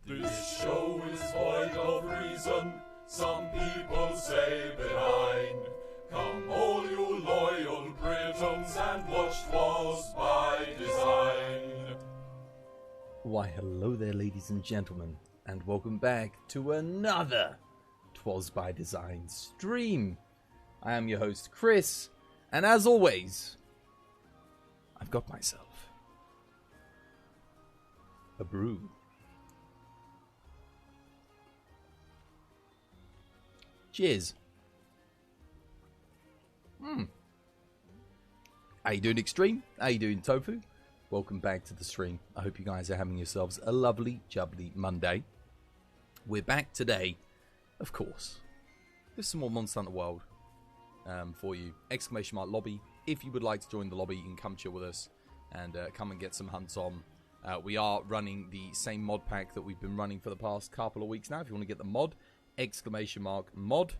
This show is void of reason, some people say benign. Come all you loyal Britons and watch 'Twas by Design. Why hello there ladies and gentlemen, and welcome back to another 'Twas by Design stream. I am your host Chris, and as always, I've got myself a brew. Cheers. How you doing, Extreme? How you doing, Tofu? Welcome back to the stream. I hope you guys are having yourselves a lovely, jubbly Monday. We're back today, of course. There's some more Monster Hunter World for you. Exclamation mark lobby. If you would like to join the lobby, you can come chill with us and come and get some hunts on. We are running the same mod pack that we've been running for the past couple of weeks now. If you want to get the mod, exclamation mark mod.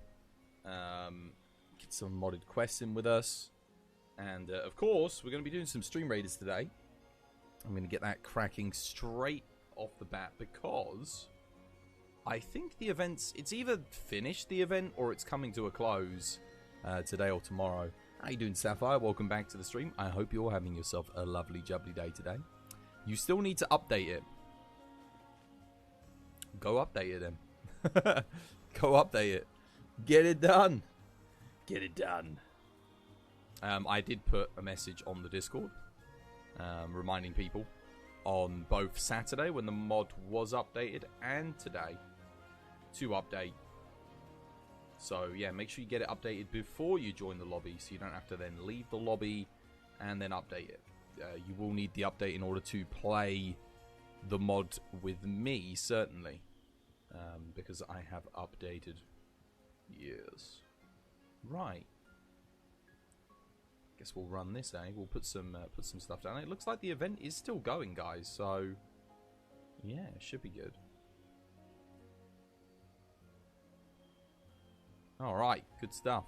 Get some modded quests in with us. And of course, we're going to be doing some stream raiders today. I'm going to get that cracking straight off the bat because I think the event's, it's either finished the event or it's coming to a close today or tomorrow. How you doing, Sapphire? Welcome back to the stream. I hope you're having yourself a lovely jubbly day today. You still need to update it. Go update it then. Go update it. Get it done. Get it done. I did put a message on the Discord reminding people on both Saturday when the mod was updated and today to update. So yeah, make sure you get it updated before you join the lobby so you don't have to then leave the lobby and then update it. You will need the update in order to play the mod with me, certainly. Because I have updated. Yes. Right. Guess we'll run this, eh? We'll put some stuff down. It looks like the event is still going, guys. So, yeah, it should be good. All right, good stuff.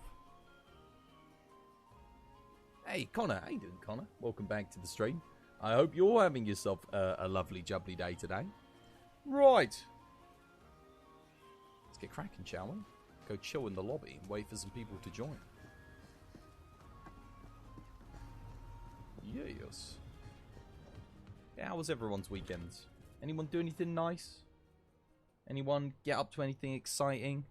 Hey, Connor. How you doing, Connor? Welcome back to the stream. I hope you're having yourself a lovely, jubbly day today. Right. Let's get cracking, shall we? Go chill in the lobby and wait for some people to join. Yes. Yeah, how was everyone's weekend? Anyone do anything nice? Anyone get up to anything exciting?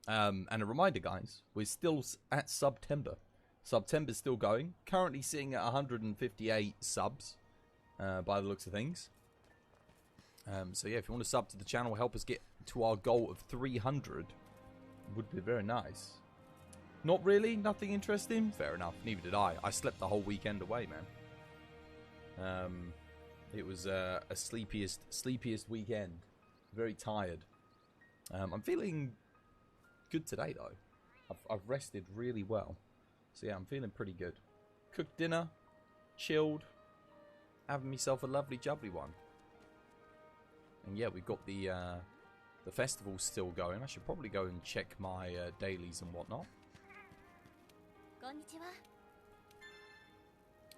And a reminder, guys, we're still at SUBTEMBER. SUBTEMBER's still going. Currently sitting at 158 subs, by the looks of things. So yeah, if you want to sub to the channel, help us get to our goal of 300, would be very nice. Not really? Nothing interesting? Fair enough. Neither did I. I slept the whole weekend away, man. It was a sleepiest weekend. Very tired. I'm feeling good today, though. I've rested really well. So yeah, I'm feeling pretty good. Cooked dinner, chilled, having myself a lovely jubbly one. And yeah, we've got the festival still going. I should probably go and check my dailies and whatnot.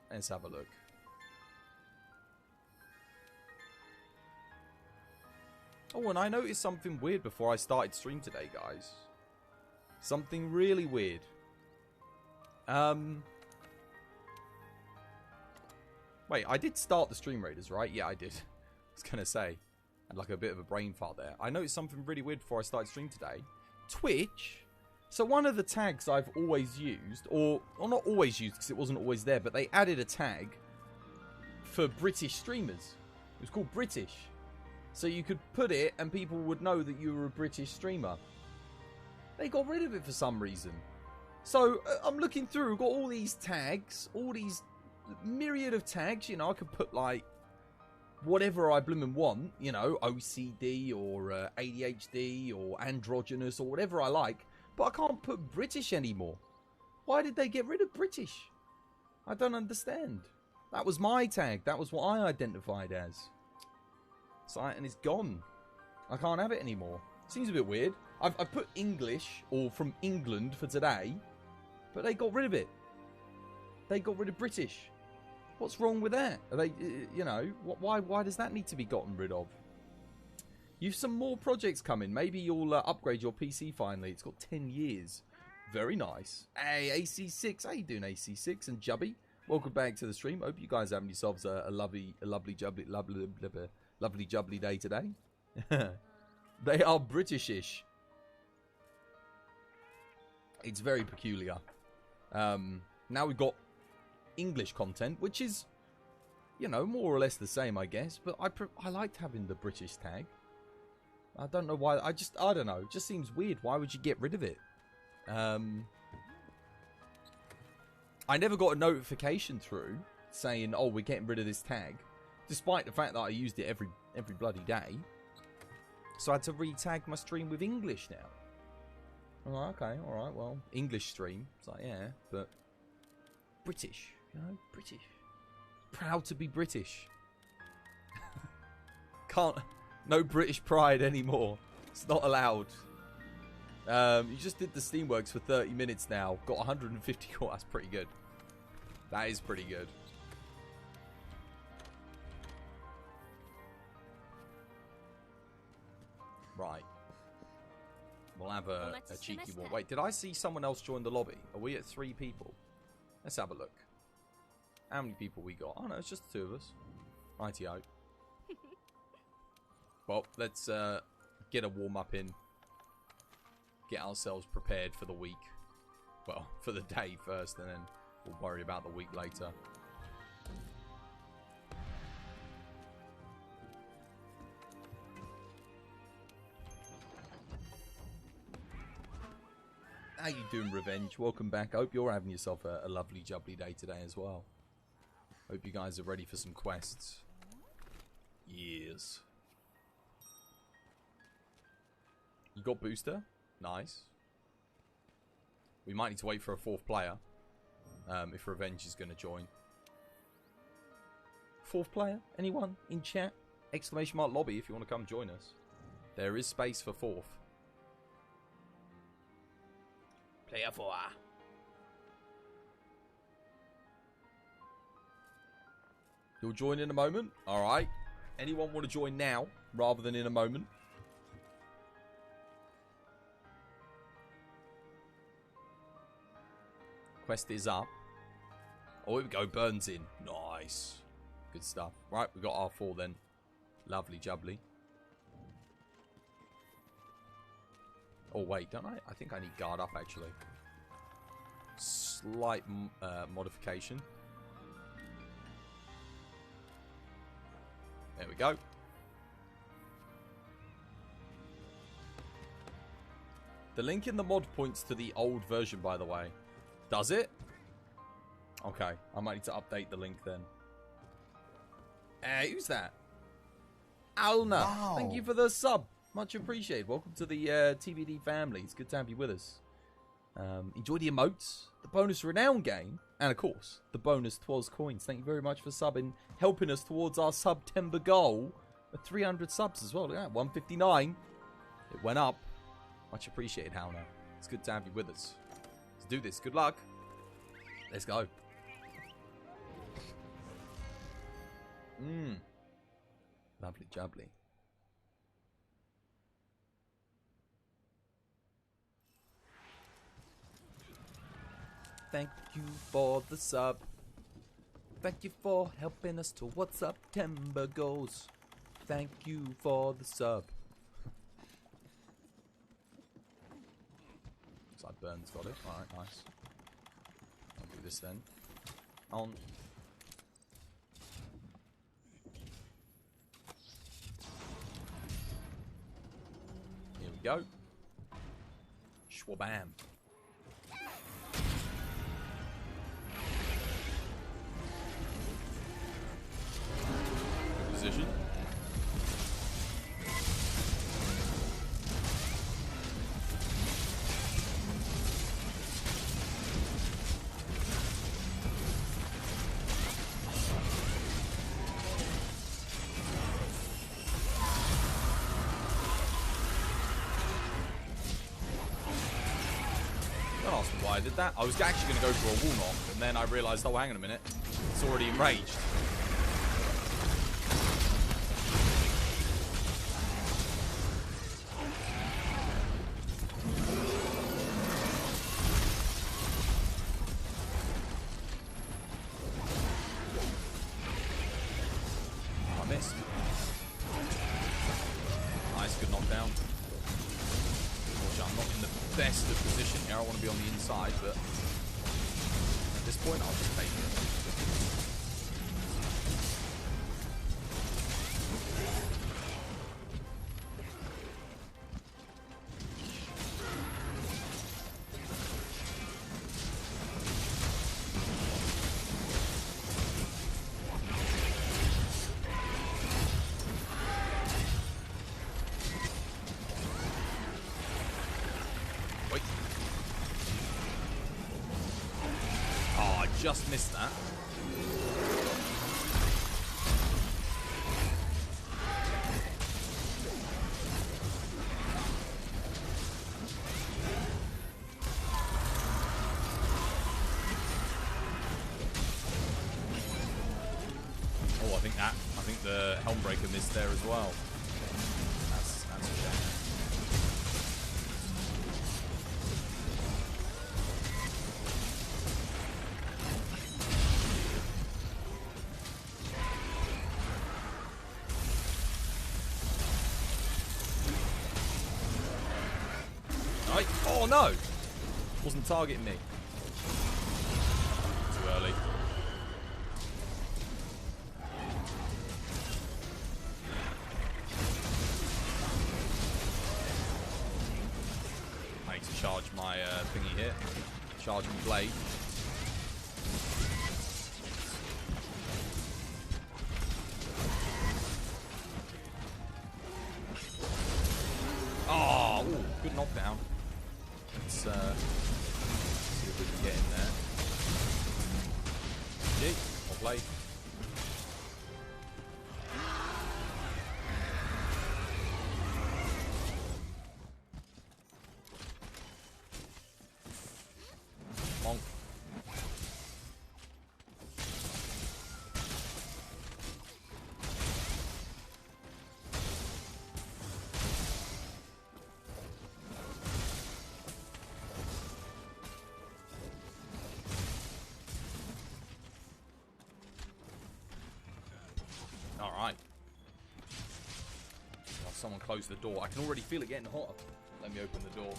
Let's have a look. Oh, and I noticed something weird before I started stream today, guys. Something really weird. Wait, I did start the stream raiders, right? Yeah, I did. I was going to say. I had like a bit of a brain fart there. I noticed something really weird before I started stream today. Twitch. So one of the tags I've always used, or not always used because it wasn't always there, but they added a tag for British streamers. It was called British. So you could put it and people would know that you were a British streamer. They got rid of it for some reason. So I'm looking through, got all these tags, all these myriad of tags. You know, I could put like whatever I bloomin' want, you know, OCD or ADHD or androgynous or whatever I like, but I can't put British anymore. Why did they get rid of British? I don't understand. That was my tag. That was what I identified as. So, and it's gone. I can't have it anymore. Seems a bit weird. I've put English or from England for today, But they got rid of it. They got rid of British. What's wrong with that? Are they, you know, why does that need to be gotten rid of? You've some more projects coming. Maybe you'll upgrade your PC finally. It's got 10 years. Very nice. Hey, AC6. How you doing, AC6 and Jubby? Welcome back to the stream. Hope you guys are having yourselves a lovely jubbly day today. They are Britishish. It's very peculiar. Now we've got English content, which is, you know, more or less the same, I guess. But I liked having the British tag. I don't know why. I don't know. It just seems weird. Why would you get rid of it? I never got a notification through saying, "Oh, we're getting rid of this tag," despite the fact that I used it every bloody day. So I had to re-tag my stream with English now. I'm like, okay, all right, well, English stream. It's like, yeah, but British, you know, British. Proud to be British. No British pride anymore. It's not allowed. You just did the Steamworks for 30 minutes now. Got 150 core. That's pretty good. That is pretty good. Right. We'll have a cheeky one. Wait, did I see someone else join the lobby? Are we at 3 people? Let's have a look. How many people we got? Oh no, it's just the 2 of us. Righty-o. Well, let's get a warm-up in. Get ourselves prepared for the week. Well, for the day first, and then we'll worry about the week later. How you doing, Revenge? Welcome back. I hope you're having yourself a lovely, jubbly day today as well. Hope you guys are ready for some quests. Yes. You got booster? Nice. We might need to wait for a 4th player. If Revenge is going to join. 4th player? Anyone in chat? Exclamation mark lobby if you want to come join us. There is space for 4th. Player 4. You'll join in a moment? Alright. Anyone want to join now rather than in a moment? Quest is up. Oh, here we go. Burns in. Nice. Good stuff. Right, we got our 4 then. Lovely jubbly. Oh, wait, don't I? I think I need guard up, actually. Slight modification. There we go. The link in the mod points to the old version, by the way. Does it? Okay, I might need to update the link then. Hey, who's that? Alna. Wow. Thank you for the sub. Much appreciated. Welcome to the TBD family. It's good to have you with us. Enjoy the emotes, the bonus renown game, and of course, the bonus Twas coins. Thank you very much for subbing, helping us towards our SUBTEMBER goal of 300 subs as well. Look at that, 159. It went up. Much appreciated, Halna. It's good to have you with us. Let's do this. Good luck. Let's go. Lovely jubbly. Thank you for the sub. Thank you for helping us towards SUBTEMBER goals. Thank you for the sub. Looks like Burns got it. Alright, nice. I'll do this then. On. Here we go. Schwabam. Position. ask me why I did that. I was actually going to go for a wall knock, and then I realised, oh, hang on a minute. It's already enraged. I missed. Nice, good knockdown. I'm not in the best of position here. I want to be on the inside, but at this point, I'll just take it. Just missed that. Oh, I think the Helmbreaker missed there as well. That's a shame. Oh no! Wasn't targeting me. Too early. I need to charge my thingy here. Charge my blade. Oh, ooh, good knockdown. Let's see if we can get in there. Gee, I'll play. Bonk. Alright. Well, someone close the door. I can already feel it getting hotter. Let me open the door.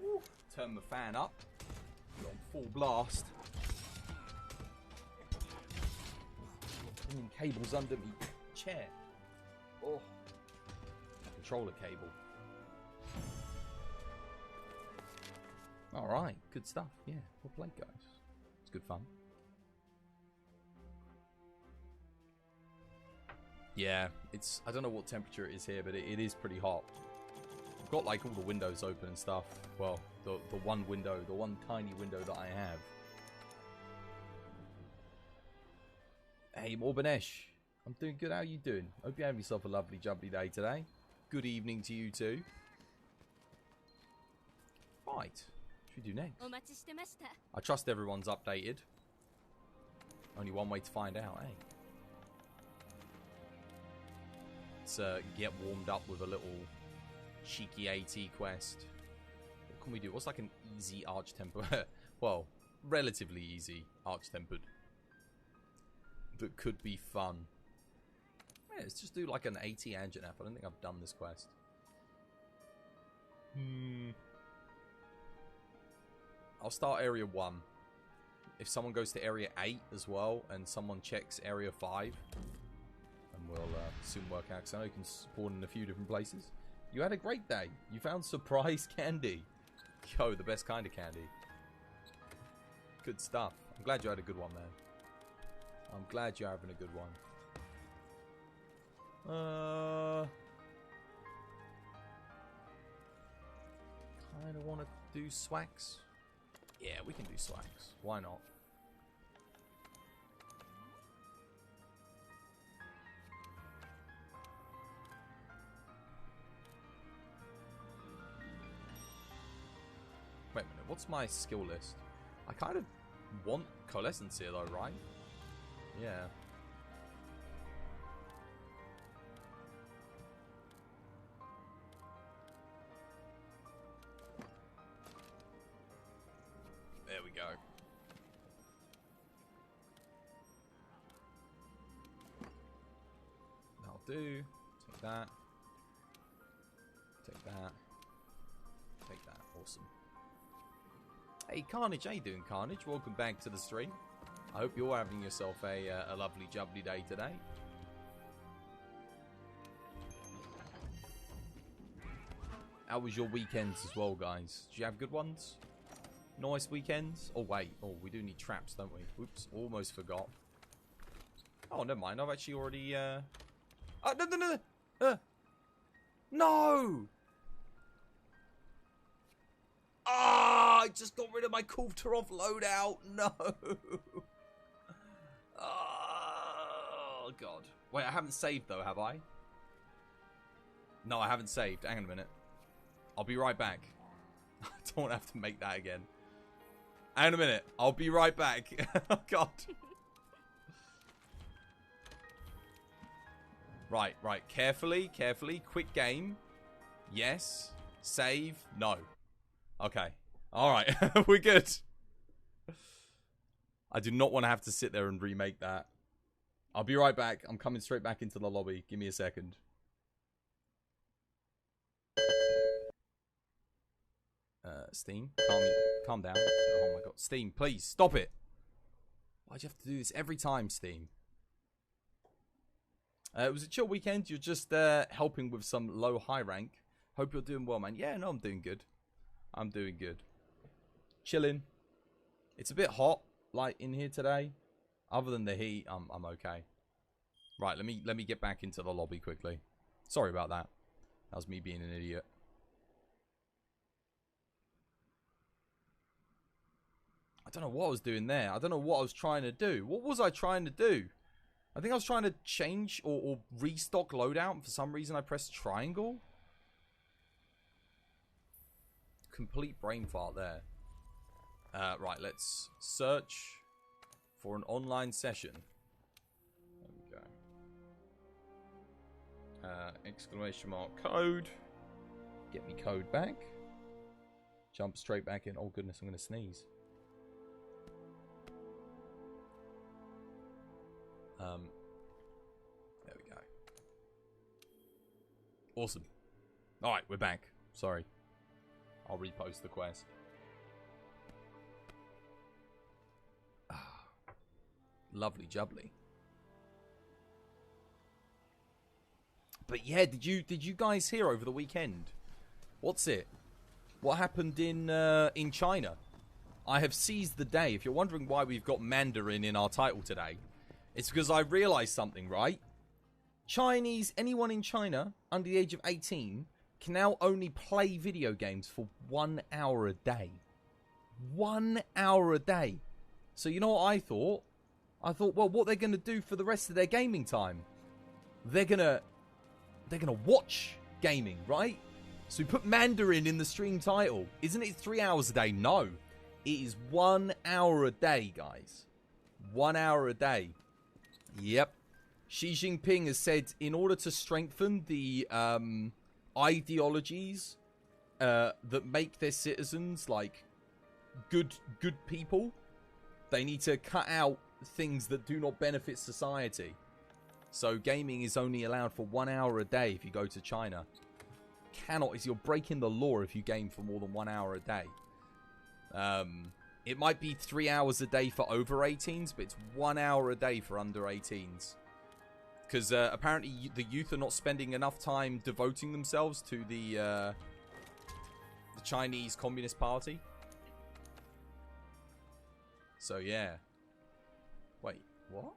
Woo. Turn the fan up. Got full blast. Cables under me chair. Oh. Controller cable. Alright, good stuff. Yeah, well played, guys. It's good fun. Yeah, it's... I don't know what temperature it is here, but it is pretty hot. I've got, like, all the windows open and stuff. Well, the one window, the one tiny window that I have. Hey, Morbanesh. I'm doing good. How are you doing? Hope you have yourself a lovely, jubbly day today. Good evening to you, too. Right. What should we do next? I trust everyone's updated. Only one way to find out, eh? Let's get warmed up with a little cheeky AT quest. What can we do? What's like an easy arch-tempered... well, relatively easy arch-tempered. That could be fun. Yeah, let's just do like an AT Anjanath. I don't think I've done this quest. I'll start area 1. If someone goes to area 8 as well, and someone checks area 5, and we'll soon work out, because I know you can spawn in a few different places. You had a great day. You found surprise candy. Yo, the best kind of candy. Good stuff. I'm glad you had a good one, man. I'm glad you're having a good one. Kind of want to do Swax. Yeah, we can do Swax. Why not? what's my skill list? I kind of want coalescence here, though, right? Yeah. There we go. That'll do. Take that. Take that. Take that. Awesome. Hey, Carnage. How you doing, Carnage? Welcome back to the stream. I hope you're having yourself a lovely, jubbly day today. How was your weekends as well, guys? Did you have good ones? Nice weekends? Oh, wait. Oh, we do need traps, don't we? Oops. Almost forgot. Oh, never mind. I've actually already... Oh, no! No! Ah! I just got rid of my Kulturov loadout. No! Oh, God. Wait, I haven't saved, though, have I? No, I haven't saved. Hang on a minute. I'll be right back. I don't have to make that again. Hang on a minute. I'll be right back. Oh, God. Right. Carefully. Quick game. Yes. Save. No. Okay. Alright. We're good. I do not want to have to sit there and remake that. I'll be right back. I'm coming straight back into the lobby. Give me a second. Steam, calm down. Oh my god. Steam, please, stop it. Why'd you have to do this every time, Steam? It was a chill weekend. You're just helping with some low high rank. Hope you're doing well, man. Yeah, no, I'm doing good. I'm doing good. Chilling. It's a bit hot, like, in here today. Other than the heat, I'm okay. Right, let me get back into the lobby quickly. Sorry about that. That was me being an idiot. I don't know what I was doing there. I don't know what I was trying to do. What was I trying to do? I think I was trying to change or restock loadout. And for some reason, I pressed triangle. Complete brain fart there. Right, let's search for an online session. There we go. Exclamation mark code. Get me code back. Jump straight back in. Oh, goodness, I'm going to sneeze. There we go. Awesome. Alright, we're back. Sorry. I'll repost the quest. Lovely jubbly. But yeah, did you guys hear over the weekend? What's it? What happened in China? I have seized the day. If you're wondering why we've got Mandarin in our title today, it's because I realized something, right? Chinese, anyone in China under the age of 18 can now only play video games for 1 hour a day. 1 hour a day. So you know what I thought? I thought, well, what they're going to do for the rest of their gaming time? They're gonna watch gaming, right? So we put Mandarin in the stream title. Isn't it 3 hours a day? No. It is 1 hour a day, guys. 1 hour a day. Yep. Xi Jinping has said in order to strengthen the ideologies that make their citizens like good people, they need to cut out things that do not benefit society. So gaming is only allowed for 1 hour a day if you go to China. You're breaking the law if you game for more than 1 hour a day. It might be 3 hours a day for over 18s, but it's 1 hour a day for under 18s. Because apparently the youth are not spending enough time devoting themselves to the Chinese Communist Party. So yeah. Wait, what?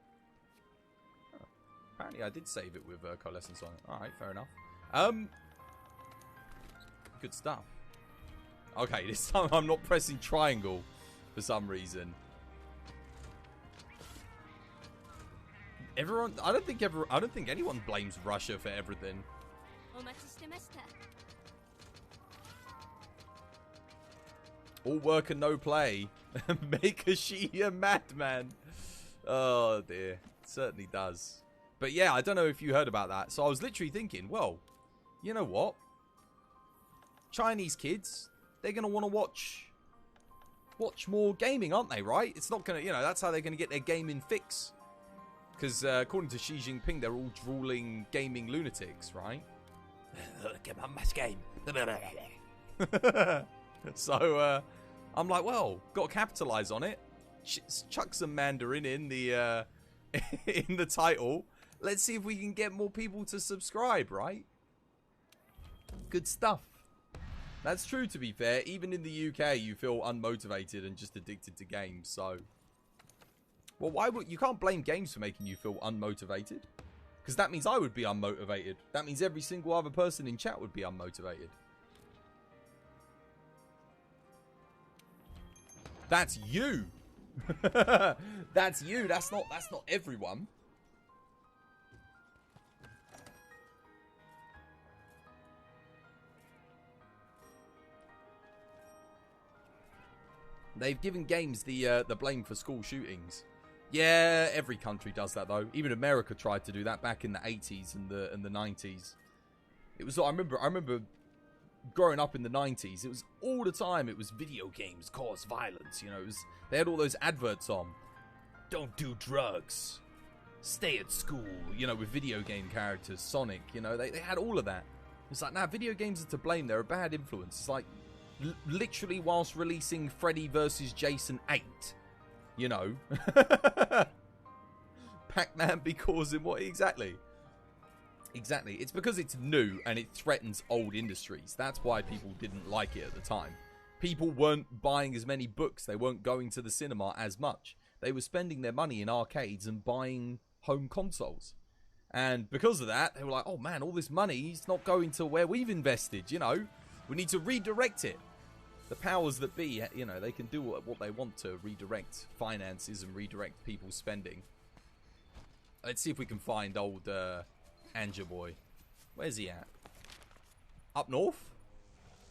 Oh, apparently I did save it with coalescence on it. Alright, fair enough. Good stuff. Okay, this time I'm not pressing triangle for some reason. Everyone, I don't think anyone blames Russia for everything. All work and no play. Make a she a madman. Oh, dear. It certainly does. But yeah, I don't know if you heard about that. So I was literally thinking, well, you know what? Chinese kids, they're going to want to watch more gaming, aren't they, right? It's not going to, you know, that's how they're going to get their gaming fix. Because according to Xi Jinping, they're all drooling gaming lunatics, right? Get my must game. So I'm like, well, got to capitalize on it. Chuck some Mandarin in the in the title. Let's see if we can get more people to subscribe, right? Good stuff. That's true, to be fair. Even in the UK, you feel unmotivated and just addicted to games. So, well, why would you can't blame games for making you feel unmotivated? Because that means I would be unmotivated. That means every single other person in chat would be unmotivated. That's you. That's you. That's not everyone. They've given games the blame for school shootings. Yeah, every country does that though. Even America tried to do that back in the 80s and the 90s. It was I remember growing up in the 90s, it was all the time. It was video games cause violence. You know, they had all those adverts on. Don't do drugs. Stay at school. You know, with video game characters, Sonic. You know, they had all of that. It's like, nah, video games are to blame. They're a bad influence. It's like literally whilst releasing Freddy vs. Jason 8. You know, Pac-Man be causing what exactly? Exactly. It's because it's new and it threatens old industries. That's why people didn't like it at the time. People weren't buying as many books. They weren't going to the cinema as much. They were spending their money in arcades and buying home consoles. And because of that, they were like, oh man, all this money is not going to where we've invested, you know. We need to redirect it. The powers that be, you know, they can do what they want to redirect finances and redirect people's spending. Let's see if we can find old Anja boy. Where's he at? Up north?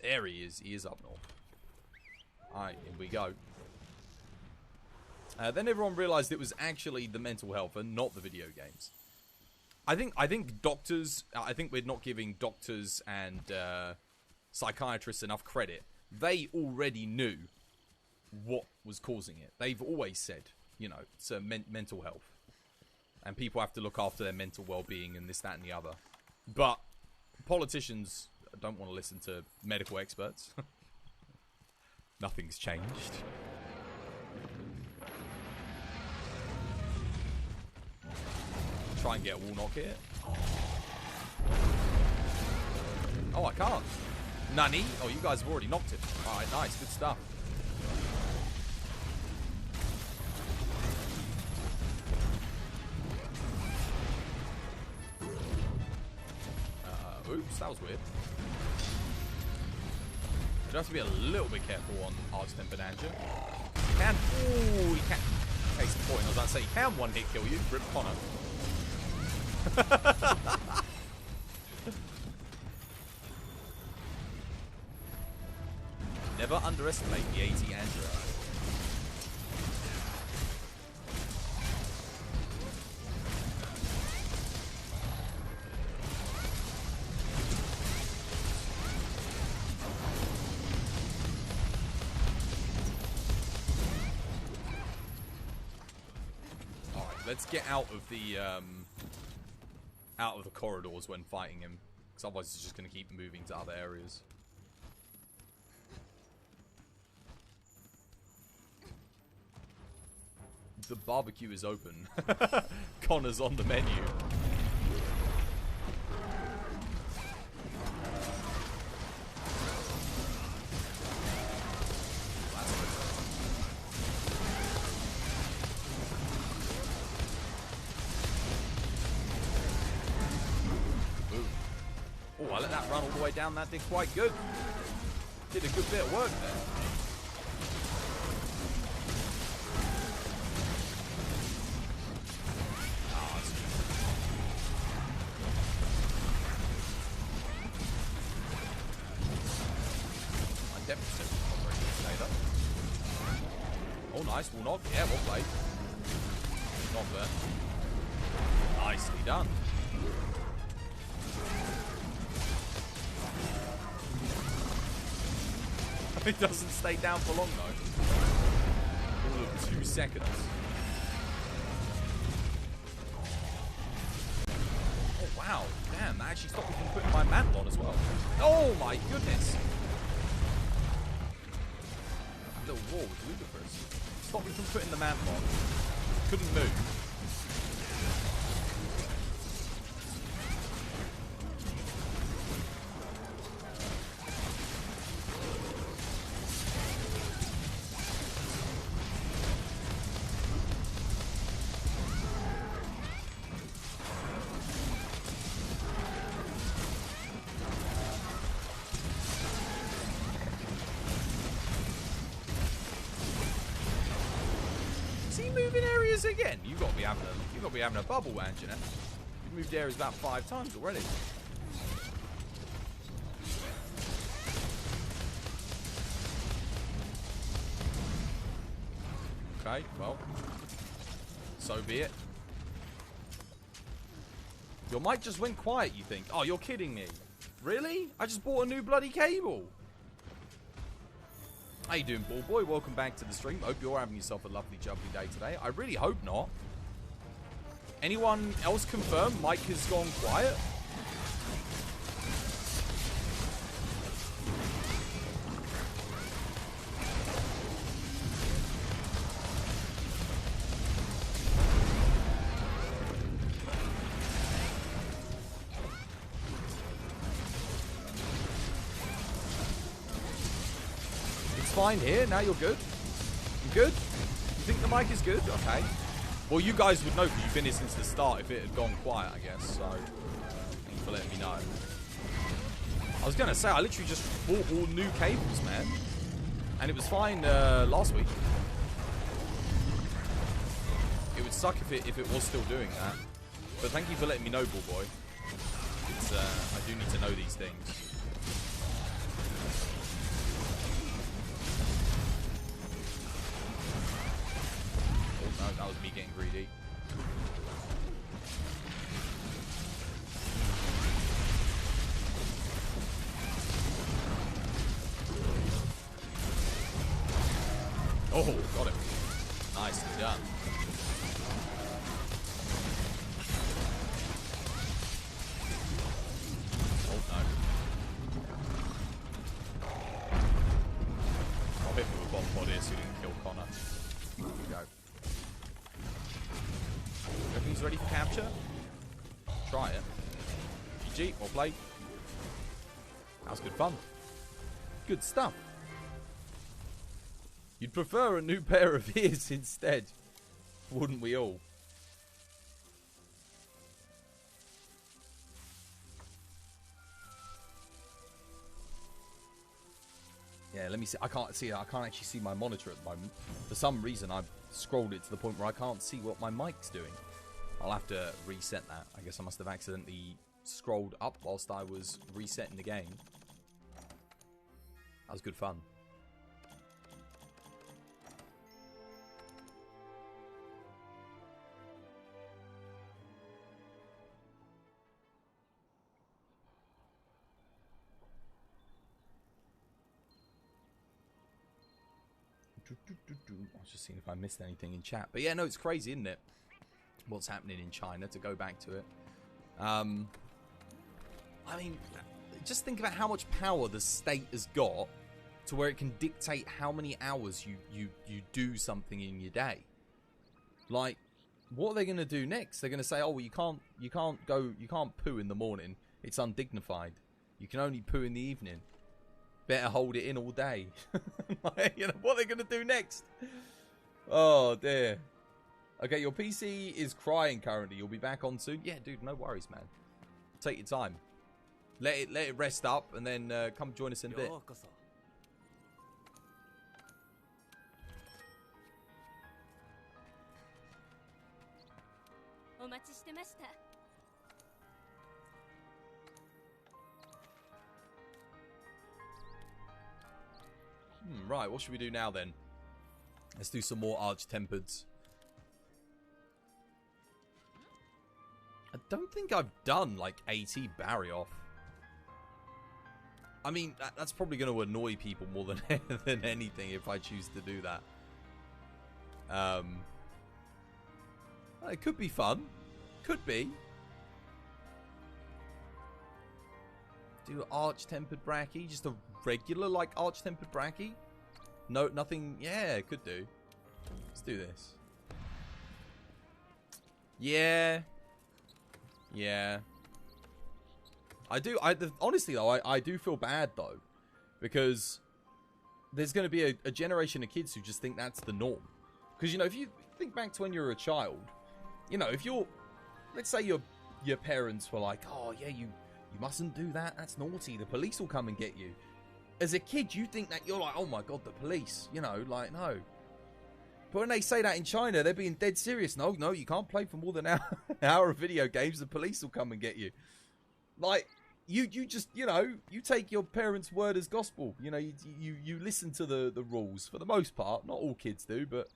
There he is. He is up north. Alright, here we go. Then everyone realized it was actually the mental health and not the video games. I think doctors, I think we're not giving doctors and psychiatrists enough credit. They already knew what was causing it. They've always said, you know, it's mental health. And people have to look after their mental well-being and this, that, and the other. But politicians don't want to listen to medical experts. Nothing's changed. Try and get a wall knock here. Oh, I can't. Nani? Oh, you guys have already knocked it. Alright, nice. Good stuff. Oops, that was weird. You have to be a little bit careful on SUBTEMBER Anja. You can... Ooh, you can... Case in point, I was about to say, you can one-hit kill you. Rip Connor. Never underestimate the AT Anja. Let's get out of the corridors when fighting him, because otherwise he's just going to keep moving to other areas. The barbecue is open. Connor's on the menu. Oh, I let that run all the way down. That did quite good. Did a good bit of work there. Oh, that's good. My deficit is not very good today, though. Oh, nice. We'll knock. Yeah, we'll play. Not there. Nicely done. It doesn't stay down for long, though. All of 2 seconds. Oh, wow. Damn, that actually stopped me from putting my mantle on as well. Oh, my goodness. That little wall was ludicrous. Stopped me from putting the mantle on. Couldn't move. Moving areas again. You got to be having a bubble, man, you know. You've moved areas about 5 times already. Okay, well, so be it. Your mic just went quiet, you think? Oh, you're kidding me. Really? I just bought a new bloody cable. How you doing, Ball Boy? Welcome back to the stream. Hope you're having yourself a lovely, jubbly day today. I really hope not. Anyone else confirm Mike has gone quiet? Fine here. Now you're good. You good? You think the mic is good? Okay. Well, you guys would know because you've been here since the start if it had gone quiet, I guess. So, thank you for letting me know. I was going to say, I literally just bought all new cables, man. And it was fine last week. It would suck if it was still doing that. But thank you for letting me know, Bull Boy. It's, I do need to know these things. That was me getting greedy. Oh, got it. Nicely done. Oh, no. I'll hit him with a bomb pod here so he didn't kill Connor. Here we go. Everything's ready for capture? Try it. GG, or play. That was good fun. Good stuff. You'd prefer a new pair of ears instead, wouldn't we all? Yeah, let me see. I can't actually see my monitor at the moment. For some reason, I've scrolled it to the point where I can't see what my mic's doing. I'll have to reset that. I guess I must have accidentally scrolled up whilst I was resetting the game. That was good fun. I was just seeing if I missed anything in chat. But yeah, no, it's crazy, isn't it? What's happening in China, to go back to it. I mean, just think about how much power the state has got to where it can dictate how many hours you do something in your day. Like, what are they going to do next? They're going to say, oh, well, you can't poo in the morning. It's undignified. You can only poo in the evening. Better hold it in all day. Like, you know, what are they going to do next? Oh, dear. Okay, your PC is crying currently. You'll be back on soon. Yeah, dude, no worries, man. Take your time. Let it rest up, and then come join us in a bit. Right, what should we do now then? Let's do some more arch-tempereds. I don't think I've done, like, 80 Barry off. I mean, that's probably going to annoy people more than, than anything if I choose to do that. It could be fun. Could be. Do arch-tempered Bracky. Just a regular, like, arch-tempered Bracky. No, nothing. Yeah, it could do. Let's do this. Yeah. Yeah. Honestly, though, I do feel bad, though. Because there's going to be a generation of kids who just think that's the norm. Because, you know, if you think back to when you were a child, you know, if you're... Let's say your parents were like, oh, yeah, you mustn't do that. That's naughty. The police will come and get you. As a kid, you think that you're like, oh, my God, the police. You know, like, no. But when they say that in China, they're being dead serious. No, you can't play for more than an hour of video games. The police will come and get you. Like, you just, you know, you take your parents' word as gospel. You know, you listen to the rules for the most part. Not all kids do, but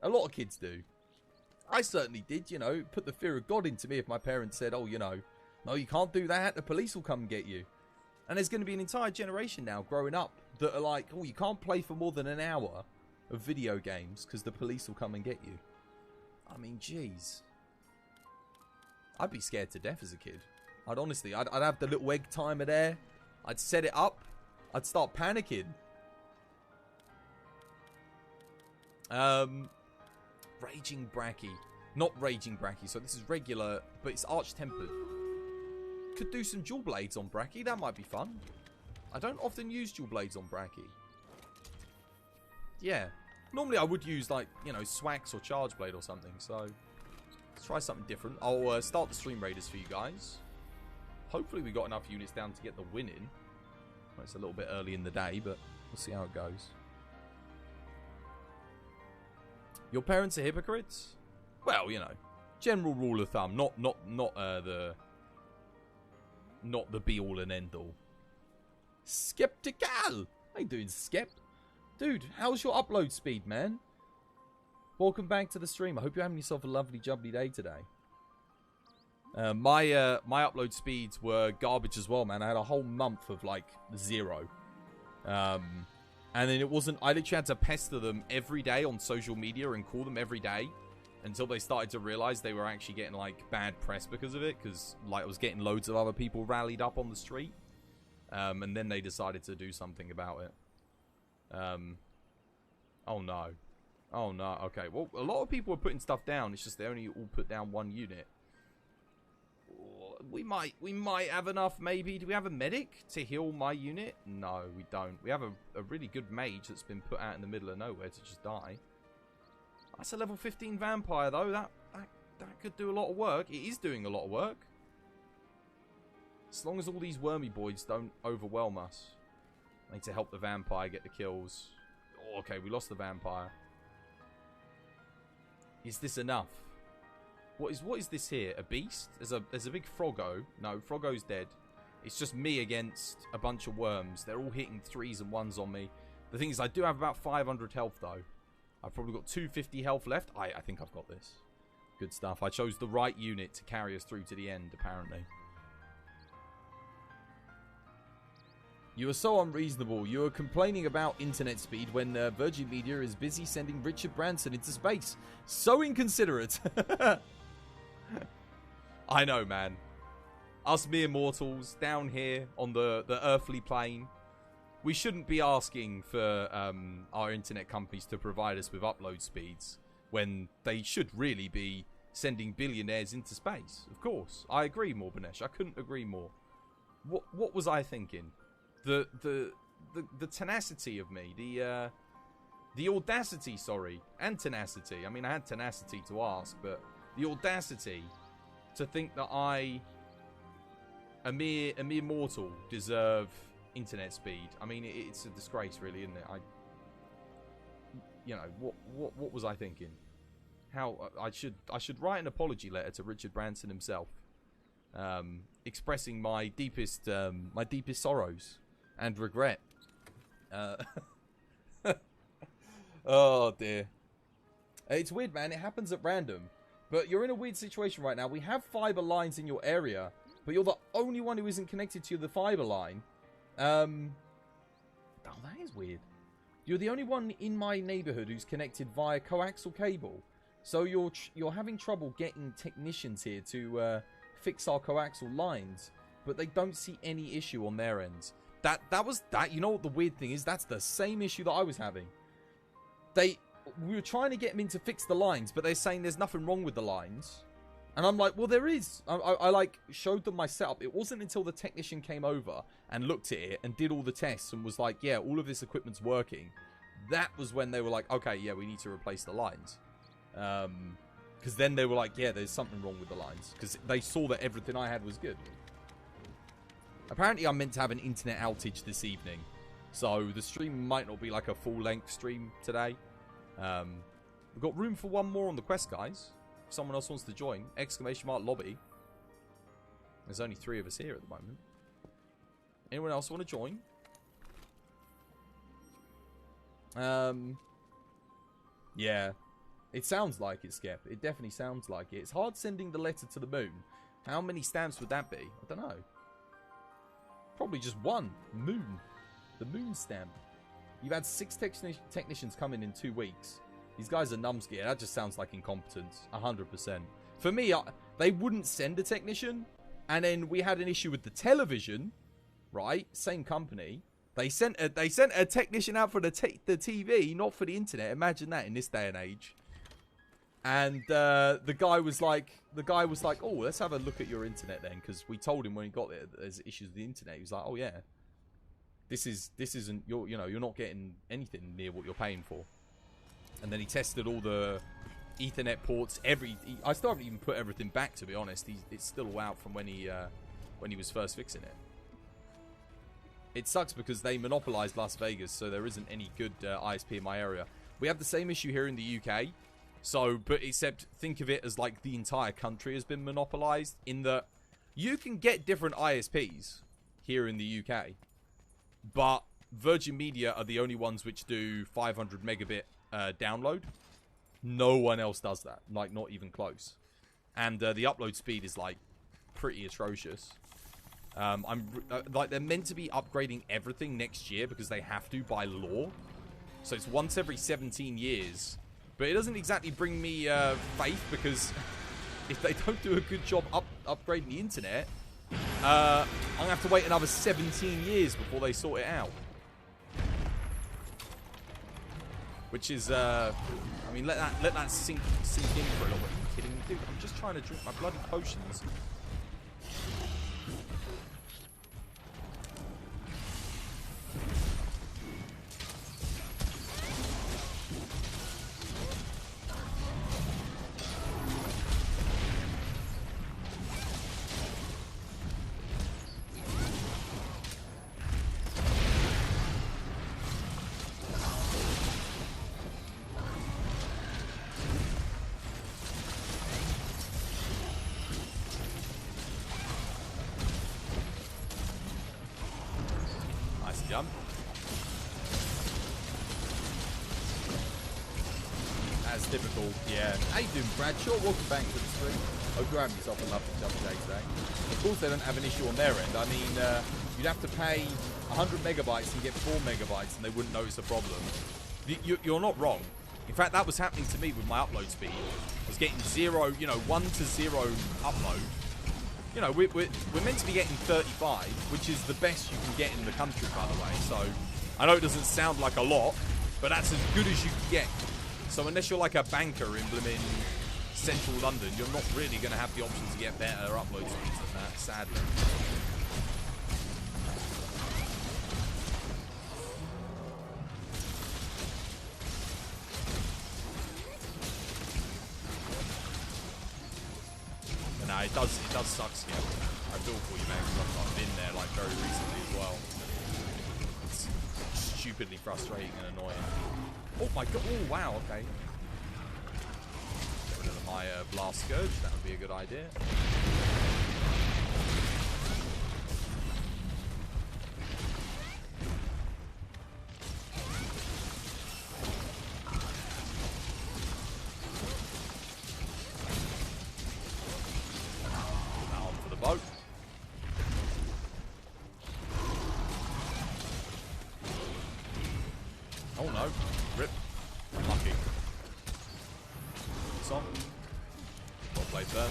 a lot of kids do. I certainly did, you know, put the fear of God into me if my parents said, oh, you know, no, you can't do that. The police will come and get you. And there's going to be an entire generation now growing up that are like, oh, you can't play for more than an hour of video games because the police will come and get you. I mean, jeez. I'd be scared to death as a kid. I'd honestly, I'd have the little egg timer there. I'd set it up. I'd start panicking. Raging Bracky. Not Raging Bracky, so this is regular, but it's arch-tempered. Could do some dual blades on Bracky, that might be fun. I don't often use dual blades on Bracky. Yeah. Normally I would use, like, you know, Swax or Charge Blade or something, so let's try something different. I'll start the Stream Raiders for you guys. Hopefully we got enough units down to get the win in. Well, it's a little bit early in the day, but we'll see how it goes. Your parents are hypocrites? Well, you know, general rule of thumb, not the be-all and end-all. Skeptical! How you doing, Skep? Dude, how's your upload speed, man? Welcome back to the stream. I hope you're having yourself a lovely, jubbly day today. My upload speeds were garbage as well, man. I had a whole month of, like, 0. And then it wasn't... I literally had to pester them every day on social media and call them every day until they started to realize they were actually getting, like, bad press because of it. Because, like, I was getting loads of other people rallied up on the street. And then they decided to do something about it. Oh, no. Oh, no. Okay, well, a lot of people are putting stuff down. It's just they only all put down one unit. We might have enough, maybe. Do we have a medic to heal my unit? No, we don't. We have a really good mage that's been put out in the middle of nowhere to just die. That's a level 15 vampire, though. That could do a lot of work. It is doing a lot of work. As long as all these wormy boys don't overwhelm us. I need to help the vampire get the kills. Oh, okay, we lost the vampire. Is this enough? What is this here? A beast? There's a big Froggo. No, Froggo's dead. It's just me against a bunch of worms. They're all hitting 3s and 1s on me. The thing is, I do have about 500 health, though. I've probably got 250 health left. I think I've got this. Good stuff. I chose the right unit to carry us through to the end, apparently. You are so unreasonable. You are complaining about internet speed when Virgin Media is busy sending Richard Branson into space. So inconsiderate. I know, man. Us mere mortals down here on the earthly plane, we shouldn't be asking for our internet companies to provide us with upload speeds when they should really be sending billionaires into space. Of course. I agree, Morbanesh. I couldn't agree more. What was I thinking? The tenacity of me, the audacity, sorry, and tenacity. I mean, I had tenacity to ask, but the audacity to think that I, a mere mortal, deserve internet speed. I mean, it's a disgrace, really, isn't it? You know, what was I thinking? How I should write an apology letter to Richard Branson himself, expressing my deepest sorrows and regret. Oh dear. It's weird, man. It happens at random. But you're in a weird situation right now. We have fiber lines in your area, but you're the only one who isn't connected to the fiber line. Oh, that is weird. You're the only one in my neighborhood who's connected via coaxial cable. So you're having trouble getting technicians here to fix our coaxial lines, but they don't see any issue on their ends. That was that. You know what the weird thing is? That's the same issue that I was having. We were trying to get them in to fix the lines, but they're saying there's nothing wrong with the lines. And I'm like, well, there is. I like showed them my setup. It wasn't until the technician came over and looked at it and did all the tests and was like, yeah, all of this equipment's working. That was when they were like, okay, yeah, we need to replace the lines. Because then they were like, yeah, there's something wrong with the lines. Because they saw that everything I had was good. Apparently, I'm meant to have an internet outage this evening. So the stream might not be like a full-length stream today. We've got room for one more on the quest, guys. If someone else wants to join, !lobby. There's only 3 of us here at the moment. Anyone else want to join? Yeah. It sounds like it, Skep. It definitely sounds like it. It's hard sending the letter to the moon. How many stamps would that be? I don't know. Probably just one. Moon. The moon stamp. You've had 6 technicians come in 2 weeks. These guys are numbskull. That just sounds like incompetence. 100%. For me, they wouldn't send a technician. And then we had an issue with the television. Right? Same company. They sent a technician out for the TV, not for the internet. Imagine that in this day and age. And the guy was like, oh, let's have a look at your internet then, because we told him when he got there that there's issues with the internet. He was like, oh yeah, this isn't you're not getting anything near what you're paying for. And then he tested all the Ethernet ports. I still haven't even put everything back, to be honest. It's still out from when he was first fixing it. It sucks because they monopolized Las Vegas, so there isn't any good ISP in my area. We have the same issue here in the UK. So, but except think of it as like the entire country has been monopolized in that you can get different ISPs here in the UK, but Virgin Media are the only ones which do 500 megabit download. No one else does that, like not even close. And the upload speed is like pretty atrocious. Like they're meant to be upgrading everything next year because they have to by law. So it's once every 17 years. But it doesn't exactly bring me faith, because if they don't do a good job upgrading the internet, I'm going to have to wait another 17 years before they sort it out. Which is, I mean, let that sink in for a little bit. Are you kidding me? Dude, I'm just trying to drink my bloody potions. Jump. As typical, yeah. How you doing, Bradshaw? Welcome back to the stream. Hope you're having yourself a lovely jump day today. Of course, they don't have an issue on their end. I mean, you'd have to pay 100 megabytes and get 4 megabytes, and they wouldn't notice a problem. You're not wrong. In fact, that was happening to me with my upload speed. I was getting 1 to 0 upload. You know, we're meant to be getting 35, which is the best you can get in the country, by the way. So, I know it doesn't sound like a lot, but that's as good as you can get. So, unless you're like a banker in blooming central London, you're not really going to have the option to get better upload speeds than that, sadly. No, it does suck, yeah. I feel for you, man, because I've been there, like, very recently as well. It's stupidly frustrating and annoying. Oh my god, oh wow, okay. Get rid of my Blast Scourge, that would be a good idea. no. Rip. Unlucky. It's on. Well played turn.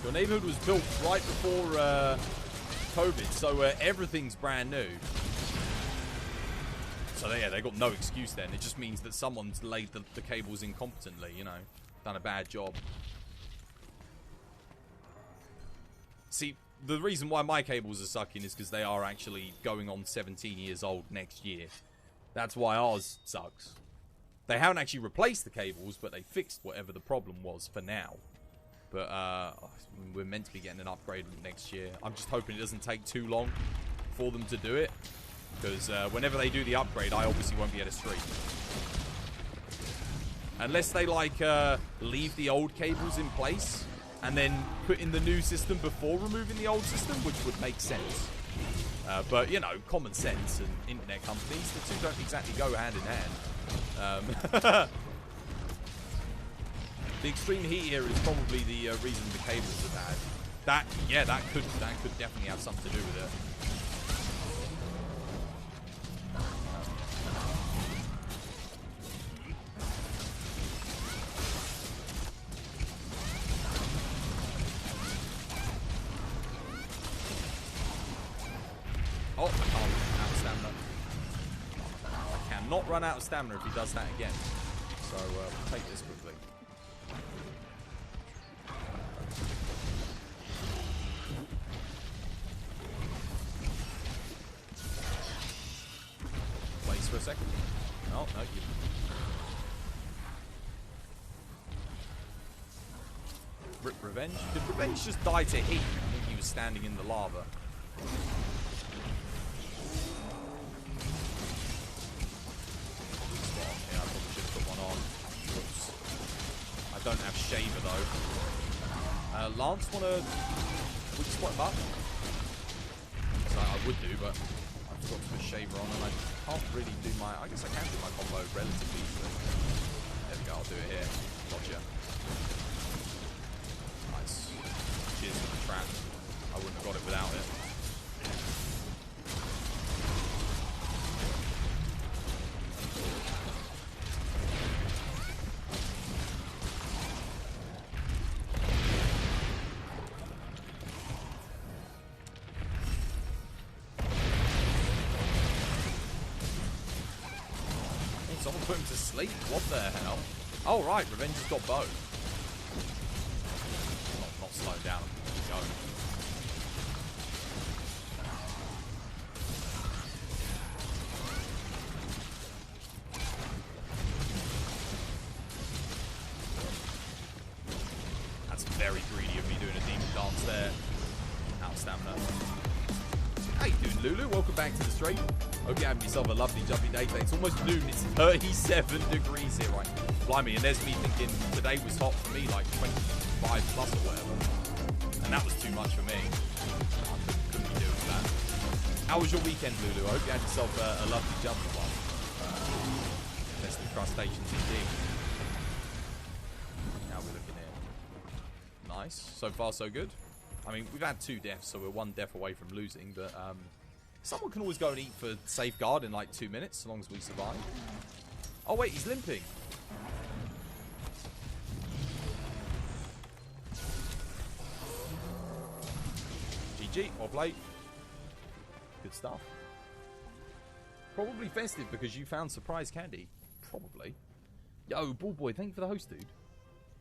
Your neighborhood was built right before COVID, so everything's brand new. So yeah, they got no excuse then. It just means that someone's laid the cables incompetently, you know. Done a bad job. See, the reason why my cables are sucking is because they are actually going on 17 years old next year. That's why ours sucks. They haven't actually replaced the cables, but they fixed whatever the problem was for now. But we're meant to be getting an upgrade next year. I'm just hoping it doesn't take too long for them to do it. Because whenever they do the upgrade, I obviously won't be able to stream. Unless they, like, leave the old cables in place and then put in the new system before removing the old system, which would make sense. But, you know, common sense and internet companies, the two don't exactly go hand in hand. The extreme heat here is probably the reason the cables are bad. That could definitely have something to do with it. Oh, I can't run out of stamina. I cannot run out of stamina if he does that again. So we'll take this quickly. Place for a second. No, you. Rip Revenge. Did Revenge just die to heat? I think he was standing in the lava. I don't have Shaver though. Lance wanna would you spot him up? So I would do, but I've got to put Shaver on and I can't really do my. I guess I can do my combo relatively easily. There we go. I'll do it here. Gotcha. Nice. Cheers for the trap. I wouldn't have got it without it. Someone put him to sleep? What the hell? Oh, right. Revenge has got bow. Not slowing down. Keep going. That's very greedy of me doing a demon dance there. Out of stamina. How you doing, Lulu? Welcome back to the stream. Hope you're having yourself a lovely jumpy day today. It's almost noon. It's 37 degrees here, right? Blimey, and there's me thinking today was hot for me, like 25 plus or whatever. And that was too much for me. I couldn't be doing that. How was your weekend, Lulu? I hope you had yourself a lovely jumpy one. Best of crustaceans indeed. How we're looking here. Nice. So far, so good. I mean, we've had 2 deaths, so we're 1 death away from losing, but someone can always go and eat for Safeguard in like 2 minutes, as long as we survive. Oh wait, he's limping. GG, well played. Good stuff. Probably festive because you found surprise candy. Probably. Yo, Ballboy, thank you for the host, dude.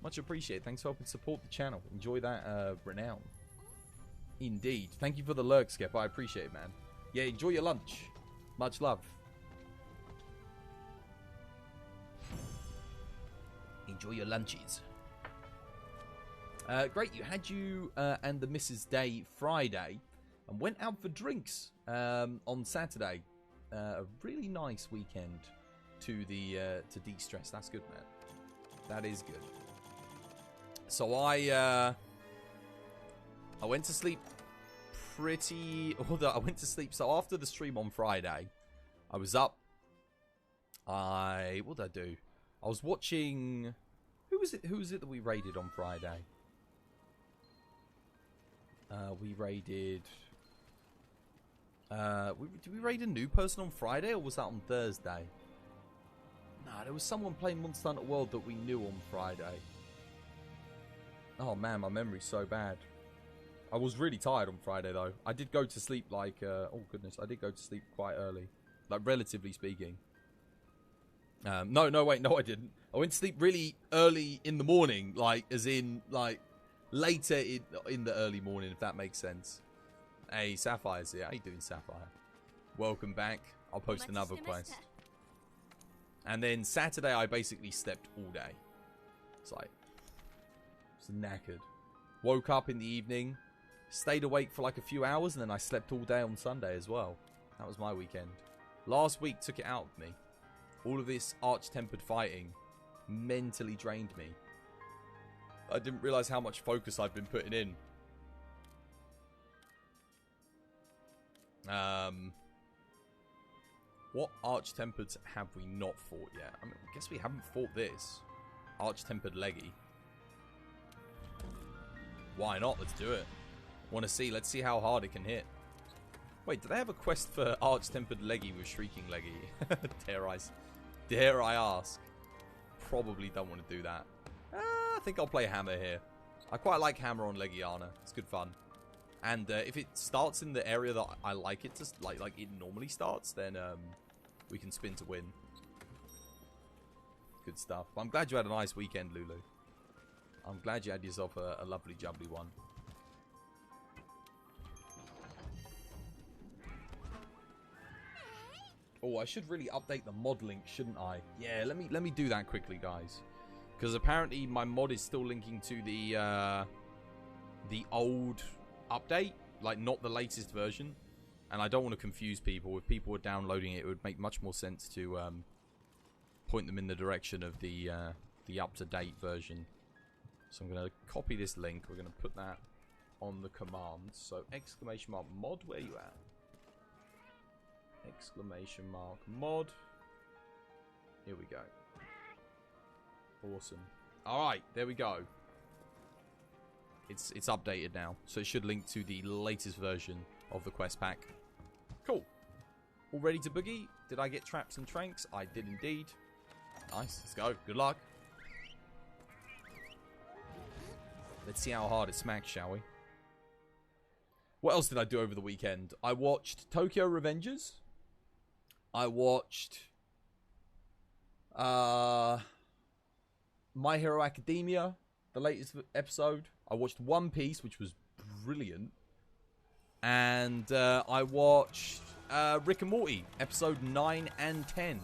Much appreciated. Thanks for helping support the channel. Enjoy that renown. Indeed. Thank you for the lurk, Skep. I appreciate it, man. Yeah, enjoy your lunch. Much love. Enjoy your lunches. Great, you had you and the Mrs. Day Friday and went out for drinks on Saturday. A really nice weekend to de-stress. That's good, man. That is good. So I went to sleep I went to sleep. So after the stream on Friday, I was up. What did I do? I was watching. Who was it that we raided on Friday? We raided... did we raid a new person on Friday, or was that on Thursday? Nah, there was someone playing Monster Hunter World that we knew on Friday. Oh man, my memory's so bad. I was really tired on Friday though. I did go to sleep like, oh goodness, I did go to sleep quite early. Like, relatively speaking. No, wait, no I didn't. I went to sleep really early in the morning, like, as in, like, later in the early morning, if that makes sense. Hey, Sapphire's here. How you doing, Sapphire? Welcome back. I'll post another quest. And then Saturday, I basically slept all day. It's like, just knackered. Woke up in the evening, stayed awake for like a few hours, and then I slept all day on Sunday as well. That was my weekend. Last week took it out of me. All of this arch-tempered fighting mentally drained me. I didn't realize how much focus I've been putting in. What arch-tempered have we not fought yet? I mean, I guess we haven't fought this. Arch-tempered leggy. Why not? Let's do it. Want to see. Let's see how hard it can hit. Wait, do they have a quest for arch-tempered leggy with shrieking leggy? Dare I ask? Probably don't want to do that. I think I'll play hammer here. I quite like hammer on Legiana. It's good fun. And if it starts in the area that I like it to, like it normally starts, then we can spin to win. Good stuff. But I'm glad you had a nice weekend, Lulu. I'm glad you had yourself a lovely jubbly one. Oh, I should really update the mod link, shouldn't I? Yeah, let me do that quickly, guys. Because apparently my mod is still linking to the old update, like not the latest version. And I don't want to confuse people. If people were downloading it, it would make much more sense to point them in the direction of the up-to-date version. So I'm going to copy this link. We're going to put that on the commands. So exclamation mark mod, where you at? Exclamation mark mod. Here we go. Awesome. Alright, there we go. It's updated now. So it should link to the latest version of the quest pack. Cool. All ready to boogie? Did I get traps and tranks? I did indeed. Nice. Let's go. Good luck. Let's see how hard it smacks, shall we? What else did I do over the weekend? I watched Tokyo Revengers. I watched My Hero Academia, the latest episode. I watched One Piece, which was brilliant. And I watched Rick and Morty, episode 9 and 10.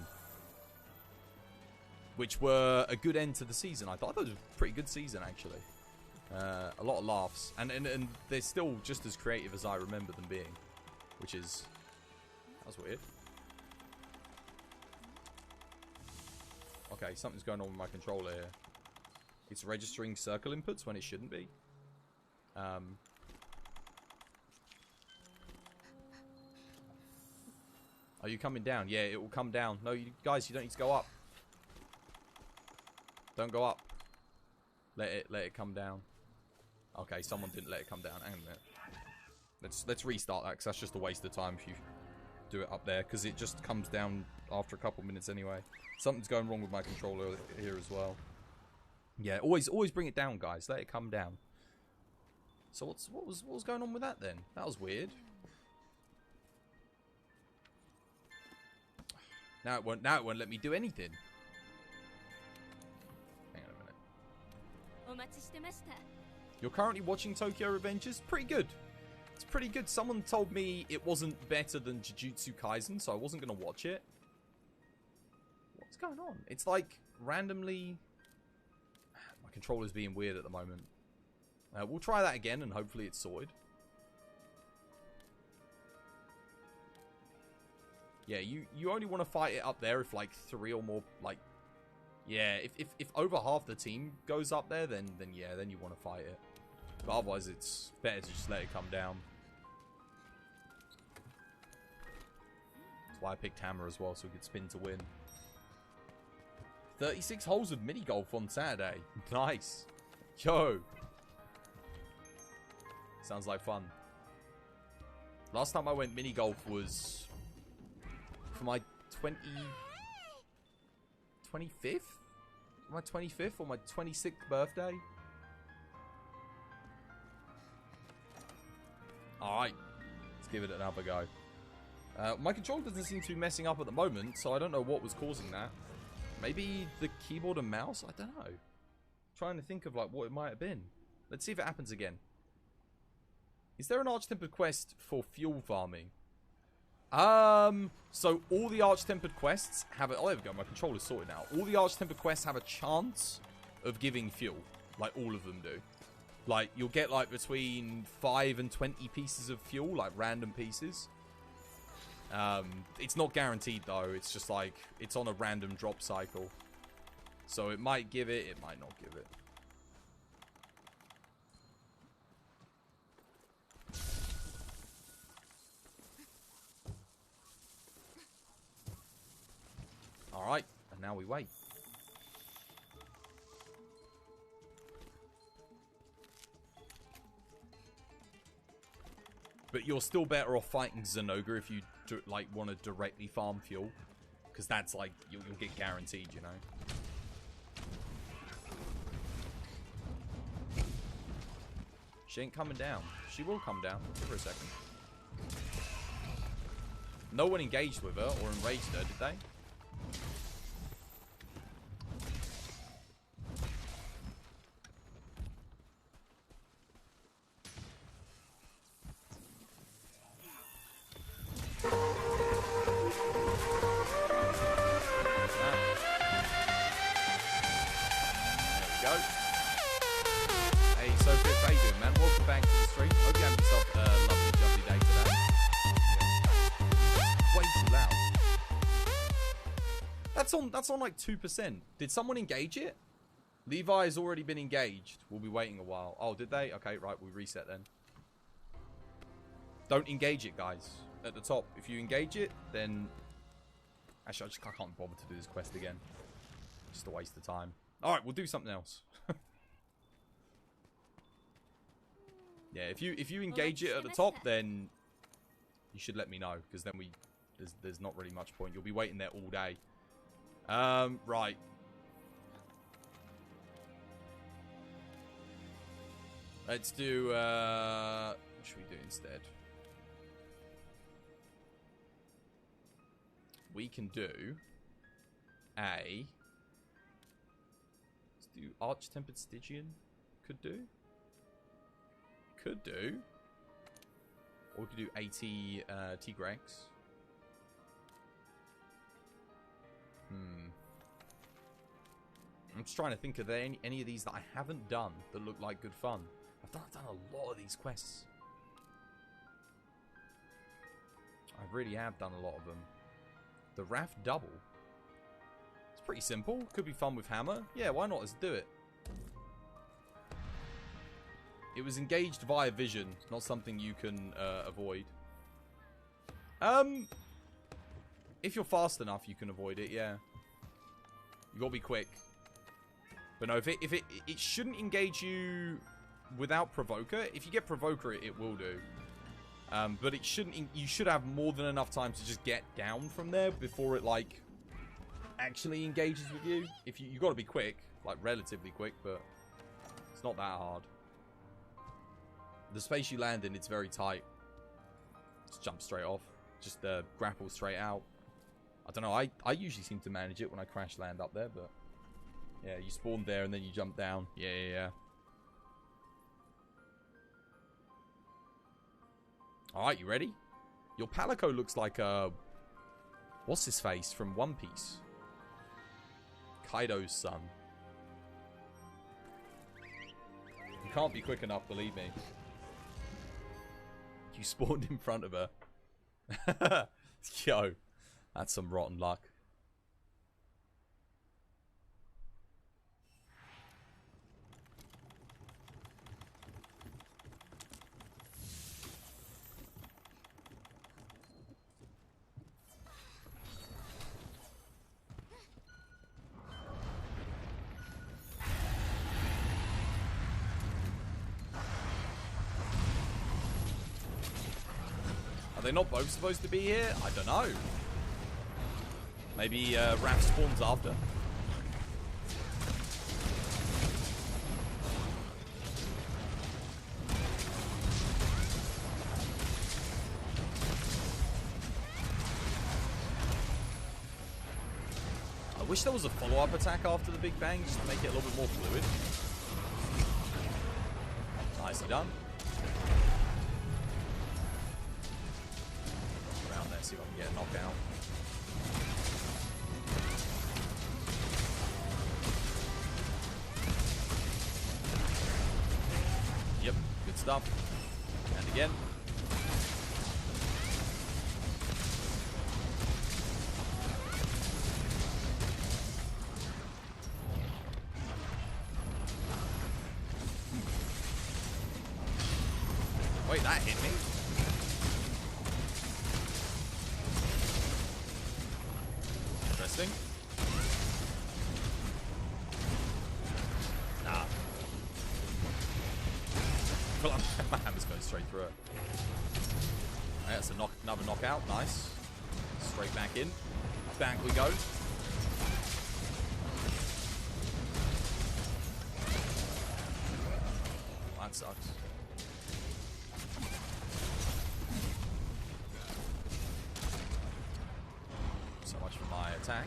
Which were a good end to the season, I thought. I thought it was a pretty good season, actually. A lot of laughs. And they're still just as creative as I remember them being. Which is... That was weird. Okay, something's going on with my controller here. It's registering circle inputs when it shouldn't be. Are you coming down? Yeah, it will come down. No, you guys, you don't need to go up. Don't go up. Let it come down. Okay, someone didn't let it come down. Hang on a minute. Let's restart that, because that's just a waste of time if you do it up there, because it just comes down after a couple minutes anyway. Something's going wrong with my controller here as well. Yeah, always bring it down, guys. Let it come down. So what was going on with that then? That was weird. Now it won't let me do anything. Hang on a minute. You're currently watching Tokyo Revengers? Pretty good. It's pretty good. Someone told me it wasn't better than Jujutsu Kaisen, so I wasn't going to watch it. What's going on? It's like randomly... My controller's being weird at the moment. We'll try that again and hopefully it's sorted. Yeah, you only want to fight it up there if like 3 or more, like... Yeah, if over half the team goes up there, then yeah, then you want to fight it. But otherwise, it's better to just let it come down. That's why I picked hammer as well, so we could spin to win. 36 holes of mini golf on Saturday. Nice. Yo. Sounds like fun. Last time I went mini golf was for my 25th? My 25th or my 26th birthday? Alright. Let's give it another go. My controller doesn't seem to be messing up at the moment, so I don't know what was causing that. Maybe the keyboard and mouse? I don't know. Trying to think of like what it might have been. Let's see if it happens again. Is there an Arch-Tempered quest for fuel farming? So all the Arch-Tempered quests have a... Oh, there we go. My controller's sorted now. All the Arch-Tempered quests have a chance of giving fuel. Like, all of them do. Like, you'll get, like, between 5 and 20 pieces of fuel. Like, random pieces. It's not guaranteed, though. It's just, like, it's on a random drop cycle. So it might give it. It might not give it. Alright, and now we wait. But you're still better off fighting Zenogre if you like want to directly farm fuel, because that's like you'll get guaranteed, you know. She ain't coming down. She will come down. Give her a second. No one engaged with her or enraged her, did they? That's on like 2%. Did someone engage it? Levi has already been engaged. We'll be waiting a while. Oh, did they? Okay, right. We reset then. Don't engage it, guys. At the top. If you engage it, then... Actually, I can't bother to do this quest again. Just a waste of time. Alright, we'll do something else. Yeah, if you engage it at the top, then... You should let me know. Because then there's not really much point. You'll be waiting there all day. Right. Let's do, what should we do instead? We can do let's do Arch-Tempered Stygian. Could do. Or we could do 80, Tigrex. I'm just trying to think, are there any of these that I haven't done that look like good fun? I've done a lot of these quests. I really have done a lot of them. The Raft Double. It's pretty simple. Could be fun with Hammer. Yeah, why not? Let's do it. It was engaged via vision, not something you can avoid. If you're fast enough, you can avoid it, yeah. You gotta be quick. But no, if it shouldn't engage you without Provoker. If you get Provoker, it will do. But it shouldn't. You should have more than enough time to just get down from there before it like actually engages with you. If you gotta be quick, like relatively quick, but it's not that hard. The space you land in, it's very tight. Just jump straight off. Just grapple straight out. I don't know. I usually seem to manage it when I crash land up there, but yeah, you spawn there and then you jump down. Yeah. Alright, you ready? Your Palico looks like what's his face from One Piece? Kaido's son. You can't be quick enough, believe me. You spawned in front of her. Yo, that's some rotten luck. they not both supposed to be here? I don't know. Maybe Raph spawns after. I wish there was a follow-up attack after the Big Bang, just to make it a little bit more fluid. Nicely done. Around there, see if I can get a knockout. Yep, good stuff. And again. Wait, that hit me. Interesting. Nah. I feel like my hammer's going straight through it. Alright, that's another knockout. Nice. Straight back in. Back we go. That sucks. So much for my attack.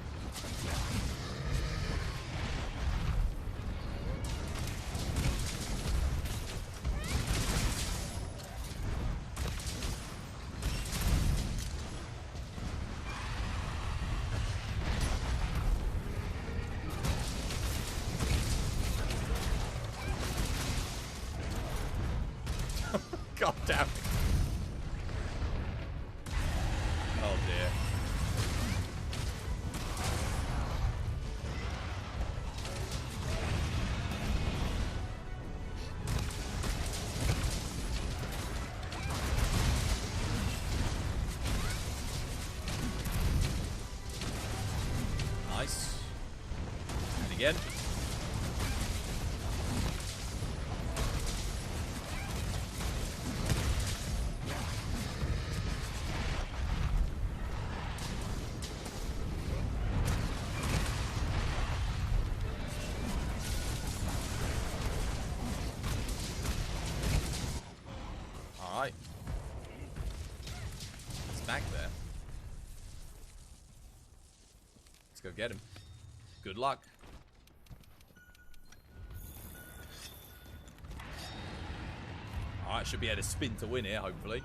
God damn it. Oh dear. Nice. And again. Alright. He's back there. Let's go get him. Good luck. Alright, should be able to spin to win here, hopefully.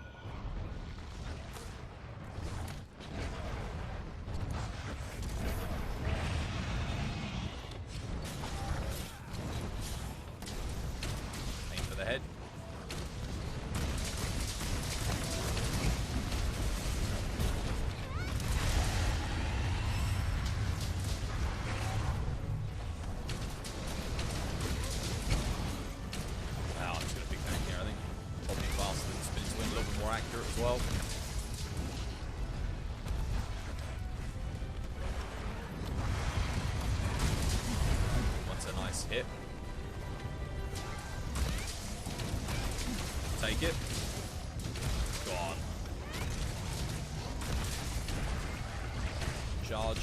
Aim for the head. Wow, it's got a big bang here, I think. Probably faster than spin to win, a little bit more accurate as well. That's a nice hit. Take it. Gone. Charge.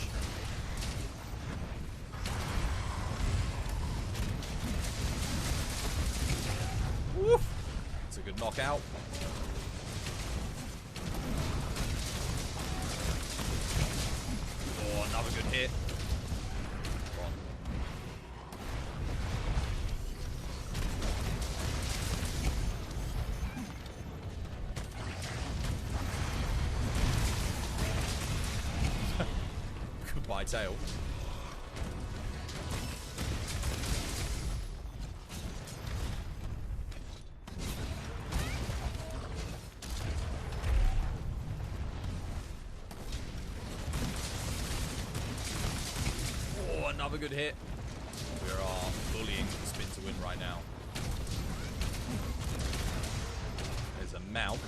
Woof. It's a good knockout. Oh, another good hit. Go on. Goodbye, tail. Oh, another good hit. We are bullying the spin to win right now. There's a mount.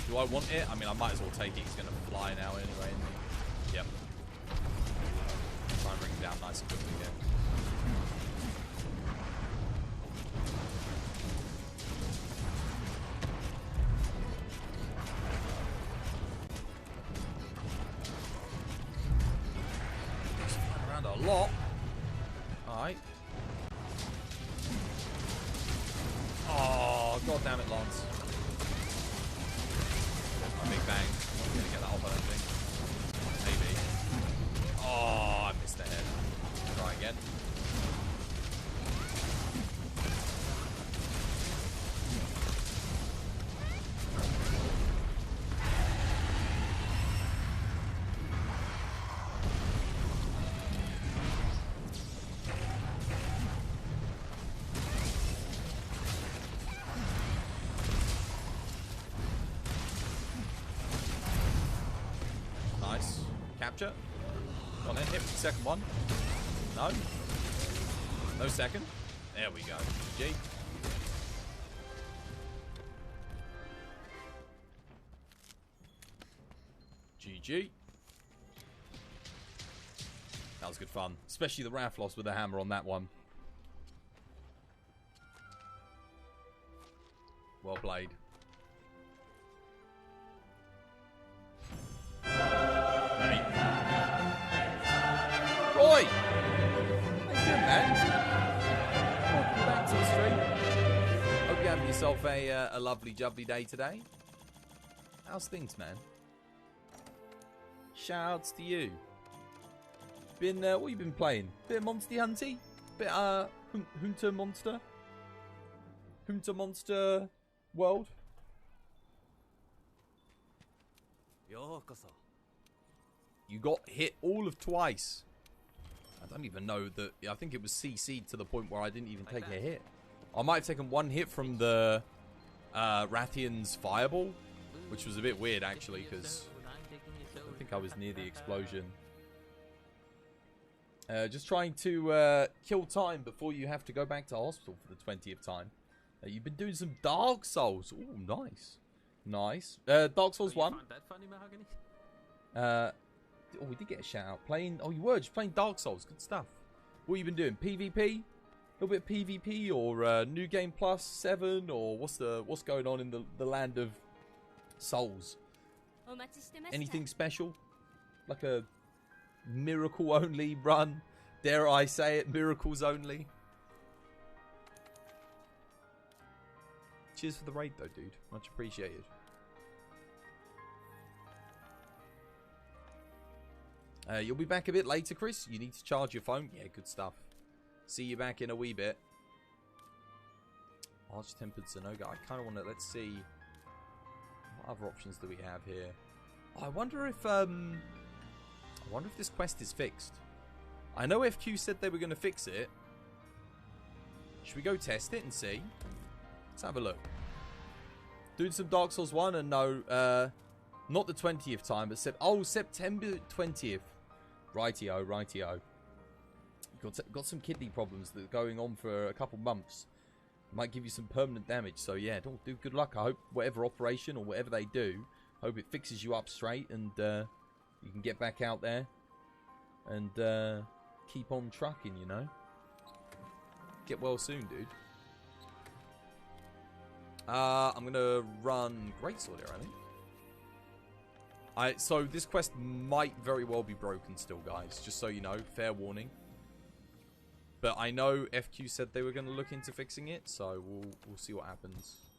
Do I want it? I mean, I might as well take it. He's going to fly now anyway. Yep. Try and bring him down nice and quickly here. lot. Alright. Oh, god damn it, Lance. There's my big bang. I'm gonna get that off, I don't think. Maybe. Oh, I missed the head. Try again. Nice. Capture. Go on then, hit the second one. No. No second. There we go. GG. GG. That was good fun. Especially the Rathlos with the hammer on that one. Well played. Hey. Roy! How you doing, man? Welcome back to the stream. Hope you're having yourself a lovely, jubbly day today. How's things, man? Shoutouts to you. Been what you been playing? Bit of Monster Hunty? Bit Hunter Monster? Hunter Monster World? You got hit all of twice. I don't even know that. I think it was CC'd to the point where I didn't even take a hit. I might have taken one hit from the Rathian's fireball, which was a bit weird actually, because I don't think I was near the explosion. Just trying to kill time before you have to go back to hospital for the 20th time. You've been doing some Dark Souls. Ooh, nice. Nice. Dark Souls 1. Oh, we did get a shout out. Playing. Oh, you were just playing Dark Souls. Good stuff. What have you been doing? PvP? A little bit of PvP or New Game Plus 7 or what's going on in the land of Souls? Anything special? Like a miracle only run? Dare I say it? Miracles only? Cheers for the raid though, dude. Much appreciated. You'll be back a bit later, Chris. You need to charge your phone. Yeah, good stuff. See you back in a wee bit. Arch-tempered Zenoga. I kind of want to... Let's see. What other options do we have here? Oh, I wonder if this quest is fixed. I know FQ said they were going to fix it. Should we go test it and see? Let's have a look. Doing some Dark Souls 1 and no, not the 20th time, but September 20th. Rightio, rightio. Got some kidney problems that are going on for a couple months. Might give you some permanent damage. So yeah, don't do good luck. I hope whatever operation or whatever they do, hope it fixes you up straight and you can get back out there and keep on trucking, you know. Get well soon, dude. I'm gonna run Greatsword here, I think. So this quest might very well be broken still, guys. Just so you know, fair warning. But I know FQ said they were going to look into fixing it, so we'll see what happens.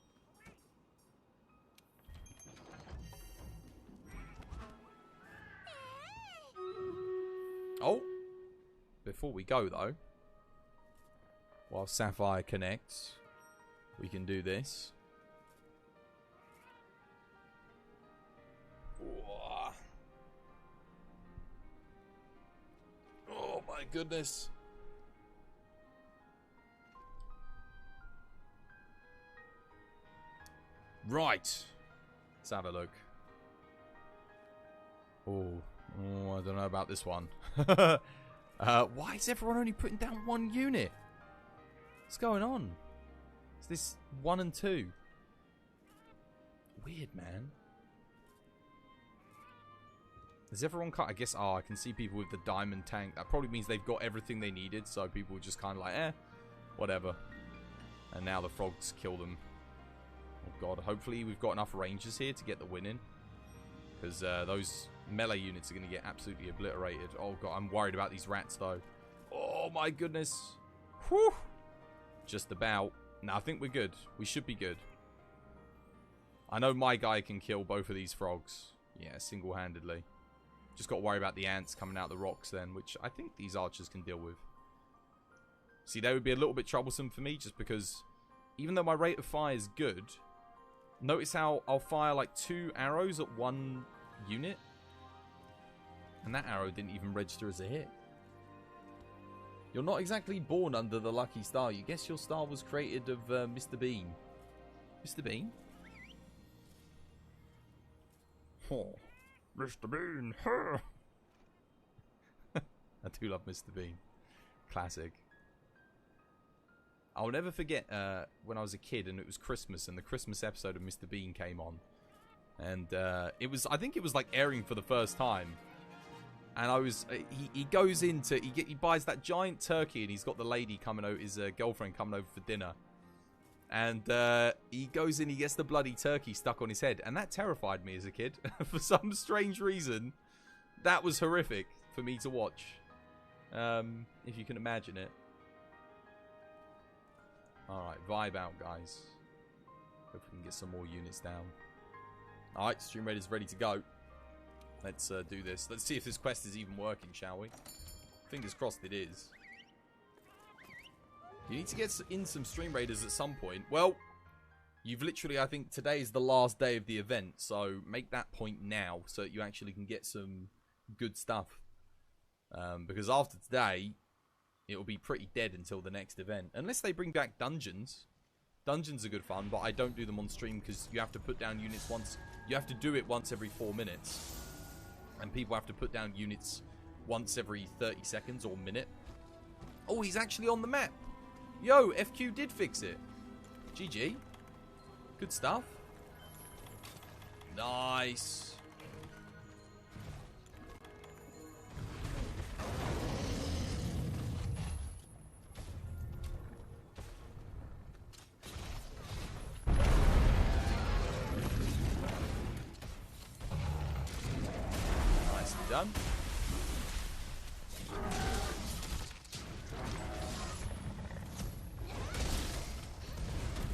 Oh, before we go though, while Sapphire connects, we can do this. Oh my goodness. Right. Let's have a look. Oh, I don't know about this one. Why is everyone only putting down one unit? What's going on? Is this 1 and 2? Weird, man. Is everyone cut? I guess, oh, I can see people with the diamond tank. That probably means they've got everything they needed, so people were just kind of like, whatever. And now the frogs kill them. Oh god, hopefully we've got enough rangers here to get the win in. Because those melee units are going to get absolutely obliterated. Oh god, I'm worried about these rats though. Oh my goodness. Whew. Just about. No, I think we're good. We should be good. I know my guy can kill both of these frogs. Yeah, single-handedly. Just got to worry about the ants coming out the rocks then, which I think these archers can deal with. See, they would be a little bit troublesome for me just because even though my rate of fire is good, notice how I'll fire like 2 arrows at 1 unit. And that arrow didn't even register as a hit. You're not exactly born under the lucky star. You guess your star was created of Mr. Bean. Mr. Bean? Oh, Mr. Bean. I do love Mr. Bean. Classic. I'll never forget when I was a kid and it was Christmas and the Christmas episode of Mr. Bean came on. And I think it was like airing for the first time. And he goes into, he buys that giant turkey and he's got the lady coming over, his girlfriend coming over for dinner. And he goes in, he gets the bloody turkey stuck on his head. And that terrified me as a kid. For some strange reason, that was horrific for me to watch. If you can imagine it. Alright, vibe out, guys. Hope we can get some more units down. Alright, Stream Raiders ready to go. Let's do this. Let's see if this quest is even working, shall we? Fingers crossed it is. You need to get in some Stream Raiders at some point. Well, you've literally, I think today is the last day of the event. So make that point now so that you actually can get some good stuff. Because after today, it'll be pretty dead until the next event. Unless they bring back dungeons. Dungeons are good fun, but I don't do them on stream because you have to put down units once. You have to do it once every 4 minutes. And people have to put down units once every 30 seconds or minute. Oh, he's actually on the map. Yo, FQ did fix it. GG. Good stuff. Nice. Nicely done.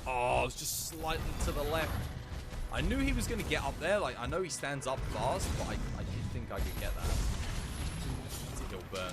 Oh, it's just slightly to the left. I knew he was going to get up there. Like, I know he stands up fast, but I didn't think I could get that. Still burn.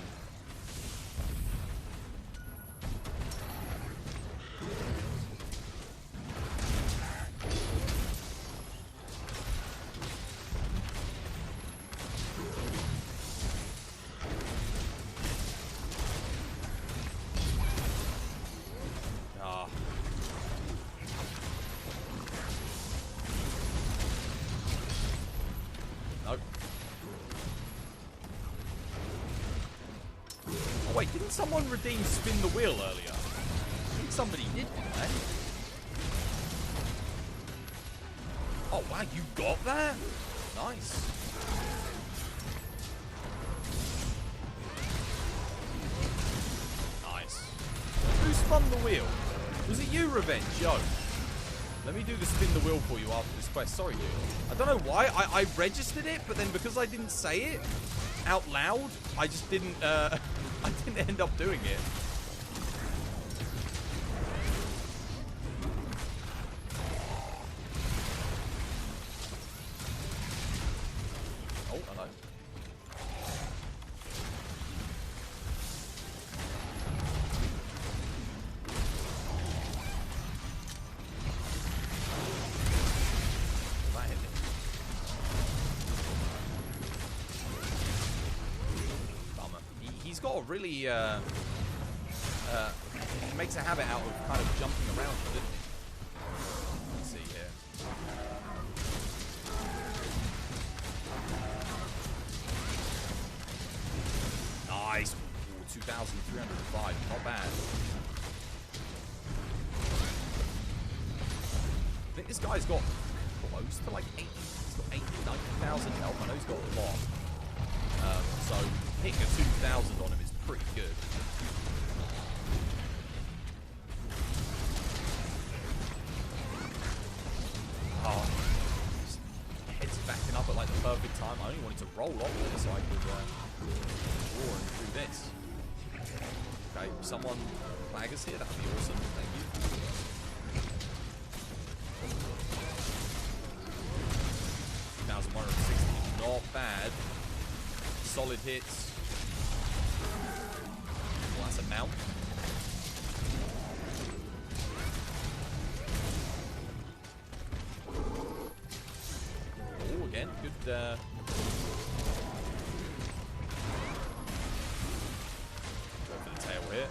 Wait, didn't someone redeem spin the wheel earlier? I think somebody did, didn't they? Oh wow, you got that? Nice. Nice. Who spun the wheel? Was it you, Revenge? Yo. Let me do the spin the wheel for you after this quest. Sorry, dude. I don't know why. I registered it, but then because I didn't say it out loud, I just didn't... I didn't end up doing it. Oh, hello. That hit me. Bummer. He's got a really, he makes a habit out of kind of jumping around, doesn't he? Let's see here. Nice. Ooh, 2,305. Not bad. I think this guy's got close to like 80, he's got 80, 90,000 health. I know he's got a lot. So hitting a 2,000 on him is pretty good. Oh, his head's backing up at like the perfect time. I only wanted to roll off there so I could draw and do this. someone flag us here, that would be awesome. Thank you. $1,160, not bad. Solid hits. Well, that's a mount. Oh, again, good. Go for the tail here.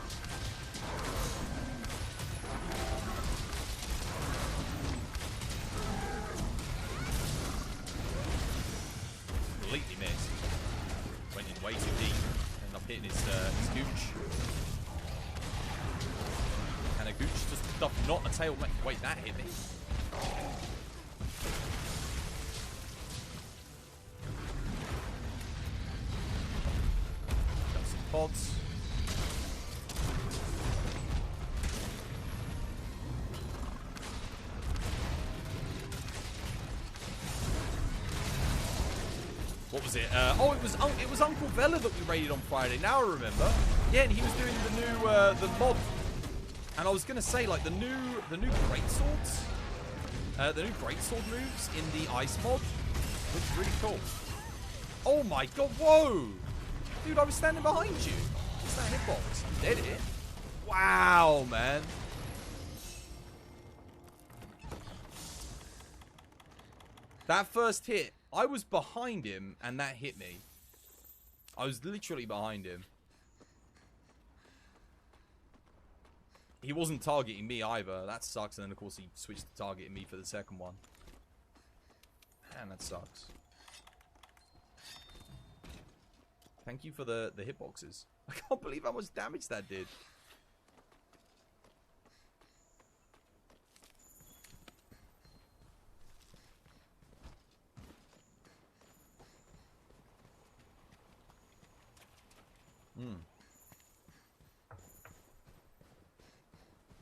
Completely missed. Went in way too deep. Ended up hitting his gooch. And a gooch just stuff, not a tail. Wait, that hit me. Got some pods. What was it? Oh, it was Uncle Vela that we raided on Friday. Now I remember. Yeah, and he was doing the new the mod. And I was gonna say, like, the new greatswords, the new greatsword moves in the ice mod looks really cool. Oh my god! Whoa, dude, I was standing behind you. What's that hitbox? I'm dead here. Wow, man. That first hit. I was behind him, and that hit me. I was literally behind him. He wasn't targeting me either. That sucks. And then, of course, he switched to targeting me for the second one. Man, that sucks. Thank you for the hitboxes. I can't believe how much damage that did.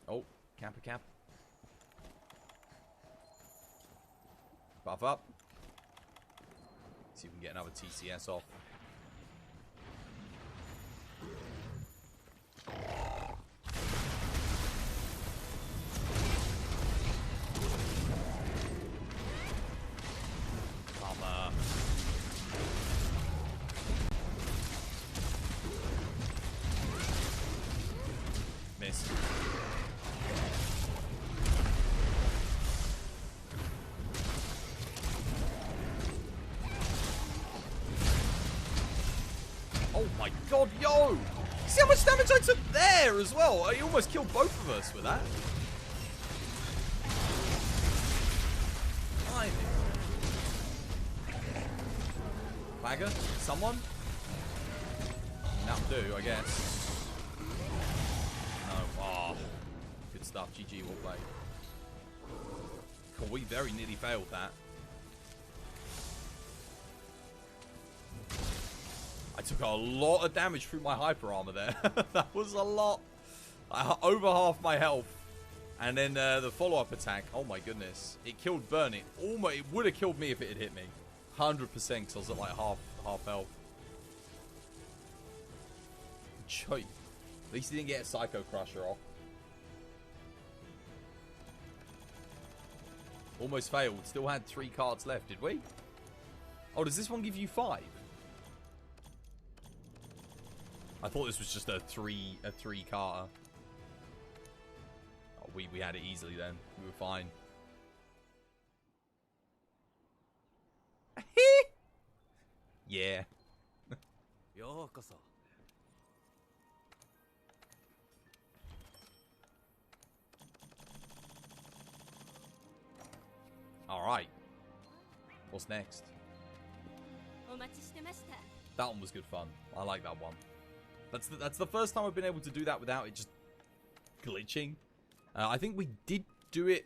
Oh, camper cap. Buff up. See if we can get another TCS off. Miss. Oh my god, yo! See how much damage I took there as well? I almost killed both of us with that. Flagger? Someone? That'll do, I guess. No. Oh. Good stuff. GG, well played. Cool, we very nearly failed that. I took a lot of damage through my hyper armor there. That was a lot. Over half my health. And then the follow-up attack. Oh my goodness. It killed Burn. It would have killed me if it had hit me. 100% because I was at like half health. Choy. At least he didn't get a Psycho Crusher off. Almost failed. Still had 3 cards left, did we? Oh, does this one give you 5? I thought this was just a 3 carter. Oh, we had it easily then. We were fine. Yeah. All right. What's next? That one was good fun. I like that one. That's the first time I've been able to do that without it just glitching. I think we did do it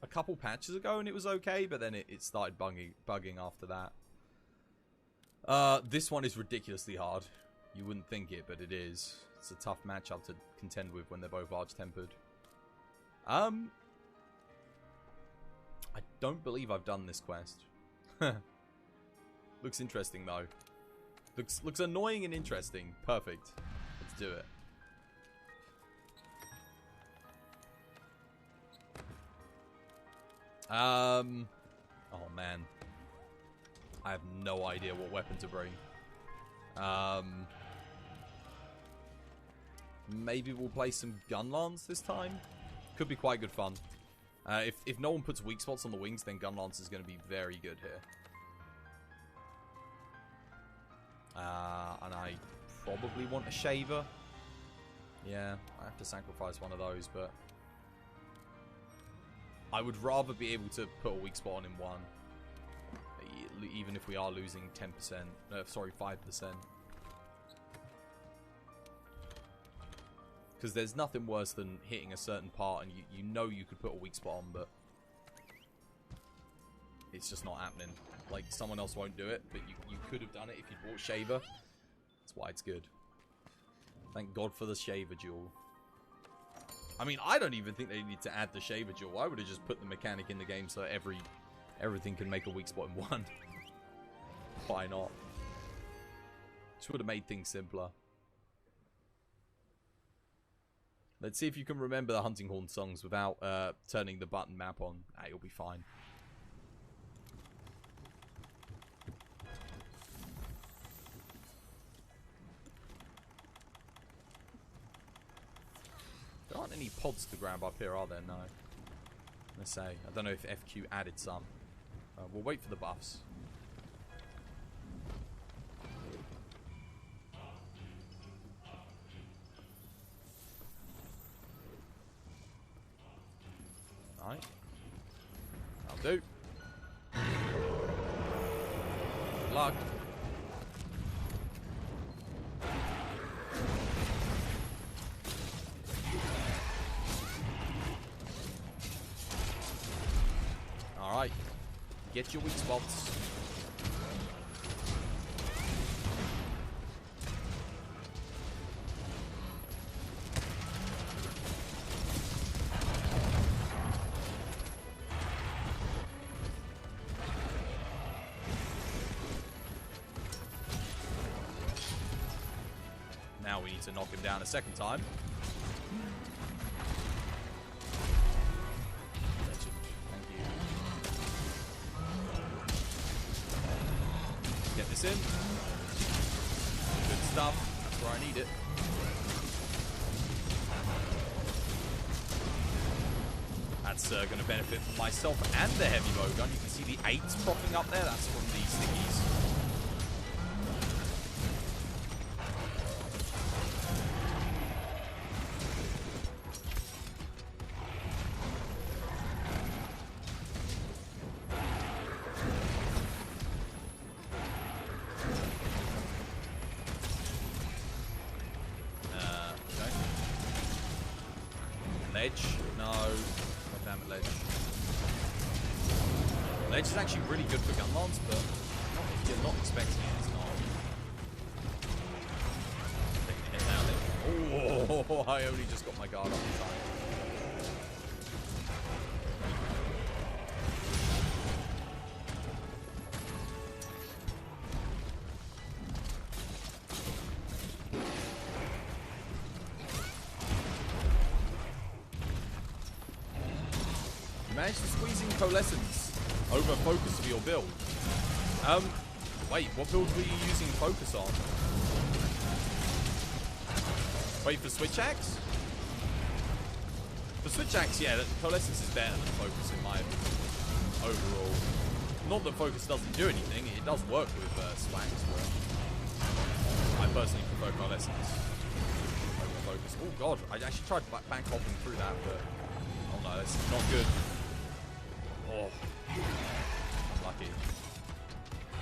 a couple patches ago and it was okay, but then it started bugging after that. This one is ridiculously hard. You wouldn't think it, but it is. It's a tough matchup to contend with when they're both arch-tempered. I don't believe I've done this quest. Looks interesting though. Looks annoying and interesting. Perfect. Let's do it. Oh man, I have no idea what weapon to bring. Maybe we'll play some gun lance this time. Could be quite good fun. If no one puts weak spots on the wings, then gun lance is going to be very good here. And I probably want a shaver. Yeah, I have to sacrifice one of those, but I would rather be able to put a weak spot on in one, even if we are losing 10%. Sorry, 5%. Because there's nothing worse than hitting a certain part and you know you could put a weak spot on, but it's just not happening. Like, someone else won't do it, but you could have done it if you bought Shaver. That's why it's good. Thank God for the Shaver jewel. I mean, I don't even think they need to add the Shaver jewel. I would have just put the mechanic in the game so everything can make a weak spot in one. Why not? Just would have made things simpler. Let's see if you can remember the Hunting Horn songs without turning the button map on. You'll be fine. There aren't any pods to grab up here, are there? No. Let's say. I don't know if FQ added some. We'll wait for the buffs. Alright. That'll do. Good luck. Alright. Get your weak spots. Now we need to knock him down a second time. Thank you. Get this in. Good stuff. That's where I need it. That's going to benefit myself and the heavy bowgun. You can see the 8s propping up there. That's from the stickies. Ledge? No. God damn it, ledge. Ledge is actually really good for gun lance, but if you're not expecting it, it's not. Taking a hit now, then. Oh, I only just got my guard up in time. Managed to squeeze in Coalescence over focus for your build. Wait, what build were you using focus on? Wait, for Switch Axe? For Switch Axe, yeah, Coalescence is better than focus in my overall. Not that focus doesn't do anything, it does work with Swanks, but I personally prefer Coalescence over focus. Oh god, I actually tried back hopping through that, but oh no, that's not good. Oh, lucky.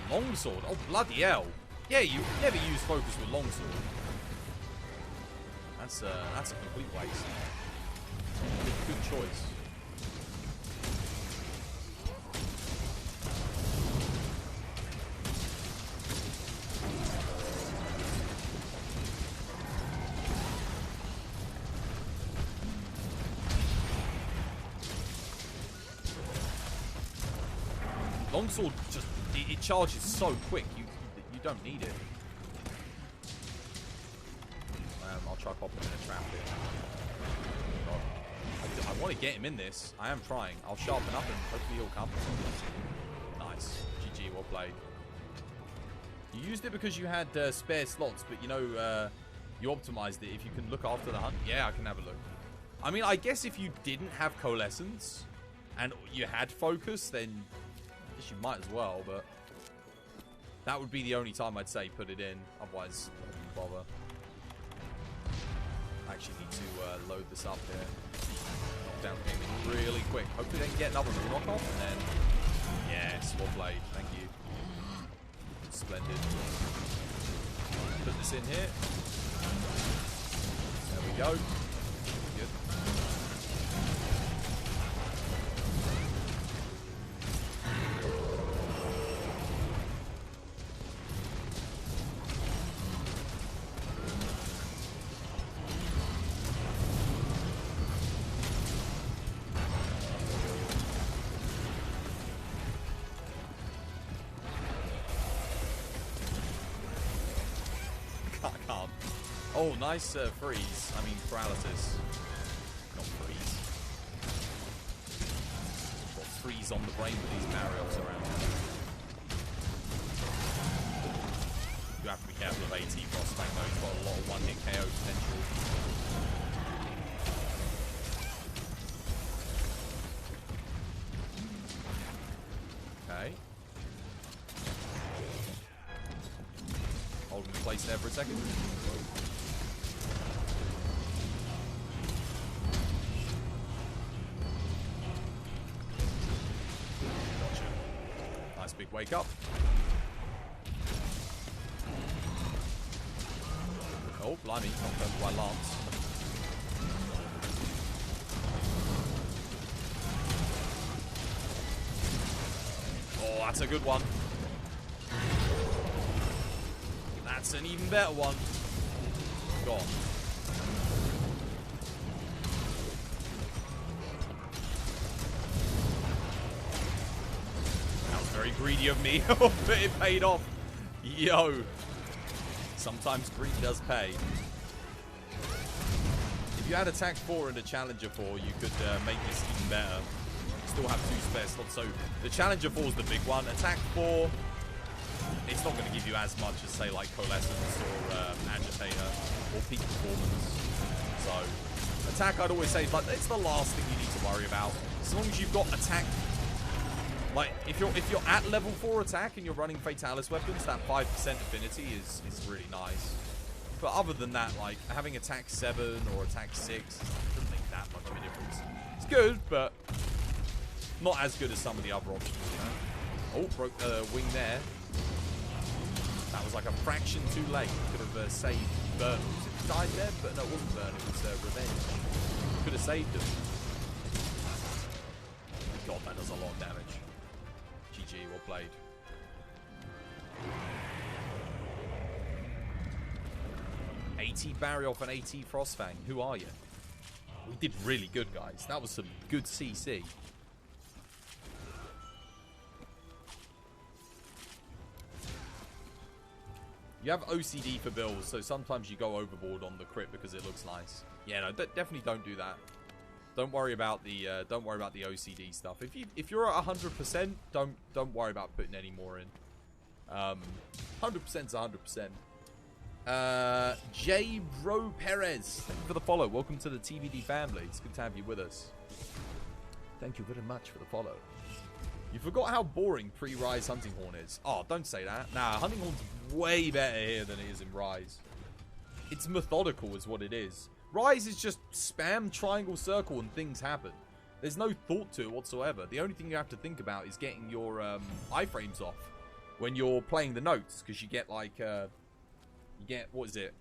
Longsword. Oh, bloody hell. Yeah, you never use focus with longsword. That's a complete waste. Good choice. Longsword just it charges so quick. You don't need it. I'll try popping in a trap here. God. I want to get him in this. I am trying. I'll sharpen up and hopefully he'll come. Nice. GG, well played. You used it because you had spare slots, but you know, you optimized it. If you can look after the hunt, yeah, I can have a look. I mean, I guess if you didn't have coalescence and you had focus, then I guess you might as well, but that would be the only time I'd say put it in. Otherwise, don't bother. I actually need to load this up here. Knockdown came in really quick. Hopefully they can get another knock off, and then yes, well played. Thank you. Splendid. Put this in here. There we go. Good. Oh, nice freeze. I mean, paralysis. Not freeze. Got freeze on the brain with these barriers around. You have to be careful of AT Frostbang though. He's got a lot of one-hit KO potential. Okay. Hold him in place there for a second. Big wake up. Oh, blimey, confirmed by Lance. Oh, that's a good one. That's an even better one. Gone. Very greedy of me, but it paid off. Yo. Sometimes greed does pay. If you had attack 4 and a challenger 4, you could make this even better. Still have 2 spare slots, so the challenger 4 is the big one. Attack 4, it's not going to give you as much as, say, like Coalescence or Agitator or Peak Performance. So, attack, I'd always say, is like, it's the last thing you need to worry about. As long as you've got attack. Like, if you're at level 4 attack and you're running Fatalis weapons, that 5% affinity is really nice. But other than that, like, having attack 7 or attack 6 doesn't make that much of a difference. It's good, but not as good as some of the other options, you know? Oh, broke the wing there. That was like a fraction too late. Could have saved Burn. Was it died there? But no, it wasn't Burn, it was Revenge. Could have saved him. God, that does a lot of damage. GG, well played. AT Barry off an AT Frostfang. Who are you? We did really good, guys. That was some good CC. You have OCD for builds, so sometimes you go overboard on the crit because it looks nice. Yeah, no, definitely don't do that. Don't worry about the OCD stuff. If you're at 100%, don't worry about putting any more in. 100%'s 100%. J. Ro Perez, thank you for the follow. Welcome to the TVD family. It's good to have you with us. Thank you very much for the follow. You forgot how boring pre-Rise Hunting Horn is. Oh, don't say that. Nah, Hunting Horn's way better here than it is in Rise. It's methodical is what it is. Rise is just spam triangle circle and things happen. There's no thought to it whatsoever. The only thing you have to think about is getting your iframes off when you're playing the notes, because you get like you get, what is it,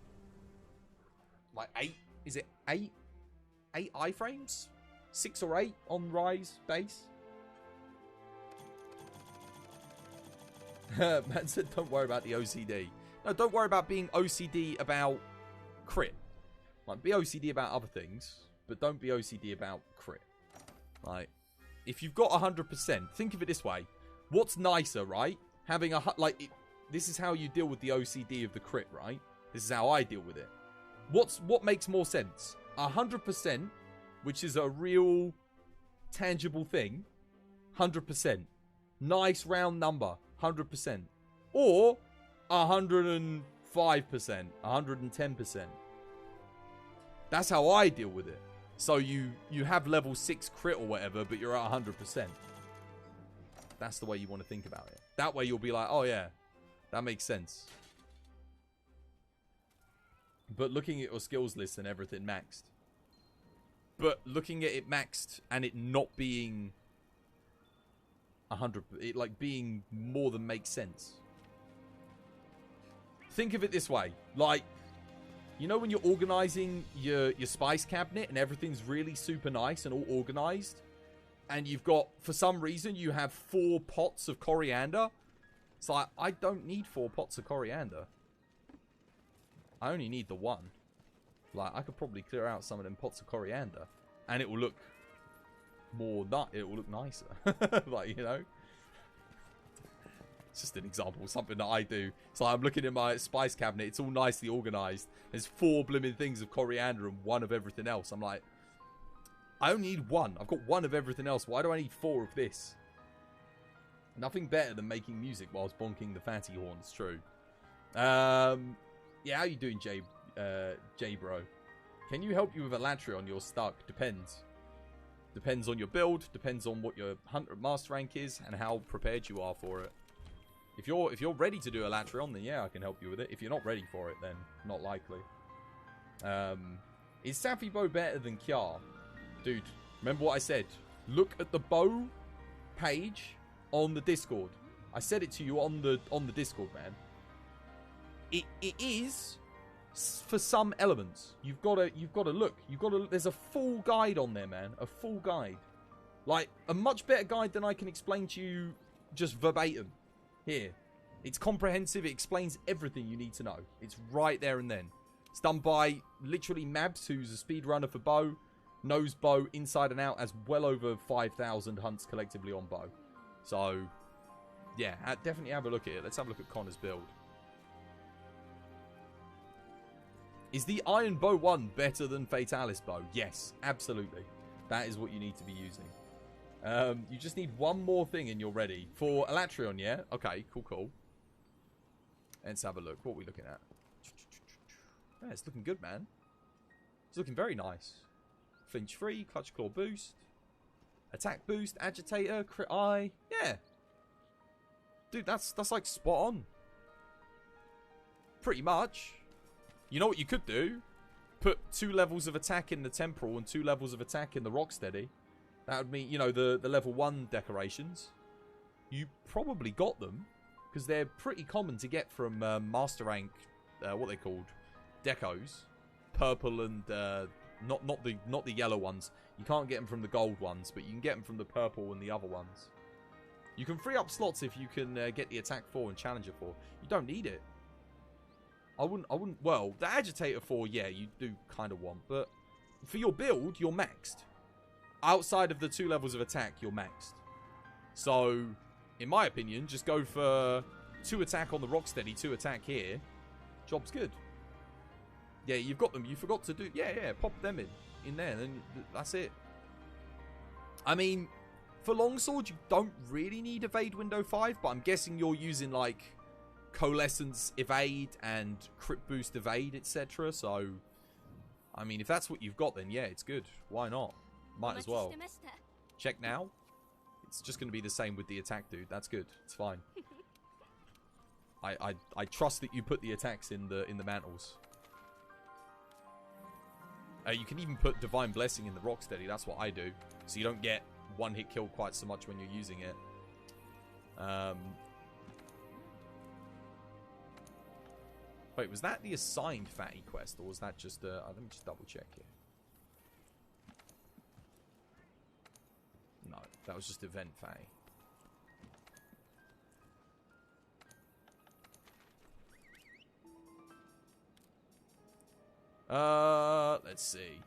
like 8, is it 8 iframes, 6 or 8 on Rise base. Man said don't worry about the OCD. No, don't worry about being OCD about crit. Like, be OCD about other things, but don't be OCD about crit. Like, if you've got 100%, think of it this way. What's nicer, right? Having this is how you deal with the OCD of the crit, right? This is how I deal with it. What makes more sense? 100% which is a real tangible thing, 100%. Nice round number, 100%. Or 105%, 110%. That's how I deal with it. So you have level 6 crit or whatever, but you're at 100%. That's the way you want to think about it. That way you'll be like, oh yeah, that makes sense. But looking at your skills list and everything maxed. But looking at it maxed and it not being 100, it like being more than makes sense. Think of it this way. Like, you know when you're organizing your spice cabinet and everything's really super nice and all organized? And you've got, for some reason, you have 4 pots of coriander. It's like, I don't need 4 pots of coriander. I only need the 1. Like, I could probably clear out some of them pots of coriander. And it will look more it will look nicer. Like, you know? It's just an example, something that I do. So I'm looking at my spice cabinet. It's all nicely organized. There's 4 blooming things of coriander and 1 of everything else. I'm like, I only need 1. I've got 1 of everything else. Why do I need 4 of this? Nothing better than making music whilst bonking the fatty horn. It's true. Yeah, how you doing, J bro? Can you help you with Elatrion? You're stuck. Depends. Depends on your build. Depends on what your hunter master rank is and how prepared you are for it. If you're ready to do Elatrion, then yeah, I can help you with it. If you're not ready for it, then not likely. Is Sappy Bow better than Kjar? Dude, remember what I said? Look at the bow page on the Discord. I said it to you on the Discord, man. It is for some elements. You've got to look. There's a full guide on there, man. A full guide. Like a much better guide than I can explain to you just verbatim. Here. It's comprehensive. It explains everything you need to know. It's right there and then. It's done by literally Mabs, who's a speedrunner for bow. Knows bow inside and out, as well over 5,000 hunts collectively on bow. So, yeah, definitely have a look at it. Let's have a look at Connor's build. Is the Iron Bow 1 better than Fatalis Bow? Yes, absolutely. That is what you need to be using. You just need one more thing and you're ready. For Elatrion, yeah? Okay, cool. Let's have a look. What are we looking at? Yeah, it's looking good, man. It's looking very nice. Flinch free, clutch claw boost, attack boost, agitator, crit eye. Yeah. Dude, that's like spot on. Pretty much. You know what you could do? Put 2 levels of attack in the temporal and 2 levels of attack in the rocksteady. That would mean, you know, the level 1 decorations. You probably got them, because they're pretty common to get from master rank, what they called, decos. Purple and, not the yellow ones. You can't get them from the gold ones, but you can get them from the purple and the other ones. You can free up slots if you can get the attack 4 and challenger 4. You don't need it. I wouldn't, well, the agitator 4, yeah, you do kind of want, but for your build, you're maxed. Outside of the 2 levels of attack, you're maxed. So, in my opinion, just go for 2 attack on the rocksteady, 2 attack here. Job's good. Yeah, you've got them. You forgot to do... Yeah, pop them in there, then that's it. I mean, for longsword, you don't really need evade window 5, but I'm guessing you're using, like, coalescence evade and crit boost evade, etc. So, I mean, if that's what you've got, then yeah, it's good. Why not? Might as well. Check now. It's just going to be the same with the attack, dude. That's good. It's fine. I trust that you put the attacks in the mantles. You can even put Divine Blessing in the Rocksteady. That's what I do. So you don't get one-hit kill quite so much when you're using it. Wait, was that the assigned Fatty quest? Or was that just... let me just double check here. No, that was just event Fatty. Let's see.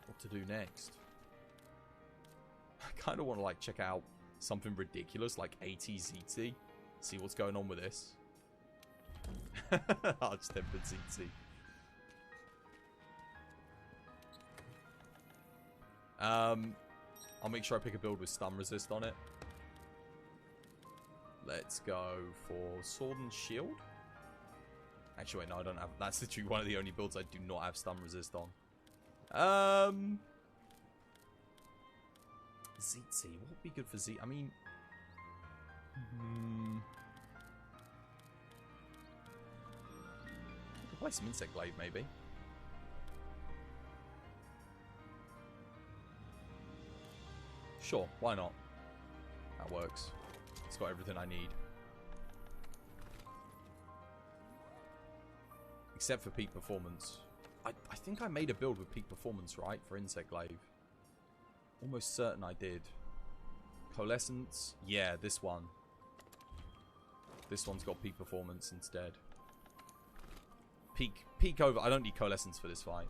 What to do next? I kind of want to, like, check out something ridiculous like ATZT. See what's going on with this. I'll just temper ZT. I'll make sure I pick a build with stun resist on it. Let's go for sword and shield. Actually, wait, no, I don't have... That's literally one of the only builds I do not have stun resist on. ZT. What would be good for Z? I mean... I could play some Insect Glaive, maybe. Sure, why not? That works. It's got everything I need. Except for peak performance. I think I made a build with peak performance, right? For Insect Glaive. Almost certain I did. Coalescence. Yeah, this one. This one's got peak performance instead. Peak over. I don't need Coalescence for this fight.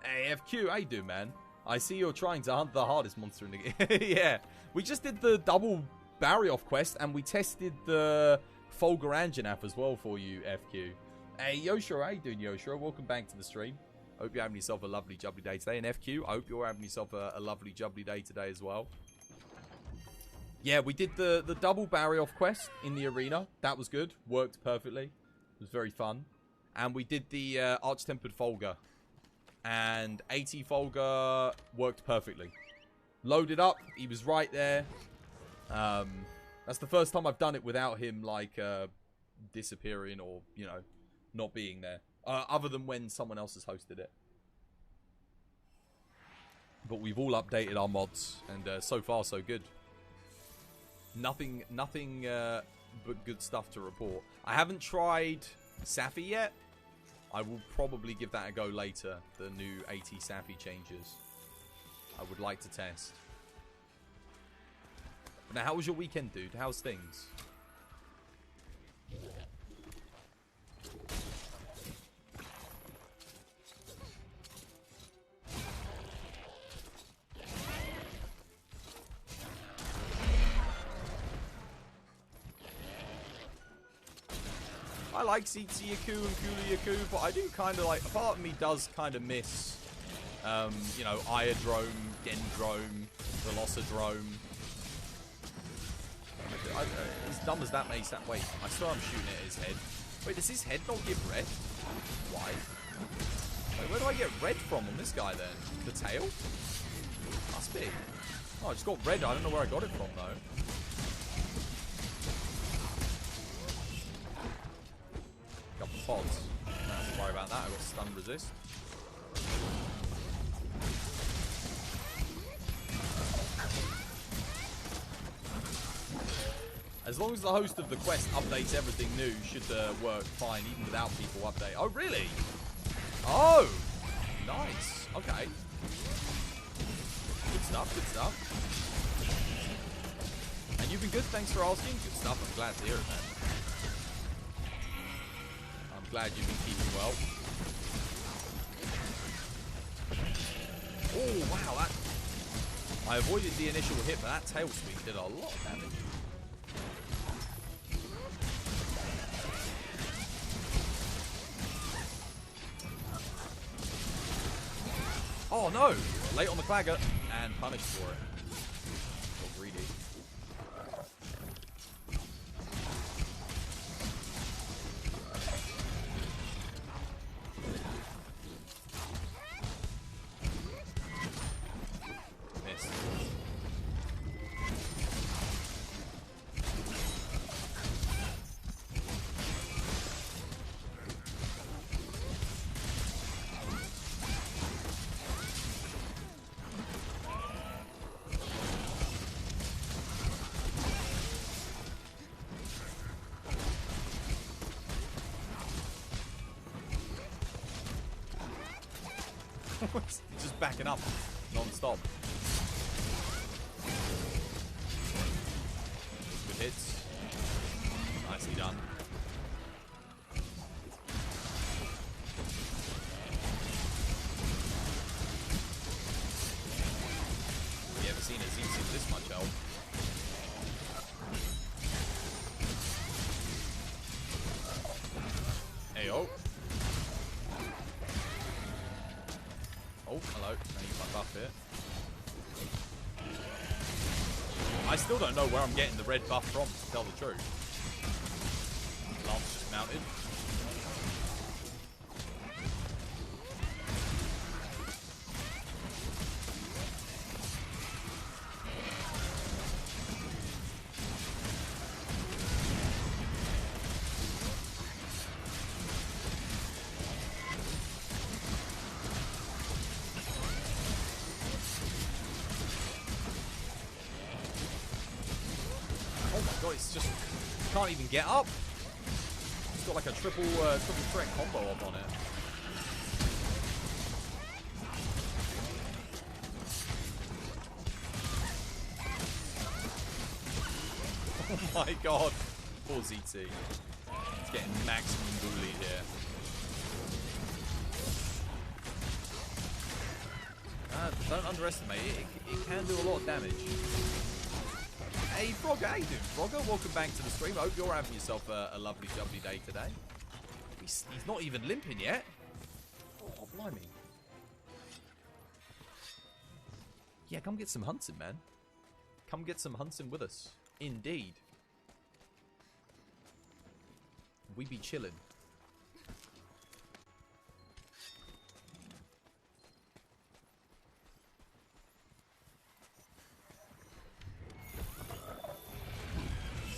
Hey, FQ, how you doing, man? I see you're trying to hunt the hardest monster in the game. Yeah. We just did the double Barrioff quest, and we tested the Folger Anjanath as well for you, FQ. Hey, Yoshiro, how you doing, Yoshiro? Welcome back to the stream. Hope you're having yourself a lovely, jubbly day today. And FQ, I hope you're having yourself a lovely, jubbly day today as well. Yeah, we did the double Barrioff quest in the arena. That was good. Worked perfectly. It was very fun. And we did the Arch-Tempered Folger. And AT Folger worked perfectly. Loaded up. He was right there. That's the first time I've done it without him, like, disappearing or, you know, not being there. Other than when someone else has hosted it. But we've all updated our mods. And so far, so good. Nothing but good stuff to report. I haven't tried Safi yet. I will probably give that a go later. The new AT Safi changes. I would like to test. But now, how was your weekend, dude? How's things? I like Zetsu Yaku and Kulu Yaku, but I do kind of like... A part of me does kind of miss, you know, Iodrome, Gendrome, Velocidrome. As dumb as that may sound... Wait, I swear I'm shooting at his head. Wait, does his head not give red? Why? Wait, where do I get red from on this guy then? The tail? Must be. Oh, I just got red. I don't know where I got it from, though. Couple pods. Don't have to worry about that. I've got stun resist. As long as the host of the quest updates everything new, should work fine, even without people update. Oh, really? Oh! Nice. Okay. Good stuff, good stuff. And you've been good, thanks for asking. Good stuff, I'm glad to hear it, man. I'm glad you've been keeping well. Oh, wow, that... I avoided the initial hit, but that tail sweep did a lot of damage. Oh no! Late on the clagger and punished for it. Got greedy. Missed. Just backing up non-stop. Good hits. Nicely done. Have you ever seen a ZC with this much health? Hey, oh. Oh, hello. I need my buff here. I still don't know where I'm getting the red buff from, to tell the truth. Lance just mounted. It's just can't even get up. It's got like a triple threat combo up on it. Oh my god, poor ZT. It's getting maximum bullied here. Don't underestimate it. It can do a lot of damage. Hey Frogger, how you doing, Frogger? Welcome back to the stream. I hope you're having yourself a lovely day today. He's not even limping yet. Oh, blimey. Yeah, come get some hunting, man. Come get some hunting with us. Indeed. We be chilling.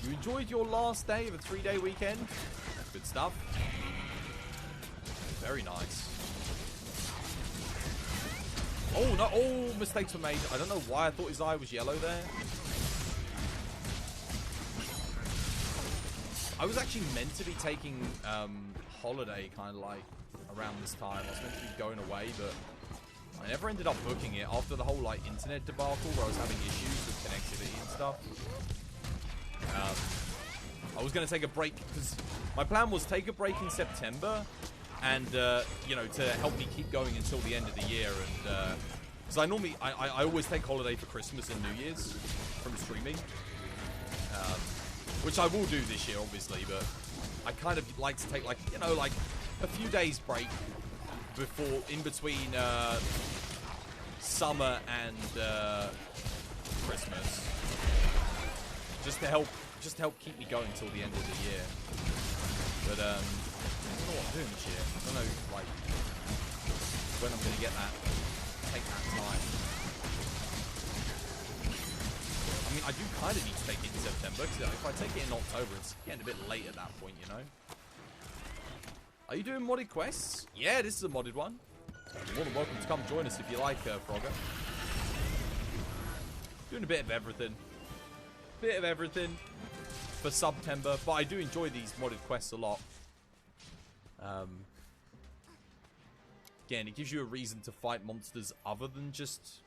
You enjoyed your last day of a 3-day weekend? Good stuff. Very nice. Oh, no. Oh, mistakes were made. I don't know why I thought his eye was yellow there. I was actually meant to be taking holiday kind of like around this time. I was meant to be going away, but I never ended up booking it after the whole like internet debacle where I was having issues with connectivity and stuff. I was going to take a break because my plan was take a break in September and, you know, to help me keep going until the end of the year. And because I always take holiday for Christmas and New Year's from streaming, which I will do this year, obviously. But I kind of like to take, like, you know, like a few days break before, in between summer and Christmas. Just to help keep me going until the end of the year. But I don't know what I'm doing this year. I don't know, like, when I'm gonna take that time. I mean, I do kind of need to take it in September, because if I take it in October, it's getting a bit late at that point, you know. Are you doing modded quests? Yeah, this is a modded one. You're more than welcome to come join us if you like, Frogger. Doing a bit of everything. Bit of everything for SUBTEMBER, but I do enjoy these modded quests a lot. Again, it gives you a reason to fight monsters other than just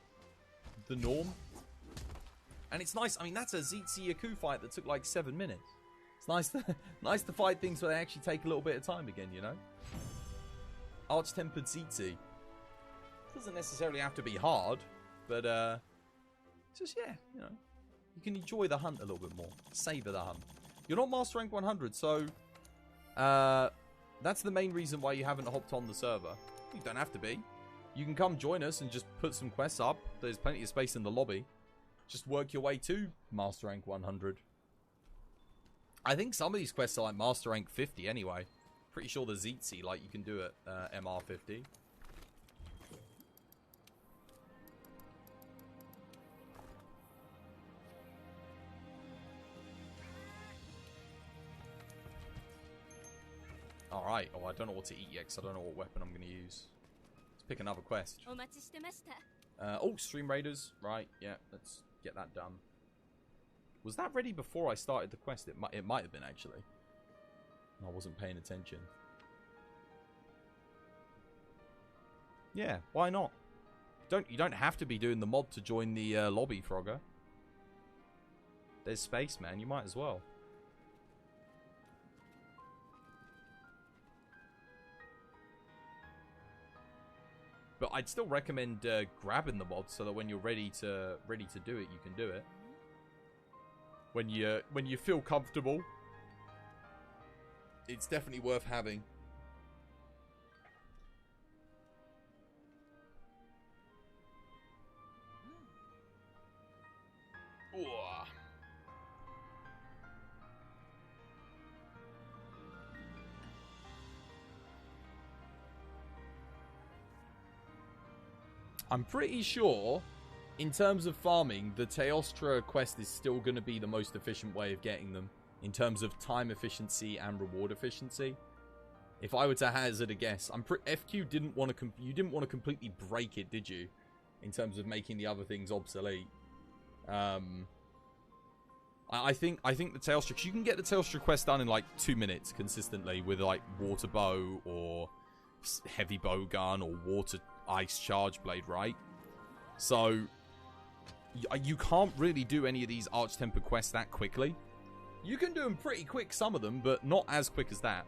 the norm. And it's nice. I mean, that's a ZT Yaku fight that took like 7 minutes. It's nice to fight things where they actually take a little bit of time again, you know? Arch-tempered ZT. Doesn't necessarily have to be hard, but just, yeah, you know. You can enjoy the hunt a little bit more. Savor the hunt. You're not Master Rank 100, so that's the main reason why you haven't hopped on the server. You don't have to be. You can come join us and just put some quests up. There's plenty of space in the lobby. Just work your way to Master Rank 100. I think some of these quests are like Master Rank 50 anyway. Pretty sure the ZT, like, you can do it MR50. Alright, oh, I don't know what to eat yet, because I don't know what weapon I'm going to use. Let's pick another quest. Oh, Stream Raiders. Right, yeah, let's get that done. Was that ready before I started the quest? It might have been, actually. I wasn't paying attention. Yeah, why not? You don't have to be doing the mod to join the lobby, Frogger. There's space, man. You might as well. But I'd still recommend grabbing the mod so that when you're ready to do it, you can do it. When you feel comfortable, it's definitely worth having. I'm pretty sure, in terms of farming, the Teostra quest is still going to be the most efficient way of getting them. In terms of time efficiency and reward efficiency. If I were to hazard a guess, FQ didn't want to you didn't want to completely break it, did you? In terms of making the other things obsolete. I think the Teostra, you can get the Teostra quest done in like 2 minutes consistently with like water bow or heavy bow gun or water ice charge blade, right? So you can't really do any of these Arch-Tempered quests that quickly. You can do them pretty quick, some of them, but not as quick as that.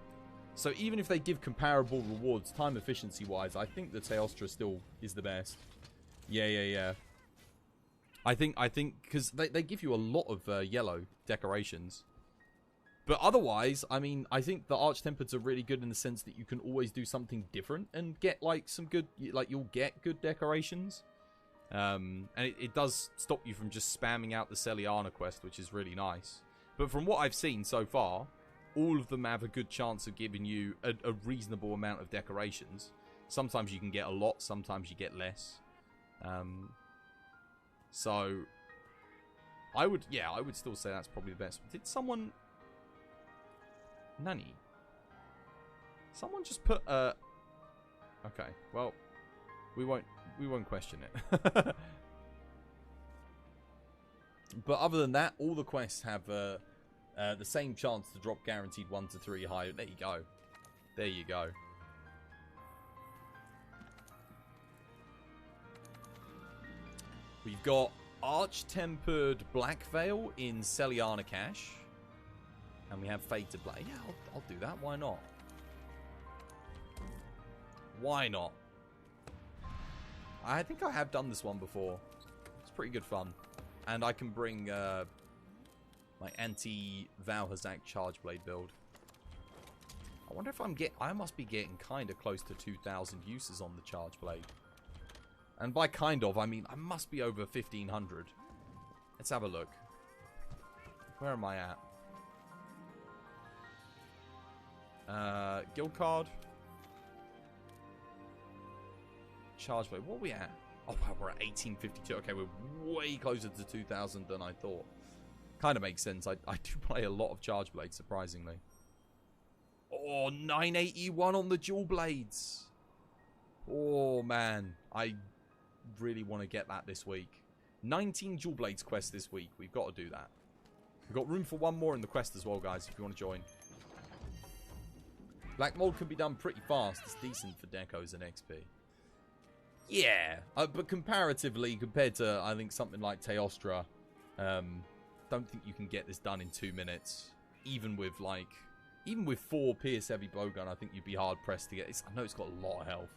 So even if they give comparable rewards, time efficiency-wise, I think the Teostra still is the best. Yeah. I think, because they give you a lot of yellow decorations. But otherwise, I mean, I think the Arch-Tempereds are really good in the sense that you can always do something different and get, like, some good, like, you'll get good decorations. And it does stop you from just spamming out the Celiana quest, which is really nice. But from what I've seen so far, all of them have a good chance of giving you a reasonable amount of decorations. Sometimes you can get a lot, sometimes you get less. So, I would still say that's probably the best. Did someone... Nani? Someone just put a... Okay, well, we won't question it. But other than that, all the quests have the same chance to drop guaranteed 1 to 3 high. There you go. There you go. We've got Arch-Tempered Black Veil in Celiana Cache. And we have Fated Blade. Yeah, I'll do that. Why not? Why not? I think I have done this one before. It's pretty good fun. And I can bring my anti-Valhazak Charge Blade build. I wonder if I must be getting kind of close to 2,000 uses on the Charge Blade. And by kind of, I mean I must be over 1,500. Let's have a look. Where am I at? Guild card. Charge Blade. What are we at? Oh, wow, we're at 1852. Okay, we're way closer to 2,000 than I thought. Kind of makes sense. I do play a lot of Charge Blades, surprisingly. Oh, 981 on the Dual Blades. Oh, man. I really want to get that this week. 19 Dual Blades quests this week. We've got to do that. We've got room for one more in the quest as well, guys, if you want to join. Black Mold can be done pretty fast. It's decent for decos and XP. Yeah, but comparatively, compared to, I think, something like Teostra, don't think you can get this done in 2 minutes. Even with 4 Pierce Heavy Bowgun, I think you'd be hard-pressed to get this. I know it's got a lot of health.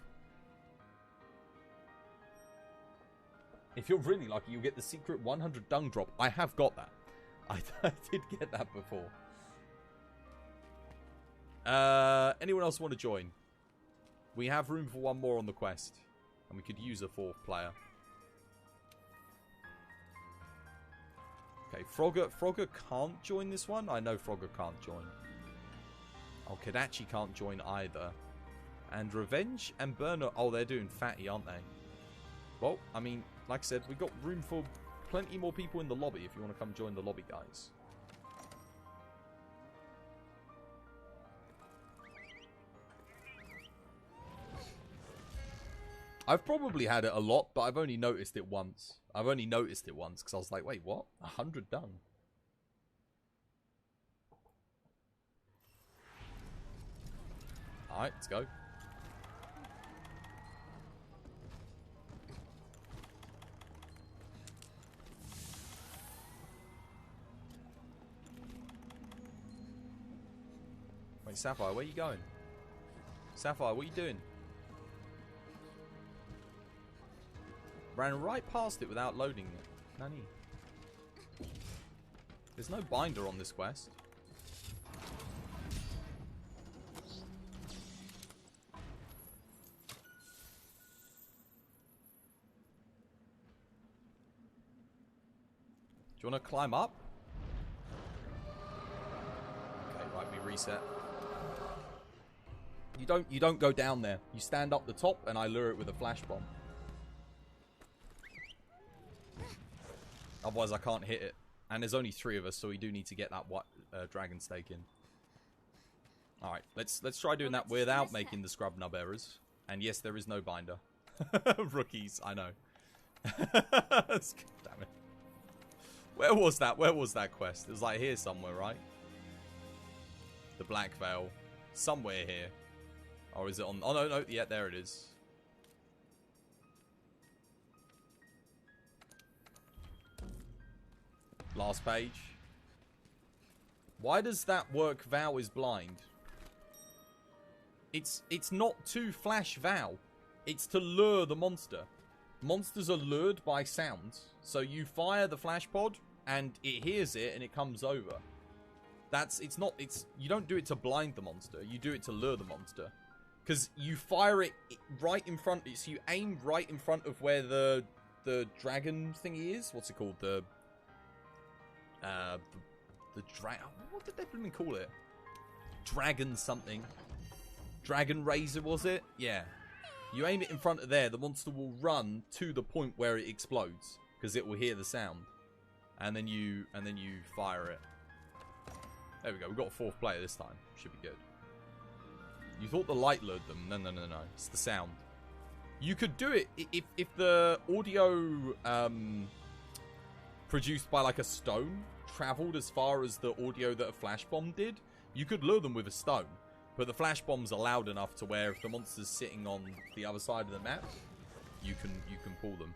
If you're really lucky, you'll get the secret 100 dung drop. I have got that. I did get that before. Anyone else want to join? We have room for one more on the quest. And we could use a 4th player. Okay, Frogger can't join this one. I know Frogger can't join. Oh, Kodachi can't join either. And Revenge and Burner... Oh, they're doing Fatty, aren't they? Well, I mean, like I said, we've got room for plenty more people in the lobby if you want to come join the lobby, guys. I've probably had it a lot, but I've only noticed it once. Because I was like, wait, what? 100 done. Alright, let's go. Wait, Sapphire, where are you going? Sapphire, what are you doing? Ran right past it without loading it. Nani? There's no binder on this quest. Do you want to climb up? Okay, right, we reset. You don't go down there. You stand up the top and I lure it with a flash bomb. Otherwise, I can't hit it. And there's only 3 of us, so we do need to get that dragon steak in. Alright, let's try doing that without making the scrub nub errors. And yes, there is no binder. Rookies, I know. Damn it. Where was that? Where was that quest? It was like here somewhere, right? The Black Veil. Somewhere here. Or is it on... Oh, no, no. Yeah, there it is. Last page. Why does that work? Vow is blind. It's not to flash Vow. It's to lure the monster. Monsters are lured by sounds. So you fire the flash pod and it hears it and it comes over. You don't do it to blind the monster. You do it to lure the monster. Because you fire it right in front. So you aim right in front of where the dragon thingy is. What's it called? The dragon. What did they even call it? Dragon something. Dragon Razor, was it? Yeah. You aim it in front of there, the monster will run to the point where it explodes, because it will hear the sound, and then you fire it. There we go. We've got a 4th player this time. Should be good. You thought the light lured them? No, no, no, no. It's the sound. You could do it if the audio produced by like a stone traveled as far as the audio that a flash bomb did. You could lure them with a stone. But the flash bombs are loud enough to where if the monster's sitting on the other side of the map, you can pull them.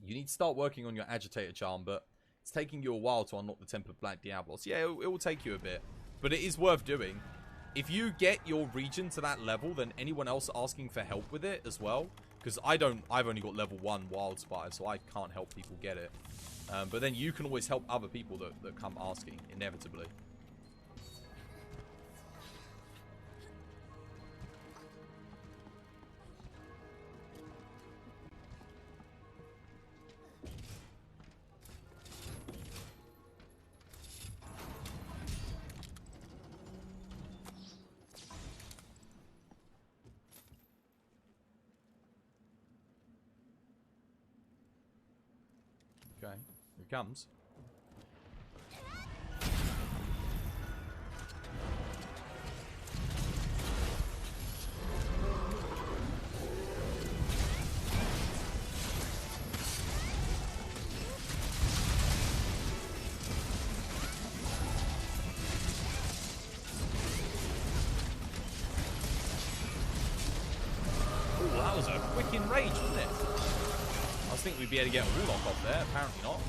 You need to start working on your agitator charm, but it's taking you a while to unlock the Tempered Black Diablos. Yeah, it will take you a bit, but it is worth doing. If you get your region to that level, then anyone else asking for help with it as well, because I've only got level 1 Wild Spire, so I can't help people get it. But then you can always help other people that come asking, inevitably. Okay, here it comes. Ooh, that was a quick enrage, wasn't it? I was thinking we'd be able to get a Warlock off there, apparently not.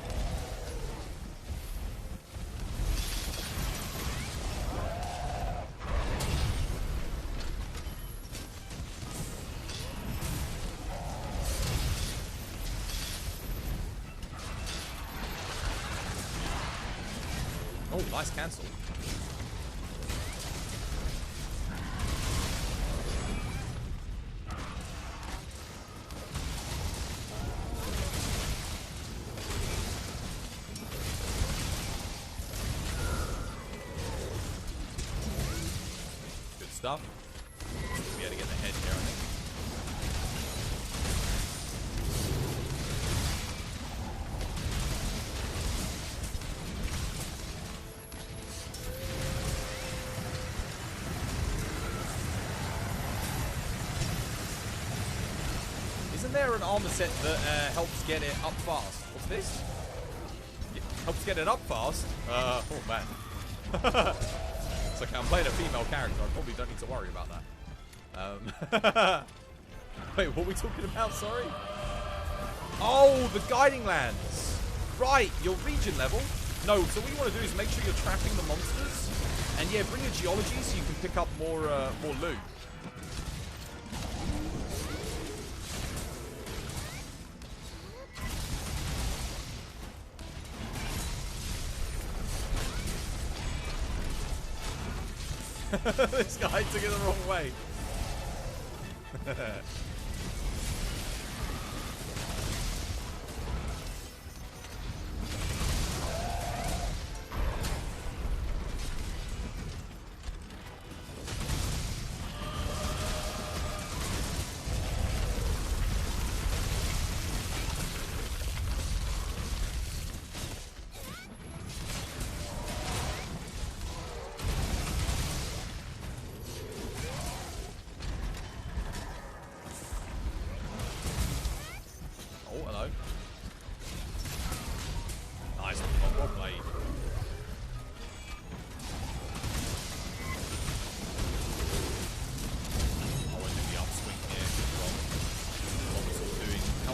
Oh, nice cancel. Stuff. We had to get the head here, I think. Isn't there an armor set that helps get it up fast? What's this? It helps get it up fast? Oh man. It's okay, I'm playing a female character. I probably don't need to worry about that. Wait, what are we talking about? Sorry? Oh, the guiding lands. Right, your region level. No, so what you want to do is make sure you're trapping the monsters. And yeah, bring a geology so you can pick up more loot. This guy took it the wrong way.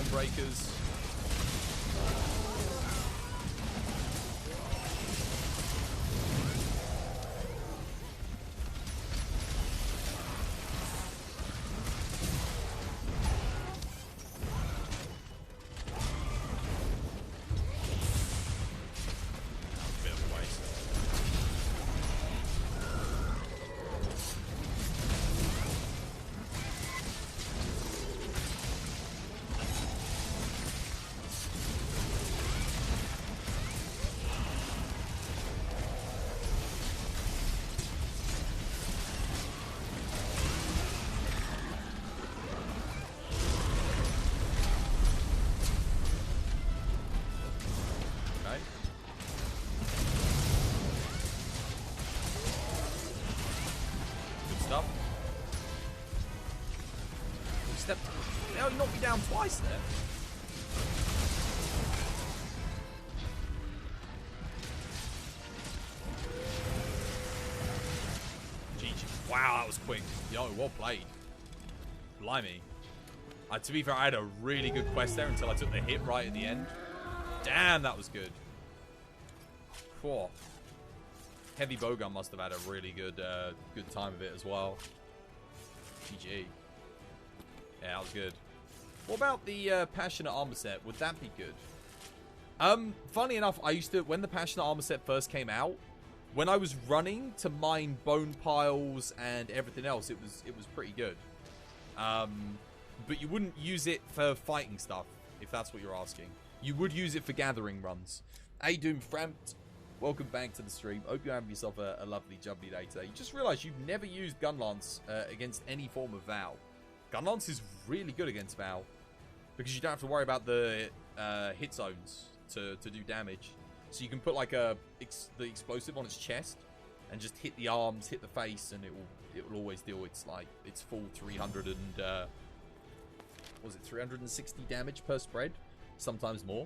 Dawnbreakers. Bit of a waste. Okay. Good stuff. Step. Now he knocked me down twice there. GG. Wow, that was quick. Yo, well played. Blimey. To be fair, I had a really good quest there until I took the hit right at the end. Damn, that was good. Whoa. Heavy Bowgun must have had a really good good time of it as well. GG. Yeah, that was good. What about the Passionate Armor set? Would that be good? Funny enough, I used to, when the Passionate Armor set first came out, when I was running to mine bone piles and everything else, it was pretty good. But you wouldn't use it for fighting stuff, if that's what you're asking. You would use it for gathering runs. Hey, Doom Framped, welcome back to the stream. Hope you have yourself a lovely, jubbly day today. You just realised you've never used Gunlance against any form of Vow. Gunlance is really good against Vow, because you don't have to worry about the hit zones to do damage. So you can put like the explosive on its chest and just hit the arms, hit the face, and it will always deal its full 300 and was it 360 damage per spread, sometimes more.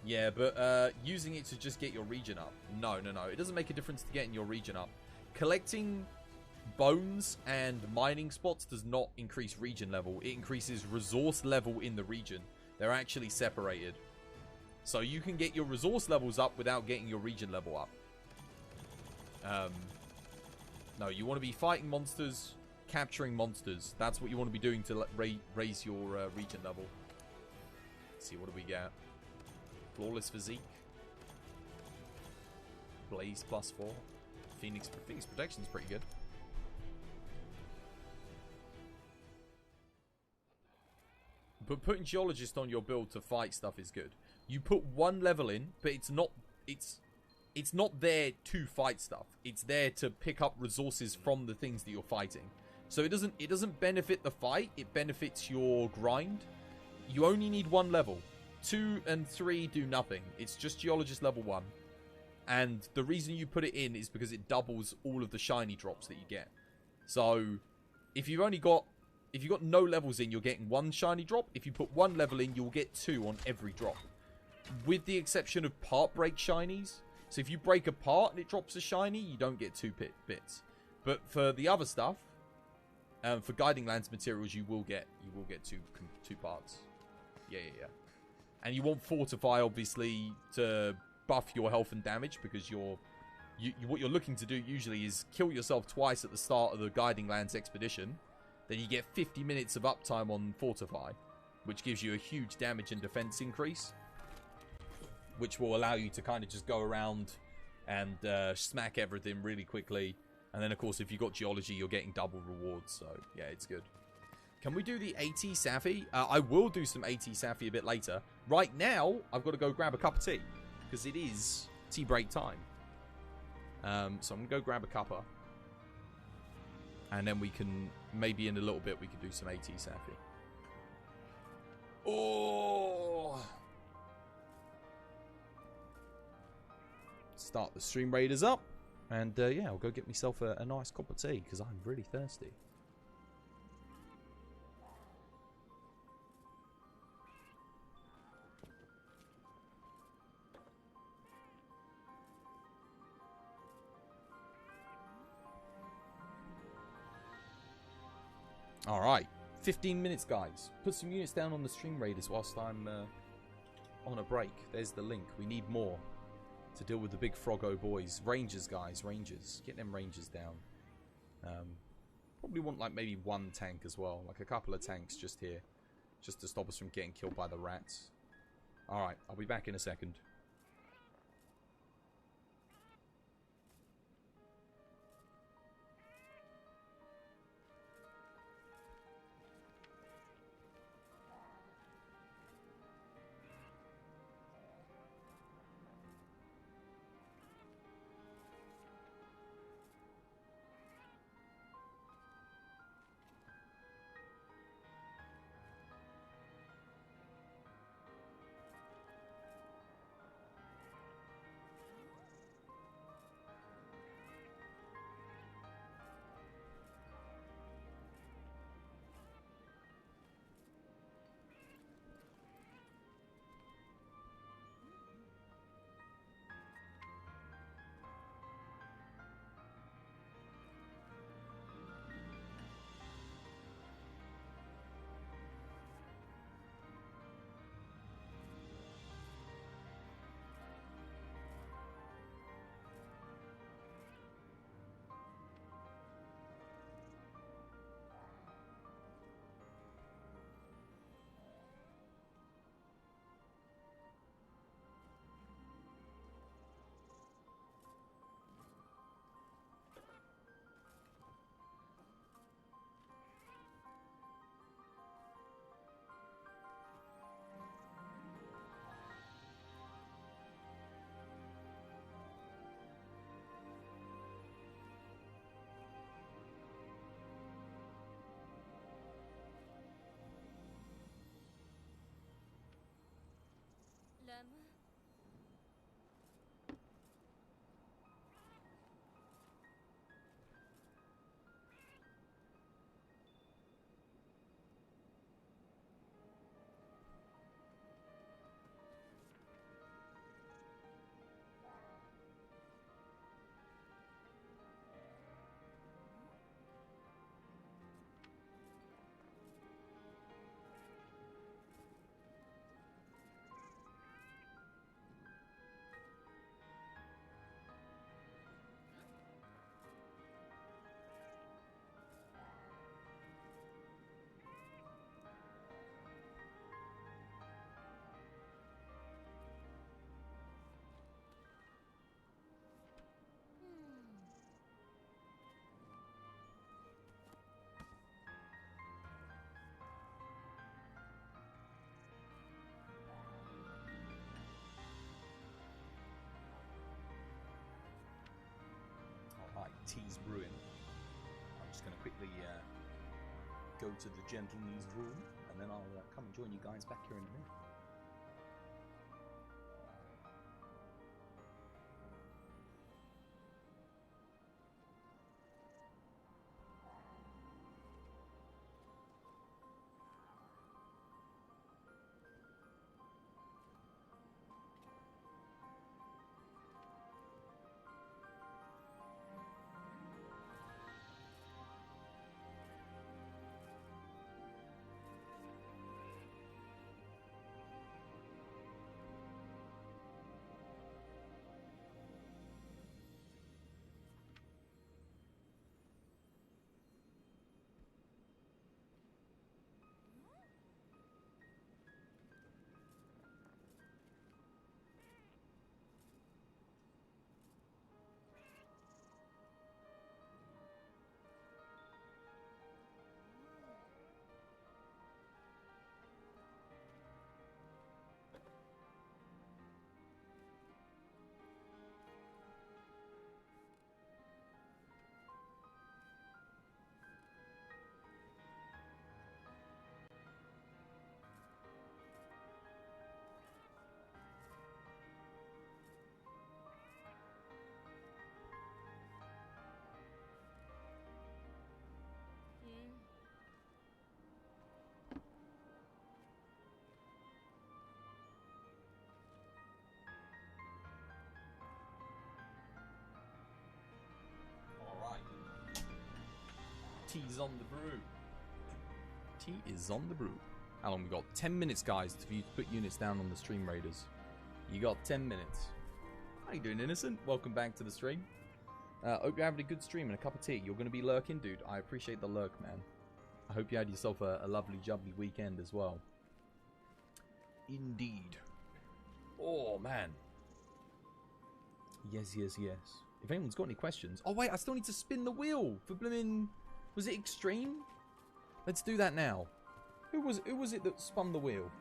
Yeah, but using it to just get your regen up, no, it doesn't make a difference to getting your regen up. Collecting bones and mining spots does not increase regen level. It increases resource level in the region. They're actually separated. So you can get your resource levels up without getting your regen level up. No, you want to be fighting monsters, capturing monsters. That's what you want to be doing to raise your regen level. Let's see, what do we get? Flawless Physique. Blaze +4. Phoenix Protection's pretty good. But putting Geologist on your build to fight stuff is good. You put one level in, but it's not there to fight stuff. It's there to pick up resources from the things that you're fighting. So it doesn't benefit the fight, it benefits your grind. You only need one level. 2 and 3 do nothing. It's just Geologist level 1. And the reason you put it in is because it doubles all of the shiny drops that you get. So if you've got no levels in, you're getting 1 shiny drop. If you put 1 level in, you'll get 2 on every drop. With the exception of part break shinies. So if you break a part and it drops a shiny, you don't get 2 bits. But for the other stuff, for Guiding Lands materials, you will get 2 parts. Yeah. And you want Fortify, obviously, to buff your health and damage, because what you're looking to do usually is kill yourself twice at the start of the Guiding Lands expedition. Then you get 50 minutes of uptime on Fortify, which gives you a huge damage and defense increase, which will allow you to kind of just go around and smack everything really quickly. And then, of course, if you've got Geology, you're getting double rewards. So, yeah, it's good. Can we do the AT Safi? I will do some AT Safi a bit later. Right now, I've got to go grab a cup of tea, because it is tea break time. So I'm going to go grab a cuppa. And then we can, maybe in a little bit, we can do some AT Safi. Oh! Start the stream raiders up. And yeah, I'll go get myself a nice cup of tea, because I'm really thirsty. Alright, 15 minutes, guys. Put some units down on the Stream Raiders whilst I'm on a break. There's the link. We need more to deal with the big Froggo boys. Rangers, guys. Rangers. Get them Rangers down. Probably want like maybe one tank as well. Like a couple of tanks just here. Just to stop us from getting killed by the rats. Alright, I'll be back in a second. Tea's brewing. I'm just going to quickly go to the gentleman's room, and then I'll come and join you guys back here in a minute. Tea's on the brew. party is on the brew. How long we got? 10 minutes, guys, for you to put units down on the Stream Raiders. You got 10 minutes. How you doing, Innocent? Welcome back to the stream. Hope you're having a good stream and a cup of tea. You're going to be lurking, dude. I appreciate the lurk, man. I hope you had yourself a lovely, jubbly weekend as well. Indeed. Oh, man. Yes, yes, yes. If anyone's got any questions... Oh, wait, I still need to spin the wheel for blooming... Was it Extreme? Let's do that now. Who was it that spun the wheel?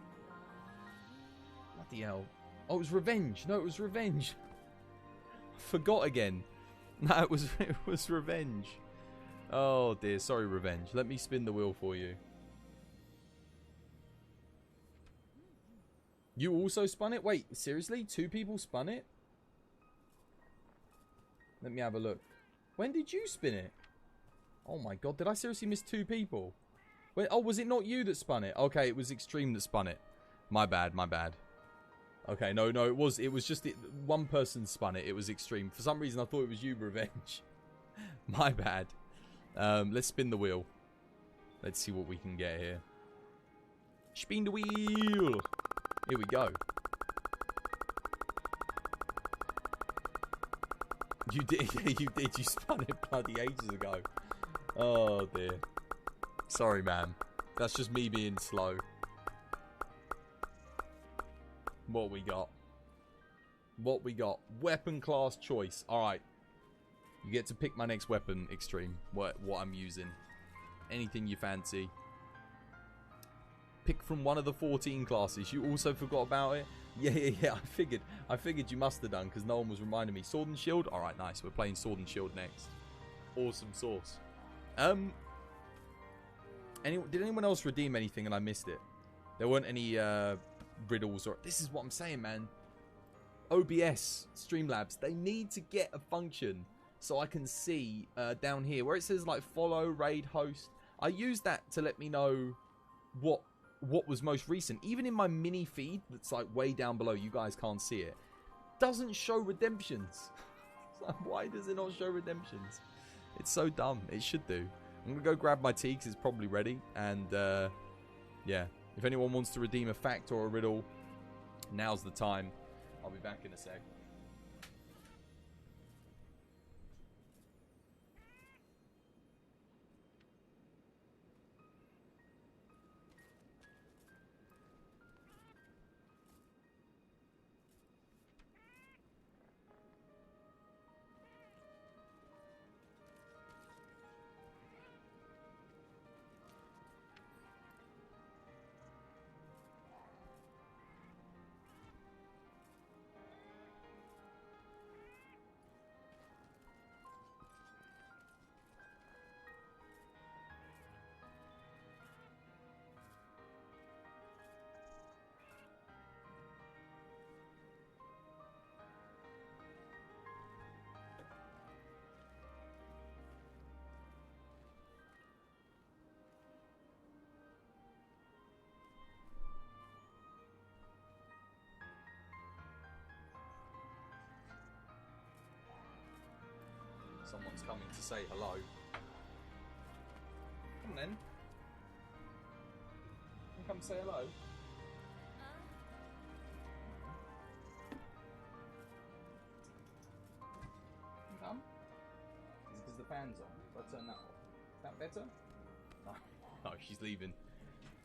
Bloody hell. Oh, it was Revenge. No, it was Revenge. Forgot again. No, it was Revenge. Oh, dear. Sorry, Revenge. Let me spin the wheel for you. You also spun it? Wait, seriously? 2 people spun it? Let me have a look. When did you spin it? Oh my god, did I seriously miss 2 people? Wait, oh, was it not you that spun it? Okay, it was Extreme that spun it. My bad, my bad. Okay, no, it was just one person spun it. It was Extreme. For some reason, I thought it was you, Revenge. My bad. Let's spin the wheel. Let's see what we can get here. Spin the wheel. Here we go. You did, yeah, you did. You spun it bloody ages ago. Oh dear. Sorry, man. That's just me being slow. What we got? What we got? Weapon class choice. Alright. You get to pick my next weapon, Extreme. What I'm using. Anything you fancy. Pick from one of the 14 classes. You also forgot about it? Yeah. I figured you must have done because no one was reminding me. Sword and Shield? Alright, nice. We're playing Sword and Shield next. Awesome sauce. Did anyone else redeem anything and I missed it? There weren't any riddles or... This is what I'm saying, man. OBS, Streamlabs, they need to get a function so I can see down here where it says like follow, raid, host. I use that to let me know what was most recent. Even in my mini feed that's like way down below, you guys can't see it, doesn't show redemptions. Why does it not show redemptions? It's so dumb. It should do. I'm gonna go grab my tea because it's probably ready. And yeah, if anyone wants to redeem a fact or a riddle, now's the time. I'll be back in a sec. Someone's coming to say hello. Come on then. Come say hello. Come. Is it because the fan's on? I'll turn that off. Is that better? No. No, she's leaving.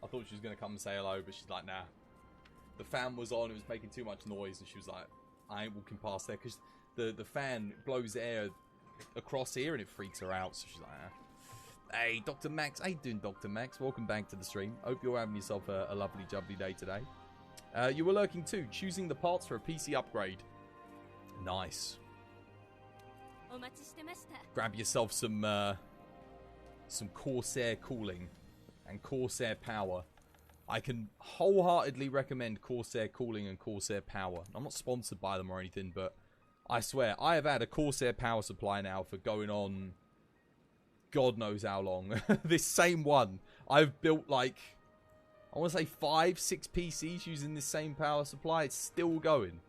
I thought she was going to come and say hello, but she's like, nah. The fan was on, it was making too much noise, and she was like, I ain't walking past there, because the fan blows air across here and it freaks her out, so she's like, ah. Hey, Dr. Max. How you doing, Dr. Max? Welcome back to the stream. Hope you're having yourself a lovely, jubbly day today. You were lurking too, choosing the parts for a PC upgrade. Nice. Grab yourself some Corsair cooling and Corsair power. I can wholeheartedly recommend Corsair cooling and Corsair power. I'm not sponsored by them or anything, but I swear, I have had a Corsair power supply now for going on God knows how long. This same one, I've built like, I want to say 5, 6 PCs using this same power supply. It's still going.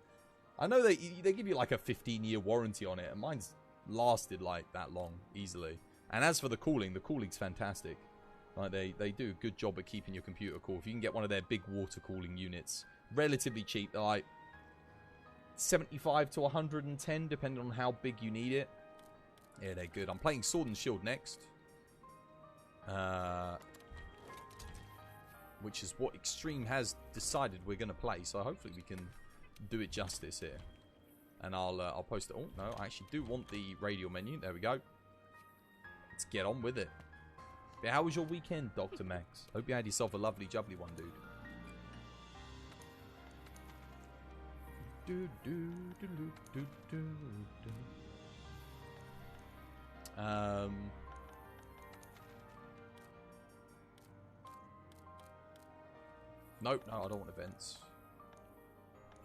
I know they give you like a 15-year warranty on it, and mine's lasted like that long, easily. And as for the cooling's fantastic. Like they do a good job at keeping your computer cool. If you can get one of their big water cooling units, relatively cheap, they're like 75 to 110, depending on how big you need it. Yeah, they're good. I'm playing Sword and Shield next. Which is what Extreme has decided we're going to play. So hopefully we can do it justice here. And I'll post it. Oh, no, I actually do want the radio menu. There we go. Let's get on with it. Yeah, how was your weekend, Dr. Max? Hope you had yourself a lovely, jubbly one, dude. Nope, no, I don't want events.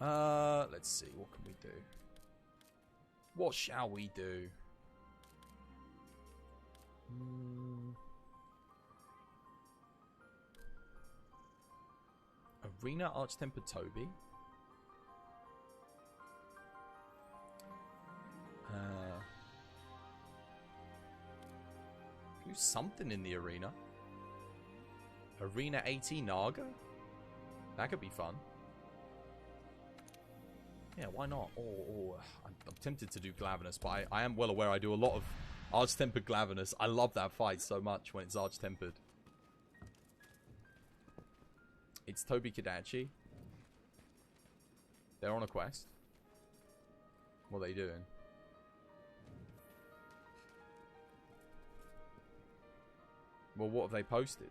Let's see, what can we do? What shall we do? Arena Arch-Temper Toby. Do something in the arena. Arena 80 Naga? That could be fun. Yeah, why not? I'm tempted to do Glavenus, but I am well aware I do a lot of Arch-Tempered Glavenus. I love that fight so much when it's Arch-Tempered. It's Toby Kadachi. They're on a quest. What are they doing? Well, what have they posted?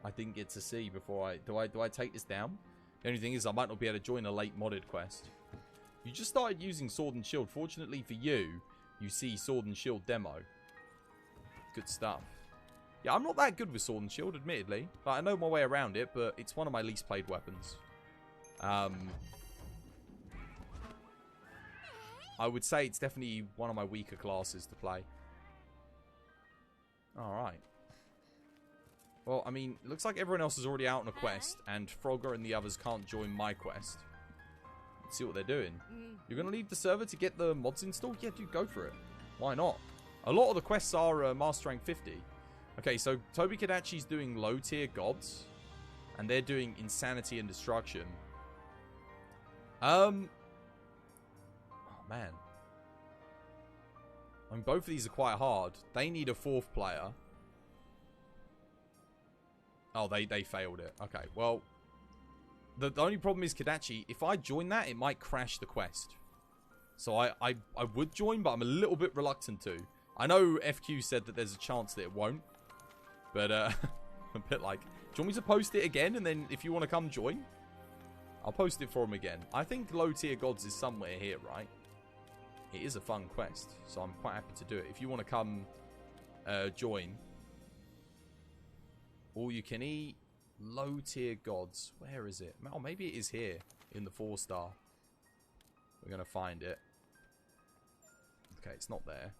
I didn't get to see before I... Do I take this down? The only thing is I might not be able to join a late modded quest. You just started using Sword and Shield. Fortunately for you, you see Sword and Shield demo. Good stuff. Yeah, I'm not that good with Sword and Shield, admittedly. Like, I know my way around it, but it's one of my least played weapons. I would say it's definitely one of my weaker classes to play. Alright. Well, I mean, looks like everyone else is already out on a quest, and Frogger and the others can't join my quest. Let's see what they're doing. You're going to leave the server to get the mods installed? Yeah, dude, go for it. Why not? A lot of the quests are Master Rank 50. Okay, so Toby Kadachi's doing low-tier gods, and they're doing Insanity and Destruction. Oh, man. I mean, both of these are quite hard. They need a fourth player. Oh, they failed it. Okay, well, the only problem is Kadachi. If I join that, it might crash the quest. So I would join, but I'm a little bit reluctant to. I know FQ said that there's a chance that it won't. But, I'm a bit like, do you want me to post it again? And then if you want to come join, I'll post it for him again. I think low tier gods is somewhere here, right? It is a fun quest, so I'm quite happy to do it. If you want to come join, all you can eat, low tier gods. Where is it? Oh, maybe it is here in the 4-star. We're going to find it. Okay, it's not there.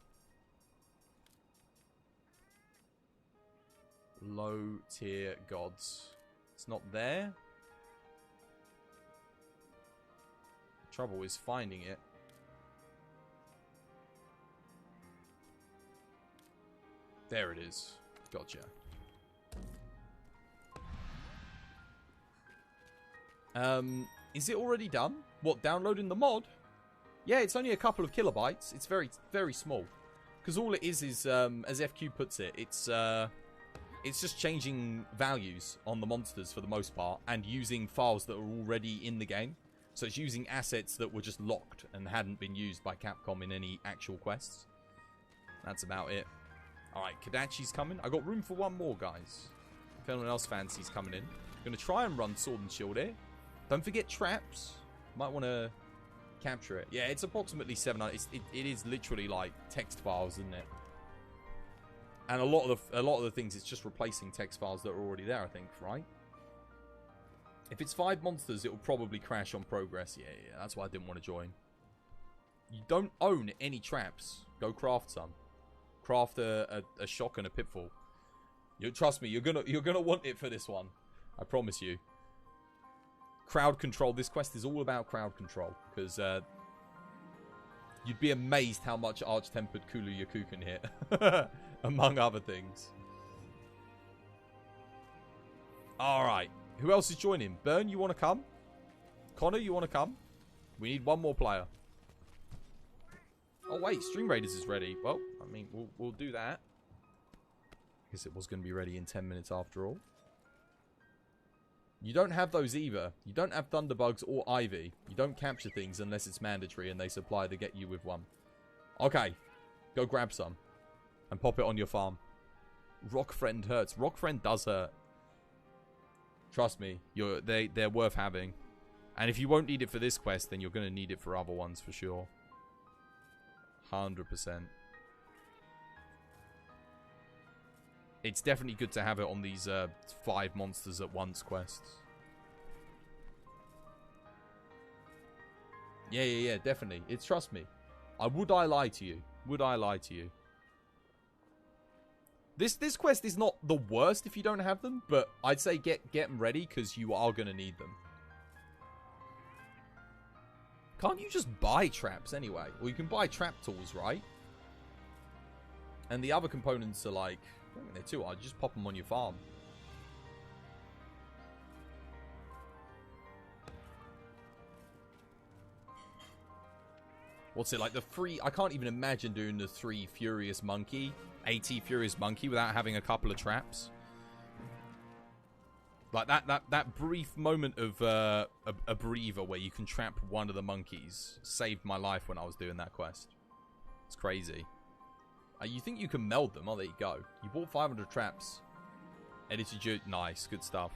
Low tier gods. It's not there. The trouble is finding it. There it is. Gotcha. Is it already done? What, downloading the mod? Yeah, it's only a couple of kilobytes. It's very, very small. Because all it is, as FQ puts it, it's just changing values on the monsters for the most part and using files that are already in the game. So it's using assets that were just locked and hadn't been used by Capcom in any actual quests. That's about it. Alright, Kadachi's coming. I got room for one more, guys. If anyone else fancies coming in. I'm going to try and run Sword and Shield here. Don't forget traps. Might want to capture it. Yeah, it's approximately 700. It is literally like text files, isn't it? And a lot of the things, it's just replacing text files that are already there, I think, right? If it's 5 monsters, it will probably crash on progress. Yeah, that's why I didn't want to join. You don't own any traps. Go craft some. Craft a shock and a pitfall. Trust me, you're gonna want it for this one. I promise you. Crowd control. This quest is all about crowd control. Because you'd be amazed how much Arch-Tempered Kulu Yaku can hit. Among other things. Alright. Who else is joining? Burn, you want to come? Connor, you want to come? We need one more player. Oh, wait. Stream Raiders is ready. Well, I mean, we'll do that. I guess it was going to be ready in 10 minutes after all. You don't have those either. You don't have Thunderbugs or Ivy. You don't capture things unless it's mandatory and they supply to get you with one. Okay. Go grab some. And pop it on your farm. Rock Friend hurts. Rock Friend does hurt. Trust me. They're worth having. And if you won't need it for this quest, then you're going to need it for other ones for sure. 100%. It's definitely good to have it on these 5 monsters at once quests. Yeah, definitely. Trust me. Would I lie to you? Would I lie to you? This quest is not the worst if you don't have them, but I'd say get them ready because you are going to need them. Can't you just buy traps anyway? Or you can buy trap tools, right? And the other components are like... I think they're too hard. Just pop them on your farm. What's it like? The 3... I can't even imagine doing the 3 Furious Monkey... 80 Furious Monkey without having a couple of traps. Like that brief moment of a breather where you can trap one of the monkeys saved my life when I was doing that quest. It's crazy. You think you can meld them? Oh, there you go. You bought 500 traps. Edited you. Nice. Good stuff.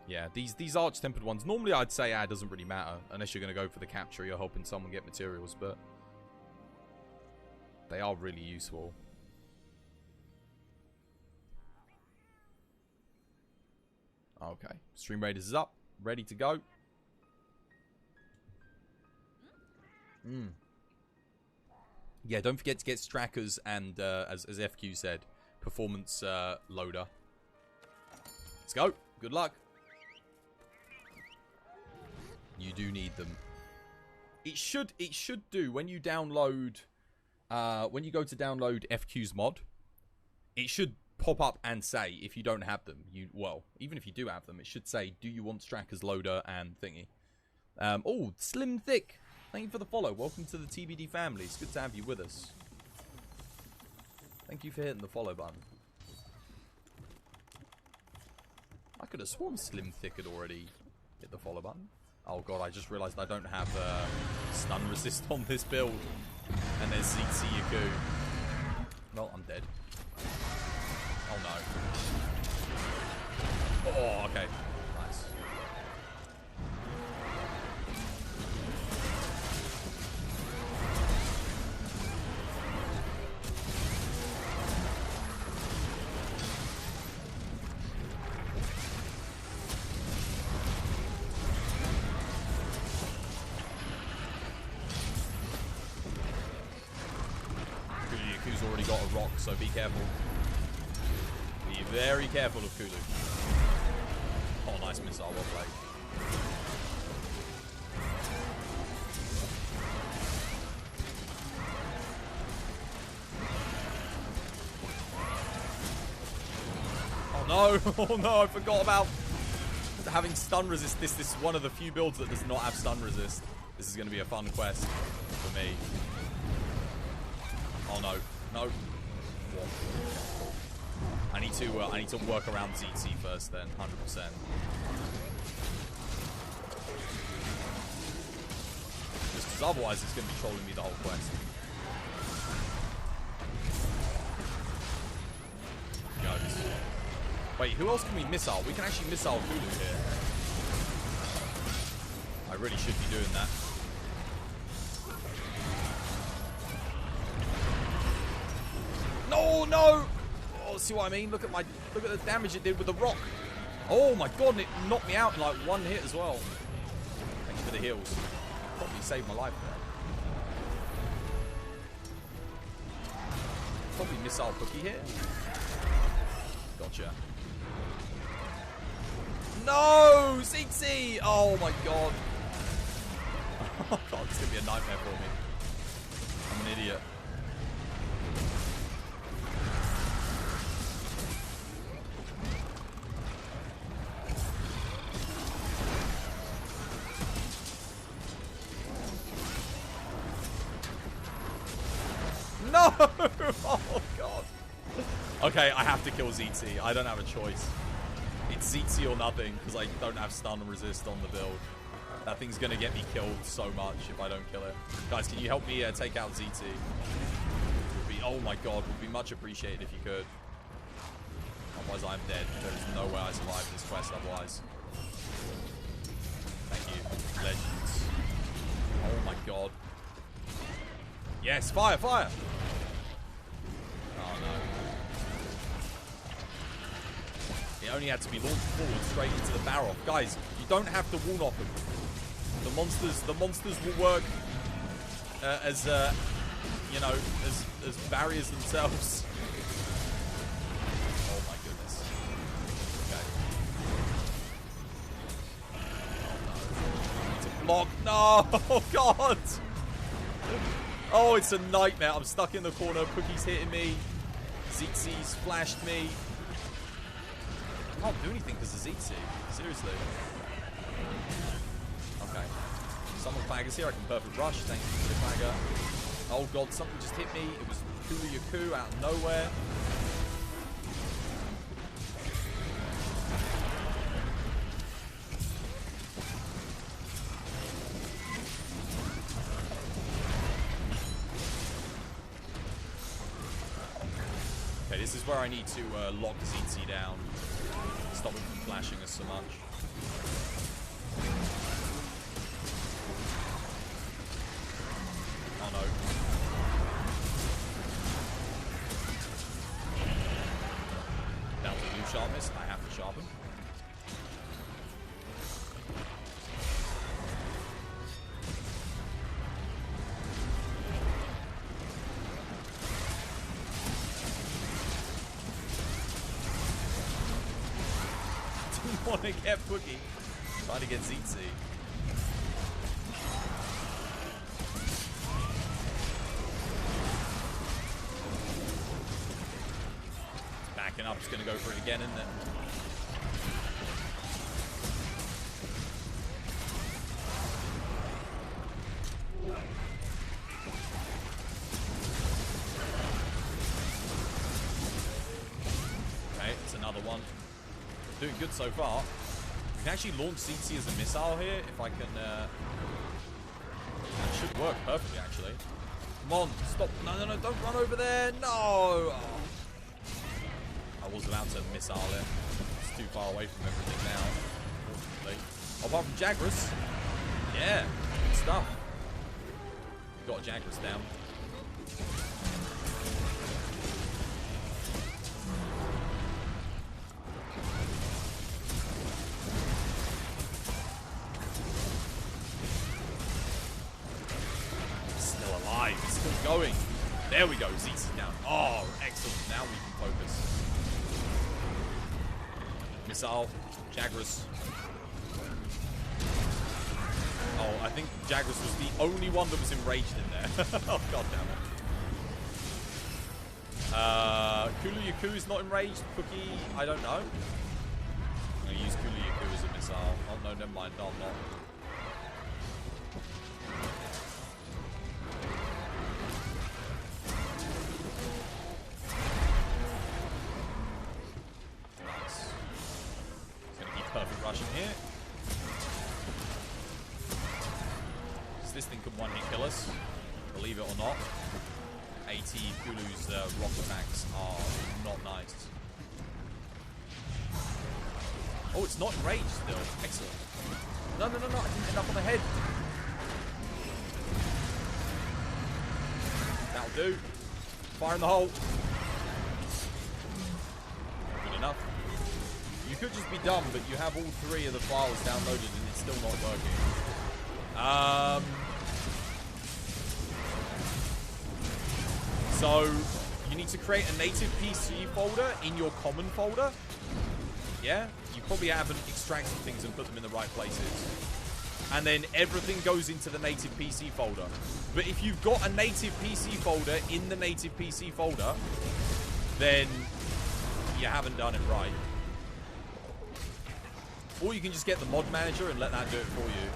Yeah, these arch-tempered ones. Normally, I'd say, it doesn't really matter. Unless you're going to go for the capture. You're helping someone get materials. But they are really useful. Okay. Stream Raiders is up. Ready to go. Yeah, don't forget to get Strackers and, as FQ said, performance loader. Let's go. Good luck. You do need them. It should do when you download, when you go to download FQ's mod, it should pop up and say if you don't have them. Well, even if you do have them, it should say, do you want Strackers loader and thingy. Oh, Slim Thick. Thank you for the follow. Welcome to the TBD family. It's good to have you with us. Thank you for hitting the follow button. I could have sworn Slim Thick had already hit the follow button. Oh god, I just realised I don't have stun resist on this build. And there's ZC Yaku. Well, I'm dead. Oh no. Oh, okay. Nice. Yaku's already got a rock, so be careful. Be very careful of Kulu. Oh, nice missile, well played. Oh no, oh no, I forgot about having stun resist. This is one of the few builds that does not have stun resist. This is going to be a fun quest for me. Oh no, no. I need to work around ZT first then, 100%. Just because otherwise it's going to be trolling me the whole quest. Goats. Wait, who else can we missile? We can actually missile Kulu here. I really should be doing that. No, no! Oh, see what I mean? Look at the damage it did with the rock. Oh my god, and it knocked me out in like one hit as well. Thank you for the heals. Probably saved my life there. Probably missile cookie here. Gotcha. No! CC! Oh my god. Oh god, it's gonna be a nightmare for me. I'm an idiot. Oh, God. Okay, I have to kill ZT. I don't have a choice. It's ZT or nothing, because I don't have stun and resist on the build. That thing's going to get me killed so much if I don't kill it. Guys, can you help me take out ZT? Oh my God, would be much appreciated if you could. Otherwise, I'm dead. There is no way I survive this quest otherwise. Thank you. Legends. Oh my God. Yes, fire, fire! Oh no. It only had to be launched forward straight into the barrel. Guys, you don't have to wall knock them. The monsters will work as you know, as barriers themselves. Oh my goodness. Okay. Oh no. It's a block. No! Oh God! Oh, it's a nightmare. I'm stuck in the corner. Cookie's hitting me. ZT's flashed me. I can't do anything because of ZT. Seriously. Okay. Someone flaggers here. I can perfect rush. Thank you for the flagger. Oh God, something just hit me. It was Kulu Yaku out of nowhere. Okay, this is where I need to lock ZT down. Stop him from flashing us so much. Oh no. Down to blue sharpness. I have to sharpen. Didn't want to get Boogie. Trying to get ZT. Backing up, just going to go for it again, isn't it? Okay, it's another one. Doing good so far. We can actually launch ZT as a missile here if I can. That should work perfectly, actually. Come on, stop. No, no, no, don't run over there. No. Oh. I was about to missile it. It's too far away from everything now, unfortunately. Apart from Jagras. Yeah, good stuff. Got Jagras down. Still alive. It's still going. There we go. ZT's down. Oh, excellent. Now we can focus. Missile, Jagras. Oh, I think Jagras was the only one that was enraged in there. Oh, God damn it. Kulu Yaku is not enraged. Cookie, I don't know. I'm going to use Kulu Yaku as a missile. Oh, no, never mind. No, I'm not. Perfect rushing here. So this thing could one-hit kill us, believe it or not. AT Kulu's rock attacks are not nice. Oh, it's not enraged still. Excellent. No, no, no, no. I didn't end up on the head. That'll do. Fire in the hole. Good enough. You could just be dumb, but you have all three of the files downloaded and it's still not working. So, you need to create a native PC folder in your common folder. Yeah? You probably haven't extracted things and put them in the right places. And then everything goes into the native PC folder. But if you've got a native PC folder in the native PC folder, then you haven't done it right. Or you can just get the mod manager and let that do it for you.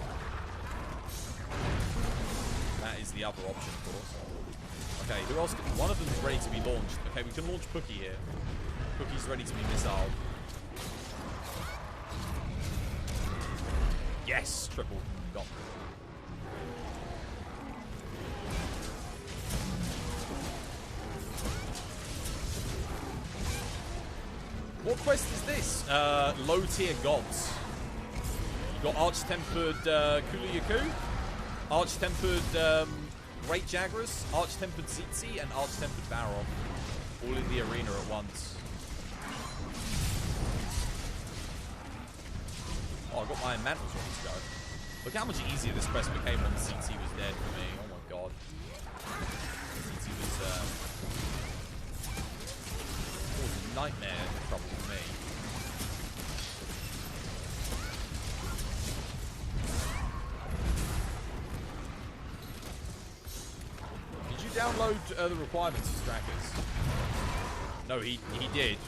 That is the other option, of course. Okay, who else? One of them is ready to be launched. Okay, we can launch Pookie here. Pookie's ready to be missile. Yes, triple. Got. What quest is this? Low tier gods. You got Arch-Tempered Kulu-Yaku, Arch-Tempered Great Jagras, Arch-Tempered Tsitsi, and Arch-Tempered Baron. All in the arena at once. Oh, I got my mantles ready to go. Look how much easier this quest became when Tsitsi was dead for me. Oh my god. Tsitsi was causing nightmare trouble for me. Did you download the requirements for Strackers? No, he did.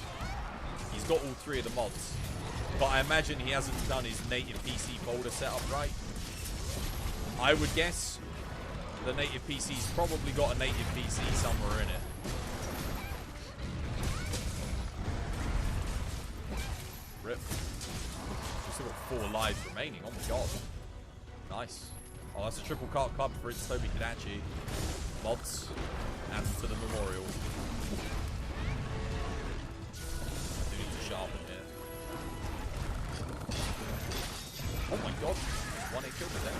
He's got all 3 of the mods. But I imagine he hasn't done his native PC folder setup right. I would guess the native PC's probably got a native PC somewhere in it. Rip. We've still got 4 lives remaining. Oh my god. Nice. Oh, that's a triple cart club for its Toby Kadachi. Mods. Add them to the memorial. Do need to sharpen here. Oh my god. 1-8 kill with that.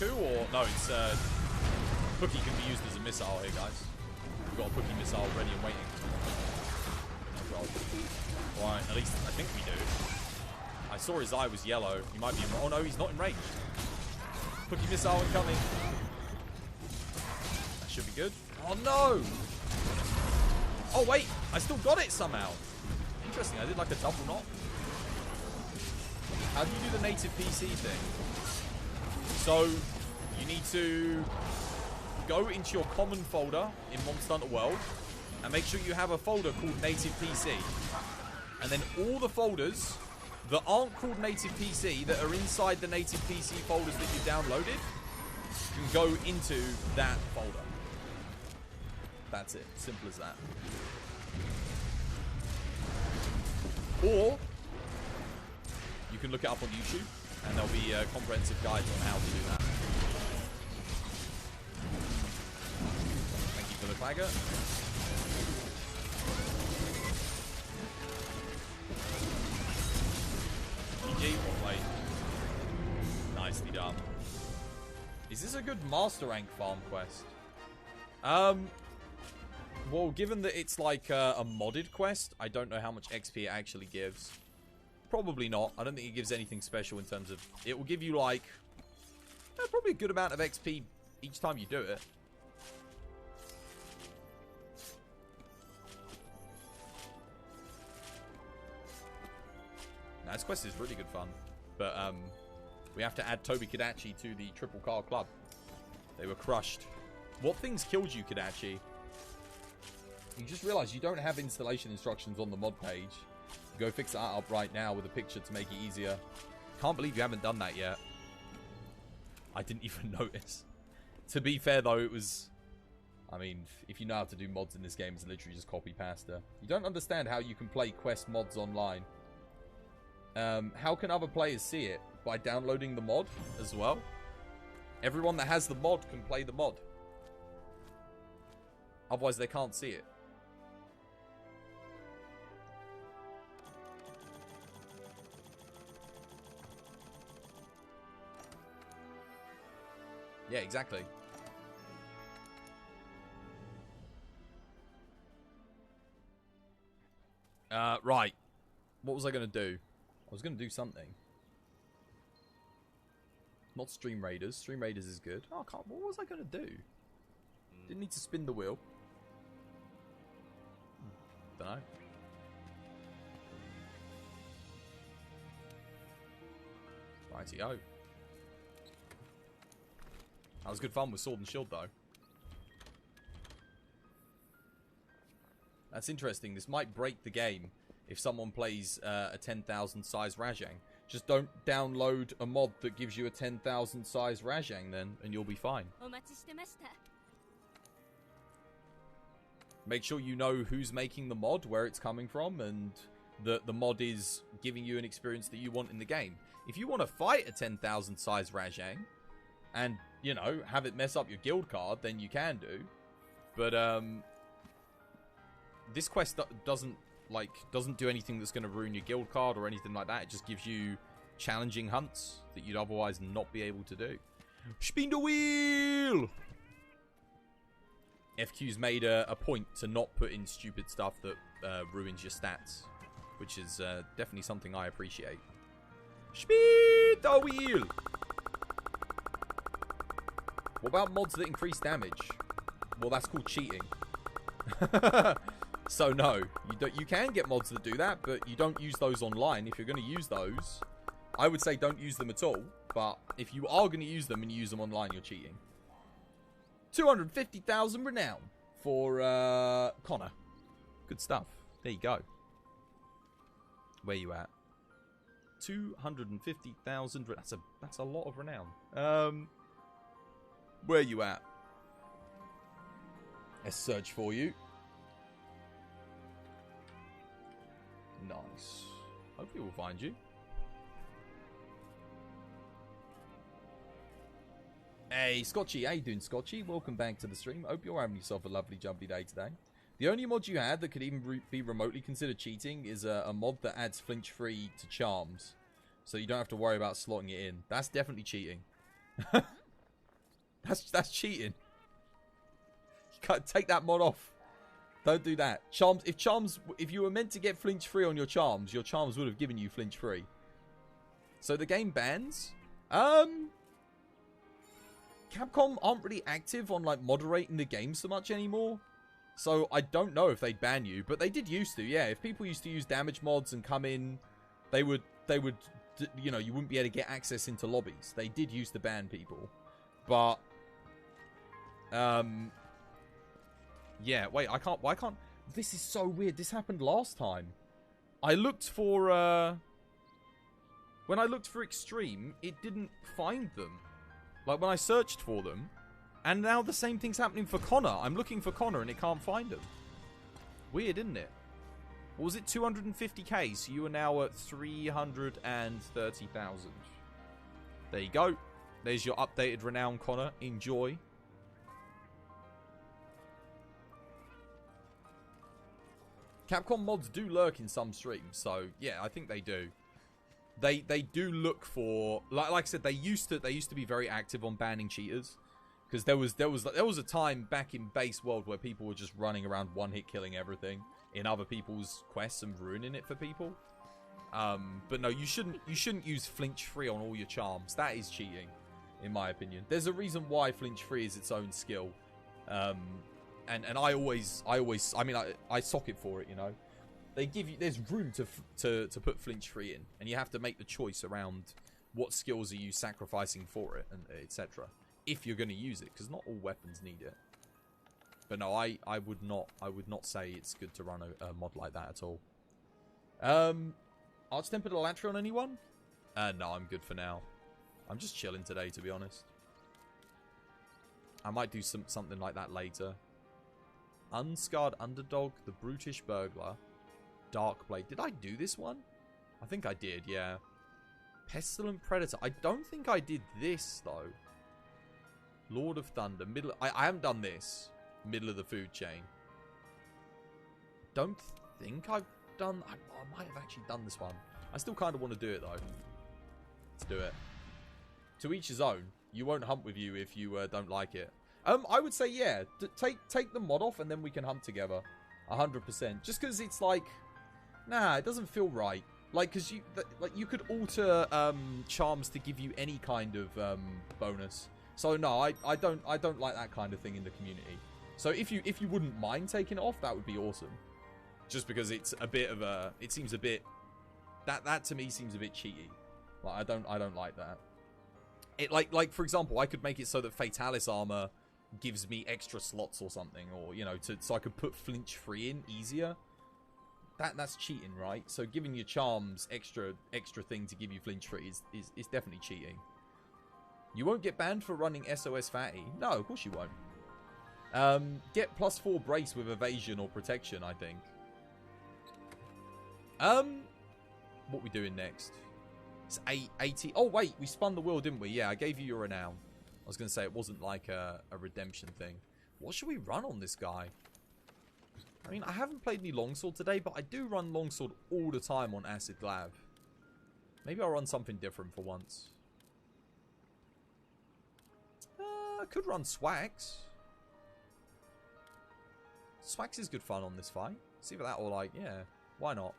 Or no, it's Pookie can be used as a missile here, guys. We've got a Pookie missile ready and waiting. Oh god. Right, at least I think we do. I saw his eye was yellow. He might be in. Oh no, he's not in range. Pookie missile incoming. That should be good. Oh no! Oh wait, I still got it somehow. Interesting. I did like a double knock. How do you do the native PC thing? So, you need to go into your common folder in Monster Hunter World and make sure you have a folder called Native PC. And then all the folders that aren't called Native PC, that are inside the Native PC folders that you downloaded, can go into that folder. That's it. Simple as that. Or, you can look it up on YouTube. And there'll be comprehensive guides on how to do that. Thank you for the flagger. GG, well played. Nicely done. Is this a good master rank farm quest? Well, given that it's like a modded quest, I don't know how much XP it actually gives. Probably not. I don't think it gives anything special in terms of... It will give you, like... probably a good amount of XP each time you do it. Now, this quest is really good fun. But, we have to add Toby Kadachi to the Triple Car Club. They were crushed. What things killed you, Kadachi? You just realised you don't have installation instructions on the mod page. Go fix that up right now with a picture to make it easier. Can't believe you haven't done that yet. I didn't even notice. To be fair, though, it was... I mean, if you know how to do mods in this game, it's literally just copy pasta. You don't understand how you can play quest mods online. How can other players see it? By downloading the mod as well? Everyone that has the mod can play the mod. Otherwise, they can't see it. Yeah, exactly. Right. What was I going to do? I was going to do something. Not Stream Raiders. Stream Raiders is good. Oh, I can't. What was I going to do? Didn't need to spin the wheel. Don't know. Rightio. That was good fun with Sword and Shield, though. That's interesting. This might break the game if someone plays a 10,000 size Rajang. Just don't download a mod that gives you a 10,000 size Rajang then, and you'll be fine. Make sure you know who's making the mod, where it's coming from, and that the mod is giving you an experience that you want in the game. If you want to fight a 10,000 size Rajang, and, you know, have it mess up your guild card, then you can do. But, this quest doesn't do anything that's going to ruin your guild card or anything like that. It just gives you challenging hunts that you'd otherwise not be able to do. Spin the wheel! FQ's made a point to not put in stupid stuff that ruins your stats, which is definitely something I appreciate. Spin the wheel! What about mods that increase damage? Well, that's called cheating. So no, you can get mods that do that, but you don't use those online. If you're going to use those, I would say don't use them at all. But if you are going to use them and you use them online, you're cheating. 250,000 renown for Connor. Good stuff. There you go. Where you at? 250,000. That's a lot of renown. Where you at? Let's search for you. Nice. Hopefully we'll find you. Hey, Scotchy. How you doing, Scotchy? Welcome back to the stream. Hope you're having yourself a lovely jumpy day today. The only mod you had that could even be remotely considered cheating is a mod that adds flinch free to charms. So you don't have to worry about slotting it in. That's definitely cheating. That's cheating. You can't take that mod off. Don't do that. Charms. If you were meant to get flinch free on your charms would have given you flinch free. So the game bans. Capcom aren't really active on like moderating the game so much anymore. So I don't know if they'd ban you, but they did used to. Yeah, if people used to use damage mods and come in, they would, you know, you wouldn't be able to get access into lobbies. They did used to ban people, but yeah, wait, why can't, this is so weird. This happened last time. I looked for, when I looked for Extreme, it didn't find them. Like, when I searched for them, and now the same thing's happening for Connor. I'm looking for Connor, and it can't find him. Weird, isn't it? What was it, 250k? So you are now at 330,000. There you go. There's your updated renown, Connor. Enjoy. Capcom mods do lurk in some streams, so yeah, I think they do. They do look for, like I said, they used to be very active on banning cheaters, because there was a time back in base world where people were just running around one hit killing everything in other people's quests and ruining it for people. But no, you shouldn't use flinch free on all your charms. That is cheating, in my opinion. There's a reason why flinch free is its own skill. And I mean, I sock it for it, you know. They give you, there's room to put flinch free in, and you have to make the choice around what skills are you sacrificing for it, and etc. If you're going to use it, because not all weapons need it. But no, I would not say it's good to run a mod like that at all. Arch-Tempered Elatri on anyone? No, I'm good for now. I'm just chilling today, to be honest. I might do something like that later. Unscarred Underdog, The Brutish Burglar, Darkblade. Did I do this one? I think I did, yeah. Pestilent Predator. I don't think I did this, though. Lord of Thunder. I haven't done this. Middle of the food chain. Don't think I've done... I might have actually done this one. I still kind of want to do it, though. Let's do it. To each his own. You won't hunt with you if you don't like it. I would say, yeah. Take the mod off and then we can hunt together. 100%. Just because it's like... Nah, it doesn't feel right. Like, because you could alter charms to give you any kind of bonus. So no, I don't like that kind of thing in the community. So if you wouldn't mind taking it off, that would be awesome. just because it's a bit of a, it seems a bit, that to me seems a bit cheaty. Like, I don't like that. It like for example, I could make it so that Fatalis armor gives me extra slots or something, or you know, so I could put flinch free in easier. That's cheating, right? So giving your charms extra thing to give you flinch free is definitely cheating. You won't get banned for running SOS Fatty. No, of course you won't. Get +4 brace with evasion or protection, I think. What we doing next? It's 80. Oh, wait, we spun the wheel, didn't we? Yeah, I gave you your renown. I was going to say it wasn't like a redemption thing. What should we run on this guy? I mean, I haven't played any longsword today, but I do run longsword all the time on Acid Glav. Maybe I'll run something different for once. I could run Swax. Swax is good fun on this fight. See if that or like, yeah, why not?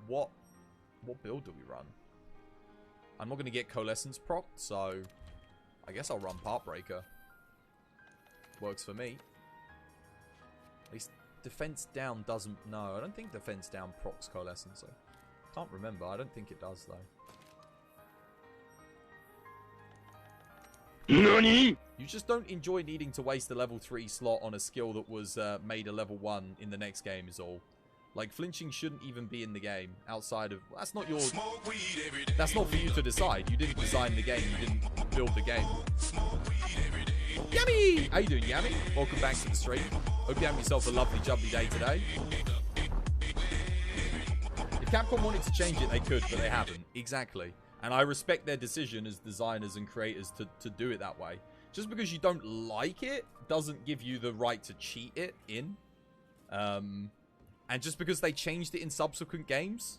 What build do we run? I'm not going to get Coalescence proc, so I guess I'll run Part Breaker. Works for me. At least defense down doesn't... No, I don't think defense down procs Coalescence. So can't remember. I don't think it does, though. NANI? You just don't enjoy needing to waste a level 3 slot on a skill that was made a level 1 in the next game is all. Like, flinching shouldn't even be in the game outside of... That's not your... That's not for you to decide. You didn't design the game. You didn't build the game. Yummy! How you doing, Yummy? Welcome back to the stream. Hope you have yourself a lovely, jubbly day today. If Capcom wanted to change it, they could, but they haven't. Exactly. And I respect their decision as designers and creators to do it that way. Just because you don't like it doesn't give you the right to cheat it in. And just because they changed it in subsequent games,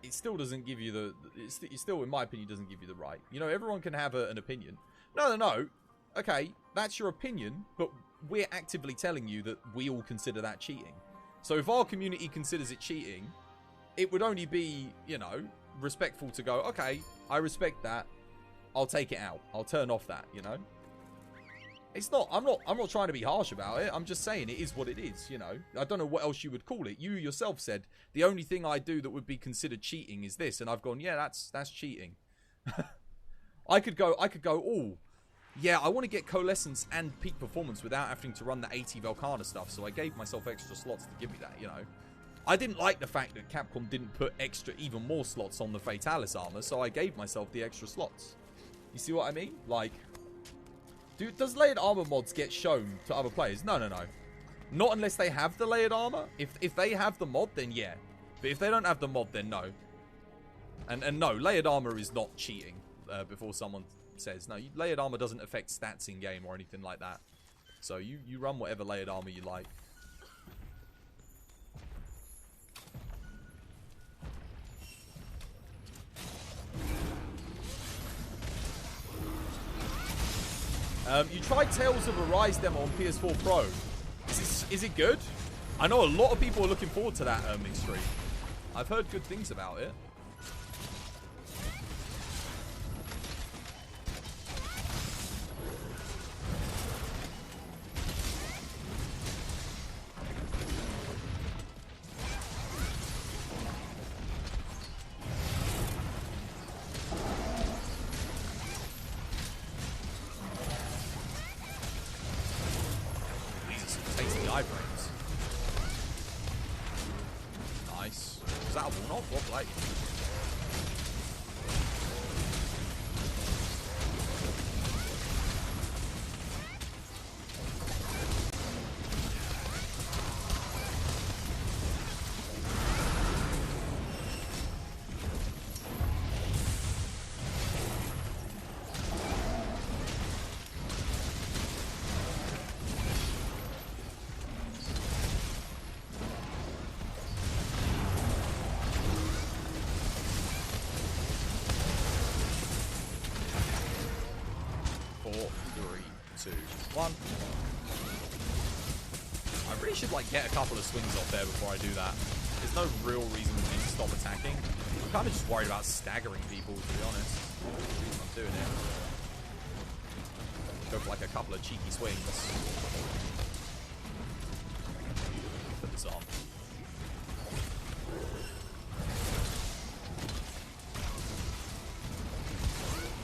it still doesn't give you the... It still, in my opinion, doesn't give you the right. You know, everyone can have an opinion. No. Okay, that's your opinion, but we're actively telling you that we all consider that cheating. So if our community considers it cheating, it would only be, you know, respectful to go, okay, I respect that. I'll take it out. I'll turn off that, you know? It's not, I'm not trying to be harsh about it. I'm just saying it is what it is, you know? I don't know what else you would call it. You yourself said, the only thing I do that would be considered cheating is this. And I've gone, yeah, that's cheating. I could go, oh, yeah, I want to get Coalescence and Peak Performance without having to run the 80 Velcana stuff. So I gave myself extra slots to give me that, you know? I didn't like the fact that Capcom didn't put even more slots on the Fatalis armor. So I gave myself the extra slots. You see what I mean? Like... Dude, does layered armor mods get shown to other players? No. Not unless they have the layered armor. If they have the mod, then yeah. But if they don't have the mod, then no. And no, layered armor is not cheating. Before someone says no, layered armor doesn't affect stats in game or anything like that. So you run whatever layered armor you like. You tried Tales of Arise demo on PS4 Pro. Is it good? I know a lot of people are looking forward to that mixed stream. I've heard good things about it. One. I really should like get a couple of swings off there before I do that. There's no real reason for me to stop attacking. I'm kind of just worried about staggering people, to be honest. That's the reason I'm doing it. Go for like a couple of cheeky swings. disarm.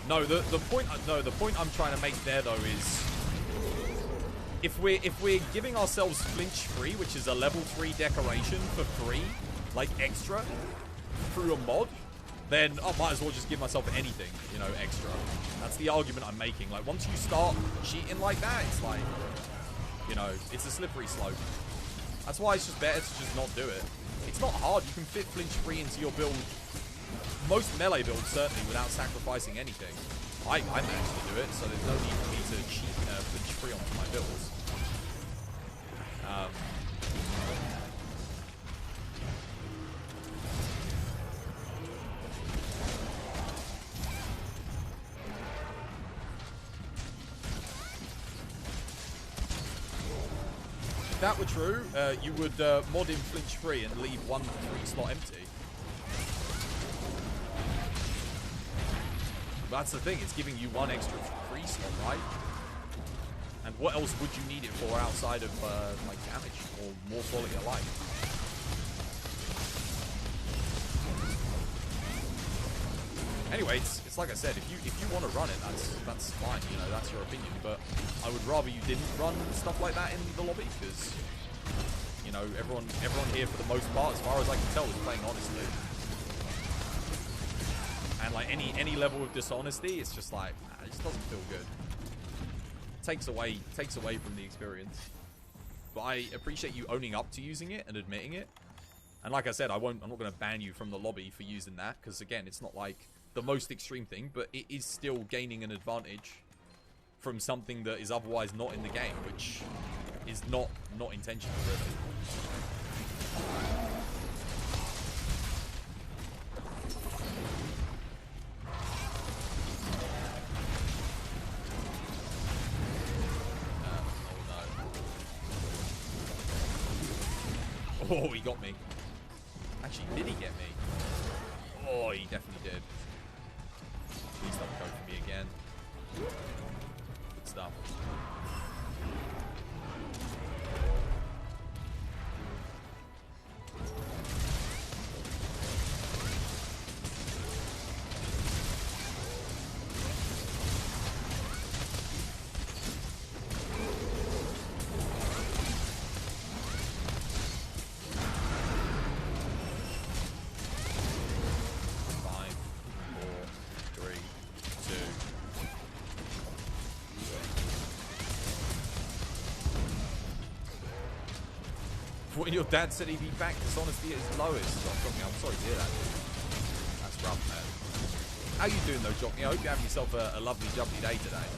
No, the point I'm trying to make there though is if we're giving ourselves flinch free, which is a level 3 decoration for free, like extra through a mod, then I might as well just give myself anything, you know, extra. That's the argument I'm making. Like, once you start cheating like that, it's like, you know, it's a slippery slope. That's why it's just better to just not do it. It's not hard. You can fit flinch free into your build, most melee builds certainly, without sacrificing anything. I managed to do it, so there's no need for me to cheat flinch free onto my builds. If that were true, you would mod in flinch free and leave one free slot empty. But that's the thing, it's giving you one extra free slot, right? And what else would you need it for outside of like damage or more quality of life? Anyway, it's like I said, if you want to run it, that's fine, you know, that's your opinion. But I would rather you didn't run stuff like that in the lobby, because, you know, everyone here for the most part, as far as I can tell, is playing honestly. And like any level of dishonesty, it's just like, nah, it just doesn't feel good. Takes away from the experience. But I appreciate you owning up to using it and admitting it. And like I said, I'm not going to ban you from the lobby for using that, because again, it's not like the most extreme thing, but it is still gaining an advantage from something that is otherwise not in the game, which is not intentional, really. Oh, he got me. Actually, did he get me? Oh, he definitely did. Please don't go for me again. Good stuff. When your dad said he'd be back, dishonesty at his lowest. I'm sorry to hear that. That's rough, man. How you doing though, Jockney? I hope you're having yourself a lovely, jubbly day today.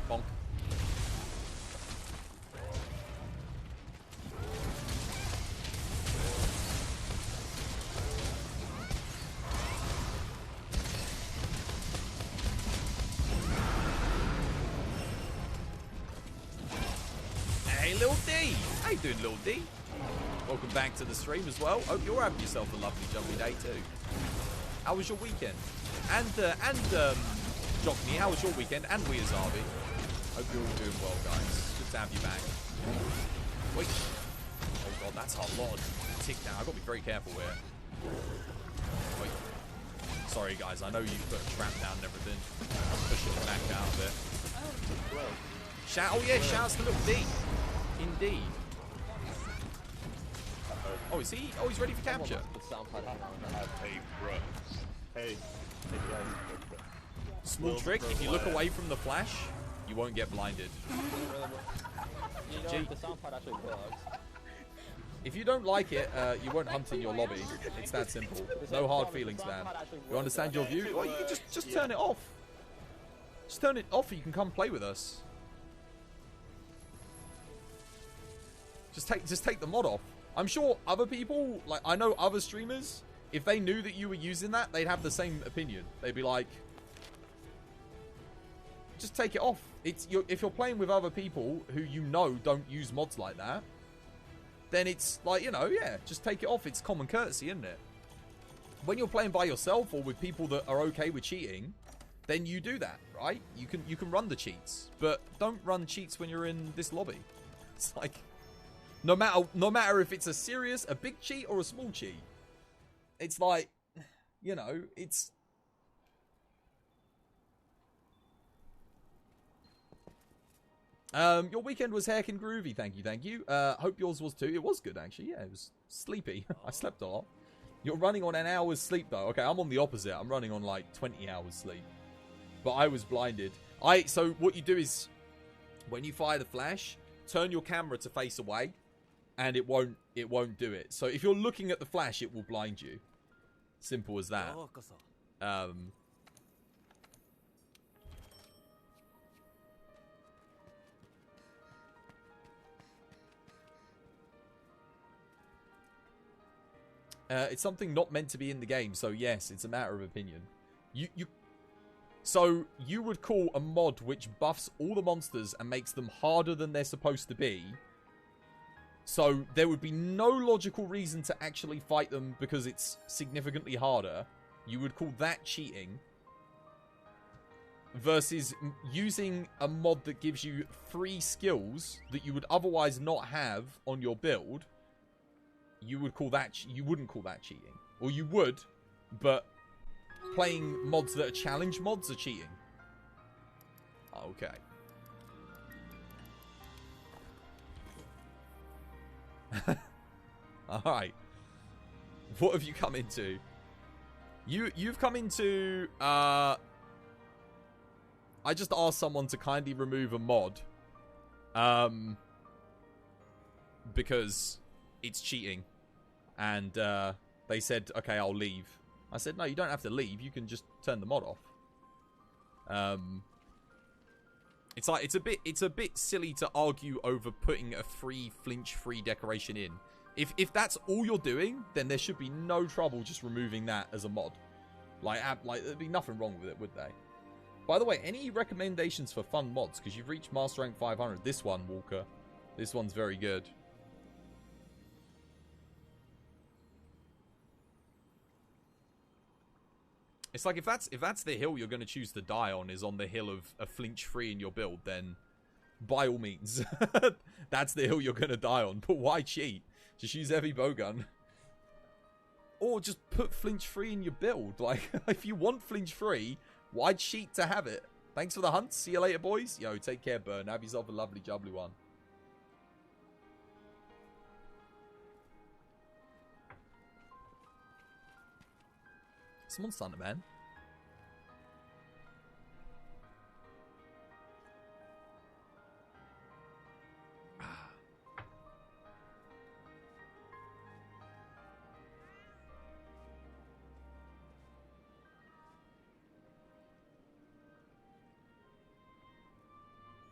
Bonk. Lil D! How you doing, Lil D? Welcome back to the stream as well. Hope you're having yourself a lovely, jubbly day too. How was your weekend? And Jockney, how was your weekend? And we as Arby. Hope you're all doing well, guys. Good to have you back. Wait. Oh god, that's a lot of tick down. I've got to be very careful here. Wait. Sorry, guys. I know you put a trap down and everything. I'm pushing it back out a bit. Oh yeah, shouts to Lil D. Indeed. Oh, is he? Oh, he's ready for capture. Hey, bro. Hey. Small trick, if you look away from the flash, you won't get blinded. You know, the sound pad actually works. If you don't like it, you won't hunt in your lobby. It's that simple. No hard feelings, man. We understand your view. Well, you can just turn it off. Just turn it off and you can come play with us. Just take the mod off. I'm sure other people, like I know other streamers, if they knew that you were using that, they'd have the same opinion. They'd be like, just take it off. If you're playing with other people who you know don't use mods like that, then it's like, you know, yeah, just take it off. It's common courtesy, isn't it? when you're playing by yourself or with people that are okay with cheating, then you do that, right? You can run the cheats, but don't run cheats when you're in this lobby. It's like, no matter if it's a big cheat or a small cheat, it's like, you know, it's... Your weekend was heckin' groovy, thank you. Hope yours was too. It was good, actually. Yeah, it was sleepy. I slept a lot. You're running on an hour's sleep, though. Okay, I'm on the opposite. I'm running on, like, 20 hours sleep. But I was blinded. So what you do is, when you fire the flash, turn your camera to face away, and it won't do it. So if you're looking at the flash, it will blind you. Simple as that. It's something not meant to be in the game, so yes, it's a matter of opinion. So you would call a mod which buffs all the monsters and makes them harder than they're supposed to be. So there would be no logical reason to actually fight them because it's significantly harder. You would call that cheating. Versus using a mod that gives you 3 skills that you would otherwise not have on your build. You wouldn't call that cheating. Or you would, but playing mods that are challenge mods are cheating. Okay. Alright. What have you come into? You've come into... I just asked someone to kindly remove a mod. Because it's cheating. And they said, okay, I'll leave. I said, no, you don't have to leave. You can just turn the mod off. It's like it's a bit silly to argue over putting a free flinch-free decoration in. If that's all you're doing, then there should be no trouble just removing that as a mod. Like there'd be nothing wrong with it, would they? By the way, any recommendations for fun mods? Because you've reached Master Rank 500. This one, Walker. This one's very good. It's like if that's the hill you're going to choose to die on is on the hill of a flinch free in your build, then by all means, that's the hill you're going to die on. But why cheat? Just use heavy bowgun. Or just put flinch free in your build. Like, if you want flinch free, why cheat to have it? Thanks for the hunt. See you later, boys. Yo, take care, Burn. Have yourself a lovely, jubbly one. Someone's Thunder, man.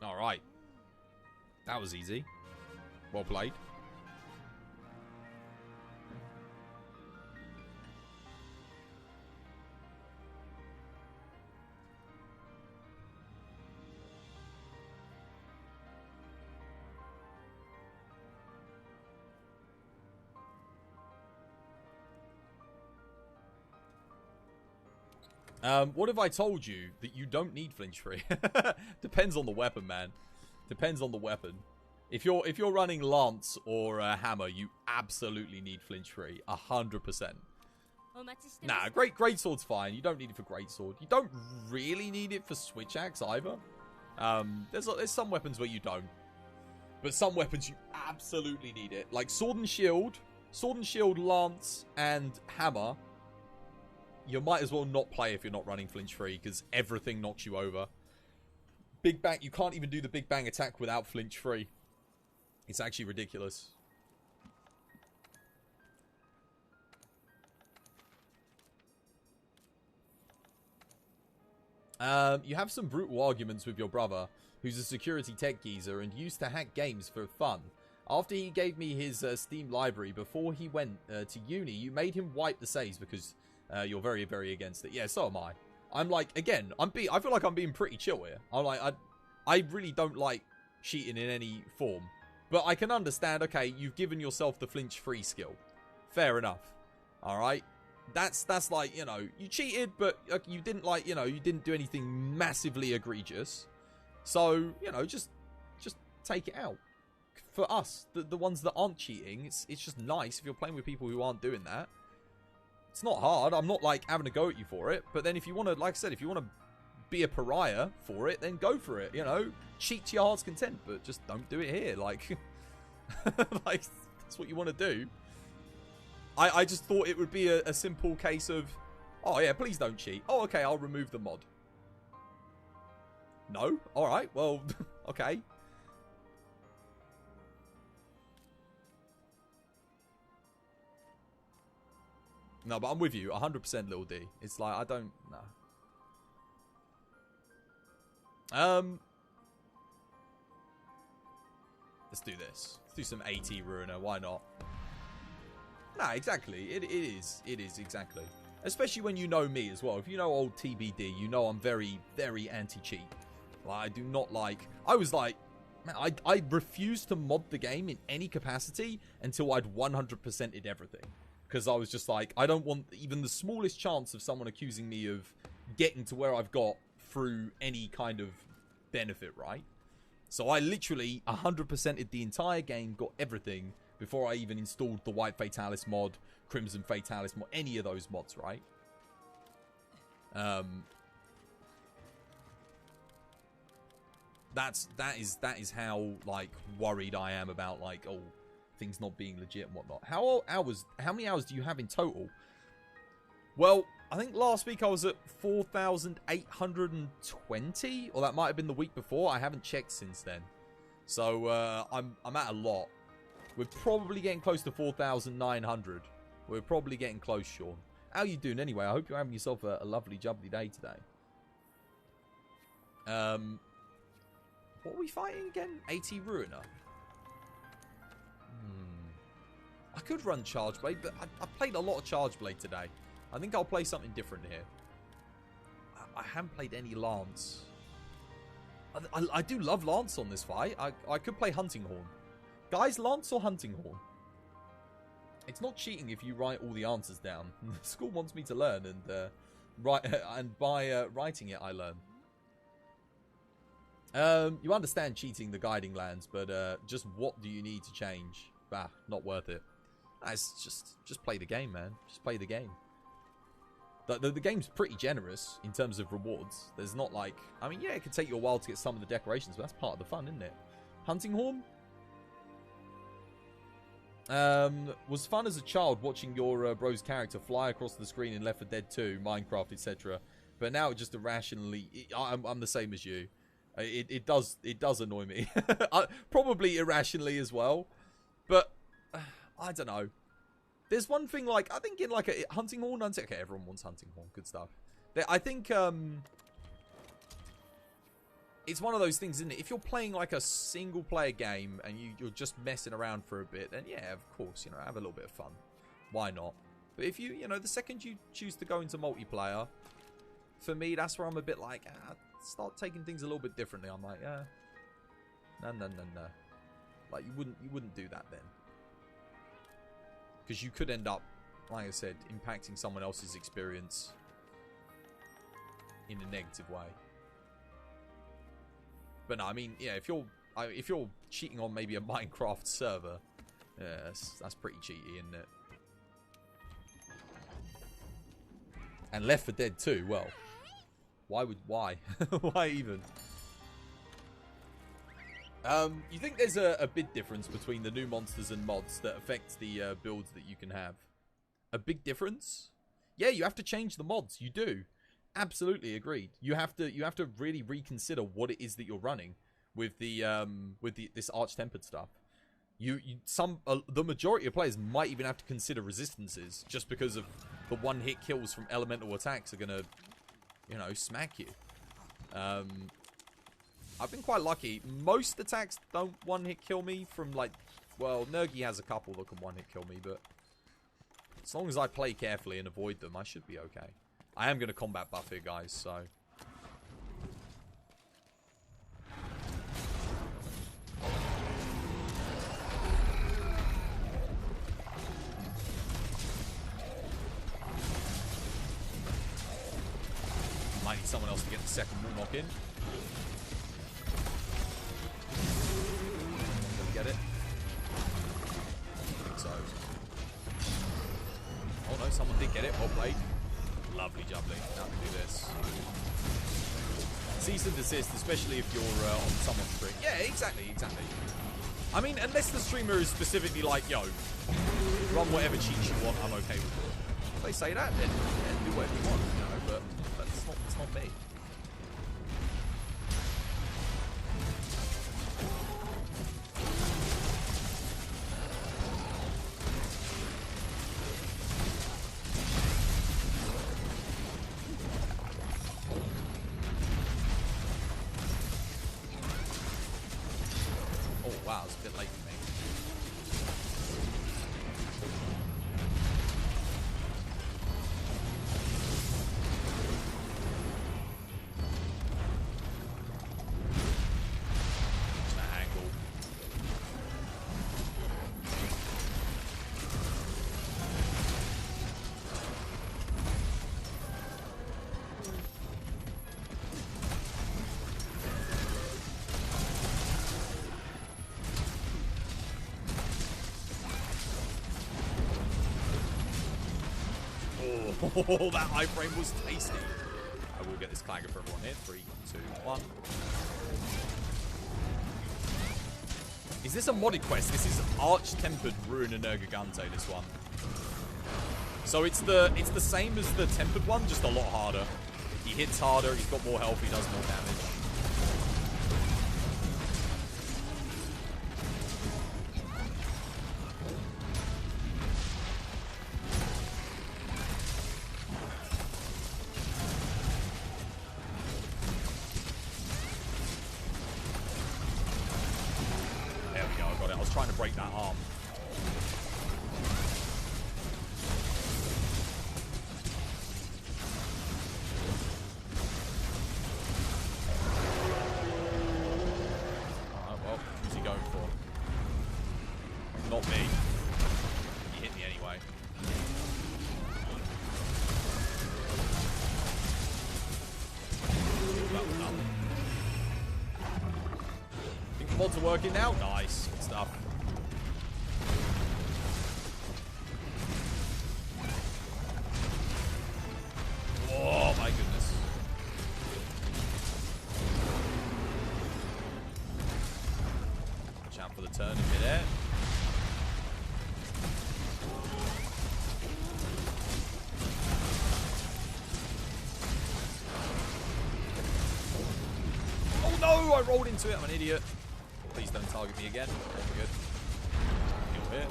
All right. That was easy. Well played. What if I told you that you don't need flinch free? Depends on the weapon, man. Depends on the weapon. If you're running lance or hammer, you absolutely need flinch free, 100%. Nah, great sword's fine. You don't need it for great sword. You don't really need it for switch axe either. There's some weapons where you don't, but some weapons you absolutely need it. Like sword and shield, lance, and hammer. You might as well not play if you're not running flinch free, because everything knocks you over. Big bang, you can't even do the big bang attack without flinch free. It's actually ridiculous. You have some brutal arguments with your brother, who's a security tech geezer and used to hack games for fun. After he gave me his Steam library before he went to uni, you made him wipe the saves because you're very, very against it. Yeah, so am I. I'm like, again, I feel like I'm being pretty chill here. I'm like, I really don't like cheating in any form. But I can understand, okay, you've given yourself the flinch-free skill. Fair enough. Alright? that's like, you know, you cheated, but you didn't, like, you know, you didn't do anything massively egregious. So, you know, just take it out. For us, the ones that aren't cheating, it's just nice if you're playing with people who aren't doing that. It's not hard. I'm not, like, having a go at you for it. But then if you want to, like I said, if you want to be a pariah for it, then go for it, you know. Cheat to your heart's content, but just don't do it here. Like, like, that's what you want to do. I just thought it would be a simple case of, oh, yeah, please don't cheat. Oh, okay, I'll remove the mod. No? Alright, well, okay. No, but I'm with you, 100% Little D. It's like, I don't, no. Let's do this. Let's do some AT Ruiner, why not? Nah, exactly. It is, exactly. Especially when you know me as well. If you know old TBD, you know I'm very, very anti-cheat. Like, I do not like... I was like... Man, I refused to mod the game in any capacity until I'd 100%ed everything. Because I was just like, I don't want even the smallest chance of someone accusing me of getting to where I've got through any kind of benefit, right? So I literally 100%ed the entire game, got everything, before I even installed the White Fatalis mod, Crimson Fatalis mod, any of those mods, right? That is how, like, worried I am about, like, oh, things not being legit and whatnot. How many hours do you have in total? Well, I think last week I was at 4,820, or that might have been the week before. I haven't checked since then, so I'm at a lot. We're probably getting close to 4,900. We're probably getting close, Sean. How you doing anyway? I hope you're having yourself a lovely, jubbly day today. What are we fighting again? AT Ruiner. I could run Charge Blade, but I played a lot of Charge Blade today. I think I'll play something different here. I haven't played any Lance. I do love Lance on this fight. I could play Hunting Horn. Guys, Lance or Hunting Horn? It's not cheating if you write all the answers down. The school wants me to learn, and by writing it, I learn. You understand cheating the guiding lands, but just what do you need to change? Bah, not worth it. It's just play the game, man. Just play the game. The game's pretty generous in terms of rewards. There's not like... I mean, yeah, it could take you a while to get some of the decorations, but that's part of the fun, isn't it? Hunting Horn? Was fun as a child watching your bro's character fly across the screen in Left 4 Dead 2, Minecraft, etc. But now it just irrationally... I'm the same as you. It does annoy me. Probably irrationally as well. But... I don't know. There's one thing, like, I think in, like, a Hunting Horn, okay, everyone wants Hunting Horn, good stuff. I think, it's one of those things, isn't it? If you're playing, like, a single-player game, and you're just messing around for a bit, then, yeah, of course, you know, have a little bit of fun. Why not? But if you know, the second you choose to go into multiplayer, for me, that's where I'm a bit like, start taking things a little bit differently. I'm like, no. Like, you wouldn't do that then. Because you could end up, like I said, impacting someone else's experience in a negative way. But no, I mean, yeah, if you're cheating on maybe a Minecraft server, yeah, that's pretty cheaty, isn't it? And Left 4 Dead 2, well, why? Why even? You think there's a big difference between the new monsters and mods that affect the builds that you can have? A big difference? Yeah, you have to change the mods. You do. Absolutely agreed. You have to really reconsider what it is that you're running with this arch-tempered stuff. The majority of players might even have to consider resistances just because of the one-hit kills from elemental attacks are gonna, you know, smack you. I've been quite lucky. Most attacks don't one-hit kill me from, like... Well, Nergi has a couple that can one-hit kill me, but... As long as I play carefully and avoid them, I should be okay. I am going to combat buff here, guys, so... get the second wall knock in. Did we get it? I think so. Oh no, someone did get it. Well played. Lovely jubbly. Now we can do this. Cease and desist, especially if you're on someone's stream. Yeah, exactly. I mean, unless the streamer is specifically like, yo, run whatever cheats you want, I'm okay with it. If they say that, then do whatever you want, you know, but that's not me. Oh wow, it's a bit late for me. That angle. Oh, that iframe was tasty. I will get this clanger for everyone here. 3, 2, 1. Is this a modded quest? This is Arch-Tempered Ruin Energigante, this one. So it's the same as the Tempered one, just a lot harder. He hits harder, he's got more health, he does more damage. There we go, I got it. I was trying to break that arm. Alright, well, who's he going for? Not me. He hit me anyway. That was done. Think the mods are working now? Nice. Good stuff. Oh my goodness. Watch out for the turn in midair. Oh no! I rolled into it. I'm an idiot. Please don't target me again. We're good. Kill here.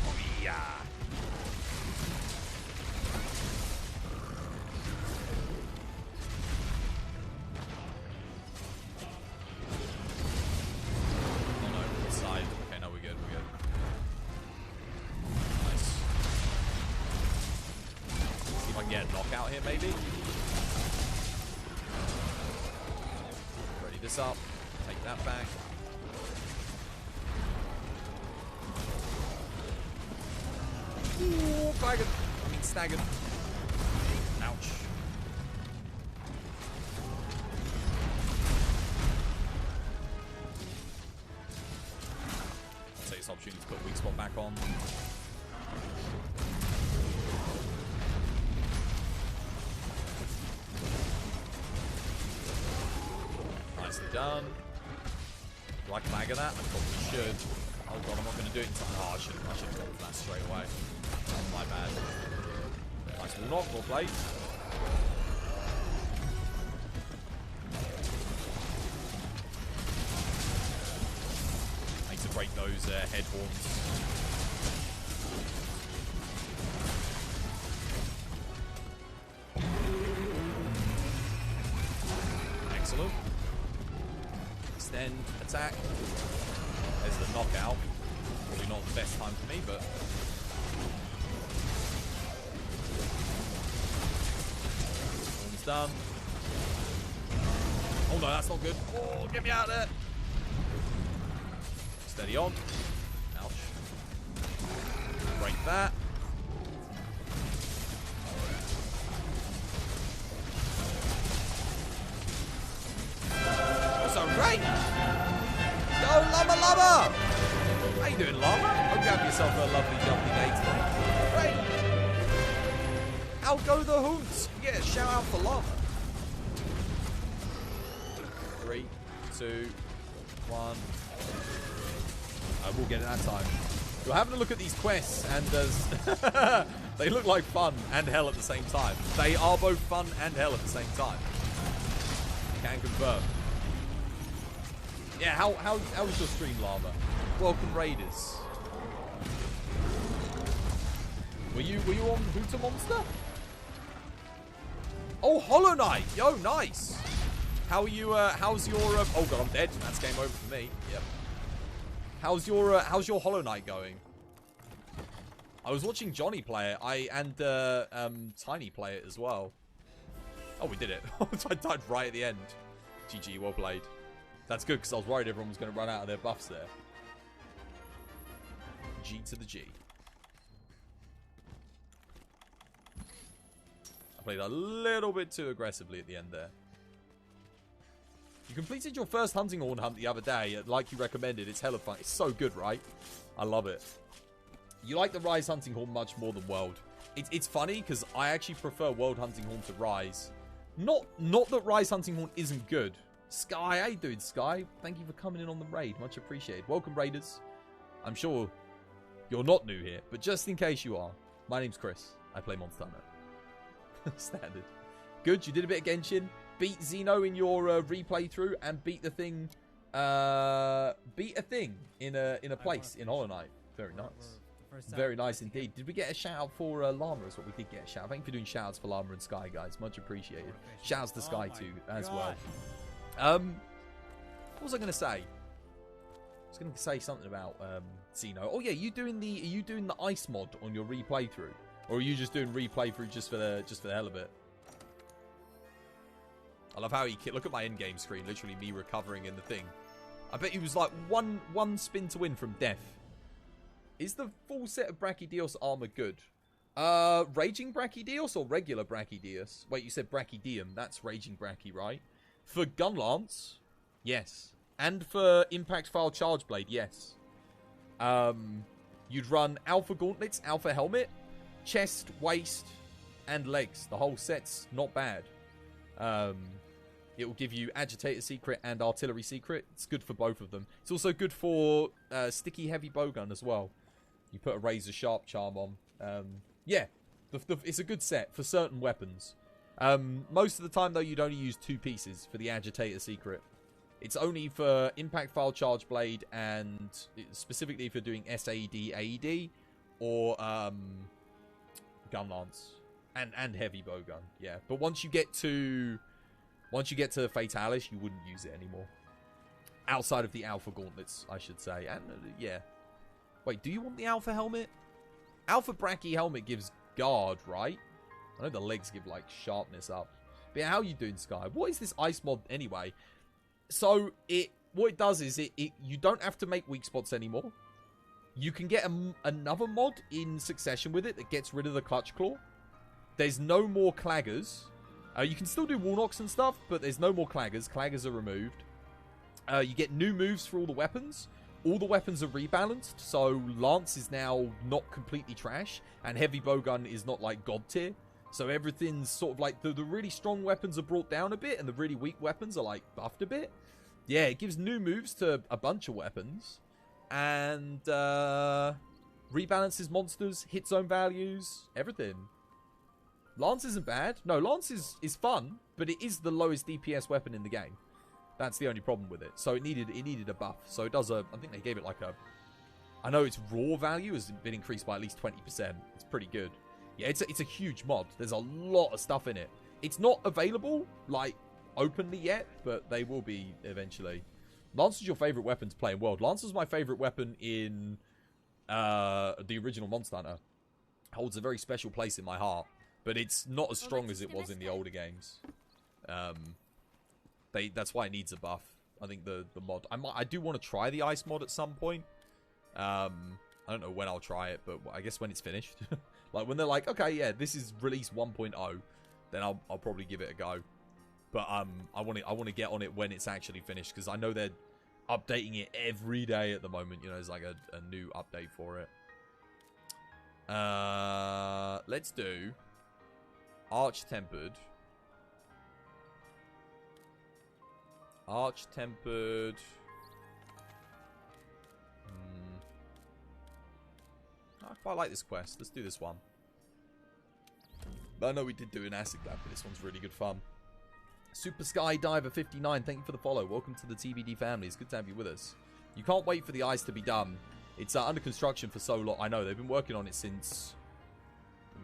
Oh yeah. Oh no, inside. Okay, no, we're good. We're good. Nice. See if I can get a knockout here, maybe. Ready this up. Take that back. Ooh, baggered. I mean, staggered. Ouch. I'll take this opportunity to put weak spot back on. Nicely done. Do I clagger that? I probably should. Oh god, I'm not going to do it in time. Oh, I should have gone for that straight away. My bad. Nice wall knock, well played. I need to break those head horns. Excellent. Extend, attack. There's the knockout. Probably not the best time for me, but... One's done. Oh no, that's not good. Oh, get me out of there. Steady on. Ouch. Break that. What's a raid? Yo, Llama Llama! How you doing, Llama? Hope you have yourself a lovely jumpy day today. Great! Out go the hoots! Yeah, shout out for Llama. 3, 2, 1. We'll get it that time. We're having a look at these quests, and they look like fun and hell at the same time. They are both fun and hell at the same time. Can confirm. Yeah, how was your stream, Llama? Welcome, Raiders. Were you on Hooter Monster? Oh, Hollow Knight! Yo, nice! How are you, how's your, oh god, I'm dead. That's game over for me. Yep. How's your Hollow Knight going? I was watching Johnny play it, and Tiny play it as well. Oh, we did it. I died right at the end. GG, well played. That's good, because I was worried everyone was going to run out of their buffs there. G to the G. I played a little bit too aggressively at the end there. You completed your first hunting horn hunt the other day, like you recommended. It's hella fun. It's so good, right? I love it. You like the Rise hunting horn much more than World. It's funny, because I actually prefer World hunting horn to Rise. Not that Rise hunting horn isn't good. Sky, how you doing, Sky? Thank you for coming in on the raid. Much appreciated. Welcome, Raiders. I'm sure you're not new here, but just in case you are, my name's Chris. I play Monster Hunter. Standard. Good, you did a bit of Genshin. Beat Xeno in your replay through, and beat the thing. Beat a thing in a place in Hollow Knight. Very nice. Very nice indeed. Did we get a shout out for Llama? Is what we did get a shout out. Thank you for doing shout outs for Llama and Sky, guys. Much appreciated. Shout outs to Sky too as well. What was I going to say? I was going to say something about Xeno. Oh yeah, are you doing the ice mod on your replay through, or are you just doing replay through just for the hell of it? I love how he look at my end game screen, literally me recovering in the thing. I bet he was like one spin to win from death. Is the full set of Brachydios armor good? Raging Brachydios or regular Brachydios? Wait, you said Brachydium. That's Raging Brachy, right? For Gunlance, yes. And for Impact File Charge Blade, yes. You'd run Alpha Gauntlets, Alpha Helmet, Chest, Waist, and Legs. The whole set's not bad. It will give you Agitator Secret and Artillery Secret. It's good for both of them. It's also good for Sticky Heavy Bowgun as well. You put a Razor Sharp Charm on. Yeah, it's a good set for certain weapons. Most of the time, though, you'd only use 2 pieces for the Agitator Secret. It's only for Impact File Charge Blade and specifically for doing SAED, AED, or Gun Lance and Heavy Bowgun. Yeah, but once you get to Fatalis, you wouldn't use it anymore. Outside of the Alpha Gauntlets, I should say. And yeah. Wait, do you want the Alpha Helmet? Alpha Brachy Helmet gives guard, right? I know the legs give, like, sharpness up. But yeah, how are you doing, Sky? What is this ice mod anyway? So, what it does is, you don't have to make weak spots anymore. You can get another mod in succession with it that gets rid of the Clutch Claw. There's no more Claggers. You can still do wall knocks and stuff, but there's no more Claggers. Claggers are removed. You get new moves for all the weapons. All the weapons are rebalanced, so Lance is now not completely trash, and Heavy Bowgun is not like God tier. So everything's sort of like, the really strong weapons are brought down a bit, and the really weak weapons are like buffed a bit. Yeah, it gives new moves to a bunch of weapons, and rebalances monsters, hit zone values, everything. Lance isn't bad. No, Lance is fun, but it is the lowest DPS weapon in the game. That's the only problem with it. So it needed a buff. So it does I think they gave it like I know its raw value has been increased by at least 20%. It's pretty good. Yeah, it's a huge mod. There's a lot of stuff in it. It's not available, like, openly yet, but they will be eventually. Lance is your favorite weapon to play in World. Lance was my favorite weapon in the original Monster Hunter. Holds a very special place in my heart, but it's not as strong as it was in the older games. That's why it needs a buff. I think the mod. I do want to try the ice mod at some point. I don't know when I'll try it, but I guess when it's finished. Like, when they're like, okay, yeah, this is release 1.0, then I'll probably give it a go. But I want to get on it when it's actually finished, because I know they're updating it every day at the moment. You know, there's like a new update for it. Let's do Arch-Tempered. Arch-Tempered. I quite like this quest. Let's do this one. But I know we did do an acid lab, but this one's really good fun. Super Skydiver 59, thank you for the follow. Welcome to the TBD family. It's good to have you with us. You can't wait for the ice to be done. It's under construction for so long. I know, they've been working on it since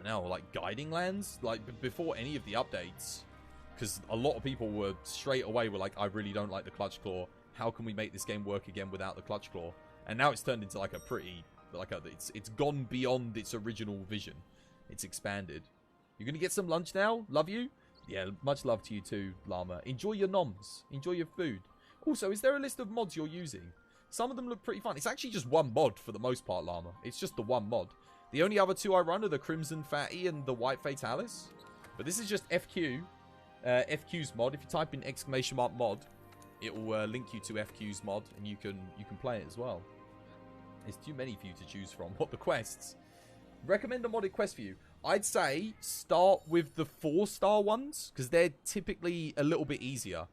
now, like Guiding Lands, like before any of the updates. Because a lot of people were straight away like, I really don't like the Clutch Claw. How can we make this game work again without the Clutch Claw? And now it's turned into like a pretty, it's gone beyond its original vision. It's expanded. You're gonna get some lunch now? Love you. Yeah, much love to you too, Llama. Enjoy your noms. Enjoy your food. Also, is there a list of mods you're using? Some of them look pretty fun. It's actually just one mod for the most part, Llama. It's just the one mod. The only other two I run are the Crimson Fatty and the White Fatalis. But this is just FQ. FQ's mod. If you type in !mod, it will link you to FQ's mod, and you can play it as well. There's too many for you to choose from. What the quests? Recommend a modded quest for you. I'd say start with the 4-star ones, because they're typically a little bit easier.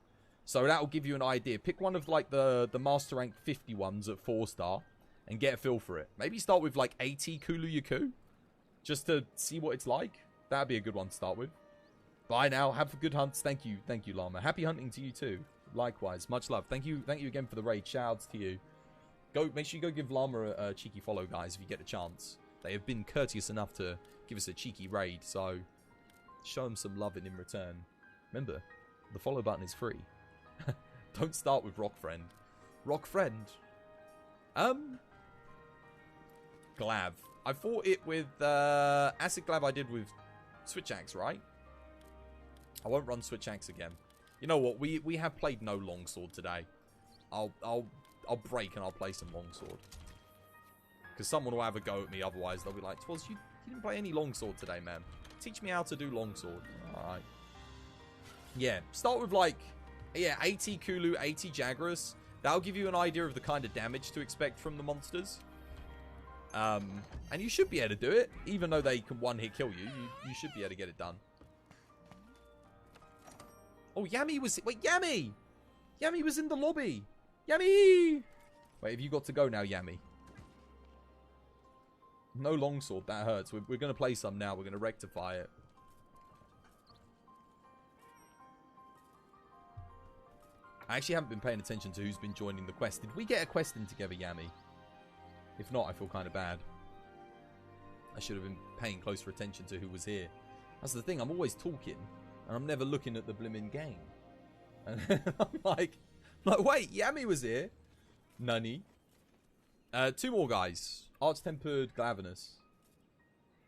So that will give you an idea. Pick one of like the Master Rank 50 ones at 4-star and get a feel for it. Maybe start with like 80 Kulu Yaku, just to see what it's like. That'd be a good one to start with. Bye now. Have a good hunts. Thank you, Llama. Happy hunting to you too. Likewise. Much love. Thank you again for the raid. Shoutouts to you. Make sure you go give Llama a cheeky follow, guys, if you get a chance. They have been courteous enough to give us a cheeky raid, so show them some loving in return. Remember, the follow button is free. Don't start with Rock Friend. Rock Friend. Glav. I fought it with Acid Glav I did with Switch Axe, right? I won't run Switch Axe again. You know what? We have played no longsword today. I'll break and I'll play some longsword. Because someone will have a go at me, otherwise they'll be like, Twas, you didn't play any longsword today, man. Teach me how to do longsword. Alright. Yeah, start with like, 80 Kulu, 80 Jagras. That'll give you an idea of the kind of damage to expect from the monsters. And you should be able to do it. Even though they can one-hit kill you, you should be able to get it done. Oh, Yami was... Wait, Yami! Yami was in the lobby! Yami! Wait, have you got to go now, Yami? No longsword, that hurts. We're going to play some now. We're going to rectify it. I actually haven't been paying attention to who's been joining the quest. Did we get a quest in together, Yami? If not, I feel kind of bad. I should have been paying closer attention to who was here. That's the thing. I'm always talking, and I'm never looking at the blimmin' game. And I'm like, wait, Yami was here. Nani. 2 more guys. Arch-Tempered Glavinus.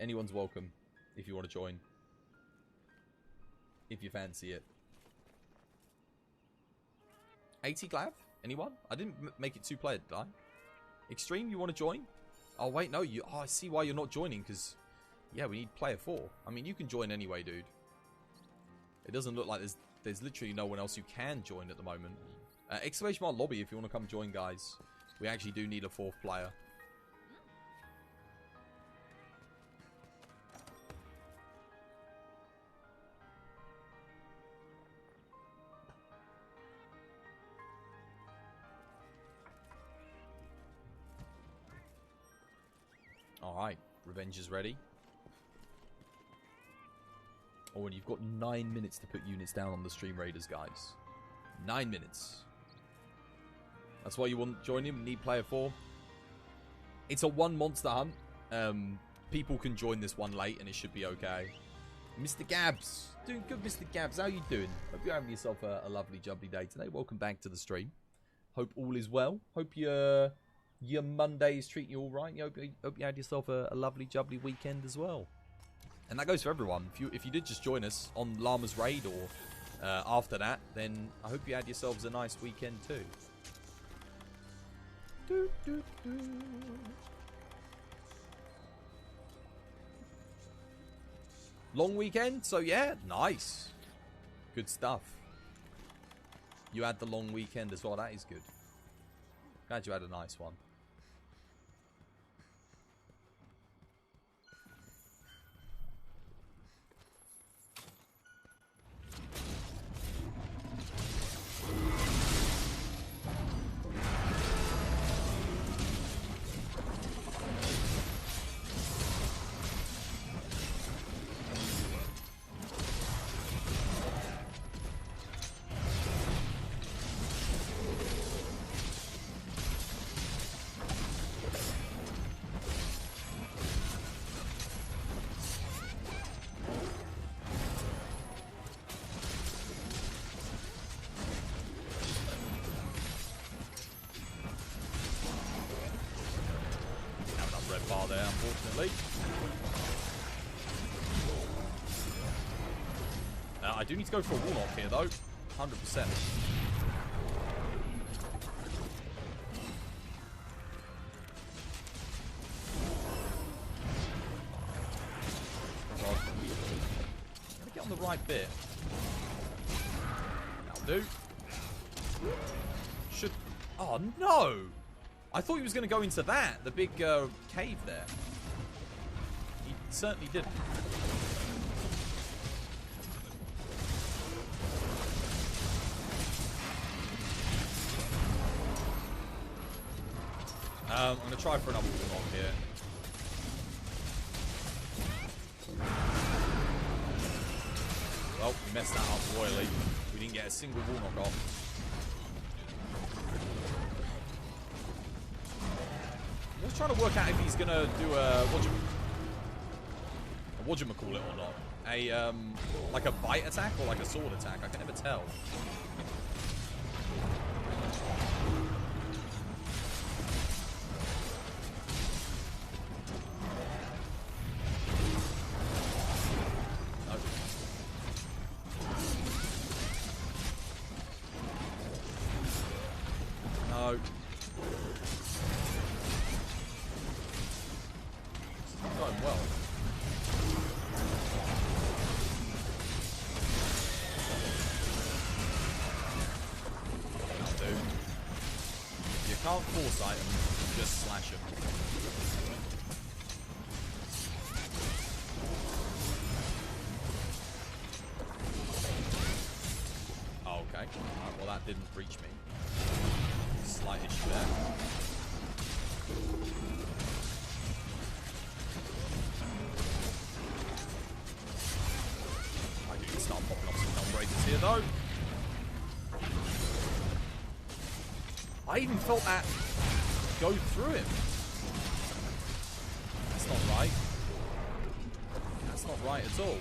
Anyone's welcome if you want to join. If you fancy it. 80 Glav? Anyone? I didn't make it 2-player, did I? Extreme, you want to join? Oh, wait, no. I see why you're not joining, because... Yeah, we need player 4. I mean, you can join anyway, dude. It doesn't look like there's literally no one else who can join at the moment. Exclamation mark lobby if you want to come join, guys. We actually do need a 4th player. Alright, revenge is ready. Oh, and you've got 9 minutes to put units down on the Stream Raiders, guys. 9 minutes. That's why you want to join him, need player 4. It's a 1 monster hunt. People can join this one late and it should be okay. Mr. Gabs. Doing good, Mr. Gabs. How you doing? Hope you're having yourself a lovely, jubbly day today. Welcome back to the stream. Hope all is well. Hope your Monday is treating you all right. Hope you had yourself a lovely, jubbly weekend as well. And that goes for everyone. If you did just join us on Llama's raid or after that, then I hope you had yourselves a nice weekend too. Long weekend, so yeah, nice. Good stuff. You had the long weekend as well, that is good. Glad you had a nice one. Bar there, unfortunately. I do need to go for a Warlock here, though. 100%. God. Gotta get on the right bit. That'll do. Should... Oh, no! I thought he was going to go into that, the big cave there. He certainly didn't. I'm going to try for another Warlock here. Well, we messed that up royally. We didn't get a single Warlock off. I was trying to work out if he's gonna do a whatchamacallit or not. A like a bite attack or like a sword attack. I can never tell. No. No. Going well. Dude. You can't force items, just slash them. Oh, okay. Right, well, that didn't reach me. Slight issue there. Start popping off some numbreakers here, though. I even felt that go through him. That's not right. That's not right at all.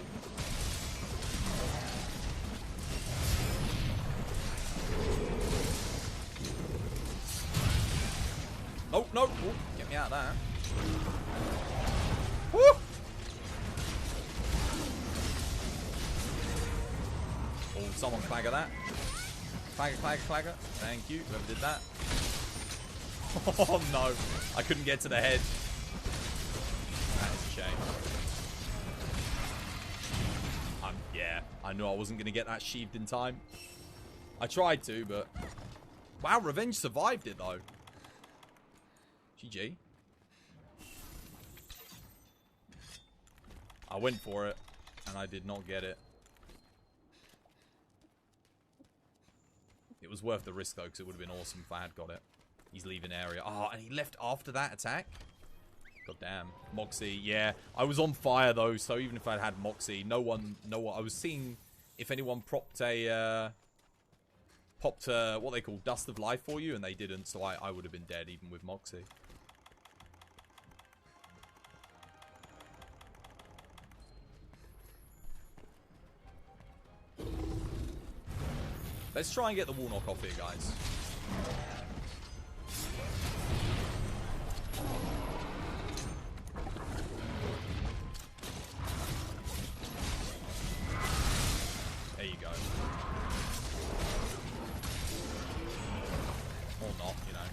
Oh, no. Ooh, get me out of that. Woo! Oh, someone clagger that. Clagger. Thank you, whoever did that. Oh no, I couldn't get to the head. That is a shame. Yeah, I knew I wasn't going to get that sheathed in time. I tried to, but... Wow, Revenge survived it though. GG. I went for it, and I did not get it. It was worth the risk, though, because it would have been awesome if I had got it. He's leaving area. Oh, and he left after that attack? God damn. Moxie, yeah. I was on fire, though, so even if I'd had Moxie, no one... I was seeing if anyone popped a... what they call Dust of Life for you, and they didn't, so I would have been dead, even with Moxie. Let's try and get the wall knock off here, guys. There you go. Or not, you know.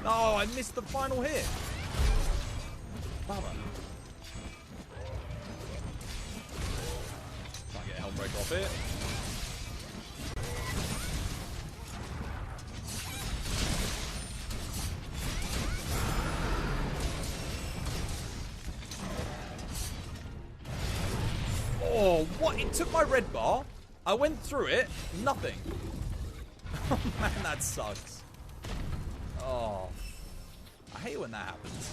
Oh, I missed the final hit. Baba. Try and get a Helmbreaker off it. Oh, what? It took my red bar. I went through it. Nothing. Oh, man, that sucks. Oh. I hate when that happens.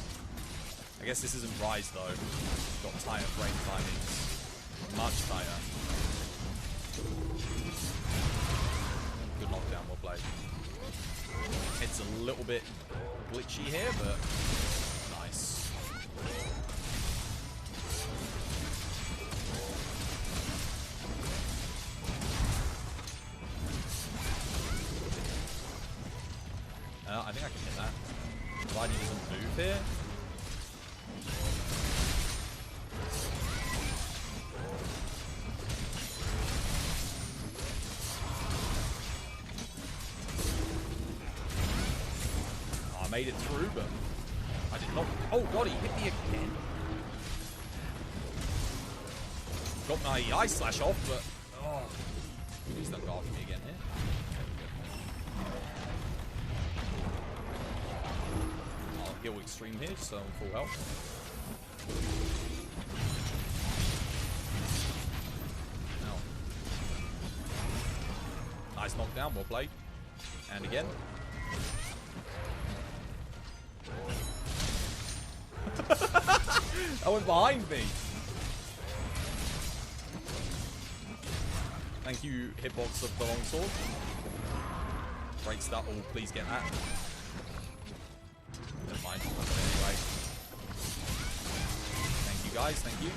I guess this isn't Rise, though. Got tighter frame timings. Much tighter. Good knockdown, well played. It's a little bit glitchy here, but nice. I think I can hit that. Provided he doesn't move here. Oh, I made it through, but I did not. Oh god, he hit me again. Got my eye slash off, but oh, please don't go after me again here. Heal extreme here, so I'm full health. Ow. Nice knockdown, well played. And again. That went behind me. Thank you, hitbox of the longsword. Great start. Oh, please get that. Never mind. Anyway. Thank you, guys. Thank you.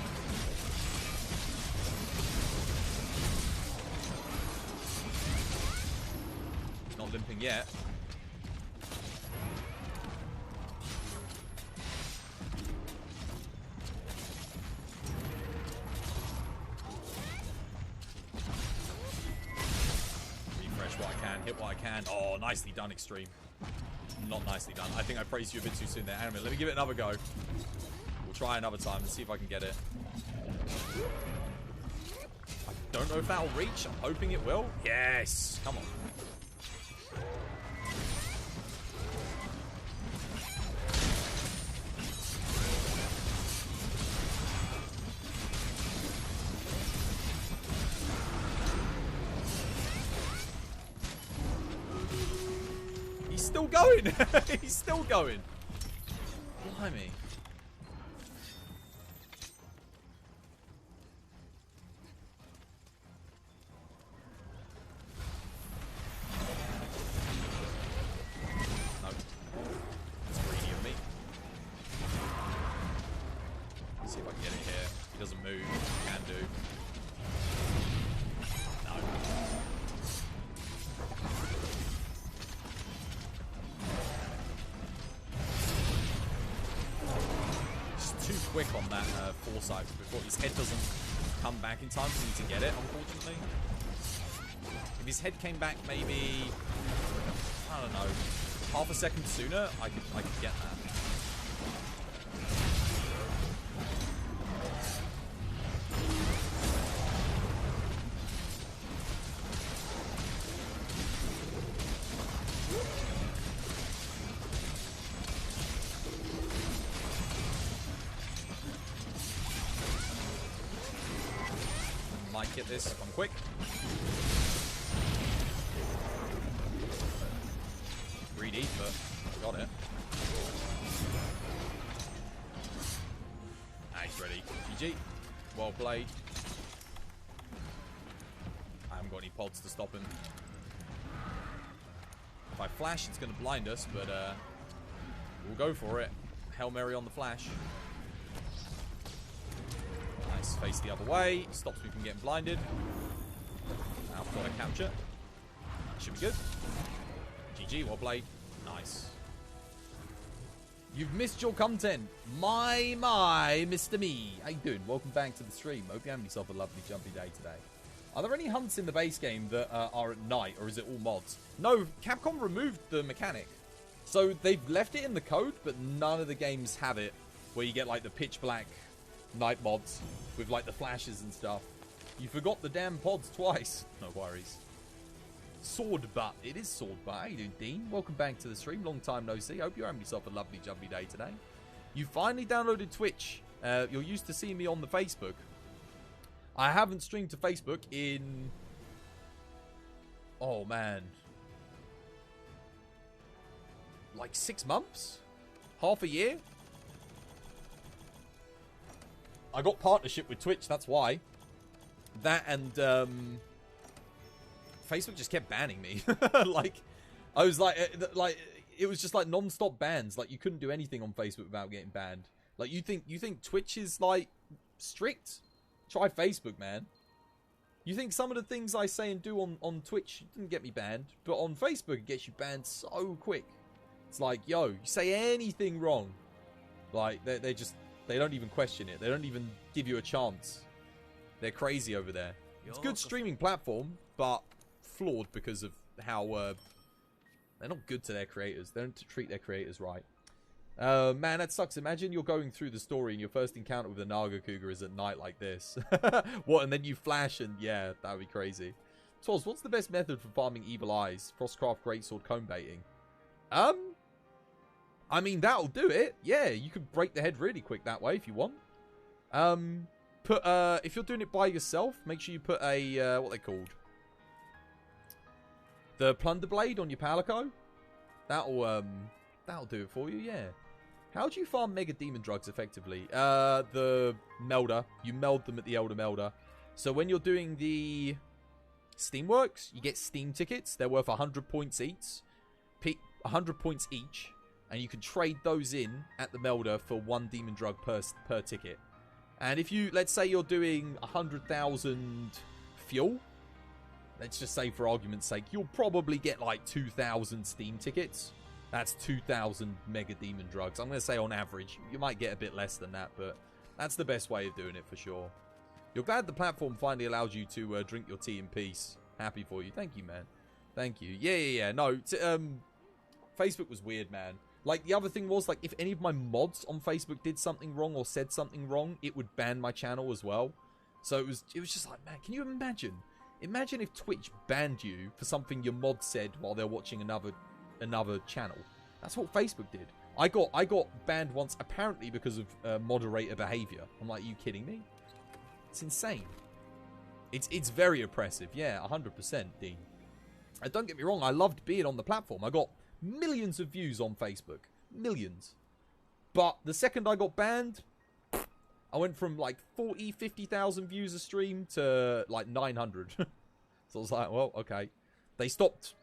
He's not limping yet. Refresh what I can. Hit what I can. Oh, nicely done, Extreme. Not nicely done. I think I praised you a bit too soon there. Hang on a minute. Let me give it another go. We'll try another time and see if I can get it. I don't know if that'll reach. I'm hoping it will. Yes. Come on. Still going. He's still going. Blimey. No. It's greedy of me. Let's see if I can get it here. He doesn't move. He can do. No. Too quick on that foresight before his head doesn't come back in time for me to get it, unfortunately. If his head came back maybe, I don't know, half a second sooner, I could get that. Might get this if I'm quick. Greedy, but got it. Ah, he's ready. GG. Well played. I haven't got any pods to stop him. If I flash, it's going to blind us, but we'll go for it. Hail Mary on the flash. Nice, face the other way. Stops me from getting blinded. Now I've got a capture. That should be good. GG, well played. Nice. You've missed your content. My, Mr. Me. How you doing? Welcome back to the stream. Hope you're having yourself a lovely jumpy day today. Are there any hunts in the base game that are at night, or is it all mods? No, Capcom removed the mechanic. So they've left it in the code, but none of the games have it, where you get like the pitch black night mods with like the flashes and stuff. You forgot the damn pods twice. No worries. Sword Butt. It is Sword Butt. How you doing, Dean? Welcome back to the stream. Long time no see. Hope you're having yourself a lovely, jubbly day today. You finally downloaded Twitch. You're used to seeing me on the Facebook. I haven't streamed to Facebook in... Oh, man. Like 6 months? Half a year? I got partnership with Twitch, that's why. That and, Facebook just kept banning me. Like, I was like, it was just like non-stop bans. Like, you couldn't do anything on Facebook without getting banned. Like, you think Twitch is, like, strict? Try Facebook, man. You think some of the things I say and do on Twitch didn't get me banned, but on Facebook it gets you banned so quick. It's like, yo, you say anything wrong, like, they don't even question it. They don't even give you a chance. They're crazy over there. It's a good streaming platform, but flawed because of how they're not good to their creators. They don't treat their creators right. Man, that sucks. Imagine you're going through the story and your first encounter with a Naga Cougar is at night like this. What? And then you flash and yeah, that would be crazy. Twas, what's the best method for farming evil eyes? Frostcraft, greatsword, comb baiting. I mean, that'll do it. Yeah, you could break the head really quick that way if you want. If you're doing it by yourself, make sure you put a, what they called? The Plunder Blade on your Palico. That'll do it for you, yeah. How do you farm Mega Demon Drugs effectively? The Melder. You meld them at the Elder Melder. So when you're doing the Steamworks, you get Steam tickets. They're worth 100 points each. 100 points each. And you can trade those in at the Melder for 1 Demon Drug per ticket. And if you, let's say you're doing 100,000 fuel, let's just say for argument's sake, you'll probably get like 2,000 Steam tickets. That's 2,000 Mega Demon Drugs. I'm going to say on average. You might get a bit less than that, but that's the best way of doing it for sure. You're glad the platform finally allows you to drink your tea in peace. Happy for you. Thank you, man. Thank you. Yeah. No, Facebook was weird, man. Like, the other thing was, like, if any of my mods on Facebook did something wrong or said something wrong, it would ban my channel as well. So it was just like, man, can you imagine? Imagine if Twitch banned you for something your mod said while they're watching another channel. That's what Facebook did. I got banned once, apparently because of moderator behavior. I'm like, are you kidding me? It's insane. It's very oppressive. Yeah, 100%, Dean. And don't get me wrong, I loved being on the platform. I got millions of views on Facebook. Millions. But the second I got banned, I went from like 40, 50,000 views a stream to like 900. So I was like, well, okay. They stopped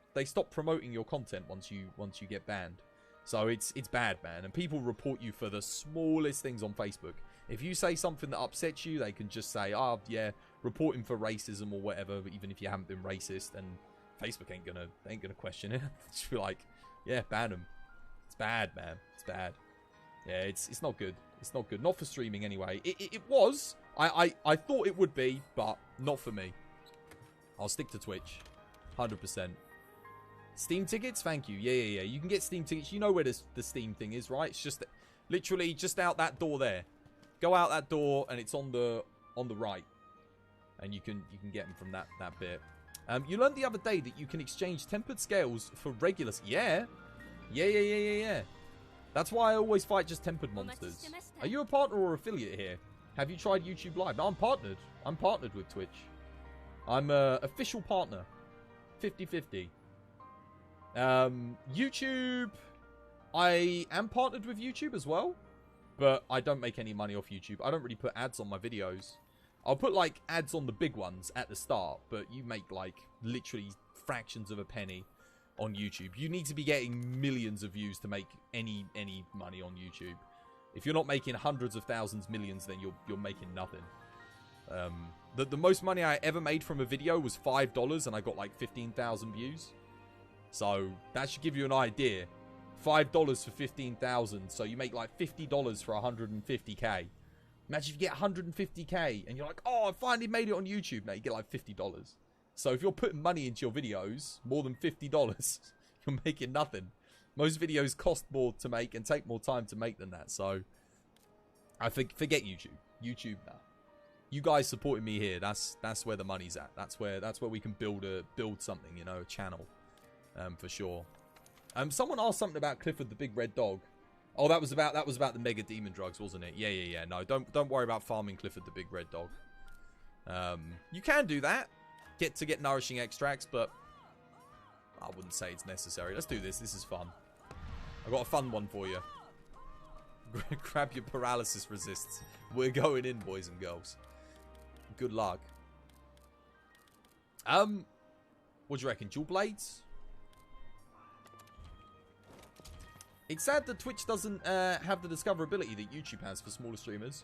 promoting your content once you get banned. So it's bad, man. And people report you for the smallest things on Facebook. If you say something that upsets you, they can just say, oh, yeah, report him for racism or whatever, even if you haven't been racist. And Facebook ain't gonna question it. Just be like, yeah, ban him. It's bad, man. It's bad. Yeah, it's not good. It's not good. Not for streaming anyway. It was. I thought it would be, but not for me. I'll stick to Twitch. 100%. Steam tickets? Thank you. Yeah. You can get Steam tickets. You know where the Steam thing is, right? It's just literally just out that door there. Go out that door and it's on the right. And you can get them from that bit. You learned the other day that you can exchange tempered scales for regular... Yeah. That's why I always fight just tempered monsters. Are you a partner or affiliate here? Have you tried YouTube Live? No, I'm partnered. I'm partnered with Twitch. I'm a official partner. 50-50. YouTube... I am partnered with YouTube as well. But I don't make any money off YouTube. I don't really put ads on my videos. I'll put, like, ads on the big ones at the start, but you make, like, literally fractions of a penny on YouTube. You need to be getting millions of views to make any money on YouTube. If you're not making hundreds of thousands, millions, then you're making nothing. The most money I ever made from a video was $5, and I got, like, 15,000 views. So, that should give you an idea. $5 for 15,000, so you make, like, $50 for 150k. Imagine if you get 150k and you're like, oh, I finally made it on YouTube. Now you get like $50. So if you're putting money into your videos, more than $50, you're making nothing. Most videos cost more to make and take more time to make than that. So, I forget YouTube. YouTube now. You guys supporting me here. That's where the money's at. That's where we can build something. You know, a channel, for sure. Someone asked something about Clifford the Big Red Dog. Oh, that was about the Mega Demon drugs, wasn't it? Yeah. No, don't worry about farming Clifford the Big Red Dog. You can do that, get nourishing extracts, but I wouldn't say it's necessary. Let's do this. This is fun. I got a fun one for you. Grab your paralysis resists. We're going in, boys and girls. Good luck. What do you reckon? Dual blades? It's sad that Twitch doesn't have the discoverability that YouTube has for smaller streamers.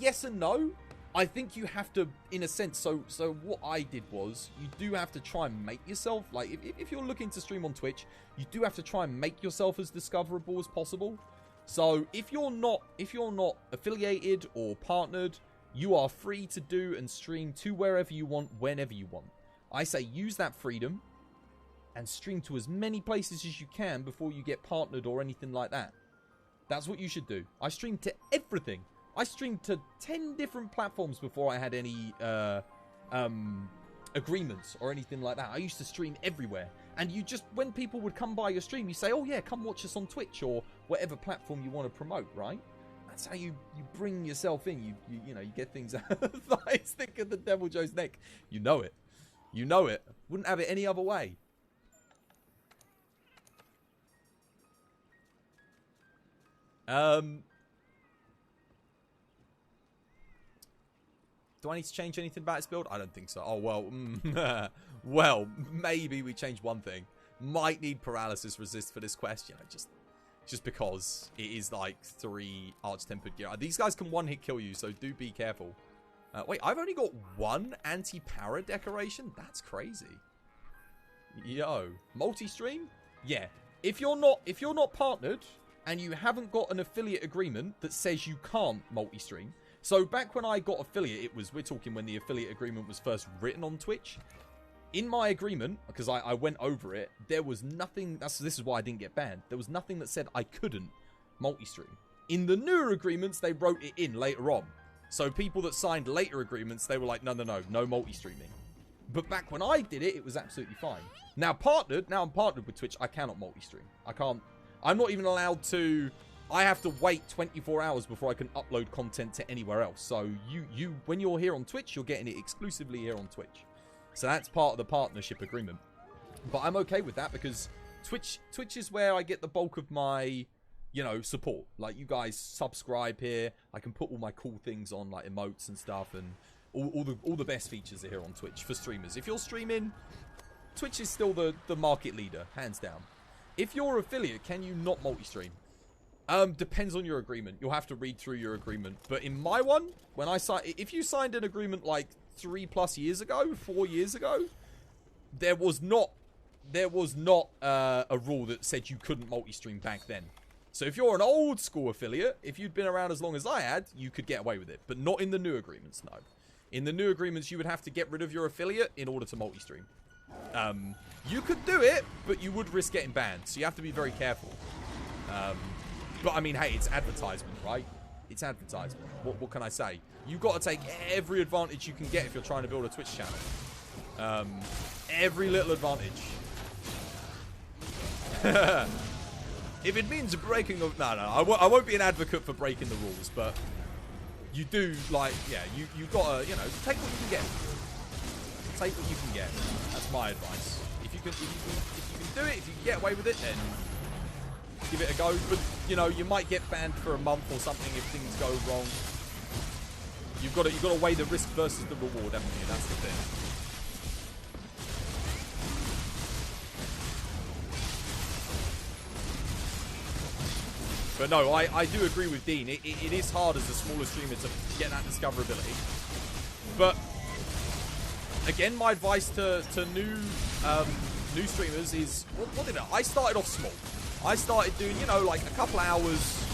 Yes and no. I think you have to, in a sense, so what I did was, you do have to try and make yourself, like, if you're looking to stream on Twitch, you do have to try and make yourself as discoverable as possible. So, if you're not affiliated or partnered, you are free to do and stream to wherever you want, whenever you want. I say use that freedom and stream to as many places as you can before you get partnered or anything like that. That's what you should do. I streamed to everything. I streamed to 10 different platforms before I had any agreements or anything like that. I used to stream everywhere. And you just, when people would come by your stream, you say, oh yeah, come watch us on Twitch or whatever platform you want to promote, right? That's how you bring yourself in. You know, you get things out of the thighs thicker than Devil Joe's neck. You know it. You know it. Wouldn't have it any other way. Do I need to change anything about its build? I don't think so. Oh, well. Well, maybe we change one thing. Might need paralysis resist for this quest. You know, just because it is like 3 arch-tempered gear. These guys can one-hit kill you, so do be careful. Wait, I've only got 1 anti-para decoration? That's crazy. Yo. Multi-stream? Yeah. If you're not partnered and you haven't got an affiliate agreement that says you can't multi-stream. So back when I got affiliate, we're talking when the affiliate agreement was first written on Twitch. In my agreement, because I went over it, there was nothing, this is why I didn't get banned. There was nothing that said I couldn't multi-stream. In the newer agreements, they wrote it in later on. So people that signed later agreements, they were like, no multi-streaming. But back when I did it, it was absolutely fine. Now I'm partnered with Twitch, I cannot multi-stream. I'm not even allowed to. I have to wait 24 hours before I can upload content to anywhere else. So when you're here on Twitch, you're getting it exclusively here on Twitch. So that's part of the partnership agreement. But I'm okay with that because Twitch is where I get the bulk of my, support. Like, you guys subscribe here. I can put all my cool things on, like emotes and stuff, and all the best features are here on Twitch for streamers. If you're streaming, Twitch is still the market leader, hands down. If you're affiliate, can you not multi-stream? Depends on your agreement. You'll have to read through your agreement. But in my one, if you signed an agreement like 3+ years ago, 4 years ago, there was not a rule that said you couldn't multi-stream back then. So if you're an old school affiliate, if you'd been around as long as I had, you could get away with it. But not in the new agreements, no. In the new agreements, you would have to get rid of your affiliate in order to multi-stream. You could do it, but you would risk getting banned. So you have to be very careful. But I mean, hey, it's advertisement, right? It's advertisement. What can I say? You've got to take every advantage you can get if you're trying to build a Twitch channel. Every little advantage. If it means breaking of... No, I won't be an advocate for breaking the rules, but you do, you've got to, take what you can get. Take what you can get. That's my advice. If you can do it, if you can get away with it, then give it a go. But, you might get banned for a month or something if things go wrong. You've got to weigh the risk versus the reward, haven't you? That's the thing. But no, I do agree with Dean. It is hard as a smaller streamer to get that discoverability. But again, my advice to new streamers is, what did I started off small. I started doing, like a couple hours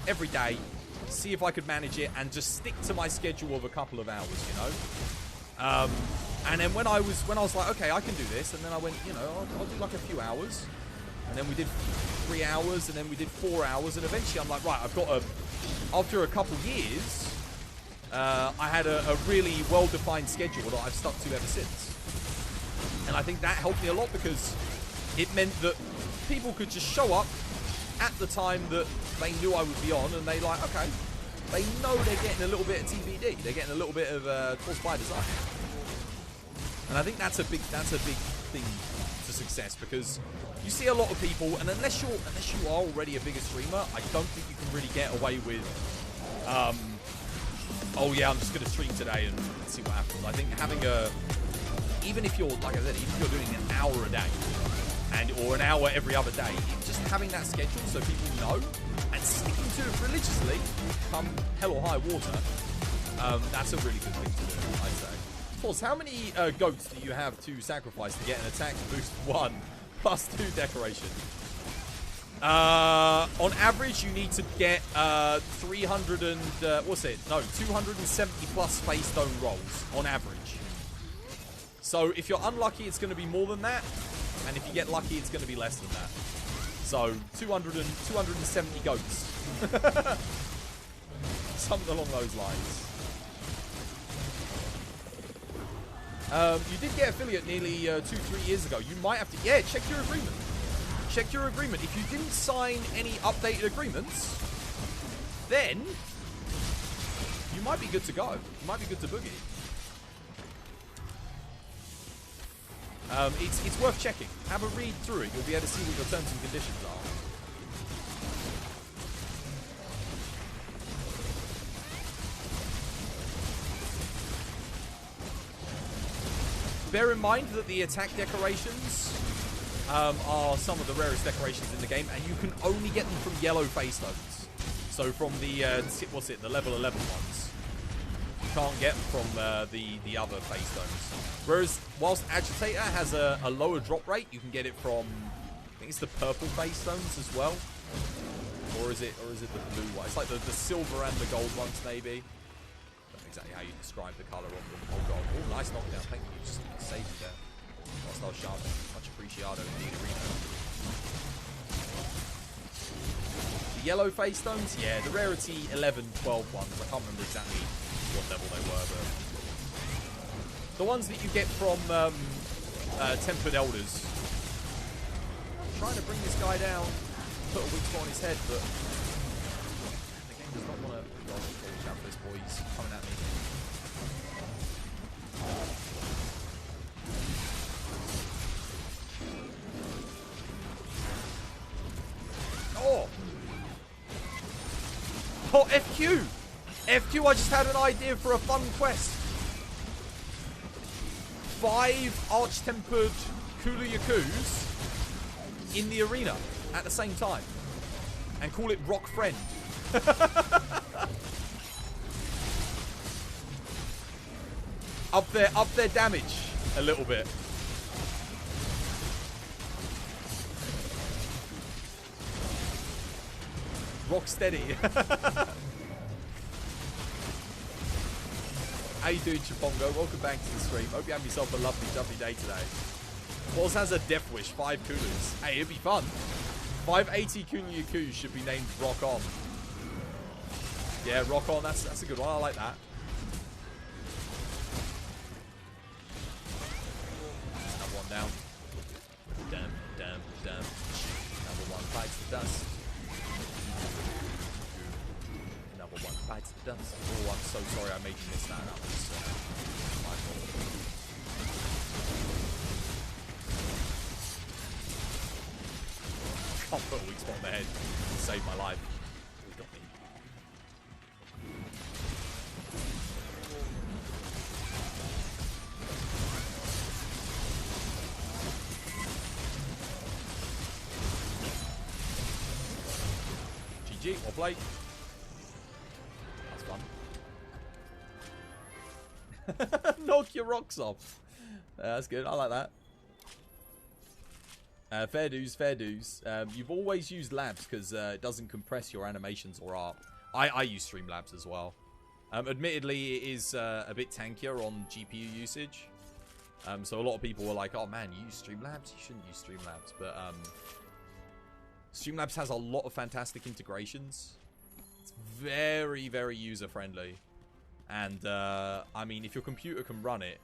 every day, see if I could manage it, and just stick to my schedule of a couple of hours, And then when I was like, okay, I can do this, and then I went, you know, I'll do like a few hours, and then we did 3 hours, and then we did 4 hours, and eventually I'm like, right, I've got after a couple years, I had a really well-defined schedule that I've stuck to ever since. And I think that helped me a lot because it meant that people could just show up at the time that they knew I would be on, and they like, okay, they know they're getting a little bit of TBD, they're getting a little bit of Toss by Design. And I think that's a big thing to success, because you see a lot of people, and unless you are already a bigger streamer, I don't think you can really get away with, oh yeah, I'm just going to stream today and see what happens. I think having even if you're, like I said, even if you're doing an hour a day, or an hour every other day, just having that schedule so people know, and sticking to it religiously, come hell or high water, that's a really good thing to do, I'd say. Pause, how many goats do you have to sacrifice to get an attack boost 1 plus 2 decoration? On average, you need to get 270 plus Space Stone rolls on average. So if you're unlucky, it's going to be more than that. And if you get lucky, it's going to be less than that. So 270 goats. Something along those lines. You did get affiliate nearly 2-3 years ago. You might have to... Yeah, check your agreement. Check your agreement. If you didn't sign any updated agreements, then you might be good to go. You might be good to boogie. It's worth checking. Have a read through it. You'll be able to see what your terms and conditions are. Bear in mind that the attack decorations are some of the rarest decorations in the game, and you can only get them from yellow face stones. So from the the level 11 ones, you can't get them from the other face stones. Whereas whilst Agitator has a lower drop rate, you can get it from, I think it's the purple face stones as well, or is it the blue one? It's like the silver and the gold ones maybe. Exactly how you describe the colour of them. Oh god, oh nice knockdown, thank you, just saved it there. Whilst I was sharpening, much appreciado indeed, Reno. The yellow face stones, yeah, the rarity 11, 12 ones, I can't remember exactly what level they were, but the ones that you get from Tempered Elders. I'm trying to bring this guy down, put a weak spot on his head, but the game does not want to. Watch out for this boy, he's coming at me. Oh! Oh, FQ! FQ, I just had an idea for a fun quest. 5 Arch-Tempered Kulu Yakus in the arena at the same time. And call it Rock Friend. Up their damage a little bit. Rock steady. How you doing, Chipongo? Welcome back to the stream. Hope you have yourself a lovely day today. Boz has a death wish, 5 Kulus. Hey, it'd be fun. 580 Kulu Yakus should be named Rock On. Yeah, Rock On, that's a good one. I like that. Another one down. Damn. Another one bites the dust. Another one bites the dust. Oh, I'm so sorry I made you miss that. That was my fault. Can't put a weak spot on the head. Saved my life. He got me. GG, well played. That's fun. Knock your rocks off. That's good, I like that. Fair dues. You've always used labs because it doesn't compress your animations or art. I use Streamlabs as well. Admittedly, it is a bit tankier on GPU usage. So a lot of people were like, oh man, you use Streamlabs? You shouldn't use Streamlabs. But Streamlabs has a lot of fantastic integrations. It's very, very user-friendly. And, I mean, if your computer can run it,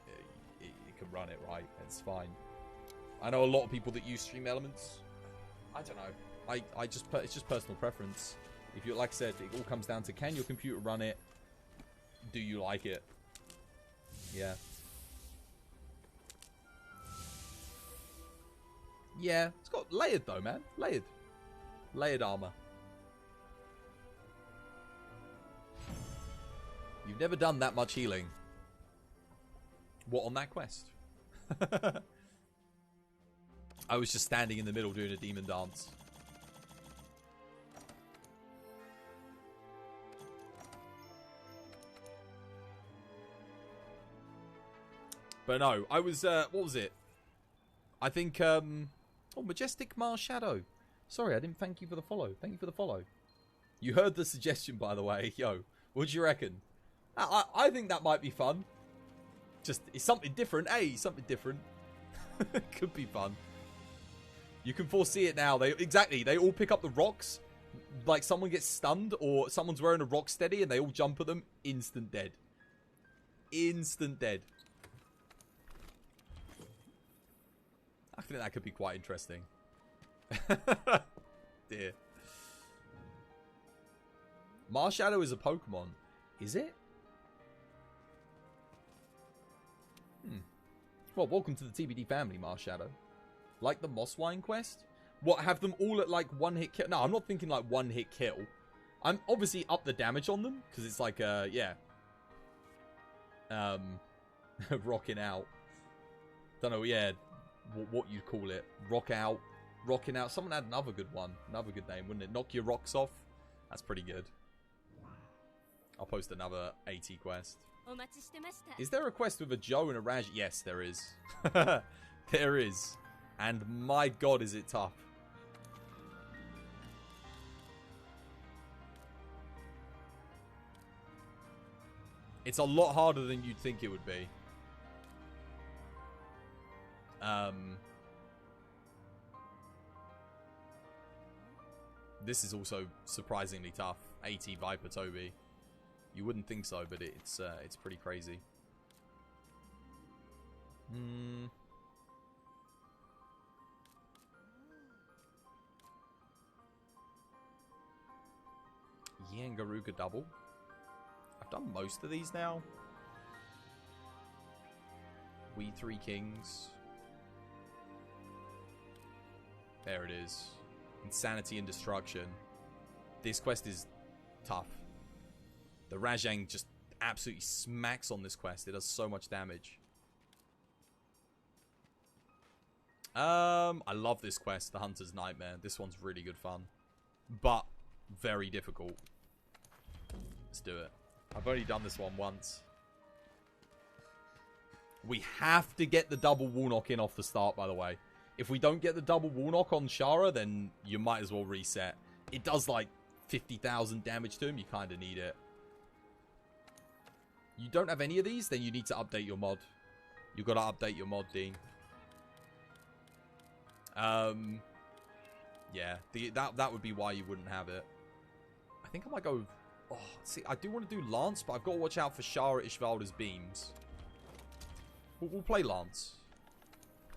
it can run it, right? It's fine. I know a lot of people that use Stream Elements. I don't know. It's just personal preference. If you, like I said, it all comes down to, can your computer run it? Do you like it? Yeah. Yeah, it's got layered though, man. Layered. Layered armor. You've never done that much healing. What, on that quest? I was just standing in the middle doing a demon dance. But no, I was, what was it? I think, oh, Majestic Mars Shadow. Sorry, I didn't thank you for the follow. Thank you for the follow. You heard the suggestion, by the way. Yo, what do you reckon? I think that might be fun. Just, it's something different. Hey, something different. Could be fun. You can foresee it now. They all pick up the rocks. Like someone gets stunned or someone's wearing a rock steady and they all jump at them. Instant dead. Instant dead. I think that could be quite interesting. Dear. Marshadow is a Pokemon. Is it? Well, welcome to the TBD family, Marshadow. Like the Mosswine quest? What, have them all at like one hit kill? No, I'm not thinking like one hit kill. I'm obviously up the damage on them. Because it's like, yeah. Rocking out. Don't know, yeah. What you'd call it. Rocking out. Someone had another good one. Another good name, wouldn't it? Knock your rocks off. That's pretty good. I'll post another AT quest. Is there a quest with a Joe and a Raj? Yes, there is. There is. And my god, is it tough. It's a lot harder than you'd think it would be. This is also surprisingly tough. 80 Viper Toby. You wouldn't think so, but it's pretty crazy. Yangaruga double. I've done most of these now. We Three Kings. There it is. Insanity and Destruction. This quest is tough. The Rajang just absolutely smacks on this quest. It does so much damage. I love this quest, the Hunter's Nightmare. This one's really good fun. But very difficult. Let's do it. I've only done this one once. We have to get the double wall knock in off the start, by the way. If we don't get the double wall knock on Shara, then you might as well reset. It does like 50,000 damage to him. You kind of need it. You don't have any of these, then you need to update your mod. You've got to update your mod, Dean. Yeah, that would be why you wouldn't have it. I think I might go with... Oh, see, I do want to do Lance, but I've got to watch out for Shara Ishvalda's beams. We'll play Lance.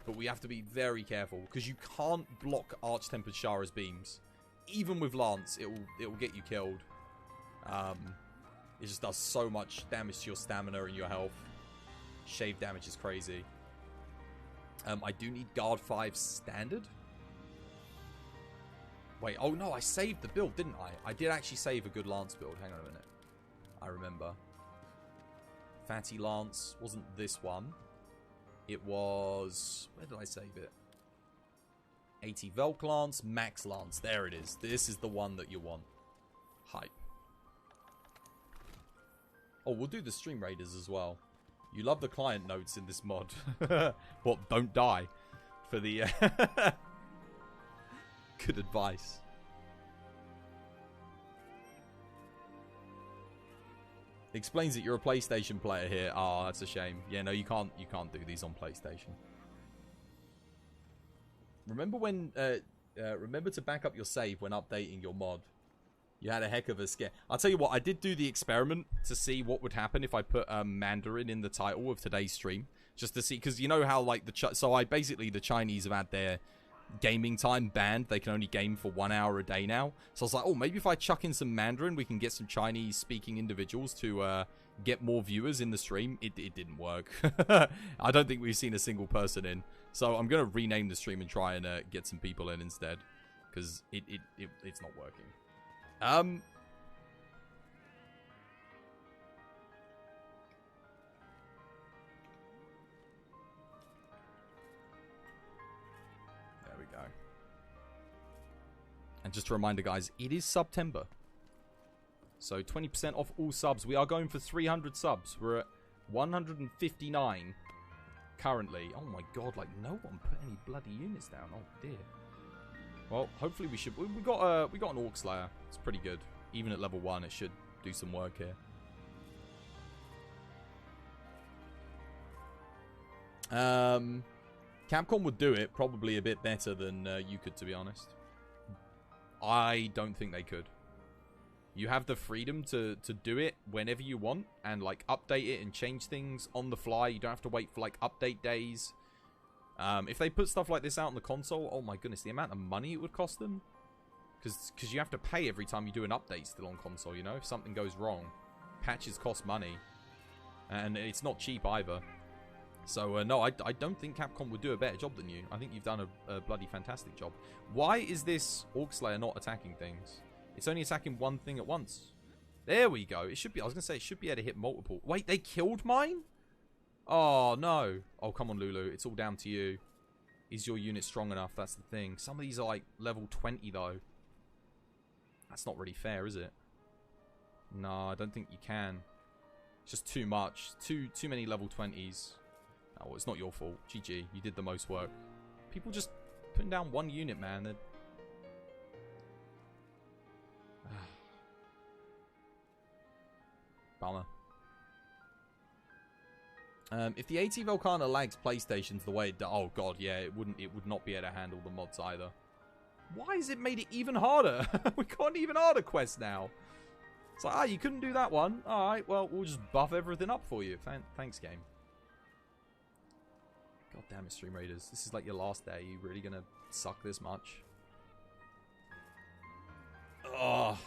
But we have to be very careful, because you can't block Arch-Tempered Shara's beams. Even with Lance, it will get you killed. It just does so much damage to your stamina and your health. Shave damage is crazy. I do need Guard 5 Standard. Wait, oh no, I saved the build, didn't I? I did actually save a good Lance build. Hang on a minute. I remember. Fatty Lance wasn't this one. It was... Where did I save it? 80 Velk Lance, Max Lance. There it is. This is the one that you want. Hype. Oh, we'll do the Stream Raiders as well. You love the client notes in this mod. What? Don't die. For the... Good advice. Explains that you're a PlayStation player here. Oh, that's a shame. Yeah, no, you can't do these on PlayStation. Remember when remember to back up your save when updating your mod. You had a heck of a scare. I'll tell you what, I did do the experiment to see what would happen if I put Mandarin in the title of today's stream. Just to see, because you know how, like, the Chinese have had their gaming time banned. They can only game for 1 hour a day now. So I was like, oh, maybe if I chuck in some Mandarin, we can get some Chinese-speaking individuals to get more viewers in the stream. It didn't work. I don't think we've seen a single person in. So I'm going to rename the stream and try and get some people in instead. Because it's not working. There we go. And just a reminder, guys, it is September. So 20% off all subs. We are going for 300 subs. We're at 159 currently. Oh my god, like no one put any bloody units down. Oh dear. Well, hopefully we should. We got an Orc Slayer. It's pretty good. Even at level 1, it should do some work here. Capcom would do it probably a bit better than you could, to be honest. I don't think they could. You have the freedom to do it whenever you want and like update it and change things on the fly. You don't have to wait for like update days. If they put stuff like this out on the console, oh my goodness, the amount of money it would cost them. Because you have to pay every time you do an update still on console, you know? If something goes wrong, patches cost money. And it's not cheap either. So, no, I don't think Capcom would do a better job than you. I think you've done a bloody fantastic job. Why is this Orc Slayer not attacking things? It's only attacking one thing at once. There we go. It should be, I was going to say, it should be able to hit multiple. Wait, they killed mine? Oh, no. Oh, come on, Lulu. It's all down to you. Is your unit strong enough? That's the thing. Some of these are like level 20, though. That's not really fair, is it? No, I don't think you can. It's just too much. Too many level 20s. Oh, it's not your fault. GG. You did the most work. People just putting down one unit, man. They're... Bummer. If the AT Volcana lags PlayStations the way it does... Oh, God, yeah. It would not be able to handle the mods either. Why has it made it even harder? We got an even harder quest now. It's like, you couldn't do that one. Alright, well, we'll just buff everything up for you. Thanks, game. God damn it, Stream Raiders. This is like your last day. You really gonna suck this much? Oh.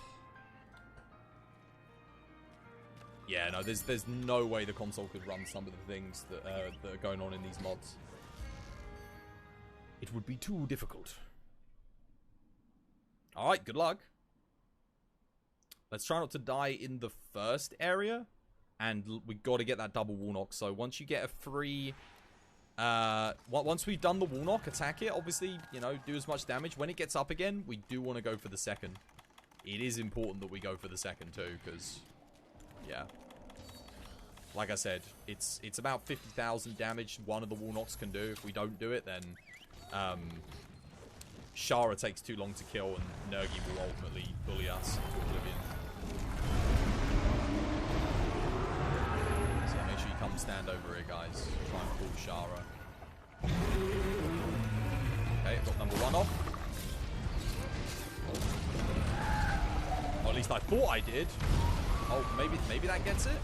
Yeah, no, there's no way the console could run some of the things that are going on in these mods. It would be too difficult. Alright, good luck. Let's try not to die in the first area. And we got to get that double wall knock. So once you get a free... once we've done the wall knock, attack it. Obviously, you know, do as much damage. When it gets up again, we do want to go for the second. It is important that we go for the second too, because... Yeah. Like I said, it's about 50,000 damage one of the wall knocks can do. If we don't do it, then... Shara takes too long to kill, and Nergi will ultimately bully us to oblivion. So make sure you come stand over here, guys. Try and pull Shara. Okay, got number 1 off. Or at least I thought I did. Oh, maybe that gets it?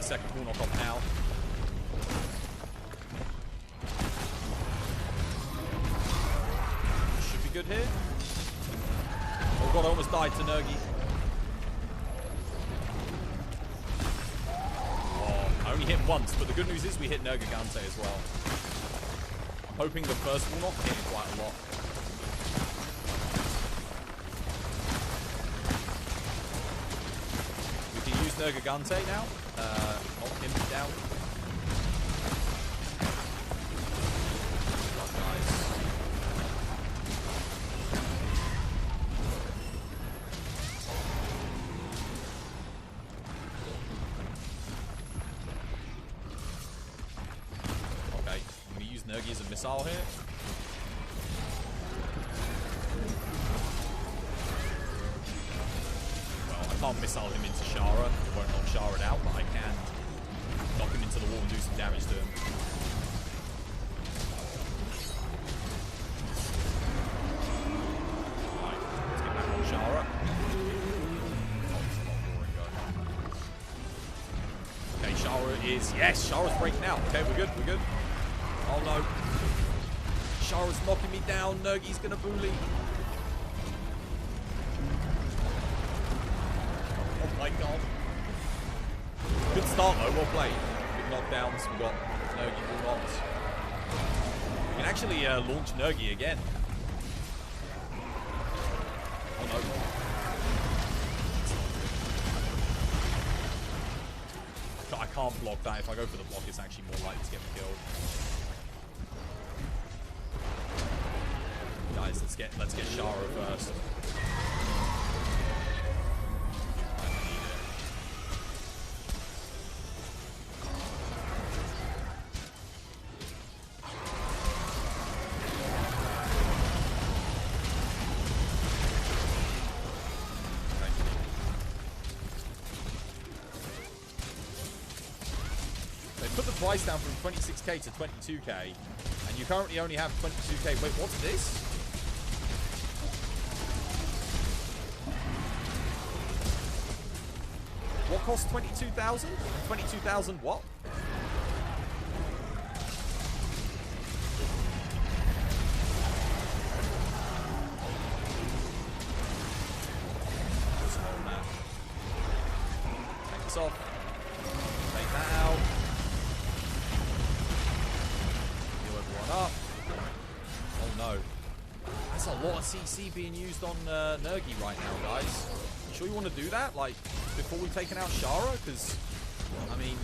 Second wall knock off now. Should be good here. Oh god, I almost died to Nergi. Oh, I only hit him once, but the good news is we hit Nergigante as well. I'm hoping the first wall knock hit him quite a lot. We can use Nergigante now. Knock him down. Nergi is a missile here. Well, I can't missile him into Shara. It won't knock Shara out, but I can knock him into the wall and do some damage to him. Right, let's get back on Shara. Okay, Shara is... Yes, Shara's breaking out. Okay, we're good, we're good. Oh no. Shara's knocking me down. Nergi's gonna bully. Oh my god. Good start though, well played. Good knockdowns, we got Nergi all knocked. We can actually launch Nergi again. Oh no. I can't block that. If I go for the block, it's actually more likely to get me killed. Guys, let's get Shara first. Put the price down from 26k to 22k, and you currently only have 22k. Wait, what's this? What costs 22,000? 22,000 what? Take this off. Take that out. Up. Oh no. That's a lot of CC being used on Nergi right now, guys. You sure you want to do that? Like, before we've taken out Shara? Because, I mean,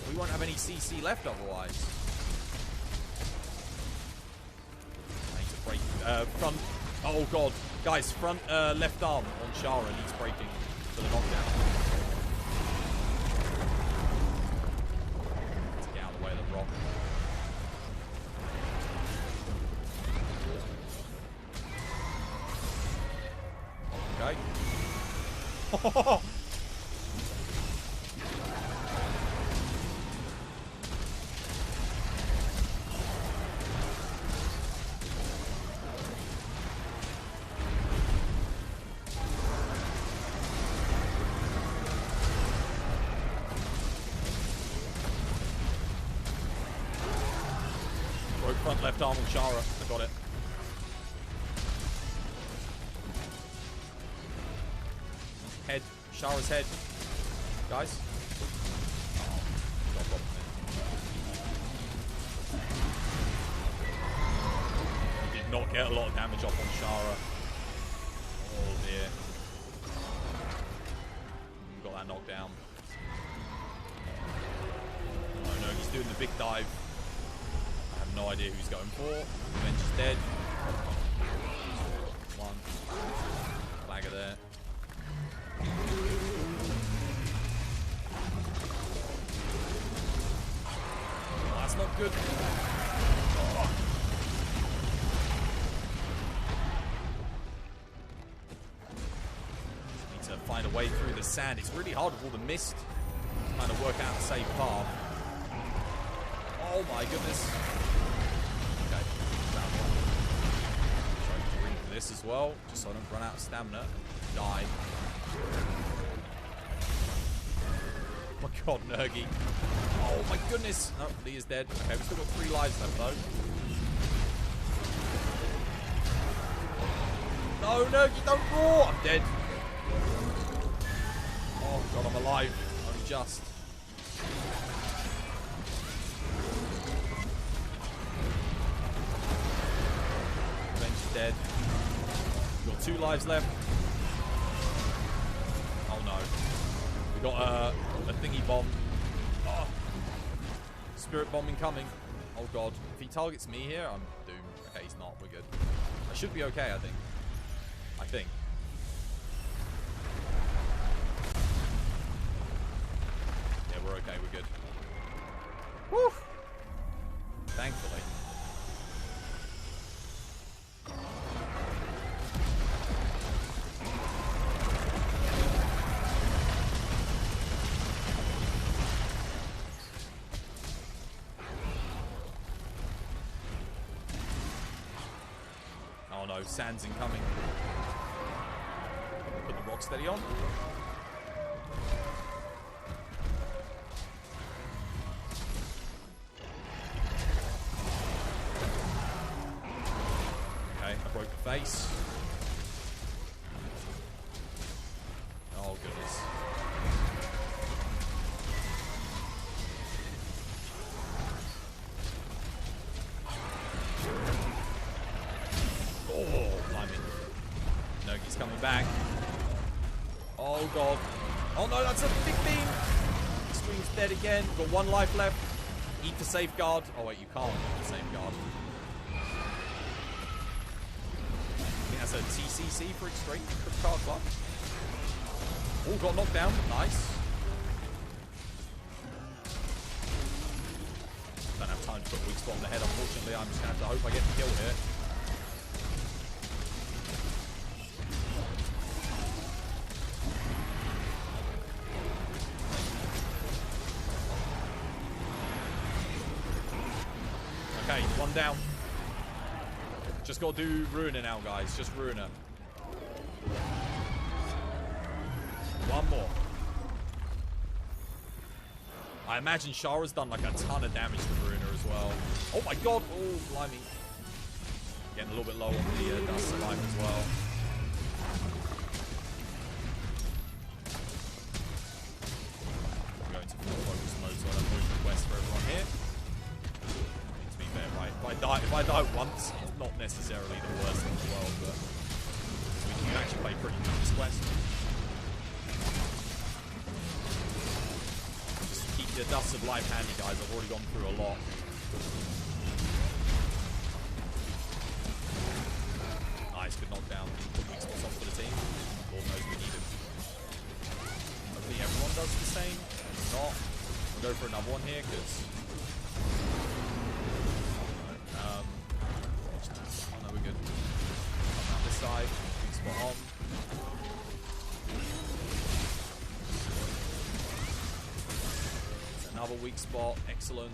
we won't have any CC left otherwise. I need to break. Front. Oh god. Guys, front left arm on Shara needs breaking for the knockdown. Let's get out of the way of the rock. Okay. Broke front left arm on Shara. I got it. Head. Shara's head. Guys. Oh, he did not get a lot of damage off on Shara. Oh dear. Got that knockdown. Oh no, he's doing the big dive. I have no idea who he's going for. Bench is dead. One. Flagger there. Oh, that's not good. Oh. Need to find a way through the sand. It's really hard with all the mist to kind of work out a safe path. Oh my goodness. Okay. Try to drink this as well, just so I don't run out of stamina. Die. Oh my god, Nergi. Oh my goodness. Oh, Lee is dead. Okay, we've still got 3 lives left though. No, Nergi, don't roar! I'm dead. Oh god, I'm alive. Only just. Bench is dead. We've got 2 lives left. Oh no. We got a thingy bomb. Oh. Spirit bomb incoming. Oh god. If he targets me here, I'm doomed. Okay, he's not. We're good. I should be okay, I think. I think. Yeah, we're okay. We're good. Woo! Thankfully. no, sand's incoming. Put the rock steady on. Okay, I broke the face. Oh, goodness. Oh, blimey. Nogi's coming back. Oh, God. Oh, no, that's a big beam. Extreme's dead again. Got 1 life left. Eat the safeguard. Oh, wait, you can't eat the safeguard. I think that's a TCC for Extreme. Card club. Oh, got knocked down. Nice. Don't have time to put a weak spot on the head, unfortunately. I'm just going to have to hope I get the kill here. Okay, 1 down. Just got to do Ruiner now, guys. Just Ruiner. 1 more. I imagine Shara's done like a ton of damage to Ruiner as well. Oh my god! Oh, blimey. Getting a little bit low on the Dust Survive as well. I'm going to full focus mode so I don't move requests for everyone here. To be fair, right? If I die once, it's not necessarily the worst in the world, but we can actually play pretty good this quest. The Dust of Life handy, guys. I've already gone through a lot. Nice, good knockdown. Good weak spots on for the team. Lord knows we need him. Hopefully everyone does the same. If not, we'll go for another one here, because... oh no, we're good. Come out this side. Weak spot on. Another weak spot. Excellent.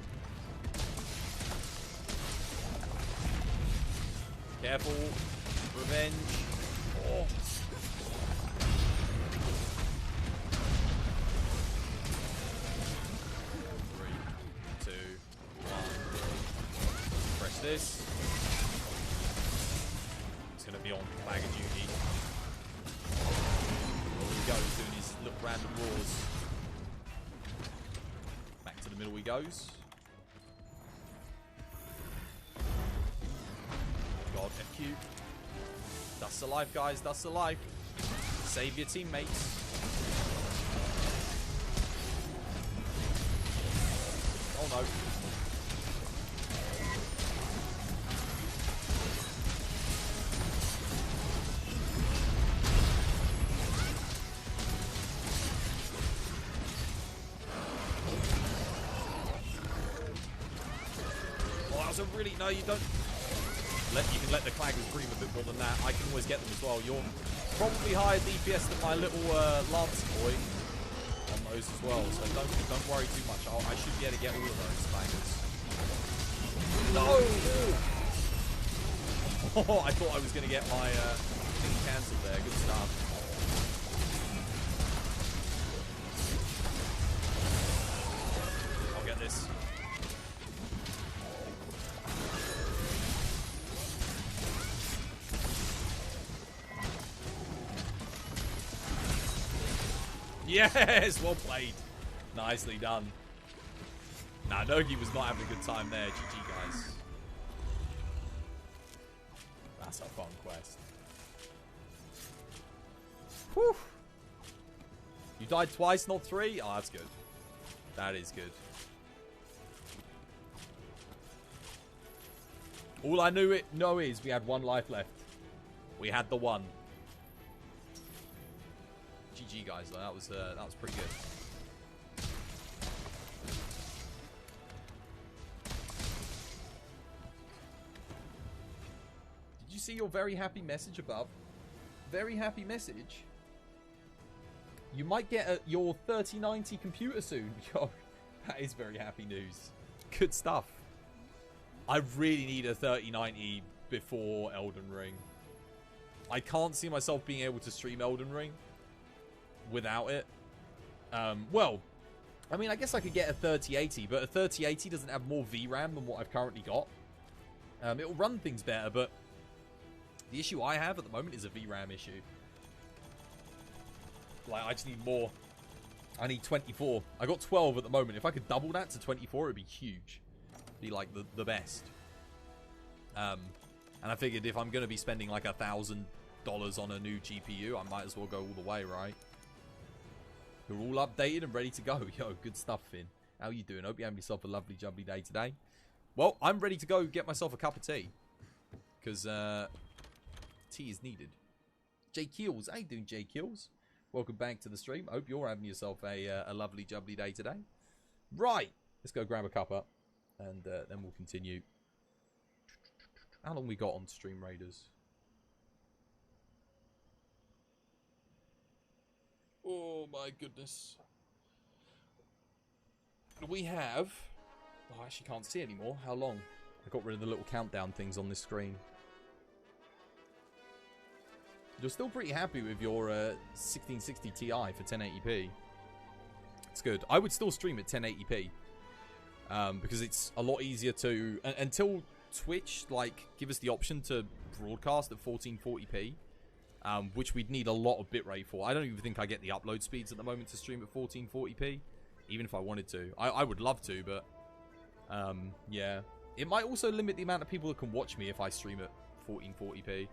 Careful. Revenge. Oh. 3, 2, 1. Press this. It's going to be on flag of duty. There we go. He's doing his little random roars. To the middle he goes. God, FQ. Dust's alive, guys. Dust's alive. Save your teammates. Oh no. Really, no, you don't. You can let the claggers breathe a bit more than that. I can always get them as well. You're probably higher DPS than my little Lance boy on those as well. So don't worry too much. I should be able to get all of those claggers. No! Oh, I thought I was going to get my thing cancelled there. Good stuff. I'll get this. Yes, well played. Nicely done. Nah, Nogi was not having a good time there. GG, guys. That's a fun quest. Whew. You died twice, not 3? Oh, that's good. That is good. All I know is we had 1 life left. We had the 1. GG, guys. That was pretty good. Did you see your very happy message above? Very happy message. You might get your 3090 computer soon. Yo, that is very happy news. Good stuff. I really need a 3090 before Elden Ring. I can't see myself being able to stream Elden Ring without it. Well, I mean, I guess I could get a 3080, but a 3080 doesn't have more VRAM than what I've currently got. It'll run things better, but the issue I have at the moment is a VRAM issue. Like, I just need more. I need 24. I got 12 at the moment. If I could double that to 24, it'd be huge. It'd be like the best. And I figured if I'm going to be spending like $1,000 on a new GPU, I might as well go all the way, right? We're all updated and ready to go. Yo, good stuff, Finn. How you doing? Hope you have yourself a lovely, jubbly day today. Well, I'm ready to go get myself a cup of tea. Because tea is needed. J Keels. How you doing, J Keels? Welcome back to the stream. I hope you're having yourself a lovely, jubbly day today. Right. Let's go grab a cup up. And then we'll continue. How long we got on Stream Raiders? Oh my goodness. We have... Oh, I actually can't see anymore. How long? I got rid of the little countdown things on this screen. You're still pretty happy with your 1660 Ti for 1080p. It's good. I would still stream at 1080p. Because it's a lot easier to... Until Twitch, like, give us the option to broadcast at 1440p. Which we'd need a lot of bitrate for. I don't even think I get the upload speeds at the moment to stream at 1440p. Even if I wanted to. I would love to, but... yeah. It might also limit the amount of people that can watch me if I stream at 1440p.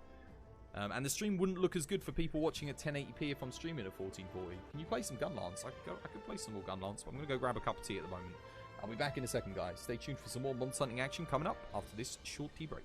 And the stream wouldn't look as good for people watching at 1080p if I'm streaming at 1440. Can you play some Gun Lance? I could play some more Gun Lance, but I'm going to go grab a cup of tea at the moment. I'll be back in a second, guys. Stay tuned for some more Monster Hunting action coming up after this short tea break.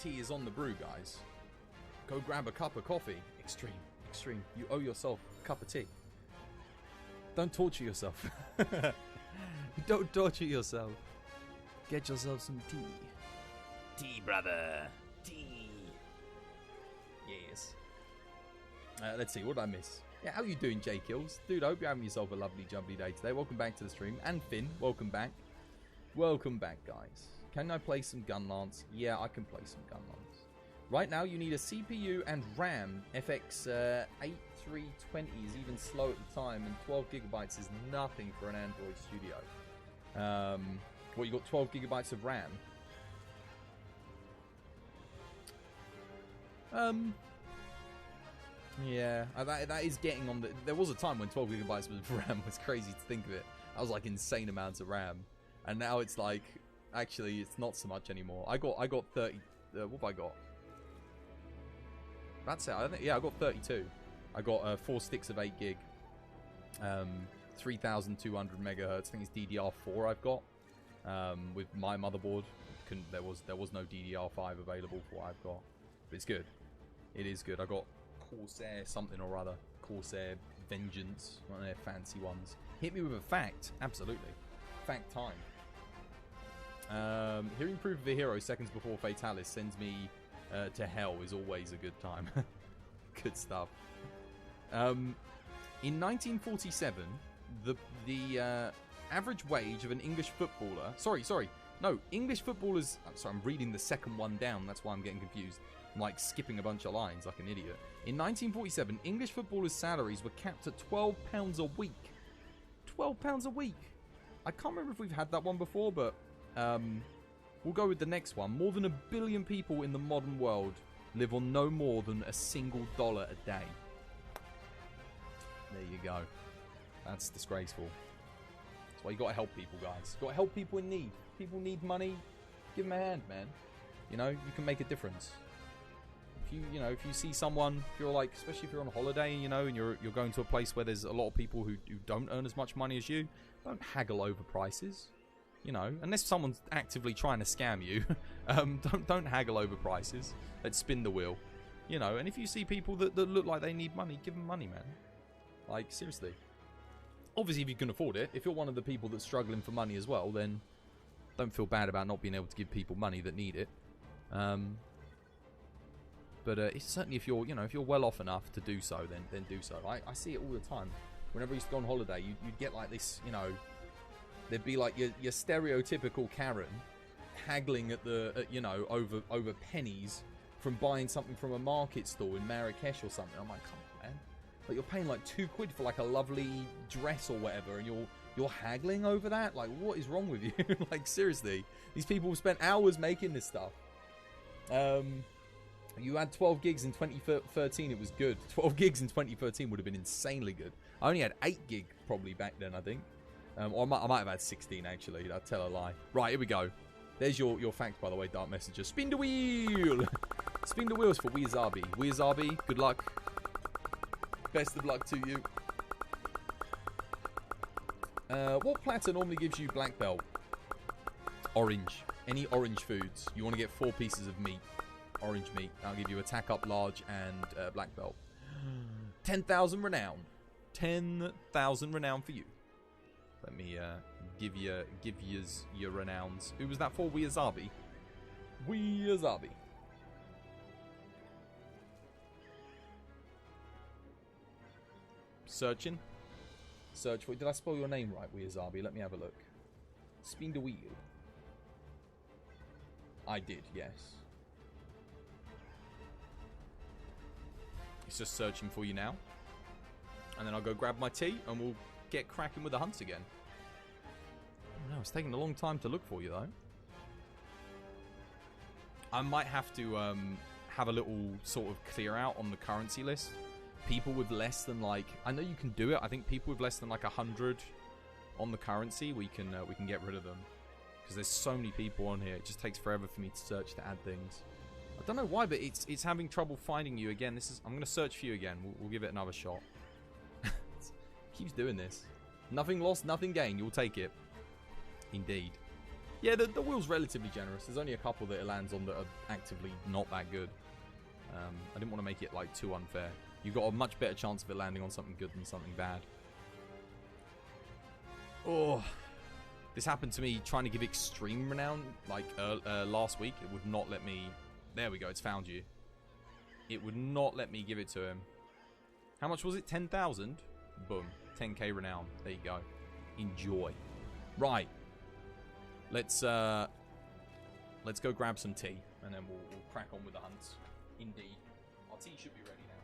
tea is on the brew, guys. Go grab a cup of coffee. Extreme. Extreme. You owe yourself a cup of tea. Don't torture yourself. Don't torture yourself. Get yourself some tea. Tea, brother. Tea. Yes. Let's see, what did I miss? Yeah, how you doing, J Kills? Dude, I hope you're having yourself a lovely, jubbly day today. Welcome back to the stream. And Finn, welcome back. Welcome back, guys. Can I play some Gunlance? Yeah, I can play some Gunlance. Right now, you need a CPU and RAM. FX 8320 is even slow at the time, and 12 gigabytes is nothing for an Android Studio. Well, you got 12 gigabytes of RAM. Yeah, that is getting on the... There was a time when 12 gigabytes of RAM was crazy to think of it. That was like insane amounts of RAM. And now it's like... Actually, it's not so much anymore. I got 30... what have I got? That's it. I think, yeah, I got 32. I got 4 sticks of 8 gig. 3,200 megahertz. I think it's DDR4 I've got. With my motherboard. There was no DDR5 available for what I've got. But it's good. It is good. I got Corsair something or other. Corsair Vengeance. One of their fancy ones. Hit me with a fact. Absolutely. Fact time. Hearing proof of a hero seconds before Fatalis sends me to hell is always a good time. Good stuff. In 1947, the average wage of an English footballer... English footballers... Sorry, I'm reading the second one down. That's why I'm getting confused. I'm like skipping a bunch of lines like an idiot. In 1947, English footballers' salaries were capped at £12 a week. £12 a week. I can't remember if we've had that one before, but we'll go with the next one. More than 1 billion people in the modern world live on no more than a single dollar a day. There you go. That's disgraceful. That's why you gotta help people, guys. You gotta help people in need. People need money. Give them a hand, man. You know, you can make a difference. If you see someone, if you're like, especially if you're on holiday, you know, and you're going to a place where there's a lot of people who don't earn as much money as you, don't haggle over prices. You know, unless someone's actively trying to scam you, don't haggle over prices. Let's spin the wheel. You know, and if you see people that look like they need money, give them money, man. Like, seriously. Obviously, if you can afford it, if you're one of the people that's struggling for money as well, then don't feel bad about not being able to give people money that need it. But it's certainly if you're well off enough to do so, then do so. I see it all the time. Whenever I used to go on holiday, you'd get like this, you know, there'd be like your stereotypical Karen haggling at over pennies from buying something from a market stall in Marrakesh or something. I'm like, come on, man. Like, you're paying like £2 for like a lovely dress or whatever, and you're haggling over that? Like, what is wrong with you? Like, seriously. These people have spent hours making this stuff. You had 12 gigs in 2013, it was good. 12 gigs in 2013 would have been insanely good. I only had 8 gig probably back then, I think. Or I might have had 16, actually. I'd tell a lie. Right, here we go. There's your fact, by the way, Dark Messenger. Spin the wheel! Spin the wheels for Weezabi. Weezabi, good luck. Best of luck to you. What platter normally gives you black belt? Orange. Any orange foods. You want to get 4 pieces of meat. Orange meat. I'll give you attack up large and black belt. 10,000 renown. 10,000 renown for you. Let me give you your renowns. Who was that for? Weezabi. Weezabi. Searching. Search for... Did I spell your name right, Weezabi? Let me have a look. Spin the wheel. I did, yes. It's just searching for you now. And then I'll go grab my tea and we'll get cracking with the hunts again. Oh no, it's taking a long time to look for you though. I might have to have a little sort of clear out on the currency list. People with less than like... I know you can do it. I think people with less than like 100 on the currency, we can get rid of them. Because there's so many people on here. It just takes forever for me to search to add things. I don't know why, but it's having trouble finding you again. I'm going to search for you again. We'll give it another shot. Keeps doing this. Nothing lost, nothing gained. You'll take it. Indeed. Yeah, the wheel's relatively generous. There's only a couple that it lands on that are actively not that good. I didn't want to make it like too unfair. You've got a much better chance of it landing on something good than something bad. Oh, this happened to me trying to give extreme renown like last week. It would not let me. There we go. It's found you. It would not let me give it to him. How much was it? 10,000. Boom. 10k renown. There you go. Enjoy. Right. Let's go grab some tea, and then we'll crack on with the hunts. Indeed. Our tea should be ready now.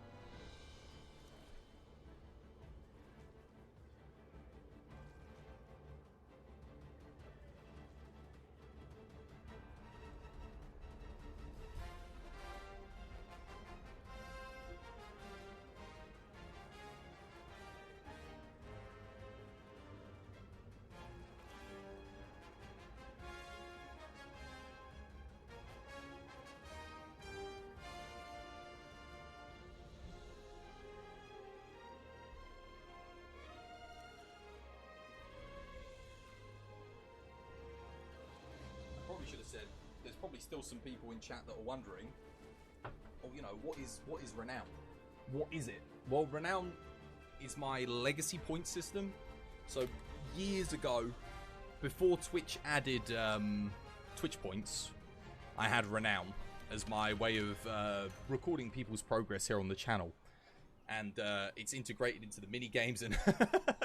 Probably should have said there's probably still some people in chat that are wondering, oh, you know, what is renown? What is it? Well, renown is my legacy point system. So years ago, before Twitch added Twitch points, I had renown as my way of recording people's progress here on the channel, and it's integrated into the mini games and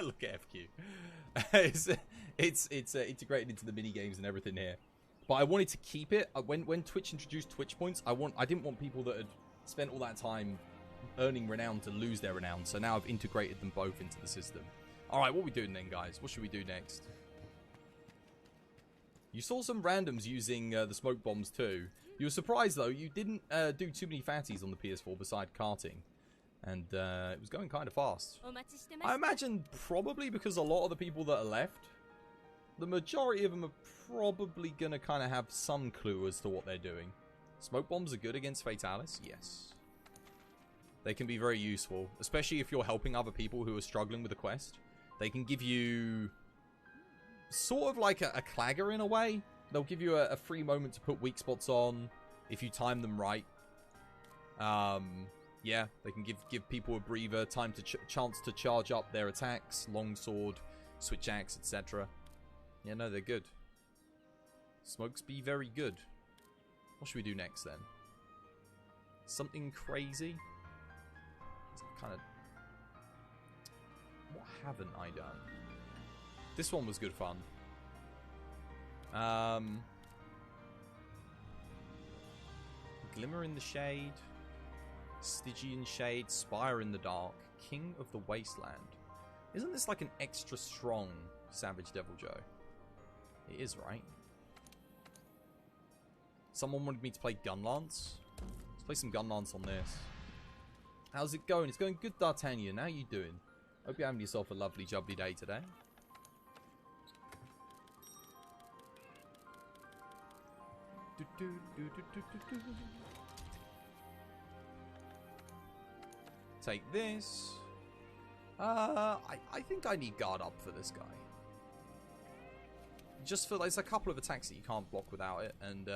look at FQ. it's integrated into the mini games and everything here. But I wanted to keep it. When Twitch introduced Twitch points, I didn't want people that had spent all that time earning renown to lose their renown. So now I've integrated them both into the system. All right, what are we doing then, guys? What should we do next? You saw some randoms using the smoke bombs too. You were surprised though. You didn't do too many fatties on the PS4 beside karting, and it was going kind of fast. I imagine probably because a lot of the people that are left, the majority of them are probably going to kind of have some clue as to what they're doing. Smoke bombs are good against Fatalis? Yes. They can be very useful, especially if you're helping other people who are struggling with a quest. They can give you sort of like a clagger in a way. They'll give you a free moment to put weak spots on if you time them right. Yeah, they can give people a breather, time to chance to charge up their attacks, longsword, switch axe, etc. Yeah, no, they're good. Smokes be very good. What should we do next then? Something crazy? Kind of. What haven't I done? This one was good fun. Glimmer in the Shade, Stygian Shade, Spire in the Dark, King of the Wasteland. Isn't this like an extra strong Savage Devil Joe? It is, right? Someone wanted me to play Gunlance. Let's play some Gunlance on this. How's it going? It's going good, D'Artagnan. How you doing? Hope you're having yourself a lovely, jubbly day today. Take this. I think I need guard up for this guy. Just for there's a couple of attacks that you can't block without it, and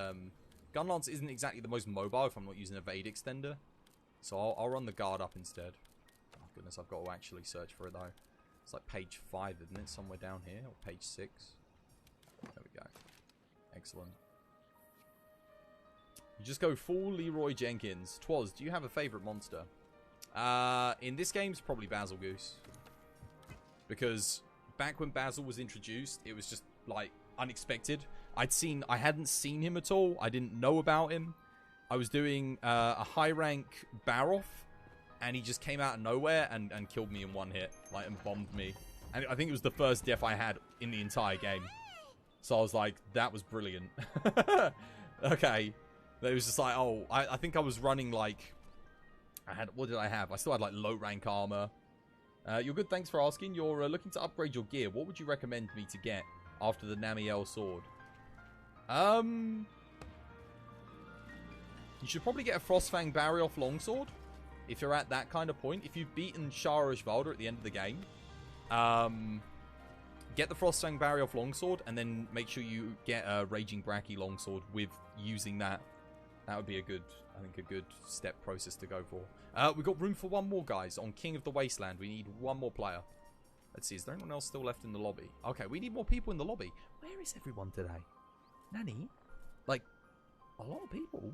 Gunlance isn't exactly the most mobile if I'm not using a Evade extender, so I'll run the guard up instead. Oh goodness, I've got to actually search for it though. It's like page 5, isn't it? Somewhere down here, or page 6. There we go. Excellent. You just go full Leroy Jenkins. Twas, do you have a favourite monster? In this game, it's probably Basil Goose. Because back when Basil was introduced, it was just, like, unexpected. I hadn't seen him at all. I didn't know about him. I was doing a high-rank Baroth, and he just came out of nowhere and killed me in one hit. Like, and bombed me. And I think it was the first death I had in the entire game. So I was like, that was brilliant. Okay. It was just like, oh, I think I was running, like... what did I have? I still had, like, low-rank armor. You're good, thanks for asking. You're looking to upgrade your gear. What would you recommend me to get after the Namiel sword? You should probably get a Frostfang Barrioth longsword. If you're at that kind of point. If you've beaten Sharash Valda at the end of the game. Get the Frostfang Barioth Longsword, and then make sure you get a Raging Bracky Longsword with using that. That would be a good, I think, a good step process to go for. We've got room for one more, guys. On King of the Wasteland, we need one more player. Let's see, is there anyone else still left in the lobby? Okay, we need more people in the lobby. Where is everyone today? Nanny? Like, a lot of people.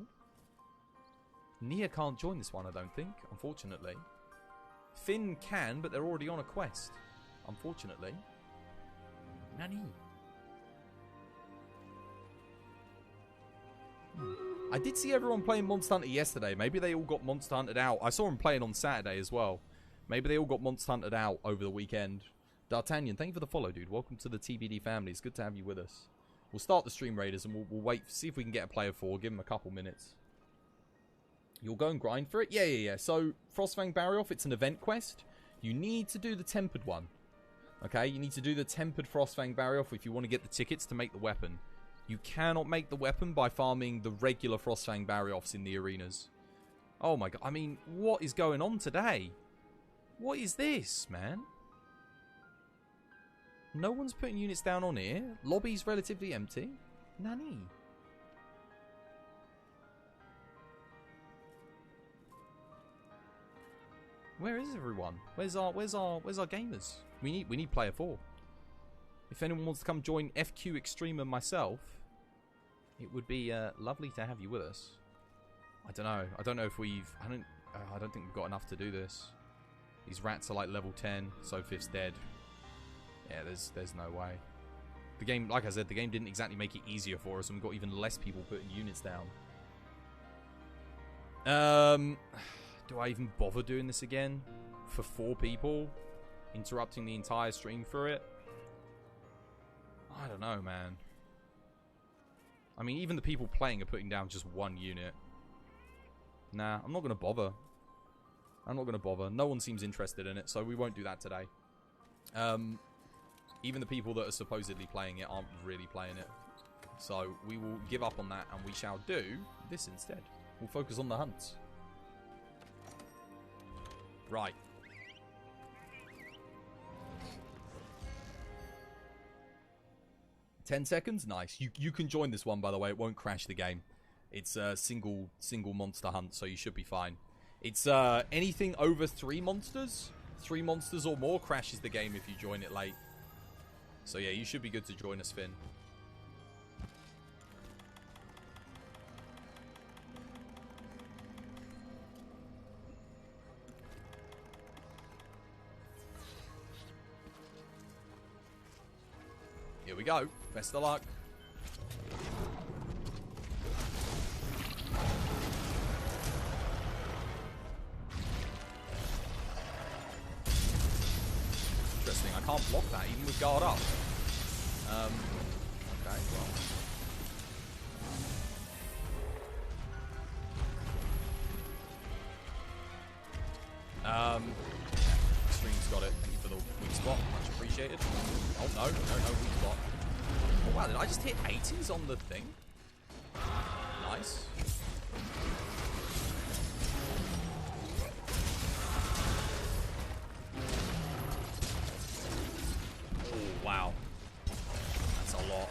Nia can't join this one, I don't think, unfortunately. Finn can, but they're already on a quest, unfortunately. Nanny. I did see everyone playing Monster Hunter yesterday. Maybe they all got Monster Hunted out. I saw them playing on Saturday as well. Maybe they all got Monster Hunted out over the weekend. D'Artagnan, thank you for the follow, dude. Welcome to the TBD family. It's good to have you with us. We'll start the Stream Raiders and we'll wait, see if we can get a player for. Give them a couple minutes. You'll go and grind for it? Yeah. So, Frostfang Barioth, it's an event quest. You need to do the Tempered one. Okay, you need to do the Tempered Frostfang Barioth if you want to get the tickets to make the weapon. You cannot make the weapon by farming the regular Frostfang Barioths in the arenas. Oh my god, I mean, what is going on today? What is this, man? No one's putting units down on here. Lobby's relatively empty. Nani? Where is everyone? Where's our gamers? We need player 4. If anyone wants to come join FQ Extreme and myself, it would be lovely to have you with us. I don't know. I don't know if we've. I don't think we've got enough to do this. These rats are like level 10. Sophie's dead. Yeah, there's no way. The game, like I said, the game didn't exactly make it easier for us, and we've got even less people putting units down. Do I even bother doing this again? For 4 people? Interrupting the entire stream for it? I don't know, man. I mean, even the people playing are putting down just 1 unit. Nah, I'm not going to bother. I'm not going to bother. No one seems interested in it, so we won't do that today. Even the people that are supposedly playing it aren't really playing it. So we will give up on that, and we shall do this instead. We'll focus on the hunts. Right. $10 seconds? Nice. You can join this one, by the way. It won't crash the game. It's a single monster hunt, so you should be fine. It's anything over 3 monsters. 3 monsters or more crashes the game if you join it late. So yeah, you should be good to join us, Finn. Here we go. Best of luck. Interesting. I can't block that even with guard up. Okay, well. Stream's got it. Thank you for the weak spot. Much appreciated. Oh, no, weak spot. Oh, wow, did I just hit 80s on the thing? Nice. Oh, wow. That's a lot.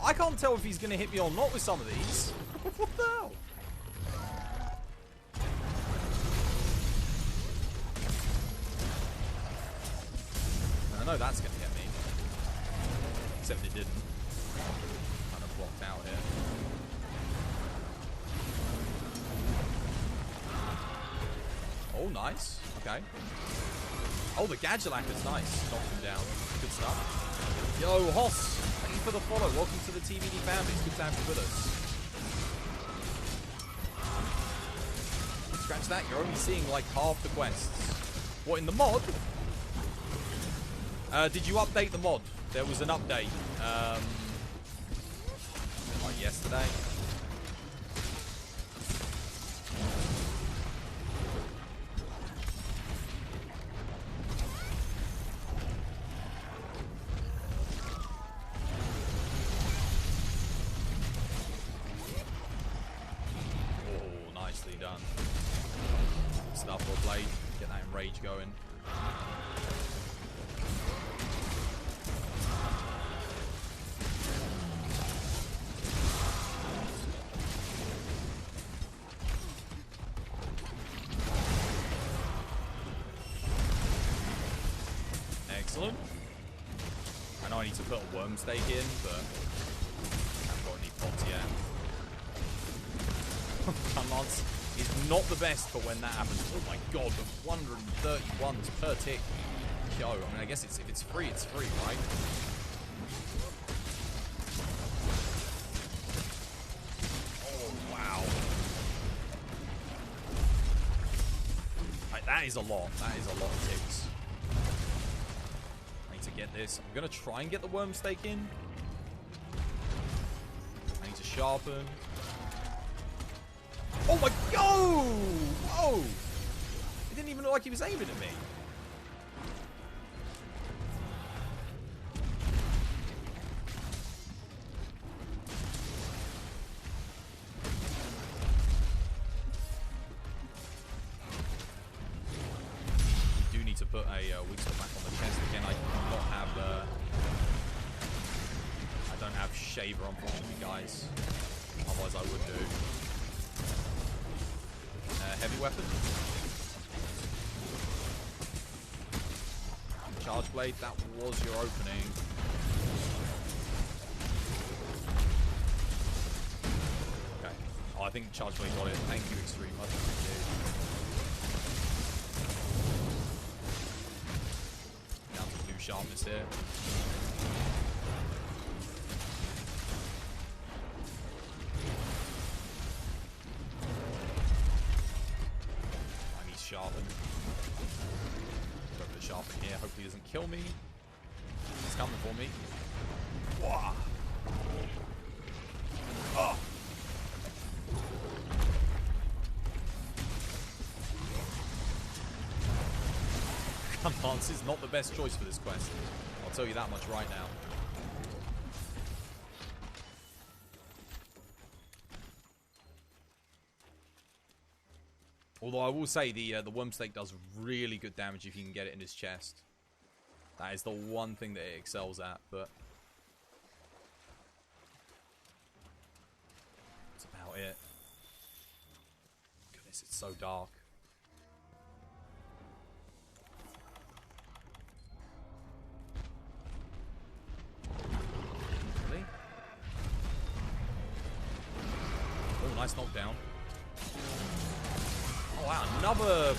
I can't tell if he's going to hit me or not with some of these. What the hell? I know that's going to get me. Except it didn't. Kind of blocked out here. Oh, nice. Okay. Oh, the Gadgelac is nice. Knocked him down. Good stuff. Yo, Hoss. Thank you for the follow. Welcome to the TBD family. It's good to have you with us. Scratch that. You're only seeing like half the quests. What, in the mod? Did you update the mod? There was an update. Like yesterday. blade. Get that enrage going. Excellent. I know I need to put a worm stake in, but I haven't got any pods yet. Lance is not the best for when that happens. Oh my god, the 131s per tick. Yo, I mean, I guess if it's free, it's free, right? Oh, wow. Like, that is a lot. That is a lot of ticks. I need to get this. I'm going to try and get the worm stake in. I need to sharpen. Oh my god! Oh! It didn't even look like he was aiming at me. You do need to put a weak spot back on the chest again. I do not have I don't have Shaver, unfortunately, guys. Otherwise, I would do. Heavy weapon. Charge blade, that was your opening. Okay. Oh, I think charge blade got it. Thank you, Extreme. I think it did. Down to blue sharpness here. Sharpen. Go for the sharpen here. Hopefully he doesn't kill me. He's coming for me. Wah. Oh. Lance is not the best choice for this quest. I'll tell you that much right now. Although I will say the worm stake does really good damage if you can get it in his chest. That is the one thing that it excels at, but that's about it. Goodness, it's so dark. Really? Oh, nice knockdown. Oh wow, another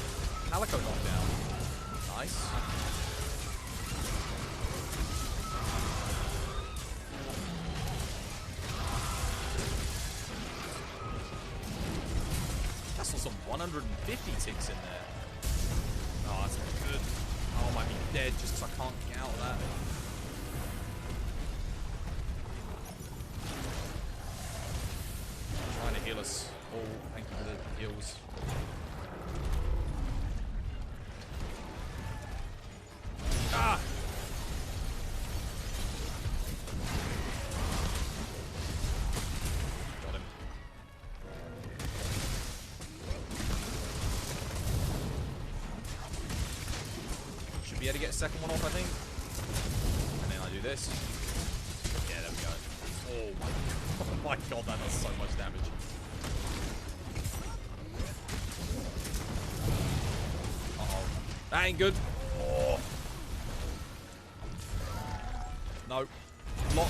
Calico knockdown. Nice. That's also some 150 ticks in there. Oh, that's not good. Oh, I might be dead just because I can't get out of that. Trying to heal us all. Thank you for the heals. Ah! Got him. Should be able to get a second one off, I think. And then I do this. Yeah, there we go. Oh my god, that does so much damage. Uh-oh. That ain't good. Oh. No. Lock.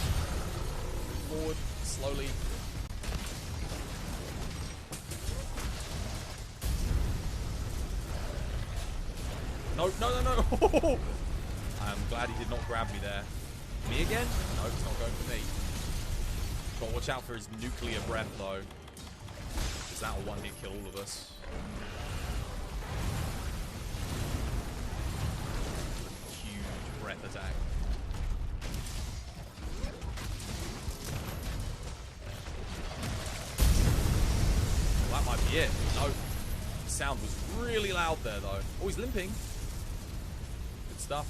Forward. Slowly. No, no, no, no. I'm glad he did not grab me there. Me again? No, it's not going for me. Gotta watch out for his nuclear breath, though. Because that'll one-hit kill all of us. Huge breath attack. Well, that might be it. No. The sound was really loud there, though. Oh, he's limping. Good stuff.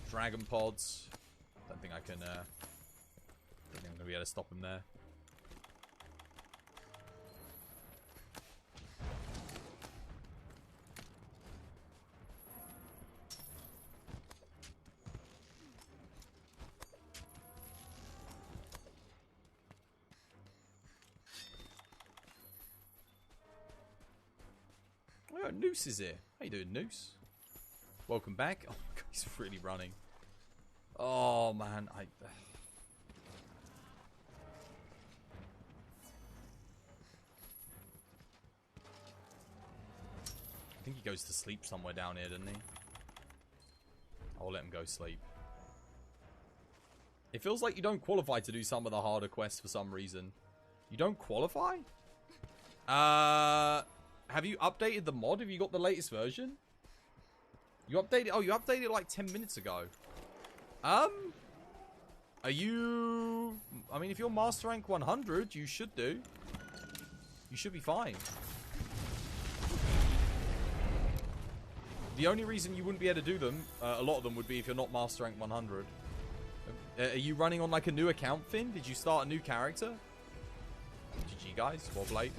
Dragon pods. Don't think I can, don't think I'm going to be able to stop him there. Oh, Noose is here. How you doing, Noose? Welcome back. Oh my god, he's really running. Oh man, I think he goes to sleep somewhere down here, doesn't he? I'll let him go sleep. It feels like you don't qualify to do some of the harder quests for some reason. You don't qualify? Have you updated the mod? Have you got the latest version? You updated... Oh, you updated it like 10 minutes ago. Are you... I mean, if you're Master Rank 100, you should do. You should be fine. The only reason you wouldn't be able to do them, a lot of them, would be if you're not Master Rank 100. Are you running on like a new account, Finn? Did you start a new character? GG, guys. Well played.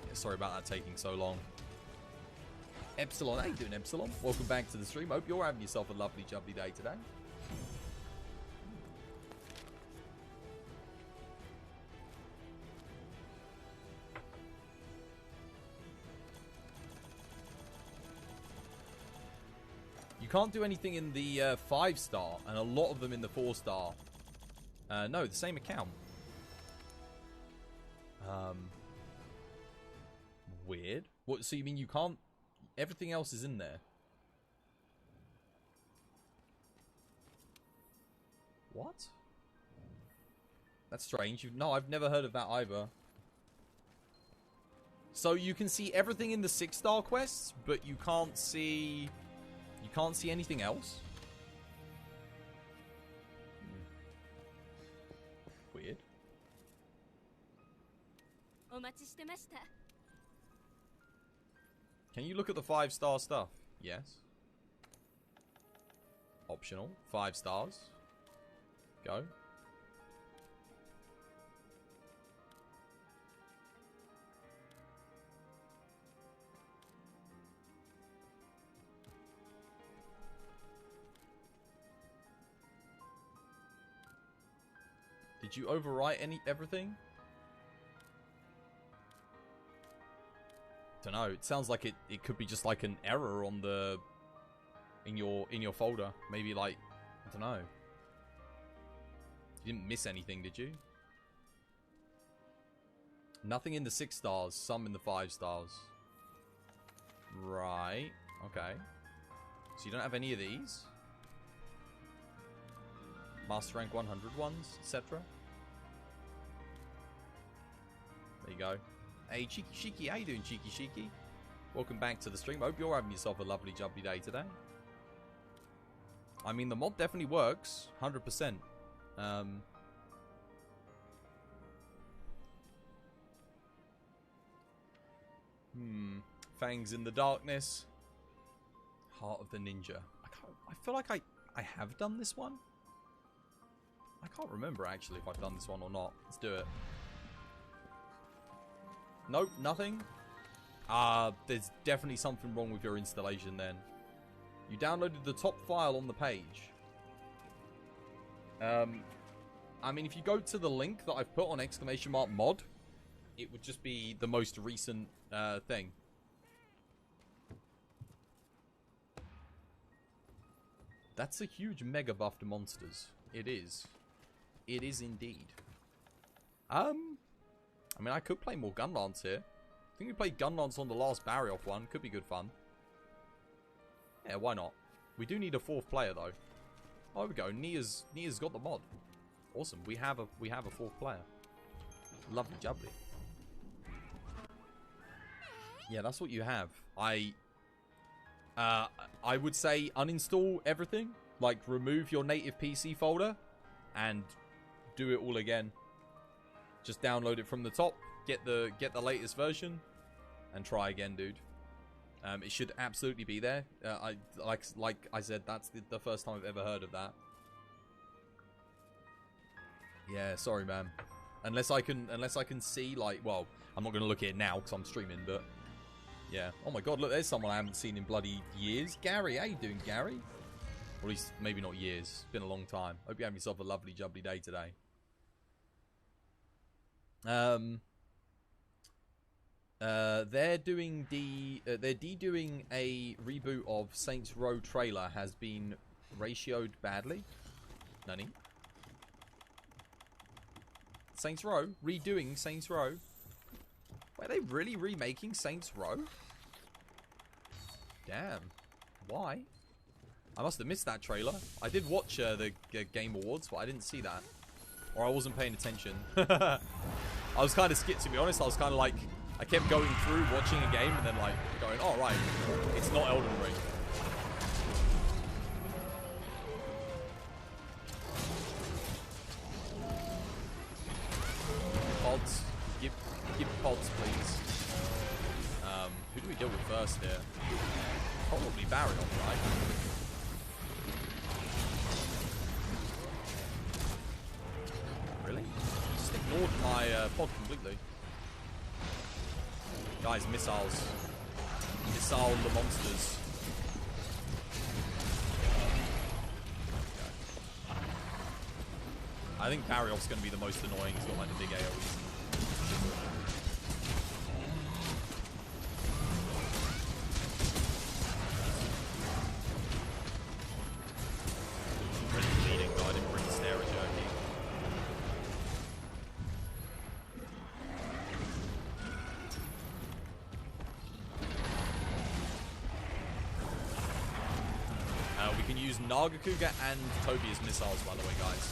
Yeah, sorry about that taking so long. Epsilon, how you doing, Epsilon? Welcome back to the stream. Hope you're having yourself a lovely, jubbly day today. You can't do anything in the 5-star, and a lot of them in the 4-star. No, the same account. Weird. What? So you mean you can't... Everything else is in there? What? That's strange. No, I've never heard of that either. So you can see everything in the 6-star quests, but you can't see... You can't see anything else? Weird. Can you look at the 5-star stuff? Yes. Optional. 5 stars. Go. Did you overwrite everything? Don't know. It sounds like it could be just like an error on the in your folder. Maybe like, I don't know. You didn't miss anything, did you? Nothing in the 6 stars, some in the 5 stars. Right. Okay. So you don't have any of these? Master Rank 100 ones, etc. There you go. Hey, Cheeky Shiki, how you doing, Cheeky Shiki? Welcome back to the stream. Hope you're having yourself a lovely, jubbly day today. I mean, the mod definitely works, 100%. Fangs in the Darkness. Heart of the Ninja. I feel like I have done this one. I can't remember actually if I've done this one or not. Let's do it. Nope, nothing. There's definitely something wrong with your installation then. You downloaded the top file on the page. I mean, if you go to the link that I've put on !mod, it would just be the most recent thing. That's a huge mega buff to monsters. It is. It is indeed. I mean, I could play more Gunlance here. I think we played Gunlance on the last Barrioff one. Could be good fun. Yeah, why not? We do need a 4th player though. Oh, there we go. Nia's got the mod. Awesome. We have a 4th player. Lovely jubbly. Yeah, that's what you have. I would say uninstall everything. Like, remove your native PC folder and do it all again. Just download it from the top, get the latest version, and try again, dude. It should absolutely be there. Like I said, that's the first time I've ever heard of that. Yeah, sorry, man. Unless I can see, like, well, I'm not gonna look at it now because I'm streaming, but yeah. Oh my god, look, there's someone I haven't seen in bloody years. Gary, how you doing, Gary? Or at least maybe not years. It's been a long time. Hope you have yourself a lovely, jubbly day today. They're doing they're de-doing a reboot of Saints Row trailer has been ratioed badly. Nani? Saints Row? Redoing Saints Row? Wait, are they really remaking Saints Row? Damn. Why? I must have missed that trailer. I did watch the Game Awards, but I didn't see that. Or I wasn't paying attention. I was kind of scared, to be honest. I was kind of like, I kept going through watching a game and then like going, oh right, it's not Elden Ring. Pods. Give pods, please. Who do we deal with first here? Probably Barrion, right? Really? Just ignored my pod completely. Guys, missiles. Missile the monsters. I think Barriof's going to be the most annoying. He's got like the big AoEs. We can use Nagakuga and Toby as missiles, by the way, guys.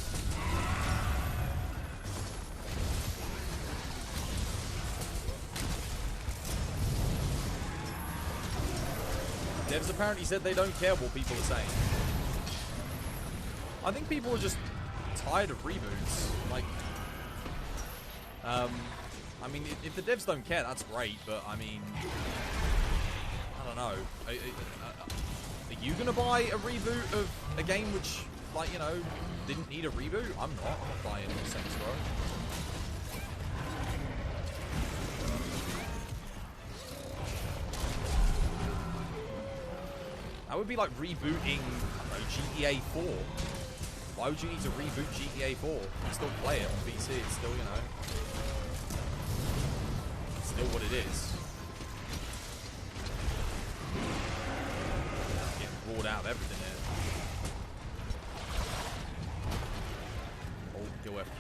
Devs apparently said they don't care what people are saying. I think people are just tired of reboots. Like, I mean, if the devs don't care, that's great, but I mean, I don't know. Are you gonna buy a reboot of a game which, like, you know, didn't need a reboot? I'm not. I'm not buying Saints Row. That would be like rebooting, I don't know, GTA 4. Why would you need to reboot GTA 4? You can still play it on PC. It's still, you know, it's still what it is. Roared out of everything here. Hold kill FQ.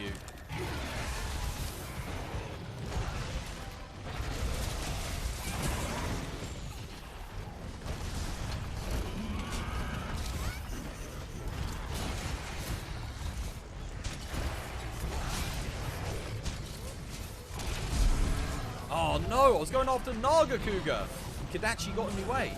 Oh no, I was going after Nagakuga. Kadachi got in my way.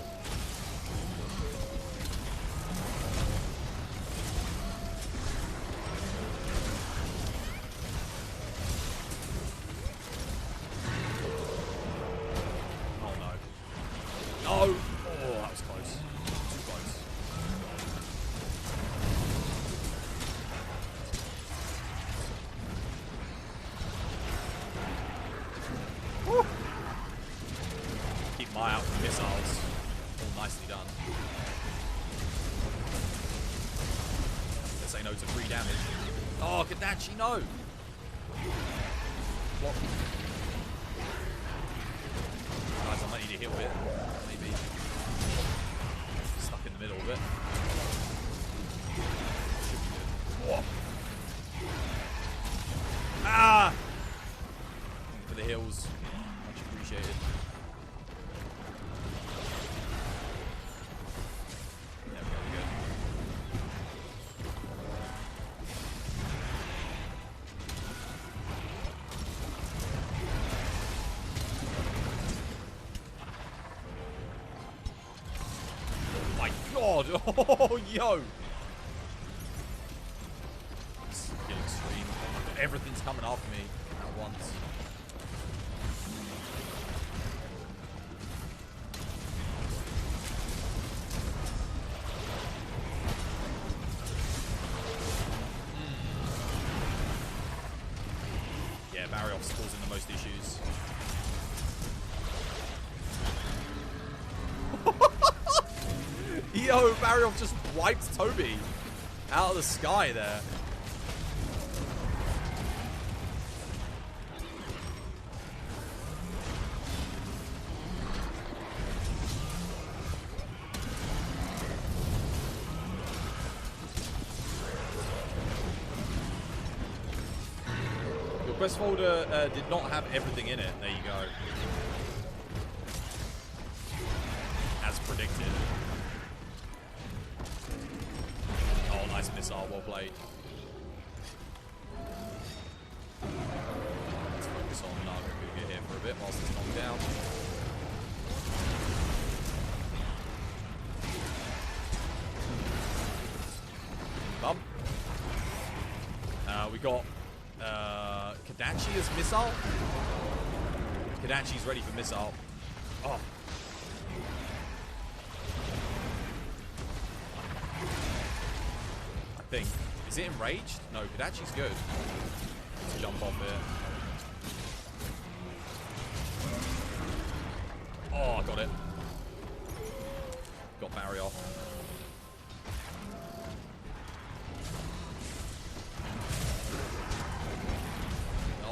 No! What? Guys, I might need to heal a bit. Maybe. Stuck in the middle of it. Should be good. Whoa. Ah! For the heals. Much appreciated. There we go, we're good. Oh, yo! It's getting extreme. Everything's coming after me at once. Yeah, Barriof's causing the most issues. Yo, Barrion just wiped Toby out of the sky there. quest folder did not have everything in it. There you go. As predicted. Oh, nice missile. Well played. Let's focus on Naga here for a bit whilst it's knocked down. Bump. We got Kadachi as missile. Kadachi's ready for missile. Oh. I think. Is it enraged? No, Kadachi's good. Let's jump off here. Oh, I got it. Got barrier off.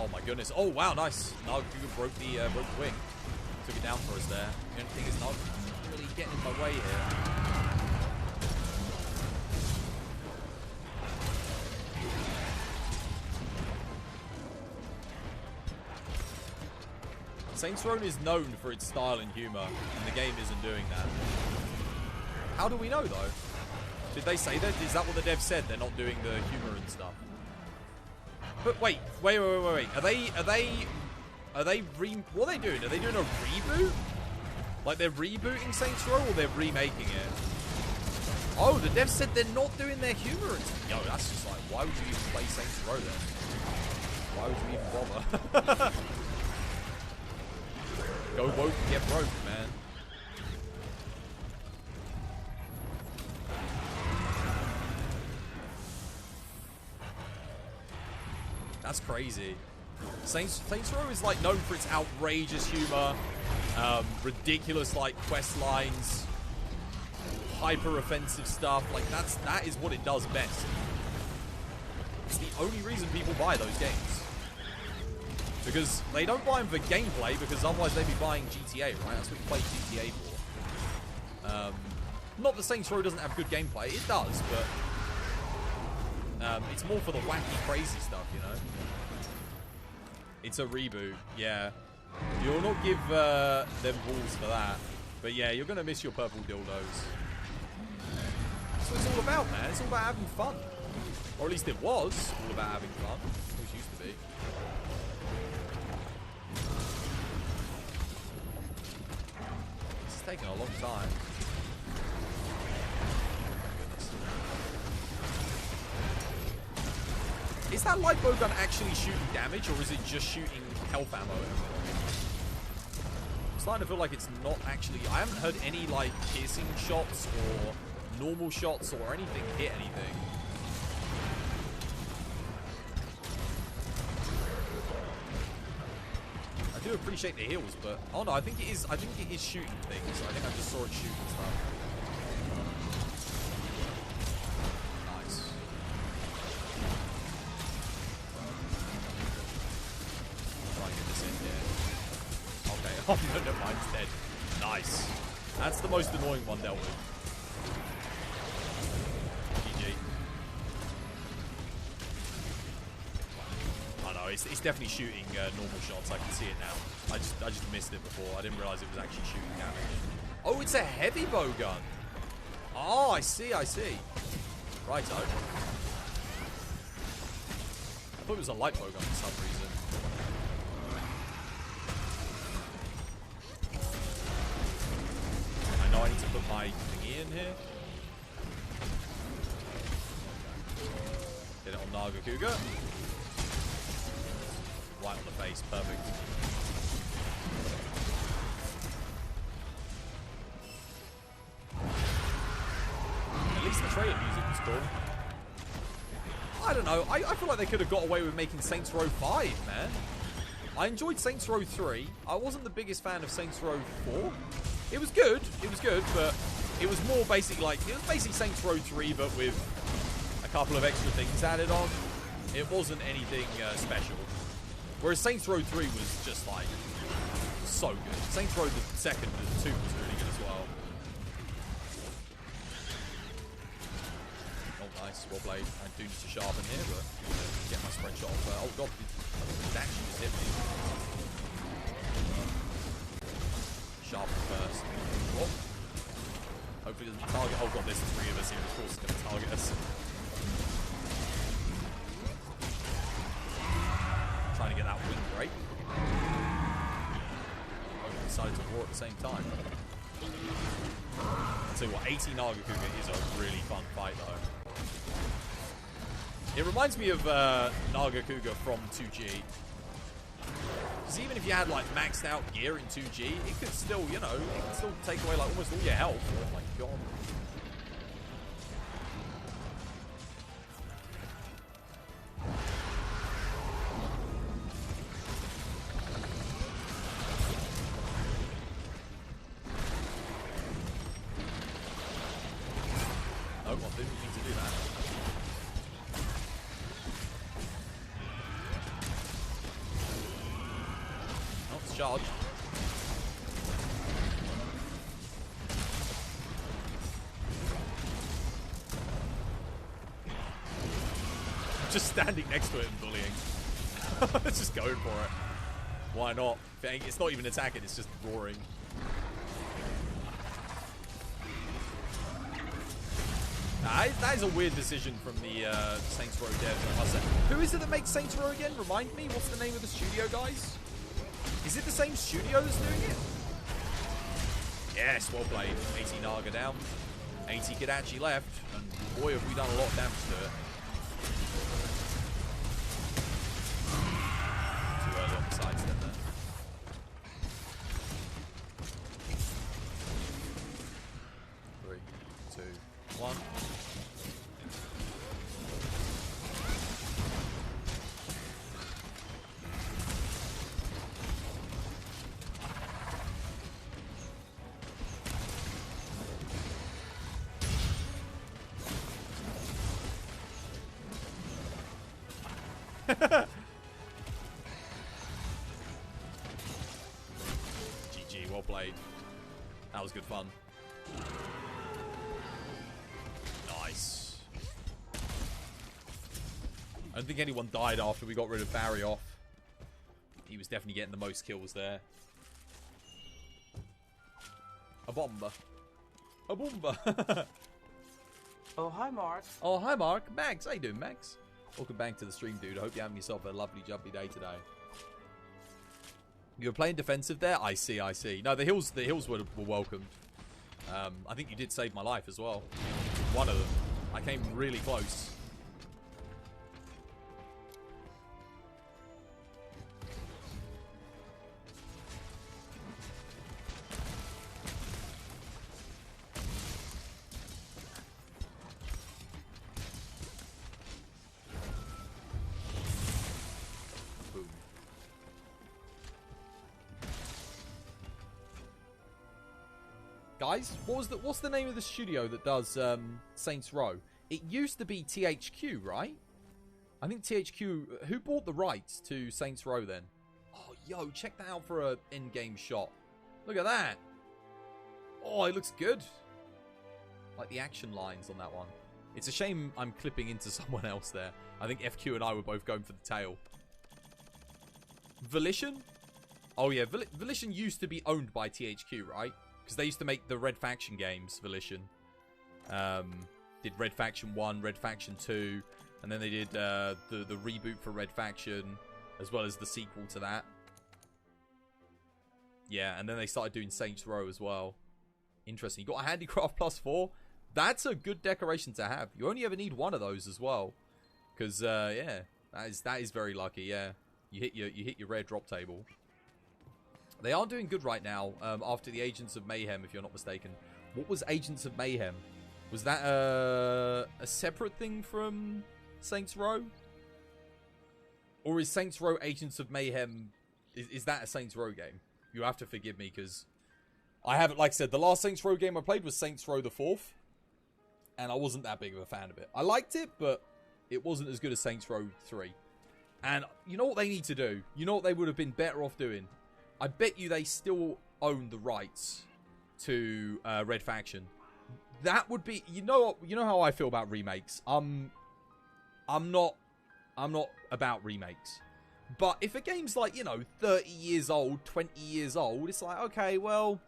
Oh my goodness. Oh wow, nice. Naga broke the wing. Took it down for us there. The only thing is Naga really getting in my way here. Saints Row is known for its style and humor, and the game isn't doing that. How do we know though? Did they say that? Is that what the devs said? They're not doing the humor and stuff. But wait. Are they what are they doing? Are they doing a reboot? Like they're rebooting Saints Row or they're remaking it? Oh, the devs said they're not doing their humor and stuff. Yo, that's just like, why would you even play Saints Row then? Why would you even bother? Go woke and get broke, man. That's crazy. Saints Row is like known for its outrageous humor, ridiculous like quest lines, hyper offensive stuff. Like that is what it does best. It's the only reason people buy those games. Because they don't buy them for gameplay, because otherwise they'd be buying GTA, right? That's what you play GTA for. Not that Saints Row doesn't have good gameplay. It does, but it's more for the wacky, crazy stuff, you know? It's a reboot, yeah. You'll not give them balls for that. But yeah, you're going to miss your purple dildos. That's what it's all about, man. It's all about having fun. Or at least it was all about having fun. It always used to be. It's taken a long time. Is that light bow gun actually shooting damage, or is it just shooting health ammo? I'm starting to feel like it's not actually... I haven't heard any, like, piercing shots or normal shots or anything hit anything. I do appreciate the heals, but... Oh, no, I think it is shooting things. I think I just saw it shooting stuff. Oh, no, never mind, it's dead. Nice. That's the most annoying one dealt with. GG. Oh no, it's definitely shooting normal shots. I can see it now. I just missed it before. I didn't realize it was actually shooting damage. Oh, it's a heavy bow gun. Oh, I see. Righto. I thought it was a light bow gun for some reason. I need to put my thingy in here. Get it on Naga Cougar. Right on the face, perfect. At least the trailer music was cool. I don't know, I feel like they could have got away with making Saints Row 5, man. I enjoyed Saints Row 3. I wasn't the biggest fan of Saints Row 4. It was good, but it was more basically like, it was basically Saints Row 3, but with a couple of extra things added on. It wasn't anything special. Whereas Saints Row 3 was just like, so good. Saints Row the second and 2 was really good as well. Oh, Nice. Well played. I do need to sharpen here, but get my spread shot off. Oh god, it actually just hit me. Sharpen first. Oh. Hopefully it doesn't target. Oh god, there's 3 of us here. Of course it's going to target us. Trying to get that wing break. Oh, we decided to roar at the same time. I'll tell you what, 80 Nagakuga is a really fun fight though. It reminds me of Nagakuga from 2G. Because even if you had like maxed out gear in 2G, it could still, you know, it could still take away like almost all your health. Oh my god. Oh, well, didn't mean to do that. Oh, it's charged. Just standing next to it and bullying. It's just going for it. Why not? It's not even attacking, it's just roaring. That is a weird decision from the Saints Row devs, I must say. Who is it that makes Saints Row again? Remind me, what's the name of the studio, guys? Is it the same studio that's doing it? Yes, well played. 80 Naga down. 80 Kadachi left. And boy, have we done a lot of damage to it. Too early on the sidestep there. Three, two, one. GG, well played. That was good fun. Nice. I don't think anyone died after we got rid of Barry off. He was definitely getting the most kills there. A bomber. A bomber. Oh, hi, Mark. Oh, hi, Mark. Max, how you doing, Max? Welcome back to the stream, dude. I hope you're having yourself a lovely, jumpy day today. You were playing defensive there? I see, I see. No, the hills were welcomed. I think you did save my life as well. One of them. I came really close. Guys, what's the name of the studio that does Saints Row? It used to be THQ, right? I think THQ... Who bought the rights to Saints Row then? Oh, yo, check that out for an in-game shot. Look at that. Oh, it looks good. Like the action lines on that one. It's a shame I'm clipping into someone else there. I think FQ and I were both going for the tail. Volition? Oh, yeah. Volition used to be owned by THQ, right? Because they used to make the Red Faction games, Volition. Did Red Faction 1, Red Faction 2, and then they did the reboot for Red Faction, as well as the sequel to that. Yeah, and then they started doing Saints Row as well. Interesting. You got a Handicraft +4? That's a good decoration to have. You only ever need one of those as well. Because, yeah, that is very lucky, yeah. You hit your rare drop table. They are doing good right now after the Agents of Mayhem, if you're not mistaken. What was Agents of Mayhem? Was that a separate thing from Saints Row? Or is Saints Row Agents of Mayhem... Is that a Saints Row game? You have to forgive me, because... I haven't... Like I said, the last Saints Row game I played was Saints Row the 4th. And I wasn't that big of a fan of it. I liked it, but it wasn't as good as Saints Row 3. And you know what they need to do? You know what they would have been better off doing? I bet you they still own the rights to Red Faction. That would be, you know how I feel about remakes. I'm not about remakes. But if a game's like, 30 years old, 20 years old, it's like, okay, well,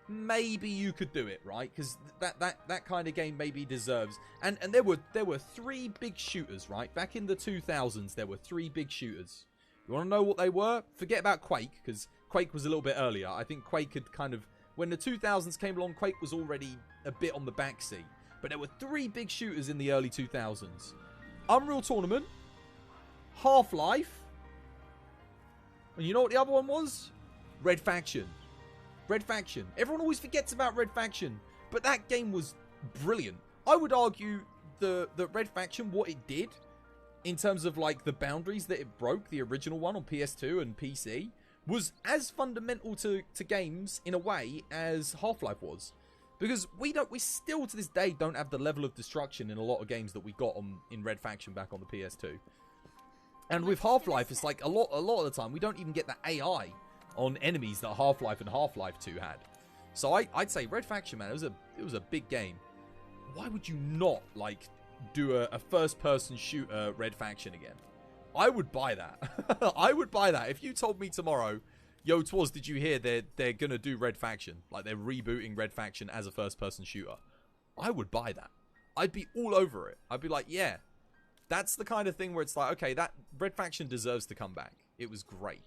maybe you could do it, right? Because that kind of game maybe deserves. And there were 3 big shooters, right? Back in the 2000s, there were 3 big shooters. You want to know what they were? Forget about Quake, because Quake was a little bit earlier. I think Quake had kind of, when the 2000s came along, Quake was already a bit on the backseat. But there were 3 big shooters in the early 2000s. Unreal Tournament, Half-Life, and you know what the other one was? Red Faction. Red Faction. Everyone always forgets about Red Faction, but that game was brilliant. I would argue the Red Faction, what it did, in terms of like the boundaries that it broke, the original one on PS2 and PC, was as fundamental to games in a way as Half-Life was. Because we still to this day don't have the level of destruction in a lot of games that we got in Red Faction back on the PS2. And with Half-Life, it's like a lot of the time we don't even get the AI on enemies that Half-Life and Half-Life 2 had. So I'd say Red Faction, man, it was a big game. Why would you not like do a first-person shooter Red Faction again? I would buy that. I would buy that. If you told me tomorrow, yo, Twas, did you hear they're gonna do Red Faction? Like they're rebooting Red Faction as a first-person shooter. I would buy that. I'd be all over it. I'd be like, yeah. That's the kind of thing where it's like, okay, that Red Faction deserves to come back. It was great.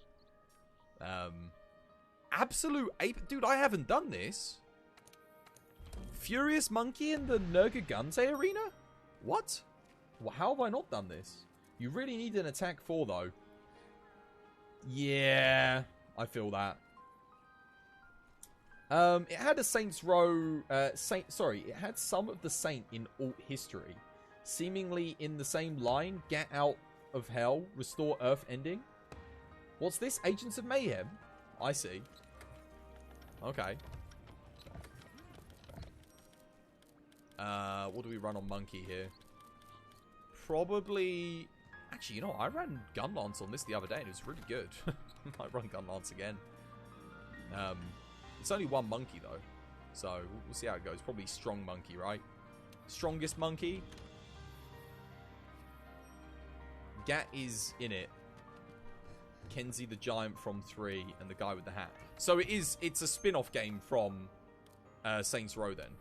Absolute ape. Dude, I haven't done this. Furious Monkey in the Nergigante arena? What? Well, how have I not done this? You really need an attack 4, though. Yeah, I feel that. It had a Saints Row... it had some of the Saint in alt history. Seemingly in the same line, Get Out of Hell, Restore Earth ending. What's this? Agents of Mayhem? I see. Okay. What do we run on Monkey here? Probably... Actually, you know, I ran Gun Lance on this the other day and it was really good. Might run Gun Lance again. It's only 1 monkey though. So, we'll see how it goes. Probably Strong Monkey, right? Strongest Monkey. Gat is in it. Kenzie the Giant from 3 and the guy with the hat. So it's a spin-off game from Saints Row then.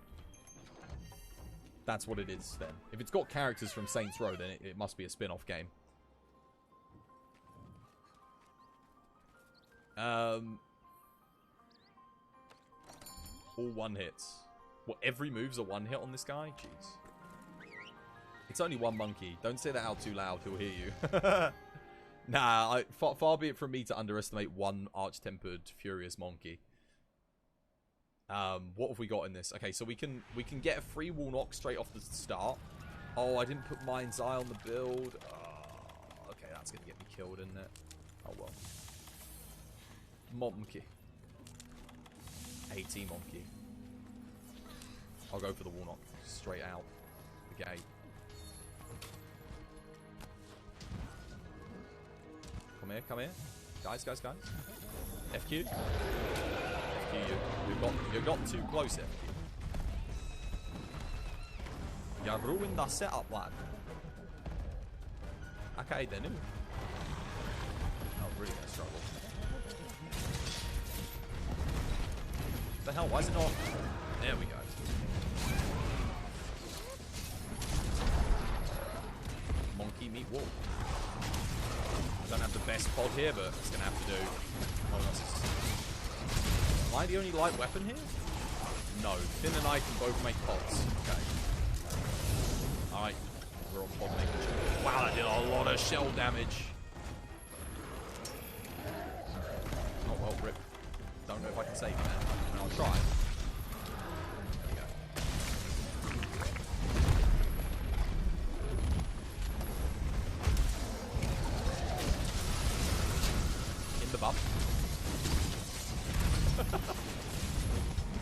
That's what it is then. If it's got characters from Saints Row, then it must be a spin-off game. All 1 hits. What, every move's a 1 hit on this guy? Jeez. It's only 1 monkey. Don't say that out too loud. He'll hear you. Nah, far be it from me to underestimate 1 arch-tempered furious monkey. What have we got in this? Okay, so we can get a free wall knock straight off the start. Oh, I didn't put Mind's Eye on the build. Oh, okay, that's gonna get me killed, isn't it? Oh well. Monkey. AT monkey. I'll go for the wall knock straight out the gate. Come here. Guys. FQ. You've gotten too close, FQ. You ruined our setup, lad. Okay, then. Oh, really gonna struggle. What the hell? Why is it not? There we go. Monkey meet wolf. Don't have the best pod here, but it's gonna have to do. Am I the only light weapon here? No. Finn and I can both make pods. Okay. Alright. We're on pod making. Wow, that did a lot of shell damage. Not well, Rip. Don't know if I can save you now. I'll try. There we go. In the bum.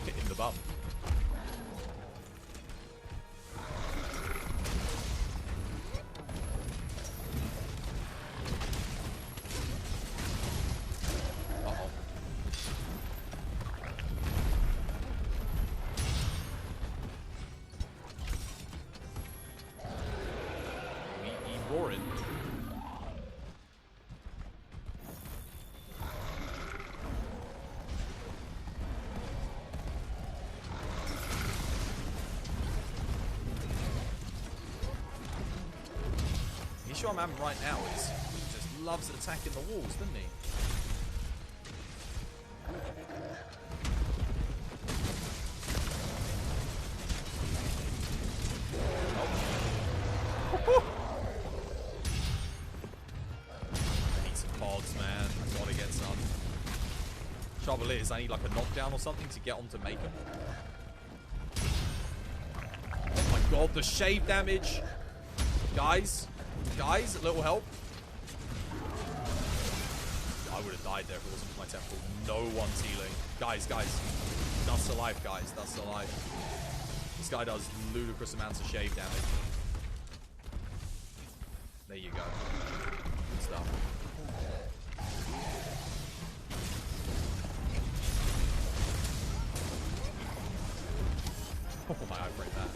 In the bum. Uh-oh. issue I'm having right now is he just loves attacking the walls, doesn't he? Oh. I need some pods, man. I gotta get some. Trouble is, I need like a knockdown or something to get on to make them. Oh my god, the shave damage. Guys, a little help. I would have died there if it wasn't for my temple. No one's healing. Guys. Dust's alive, guys. Dust's alive. This guy does ludicrous amounts of shave damage. There you go. Good stuff. Oh my, I break that.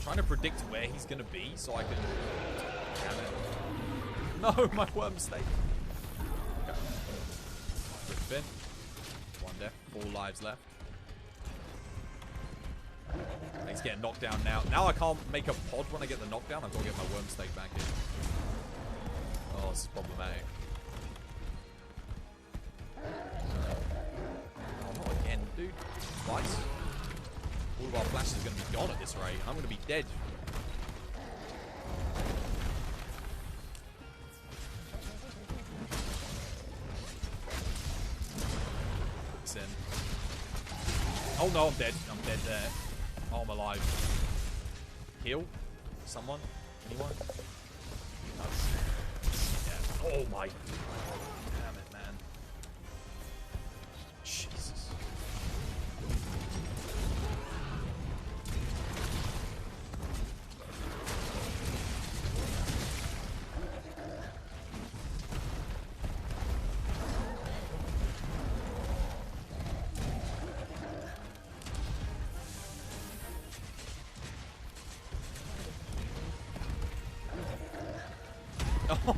Trying to predict where he's gonna be so I can. Damn it. No, my worm mistake. Okay. Good spin. One death. 4 lives left. He's getting knocked down now. Now I can't make a pod when I get the knockdown. I've got to get my worm stake back in. Oh, this is problematic. Oh, not again, dude. Twice. All of our flashes are going to be gone at this rate. I'm going to be dead. Put this in. Oh no, I'm dead. I'm dead there. Oh, I'm alive. Heal? Someone? Anyone? No. Yeah. Oh my. Damn it, man. Jesus.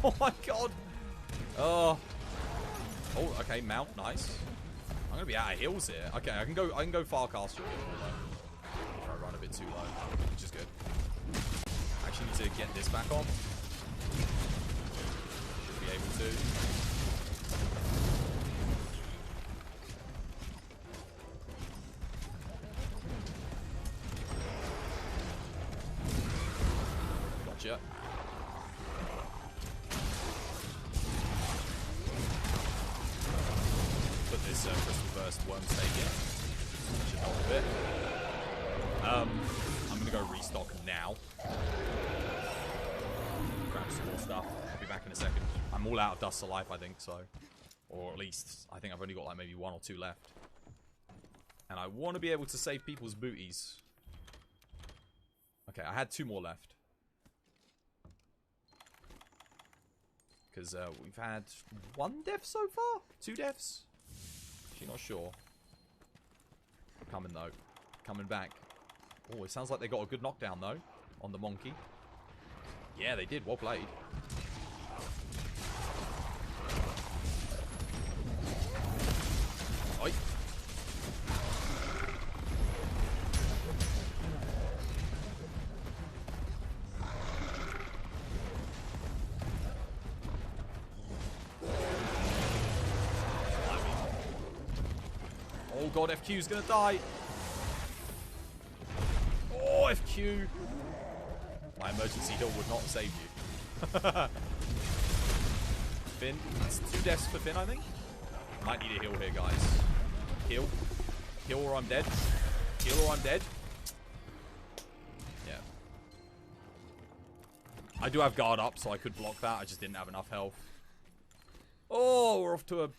Oh my god. Oh. Oh, okay, mount, nice. I'm gonna be out of heals here. Okay, I can go far cast your heal though. Try to run a bit too low, which is good. Actually need to get this back on. Should be able to. Gotcha. Put this crystal burst worm stake in. Should help a bit. I'm gonna go restock now. Grab some more stuff. I'll be back in a second. I'm all out of dust of life, I think, so. Or at least, I think I've only got like maybe 1 or 2 left. And I want to be able to save people's booties. Okay, I had 2 more left. Because we've had 1 death so far? 2 deaths? Actually not sure. Coming though. Coming back. Oh, it sounds like they got a good knockdown though. On the monkey. Yeah, they did. Well played. Oi. Oh god, FQ's gonna die. Oh, FQ. My emergency heal would not save you. Finn. That's 2 deaths for Finn, I think. Might need a heal here, guys. Heal. Heal or I'm dead. Heal or I'm dead. Yeah. I do have guard up, so I could block that. I just didn't have enough health. Oh, we're off to a...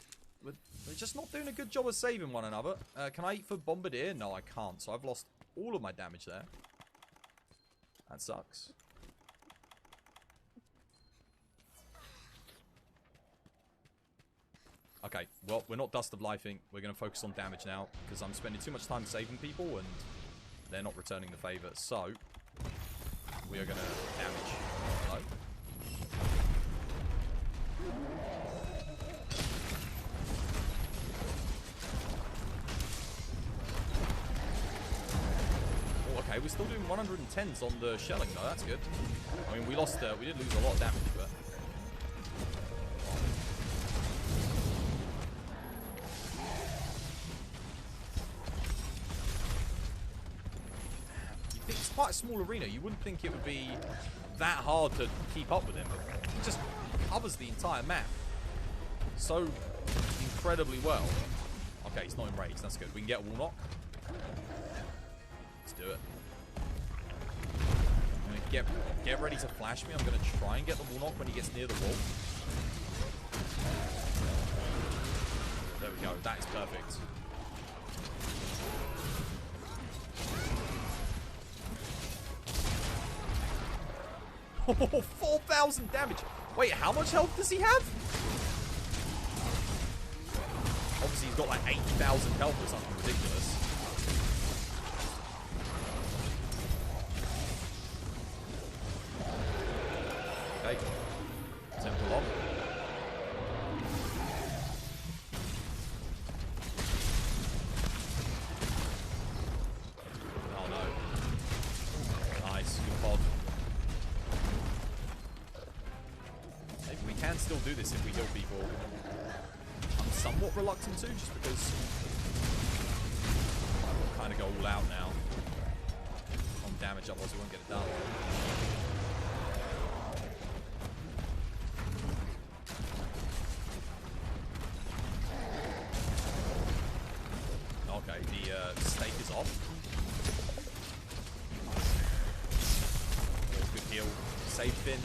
We're just not doing a good job of saving one another. Can I eat for Bombardier? No, I can't. So I've lost all of my damage there. That sucks. Okay, well, we're not Dust of Lifing. We're going to focus on damage now, because I'm spending too much time saving people, and they're not returning the favor. So, we are going to damage. Hello? Okay, we're still doing 110s on the shelling though. That's good. I mean, we did lose a lot of damage, but. It's quite a small arena. You wouldn't think it would be that hard to keep up with him. He just covers the entire map so incredibly well. Okay, he's not enraged. That's good. We can get a wall knock. Let's do it. I'm gonna get ready to flash me. I'm gonna try and get the wall knock when he gets near the wall. There we go. That is perfect. Oh, 4,000 damage. Wait, how much health does he have? Obviously, he's got like 80,000 health or something ridiculous. Okay. Temple on. Oh no. Nice. Good pod. We can still do this if we heal people. I'm somewhat reluctant to, just because I will kind of go all out now on damage, otherwise we won't get it done. Okay, the stake is off. Oh, good heal. Save Finn.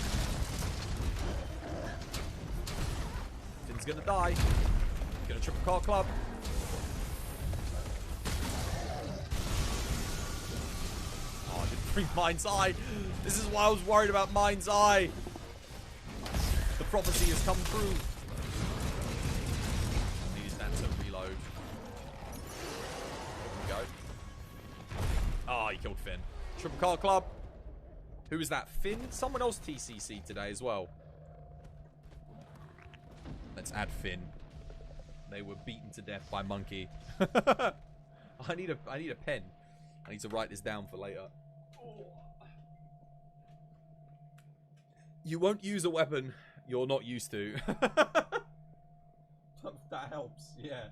Finn's gonna die. Gonna triple car club. Oh, I didn't bring Mind's Eye. This is why I was worried about Mind's Eye. The prophecy has come true. I needed that to reload. There we go. Oh, he killed Finn. Triple car club. Who is that? Finn? Someone else TCC today as well. Let's add Finn. They were beaten to death by Monkey. I need a pen. I need to write this down for later. You won't use a weapon you're not used to. That helps, yeah.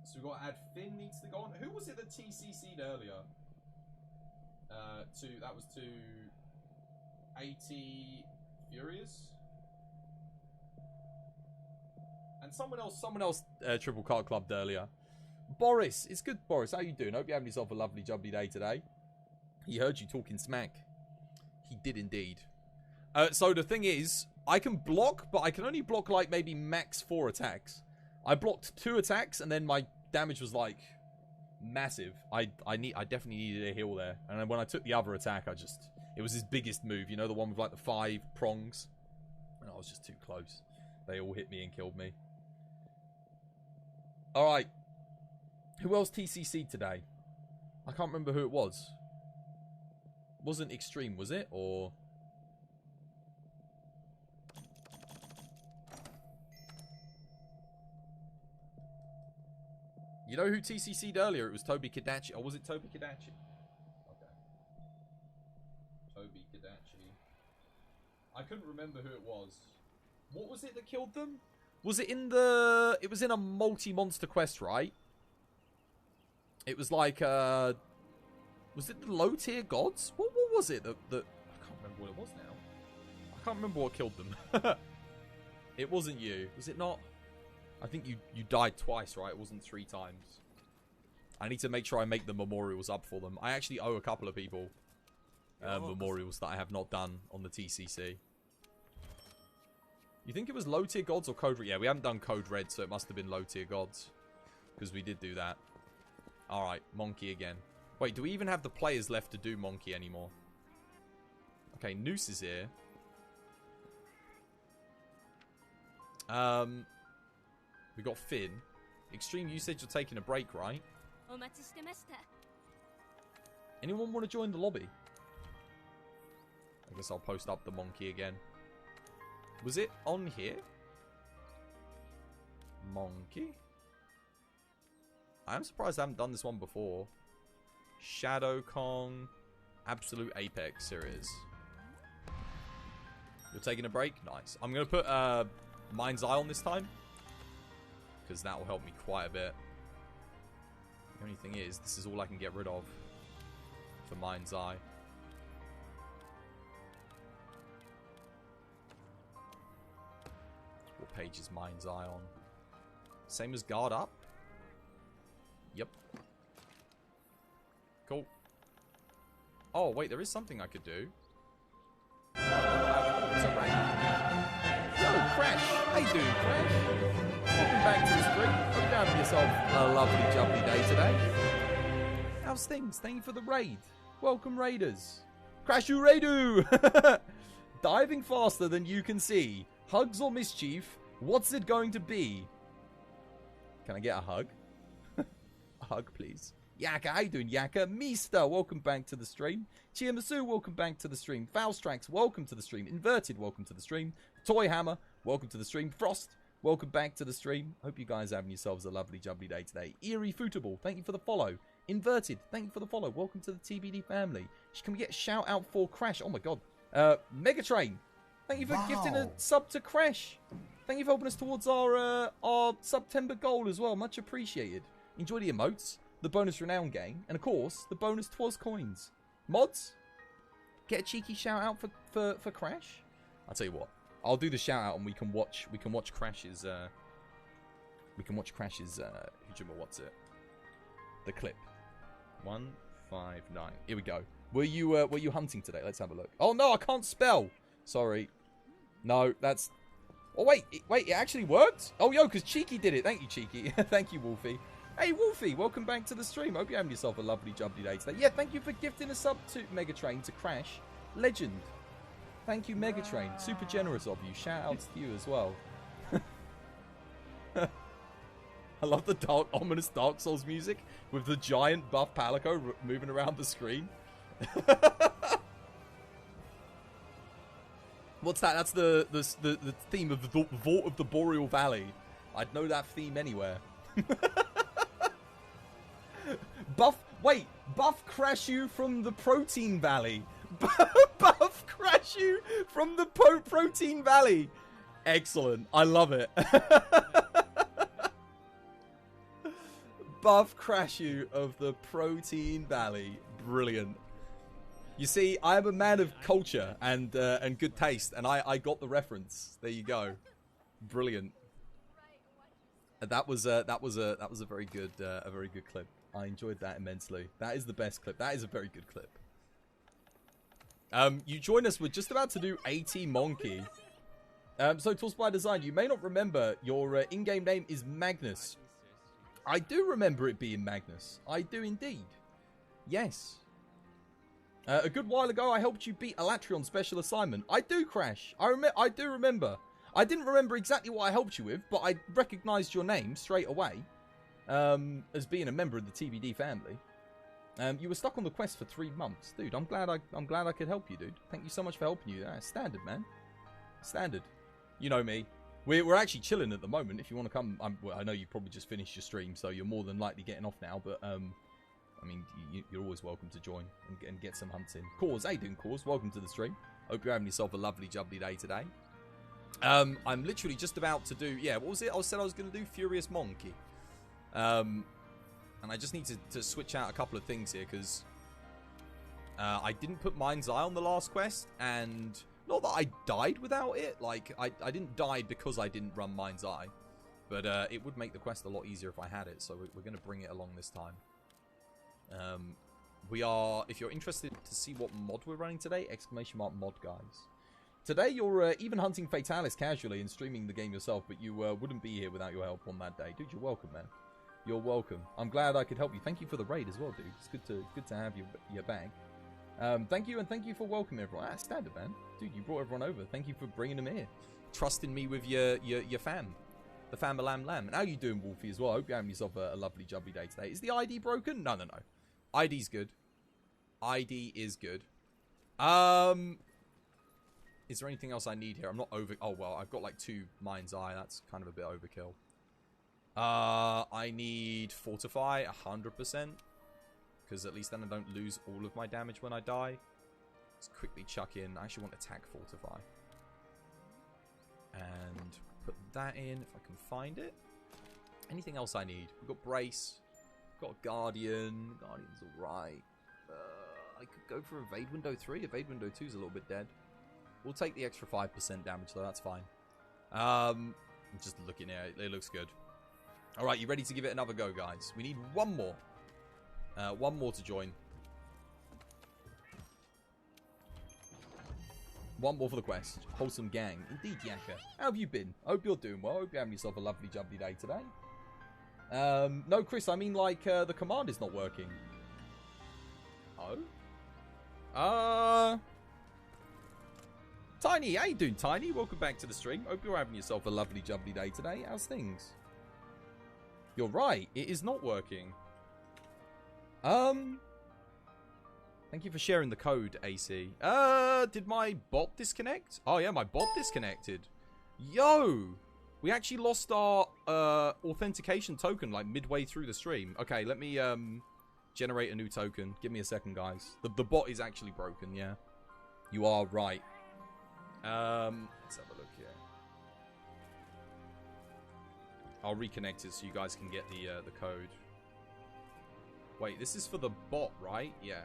So we've got to add Finn needs to go on. Who was it that TCC'd earlier? That was to 80 Furious? And someone else triple card clubbed earlier. Boris, it's good, Boris. How you doing? Hope you're having yourself a lovely jubbly day today. He heard you talking smack. He did indeed. So the thing is, I can block, but I can only block like maybe max 4 attacks. I blocked 2 attacks, and then my damage was like massive. I definitely needed a heal there. And then when I took the other attack, it was his biggest move. You know, the one with like the 5 prongs. And I was just too close. They all hit me and killed me. Alright. Who else TCC'd today? I can't remember who it was. It wasn't Extreme, was it? Or... You know who TCC'd earlier? It was Toby Kadachi. Or was it Toby Kadachi? Okay. Toby Kadachi. I couldn't remember who it was. What was it that killed them? Was it in the... It was in a multi-monster quest, right? It was like, was it the low-tier gods? What was it that... I can't remember what it was now. I can't remember what killed them. It wasn't you. Was it not? I think you died twice, right? It wasn't 3 times. I need to make sure I make the memorials up for them. I actually owe a couple of people memorials that I have not done on the TCC. You think it was low-tier gods or code red? Yeah, we haven't done code red, so it must have been low-tier gods. Because we did do that. Alright, Monkey again. Wait, do we even have the players left to do Monkey anymore? Okay, Noose is here. We got Finn. Extreme, you said you're taking a break, right? Anyone want to join the lobby? I guess I'll post up the Monkey again. Was it on here? Monkey? I'm surprised I haven't done this one before. Shadow Kong. Absolute Apex series. You're taking a break? Nice. I'm going to put Mind's Eye on this time. Because that will help me quite a bit. The only thing is, this is all I can get rid of for Mind's Eye. What page is Mind's Eye on? Same as Guard Up? Yep. Cool. Oh, wait, there is something I could do. It's a raid. Yo, Crash! How you doing, Crash? Welcome back to the stream. Hope you're having yourself a lovely, jubbly day today. How's things? Thank you for the raid. Welcome, Raiders. Crashu Raidu! Diving faster than you can see. Hugs or mischief? What's it going to be? Can I get a hug? A hug, please. Yaka, how you doing, Yaka? Meester, welcome back to the stream. Chiamasu, welcome back to the stream. Fausttrax, welcome to the stream. Inverted, welcome to the stream. Toy Hammer, welcome to the stream. Frost, welcome back to the stream. Hope you guys are having yourselves a lovely, jubbly day today. Eerie Footable, thank you for the follow. Inverted, thank you for the follow. Welcome to the TBD family. Can we get a shout out for Crash? Oh my god. Megatrain, thank you for gifting a sub to Crash. Thank you for helping us towards our SUBTEMBER goal as well. Much appreciated. Enjoy the emotes, the bonus renown game, and of course, the bonus Twas coins. Mods, get a cheeky shout out for Crash. I'll tell you what. I'll do the shout out and we can watch Crash's what's it? The clip. 159. Here we go. Were you hunting today? Let's have a look. Oh no, I can't spell. Sorry. No, that's. Oh wait, it actually worked. Oh yo, because Cheeky did it. Thank you, Cheeky. Thank you, Wolfie. Hey Wolfie, welcome back to the stream. Hope you're having yourself a lovely jubbly day today. Yeah, thank you for gifting a sub to Megatrain to Crash. Legend. Thank you, Megatrain. Super generous of you. Shout outs to you as well. I love the dark, ominous Dark Souls music with the giant buff Palico moving around the screen. What's that? That's the theme of the Vault of the Boreal Valley. I'd know that theme anywhere. Buff Crash you from the Protein Valley. Buff Crash you from the Protein Valley. Excellent. I love it. Buff Crash you of the Protein Valley. Brilliant. You see, I am a man of culture and good taste, and I got the reference. There you go. Brilliant. That was a very good clip. I enjoyed that immensely. That is the best clip. That is a very good clip. You join us. We're just about to do AT Monkey. So Tools by Design, you may not remember your in-game name is Magnus. I do remember it being Magnus. I do indeed. Yes. A good while ago, I helped you beat Alatreon Special Assignment. I do, Crash. I do remember. I didn't remember exactly what I helped you with, but I recognised your name straight away as being a member of the TBD family. You were stuck on the quest for 3 months, dude. I'm glad I could help you, dude. Thank you so much for helping you. Standard, man. Standard. You know me. We're actually chilling at the moment. If you want to come, well, I know you probably just finished your stream, so you're more than likely getting off now. But I mean, you're always welcome to join and get some hunting. Cause, how you doing, Cause? Welcome to the stream. Hope you're having yourself a lovely, jubbly day today. I'm literally just about to do, yeah, what was it? I said I was going to do Furious Monkey. And I just need to switch out a couple of things here, because I didn't put Mind's Eye on the last quest, and not that I died without it. Like, I didn't die because I didn't run Mind's Eye, but it would make the quest a lot easier if I had it, so we're going to bring it along this time. We are, if you're interested to see what mod we're running today, !mod guys. Today you're even hunting Fatalis casually and streaming the game yourself, but you wouldn't be here without your help on that day. Dude, you're welcome, man. You're welcome. I'm glad I could help you. Thank you for the raid as well, dude. It's good to have your bag. Thank you, and thank you for welcoming everyone. Ah, standard, man. Dude, you brought everyone over. Thank you for bringing them here. Trusting me with your fam. The fam-a-lam. And how you doing, Wolfie, as well? I hope you're having yourself a lovely, jubbly day today. Is the ID broken? No. ID's good. ID is good. Is there anything else I need here? I'm not over... Oh, well, I've got like 2 Mind's Eye. That's kind of a bit overkill. I need Fortify 100%. because at least then I don't lose all of my damage when I die. Let's quickly chuck in. I actually want attack fortify. And put that in if I can find it. Anything else I need? We've got brace. We've got guardian. Guardian's alright. I could go for evade window 3. Evade window 2 is a little bit dead. We'll take the extra 5% damage though. That's fine. I'm just looking at it. It looks good. Alright, you ready to give it another go, guys? We need one more. One more to join. One more for the quest. Wholesome gang. Indeed, Yaka. How have you been? I hope you're doing well. I hope you're having yourself a lovely jubbly day today. No, Chris, I mean like the command is not working. Oh? Tiny, how you doing, Tiny? Welcome back to the stream. Hope you're having yourself a lovely jubbly day today. How's things? You're right. It is not working. Thank you for sharing the code, AC. Did my bot disconnect? Oh, yeah, my bot disconnected. Yo! We actually lost our authentication token, like, midway through the stream. Okay, let me generate a new token. Give me a second, guys. The bot is actually broken, yeah. You are right. Let's have a look here. I'll reconnect it so you guys can get the code. Wait, this is for the bot, right? Yeah.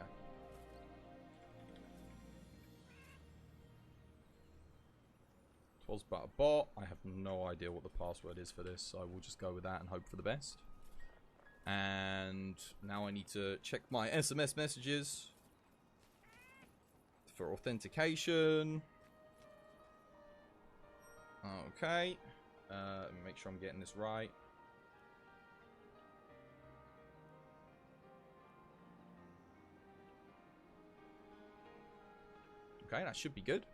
It was but a bot. I have no idea what the password is for this, so I will just go with that and hope for the best. And now I need to check my SMS messages for authentication. Okay. Make sure I'm getting this right. Okay, that should be good.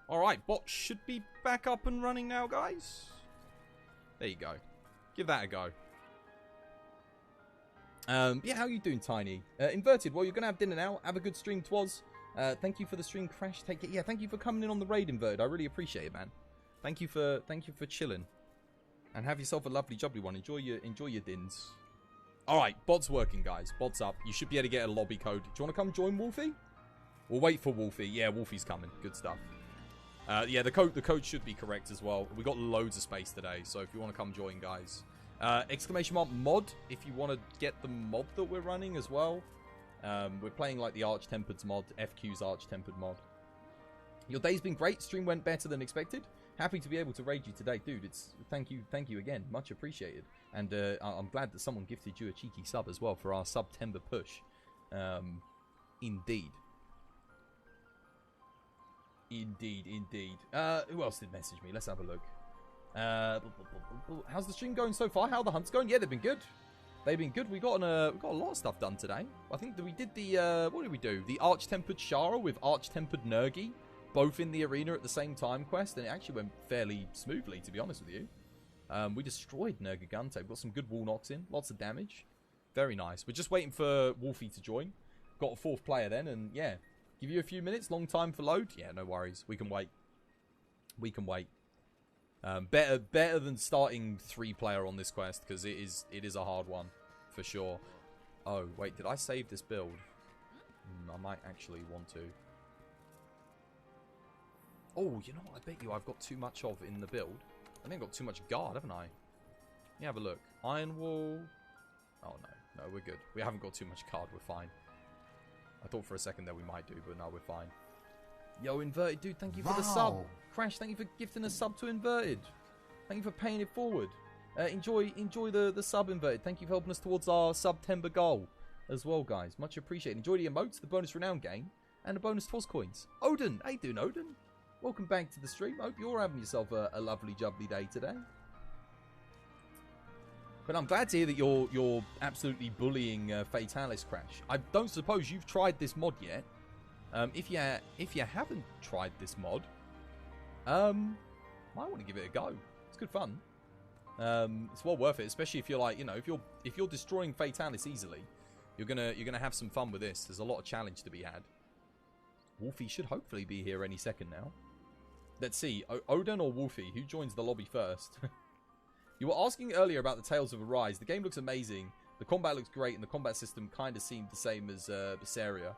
Alright, bot should be back up and running now, guys. There you go. Give that a go. Yeah, how you doing, Tiny? Inverted, well, you're going to have dinner now. Have a good stream, Twas. Thank you for the stream, Crash. Take it. Yeah, thank you for coming in on the raid, Inverted. I really appreciate it, man. Thank you for chilling. And have yourself a lovely, jubbly one. Enjoy your dins. Alright, bot's working, guys. Bot's up. You should be able to get a lobby code. Do you want to come join Wolfie? We'll wait for Wolfie. Yeah, Wolfie's coming. Good stuff. Yeah, the code should be correct as well. We got loads of space today, so if you want to come join, guys. Exclamation mark mod if you want to get the mod that we're running as well. We're playing like the Arch-Tempered's mod, FQ's Arch-Tempered mod. Your day's been great. Stream went better than expected. Happy to be able to raid you today, dude. Thank you again, much appreciated. And I'm glad that someone gifted you a cheeky sub as well for our SUBTEMBER push. Indeed. Indeed. Who else did message me? Let's have a look. How's the stream going so far? How are the hunts going? Yeah, they've been good. They've been good. We got a lot of stuff done today. I think that we did the what did we do? The Arch-Tempered Shara with Arch-Tempered Nergi, both in the arena at the same time quest, and it actually went fairly smoothly, to be honest with you. We destroyed Nergigante. We got some good wall knocks in, lots of damage. Very nice. We're just waiting for Wolfie to join. Got a fourth player then, and yeah, give you a few minutes. Long time for load. Yeah, no worries. We can wait. We can wait. Better than starting 3-player on this quest, because it is a hard one for sure. Oh wait, did I save this build? I might actually want to. Oh, you know what? I bet you I've got too much of in the build. I think I've got too much guard, haven't I? Let me have a look. Iron wall. Oh no, we're good. We haven't got too much guard. We're fine. I thought for a second that we might do, but no, we're fine. Yo, Inverted dude, thank you for the sub. Crash, thank you for gifting a sub to Inverted. Thank you for paying it forward. Enjoy the sub, Inverted. Thank you for helping us towards our SUBTEMBER goal as well, guys. Much appreciated. Enjoy the emotes, the bonus renown game, and the bonus Twas coins. Odin, how you doing, Odin? Welcome back to the stream. Hope you're having yourself a lovely, jubbly day today. But I'm glad to hear that you're absolutely bullying Fatalis, Crash. I don't suppose you've tried this mod yet. If you haven't tried this mod, might want to give it a go. It's good fun. It's well worth it, especially if you're like, you know, if you're destroying Fatalis easily, you're gonna have some fun with this. There's a lot of challenge to be had. Wolfie should hopefully be here any second now. Let's see, Odin or Wolfie, who joins the lobby first? You were asking earlier about the Tales of Arise. The game looks amazing, The combat looks great, and the combat system kind of seemed the same as Berseria.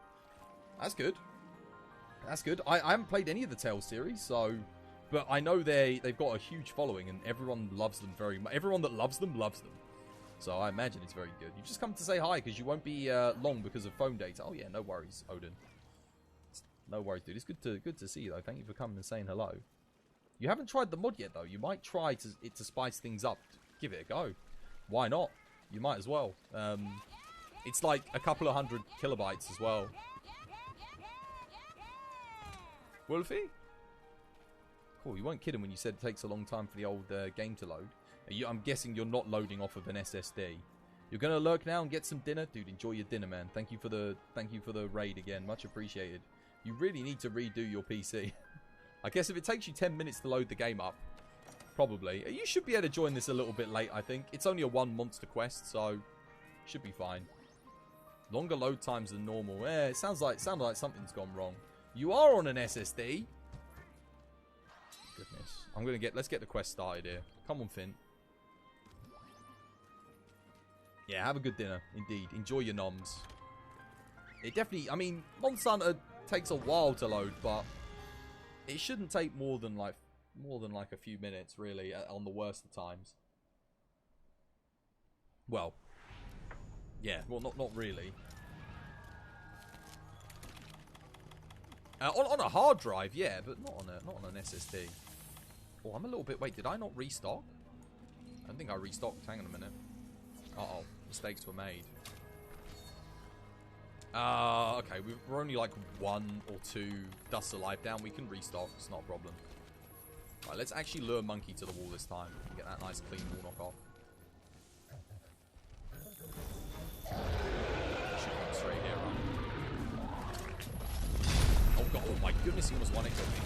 That's good. That's good. I haven't played any of the Tales series, so... But I know they've got a huge following, and everyone loves them very much. Everyone that loves them, loves them. So I imagine it's very good. You've just come to say hi, because you won't be long because of phone data. Oh yeah, no worries, Odin. No worries, dude. It's good to see you, though. Thank you for coming and saying hello. You haven't tried the mod yet, though. You might try it to spice things up. Give it a go. Why not? You might as well. It's like a couple of 100 kilobytes as well. Wolfie? Cool, you weren't kidding when you said it takes a long time for the old game to load. I'm guessing you're not loading off of an SSD. You're gonna lurk now and get some dinner? Dude, enjoy your dinner, man. Thank you for the raid again. Much appreciated. You really need to redo your PC. I guess if it takes you 10 minutes to load the game up, probably. You should be able to join this a little bit late, I think. It's only a one monster quest, so should be fine. Longer load times than normal. Yeah, it sounds like something's gone wrong. You are on an SSD. Goodness. Let's get the quest started here. Come on, Finn. Yeah, have a good dinner. Indeed. Enjoy your noms. It definitely, I mean, Monster Hunter takes a while to load, but it shouldn't take more than like a few minutes, really, on the worst of times. Well, yeah, well, not really. On a hard drive, yeah, but not on an SSD. Oh, I'm a little bit. Wait, did I not restock? I don't think I restocked. Hang on a minute. Uh-oh, mistakes were made. Okay, we're only like 1 or 2 dusts alive down. We can restock. It's not a problem. Right, let's actually lure Monkey to the wall this time and get that nice clean wall knock off. Should come straight here, right? Oh god! Oh my goodness! He almost one-hit killed me.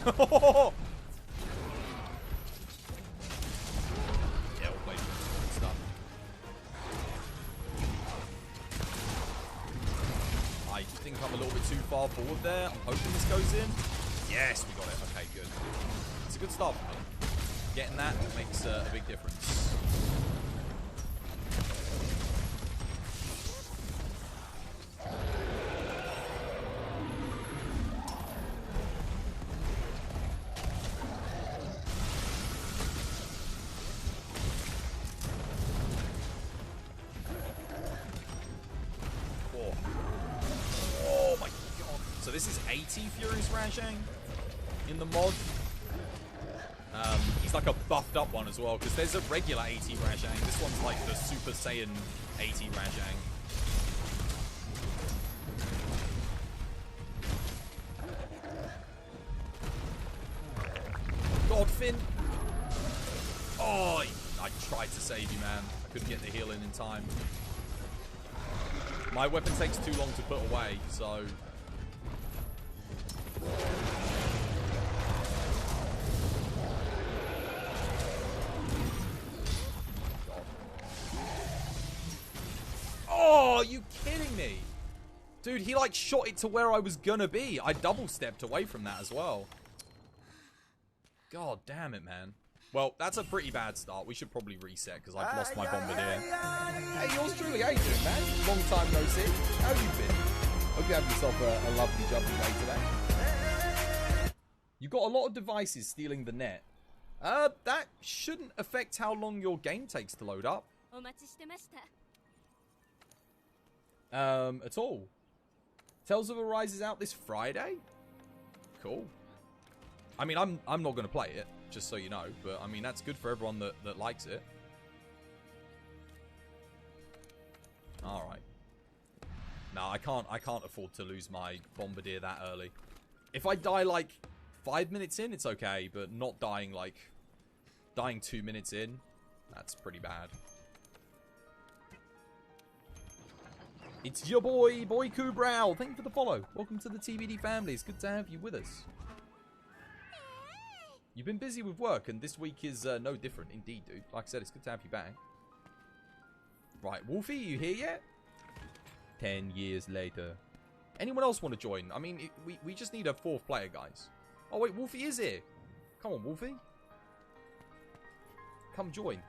Yeah, we'll play good stuff. I think I'm a little bit too far forward there. I'm hoping this goes in. Yes, we got it. Okay, good. It's a good start for me. Getting that makes a big difference. Oh my god. So this is 80 Furious Rashang in the mod. He's like a buffed up one as well, because there's a regular 80 Rashang. This one's like the Super Saiyan 80 Rashang. God, Finn! Oh, I tried to save you, man. I couldn't get the heal in time. My weapon takes too long to put away, so... Oh, are you kidding me? Dude, he like shot it to where I was gonna be. I double stepped away from that as well. God damn it, man. Well, that's a pretty bad start. We should probably reset because I've lost my bombardier. Hey, yours truly, how you doing, man? Long time no see. How you been? Hope you have yourself a lovely jubbly day today. You got a lot of devices stealing the net. That shouldn't affect how long your game takes to load up. At all. Tales of Arise is out this Friday? Cool. I mean, I'm not going to play it, just so you know. But, I mean, that's good for everyone that likes it. Alright. No, I can't afford to lose my bombardier that early. If I die, like, 5 minutes in, it's okay. But not dying, like... Dying 2 minutes in, that's pretty bad. It's your boy, Boyku Brow. Thank you for the follow. Welcome to the TBD family. It's good to have you with us. You've been busy with work, and this week is no different. Indeed, dude. Like I said, it's good to have you back. Right, Wolfie, you here yet? 10 years later. Anyone else want to join? I mean, we just need a 4th player, guys. Oh, wait, Wolfie is here. Come on, Wolfie. Come join.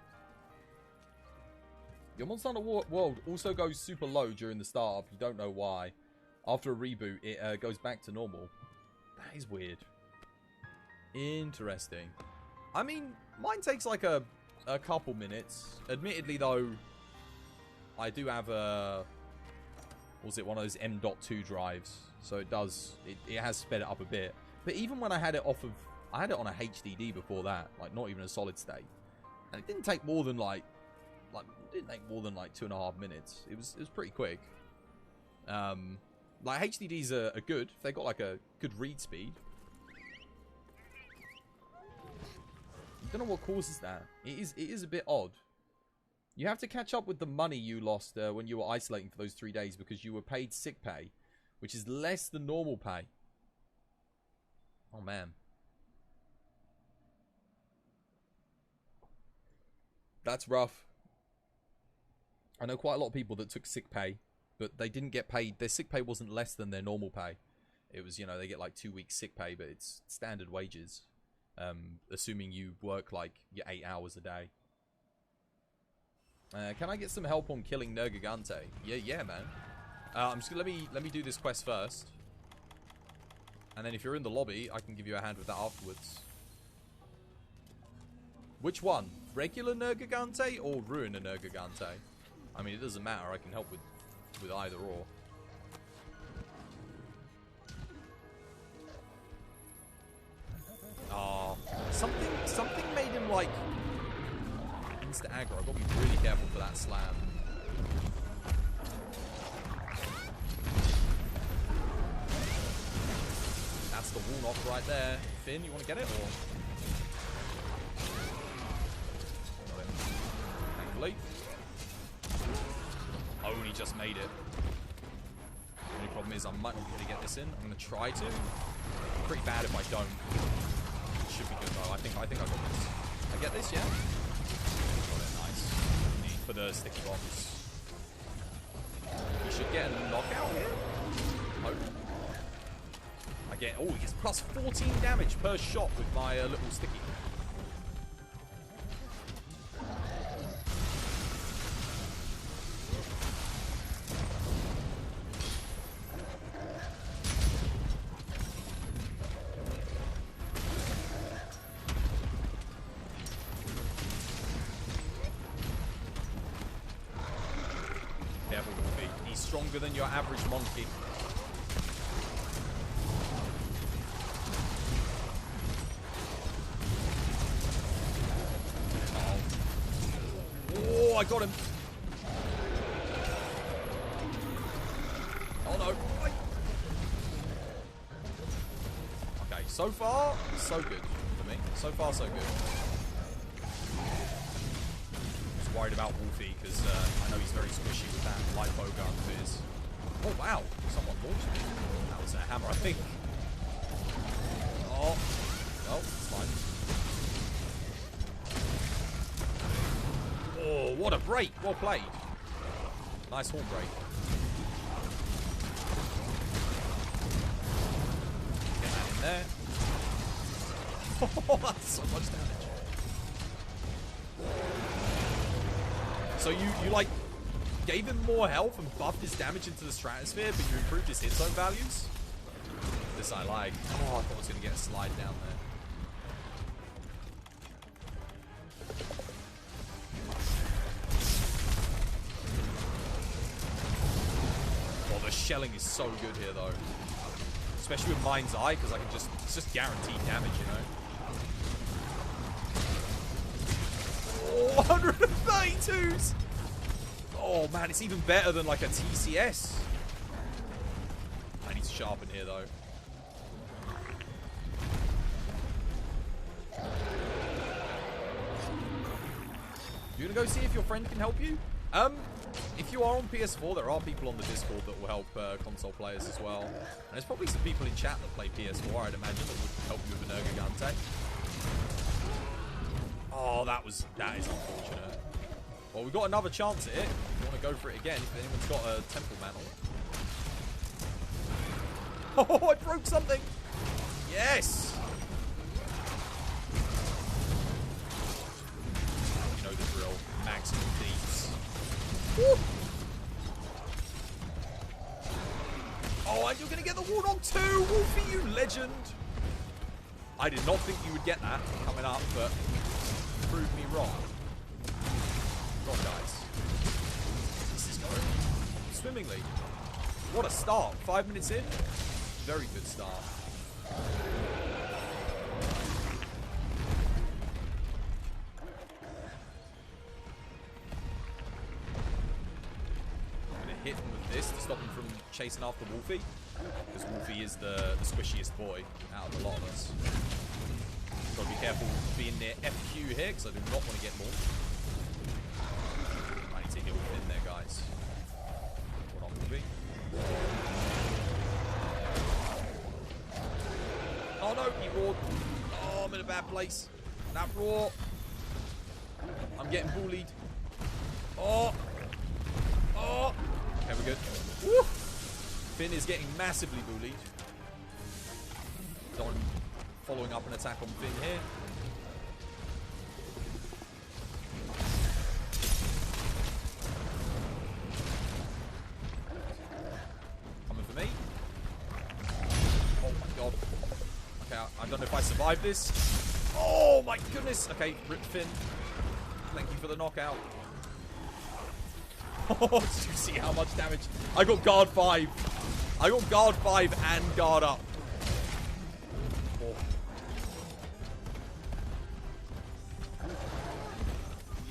Your Monster Hunter World also goes super low during the startup. You don't know why. After a reboot, it goes back to normal. That is weird. Interesting. I mean, mine takes like a couple minutes. Admittedly, though, I do have a... Was it one of those M.2 drives? So it does... It has sped it up a bit. But even when I had it off of... I had it on a HDD before that. Like, not even a solid state. And it didn't take more than like... It didn't take more than like 2.5 minutes. It was pretty quick. Like, HDDs are good. If they got like a good read speed. I don't know what causes that. It is a bit odd. You have to catch up with the money you lost when you were isolating for those 3 days because you were paid sick pay, which is less than normal pay. Oh, man. That's rough. I know quite a lot of people that took sick pay, but they didn't get paid. Their sick pay wasn't less than their normal pay. It was, you know, they get like 2 weeks sick pay, but it's standard wages. Assuming you work like your 8 hours a day. Can I get some help on killing Nergigante? Yeah, man. I'm just gonna let me do this quest first, and then if you're in the lobby, I can give you a hand with that afterwards. Which one? Regular Nergigante or Ruiner Nergigante? I mean, it doesn't matter. I can help with either or. Oh, something made him like insta aggro. I've got to be really careful for that slam. That's the wall knock right there. Finn, you want to get it or? Got him. Thankfully. Only just made it. The only problem is I might not be able to get this in. I'm going to try to. Pretty bad if I don't. Should be good though. I think I got this. I get this, yeah? Got it, nice. Need for the sticky bombs. We should get a knockout here. Oh. I get, oh, he gets plus 14 damage per shot with my little sticky. Stronger than your average monkey. Oh, I got him. Oh no. Okay, so far, so good for me. So far, so good. Worried about Wolfie because I know he's very squishy with that lipo gun of his. Oh wow, someone launched me. That was a hammer, I think. Oh, it's fine. Oh, what a break! Well played. Nice horn break. Get that in there. Oh, that's so much damage. So you like gave him more health and buffed his damage into the stratosphere, but you improved his hit zone values? This I like. Oh, I thought I was gonna get a slide down there. Oh, the shelling is so good here though. Especially with Mind's Eye, because I can it's just guaranteed damage, you know. Oh, 132s! Oh man, it's even better than like a TCS. I need to sharpen here though. You gonna go see if your friend can help you? If you are on PS4, there are people on the Discord that will help console players as well. And there's probably some people in chat that play PS4, I'd imagine, that would help you with an Nergigante. Oh, that is unfortunate. Well, we've got another chance at it. If you want to go for it again, if anyone's got a Temple Mantle. Oh, I broke something! Yes! You know the drill. Maximum deeds. and you're going to get the Warlock too. Wolfie, you legend. I did not think you would get that coming up, but proved me wrong. Come on, guys. This is going swimmingly. What a start. 5 minutes in. Very good start. I'm going to hit him with this to stop him from chasing after Wolfie. Because Wolfie is the squishiest boy out of the lot of us. Got to be careful being near FQ here, because I do not want to get more. I need to get Wolfie in there, guys. Hold on, Wolfie. Oh no, he roared. Oh, I'm in a bad place. That roar. I'm getting bullied. Oh. Oh. Okay, we're good. Woo. Finn is getting massively bullied. Don following up an attack on Finn here. Coming for me. Oh my god. Okay, I don't know if I survive this. Oh my goodness. Okay, rip Finn. Thank you for the knockout. Oh, did you see how much damage? I got guard 5. I got guard 5 and guard up. Oh.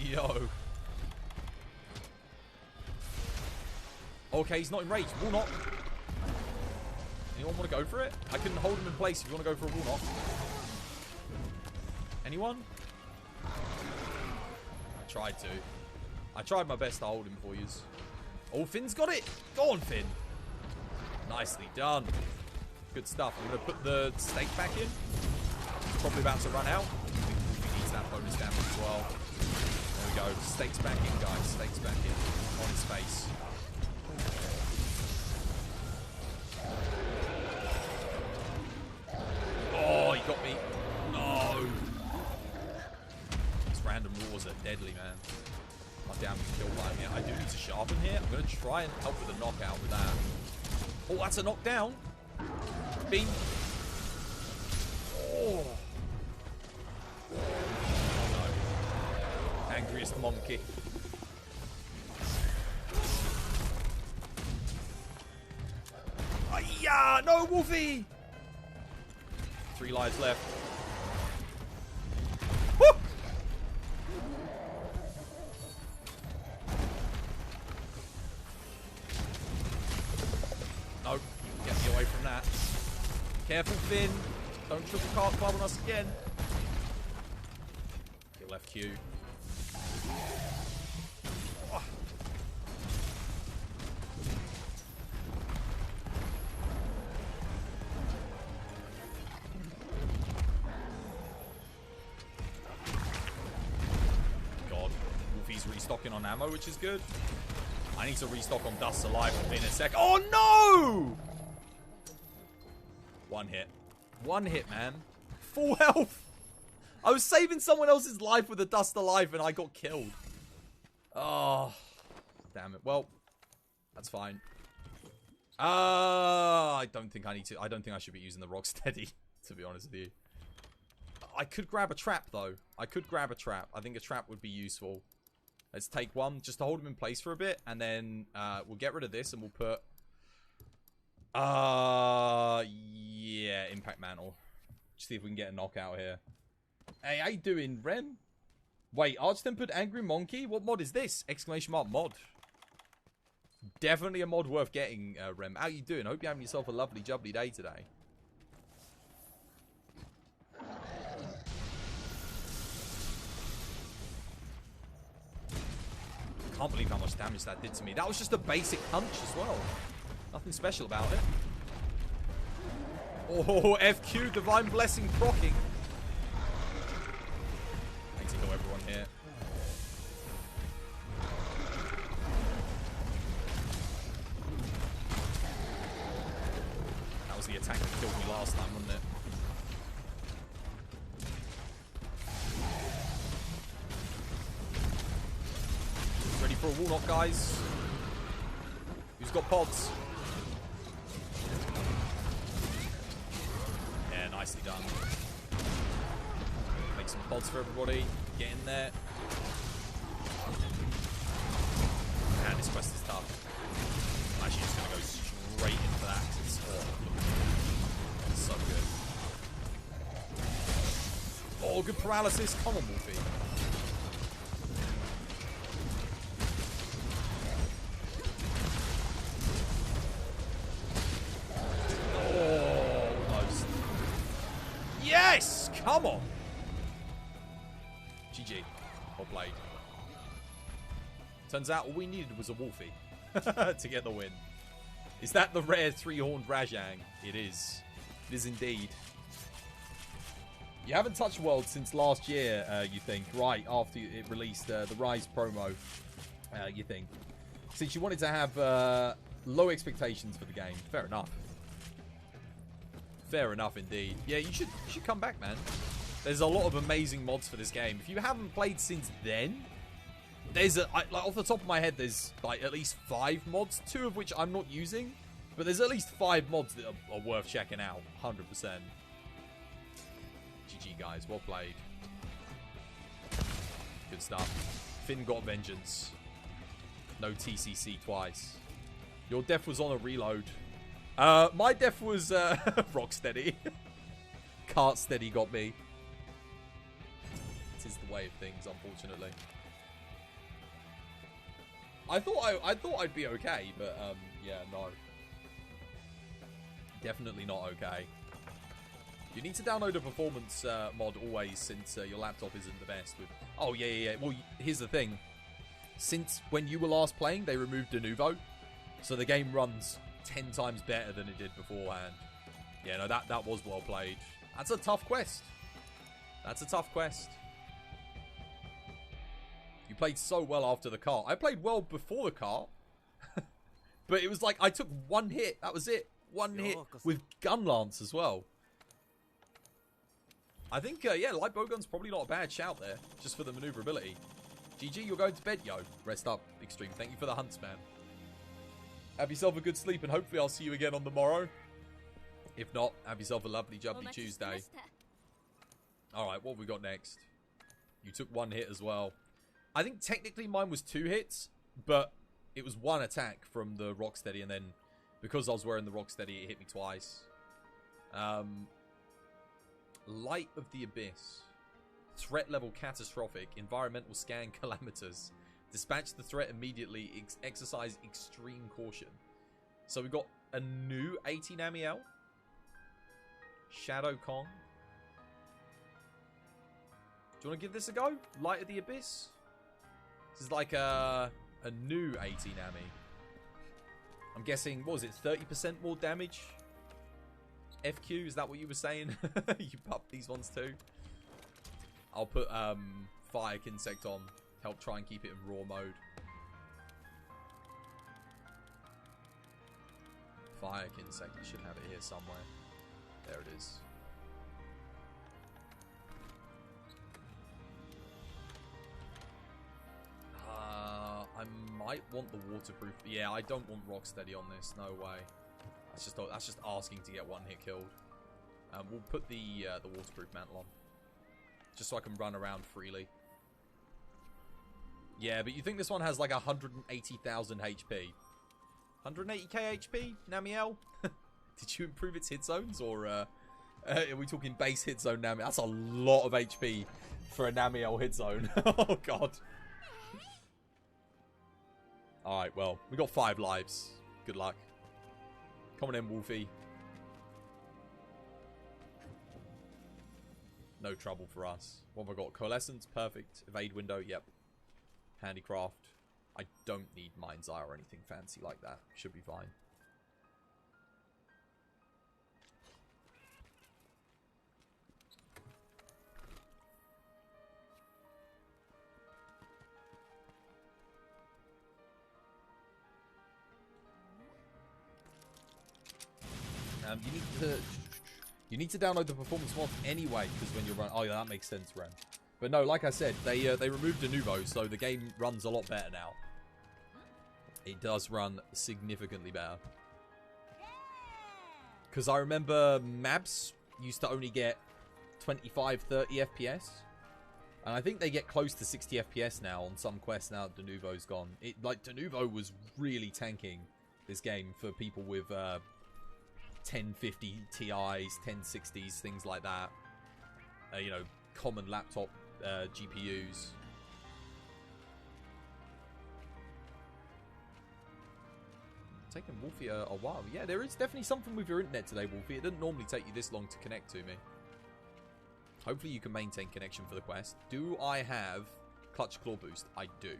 Yo. Okay, he's not in rage. Warlock. Anyone want to go for it? I couldn't hold him in place if you want to go for a Warlock. Anyone? I tried to. I tried my best to hold him for you. Oh, Finn's got it. Go on, Finn. Nicely done. Good stuff. I'm going to put the stake back in. He's probably about to run out. I think he needs that bonus damage as well. There we go. Stakes back in, guys. Stakes back in. On his face. Oh, he got me. No. These random roars are deadly, man. My damn kill line here. I do need to sharpen here. I'm going to try and help with a knockout with that. Oh, that's a knockdown. Bing. Oh. Oh no. Angriest monkey. Yeah, no, Wolfie. 3 lives left. Woo! Nope. Get me away from that. Careful, Finn. Don't triple cart club on us again. Kill FQ. Oh. God. Wolfie's restocking on ammo, which is good. I need to restock on Dust Alive in a sec. Oh, no! One hit. One hit, man. Full health. I was saving someone else's life with a Dust Alive and I got killed. Oh. Damn it. Well, that's fine. I don't think I need to. I don't think I should be using the Rocksteady, to be honest with you. I could grab a trap, though. I could grab a trap. I think a trap would be useful. Let's take one just to hold him in place for a bit. And then we'll get rid of this and we'll put... yeah, Impact Mantle. Just see if we can get a knockout here. Hey, how you doing, Rem? Wait, Arch-Tempered Angry Monkey? What mod is this? Exclamation mark mod. Definitely a mod worth getting, Rem. How you doing? Hope you're having yourself a lovely, jubbly day today. I can't believe how much damage that did to me. That was just a basic punch as well. Nothing special about it. Oh, FQ, Divine Blessing proccing. I need to kill everyone here. That was the attack that killed me last time, wasn't it? Ready for a Warlock, guys? Who's got pods? Nicely done. Make some pods for everybody. Get in there. Man, this quest is tough. I'm actually just going to go straight into that. It's so good. Oh, good paralysis. Come on, Wolfie. Oh, almost. Yes! Come on. GG. Well played. Turns out all we needed was a Wolfie to get the win. Is that the rare 3-horned Rajang? It is. It is indeed. You haven't touched World since last year, you think, right after it released the Rise promo, you think. Since you wanted to have low expectations for the game. Fair enough. Fair enough indeed. Yeah, you should come back, man. There's a lot of amazing mods for this game. If you haven't played since then, there's like off the top of my head, there's like at least 5 mods, 2 of which I'm not using, but there's at least 5 mods that are worth checking out, 100%. GG guys, well played. Good stuff. Finn got vengeance. No TCC twice. Your death was on a reload. My death was Rocksteady. Cart steady got me. It is the way of things, unfortunately. I thought I'd be okay, but yeah, no. Definitely not okay. You need to download a performance mod always, since your laptop isn't the best. Oh yeah. Well, here's the thing. Since when you were last playing, they removed de nouveau, so the game runs 10 times better than it did beforehand. Yeah, no, that was well played. That's a tough quest. That's a tough quest. You played so well after the cart. I played well before the cart. But it was like I took 1 hit. That was it. 1 hit with gun lance as well. I think, yeah, light bowgun's probably not a bad shout there. Just for the maneuverability. GG, you're going to bed, yo. Rest up, Extreme. Thank you for the hunts, man. Have yourself a good sleep, and hopefully I'll see you again on the morrow. If not, have yourself a lovely, jubbly Tuesday. Alright, what have we got next? You took 1 hit as well. I think technically mine was 2 hits, but it was 1 attack from the Rocksteady, and then because I was wearing the Rocksteady, it hit me twice. Light of the Abyss. Threat level catastrophic. Environmental scan calamitous. Dispatch the threat immediately. Exercise extreme caution. So we've got a new 18 Amiel. Shadow Kong. Do you want to give this a go? Light of the Abyss. This is like a new 18 Ami. I'm guessing, what was it, 30% more damage? FQ, is that what you were saying? You pumped these ones too? I'll put Fire Insect on. Help try and keep it in raw mode. Fire Insect, I should have it here somewhere. There it is. I might want the waterproof. Yeah, I don't want Rocksteady on this. No way. That's just asking to get 1 hit killed. We'll put the waterproof mantle on, just so I can run around freely. Yeah, but you think this one has like 180,000 HP? 180k HP, Namiel? Did you improve its hit zones, or are we talking base hit zone Namiel? That's a lot of HP for a Namiel hit zone. Oh god. Alright, well, we got 5 lives. Good luck. Come on in, Wolfie. No trouble for us. What have I got? Coalescence, perfect. Evade window, yep. Handicraft. I don't need Mind's Eye or anything fancy like that. Should be fine. You need to download the performance mod anyway, because when you're running... Oh, yeah, that makes sense, Ren. But no, like I said, they removed de nouveau, so the game runs a lot better now. It does run significantly better. Because I remember Mabs used to only get 25, 30 FPS. And I think they get close to 60 FPS now on some quests now that De Nouveau's gone. De Nouveau was really tanking this game for people with 1050 Ti's, 1060s, things like that. You know, common laptop GPUs. Taking Wolfie a while. Yeah, there is definitely something with your internet today, Wolfie. It doesn't normally take you this long to connect to me. Hopefully you can maintain connection for the quest. Do I have Clutch Claw Boost? I do.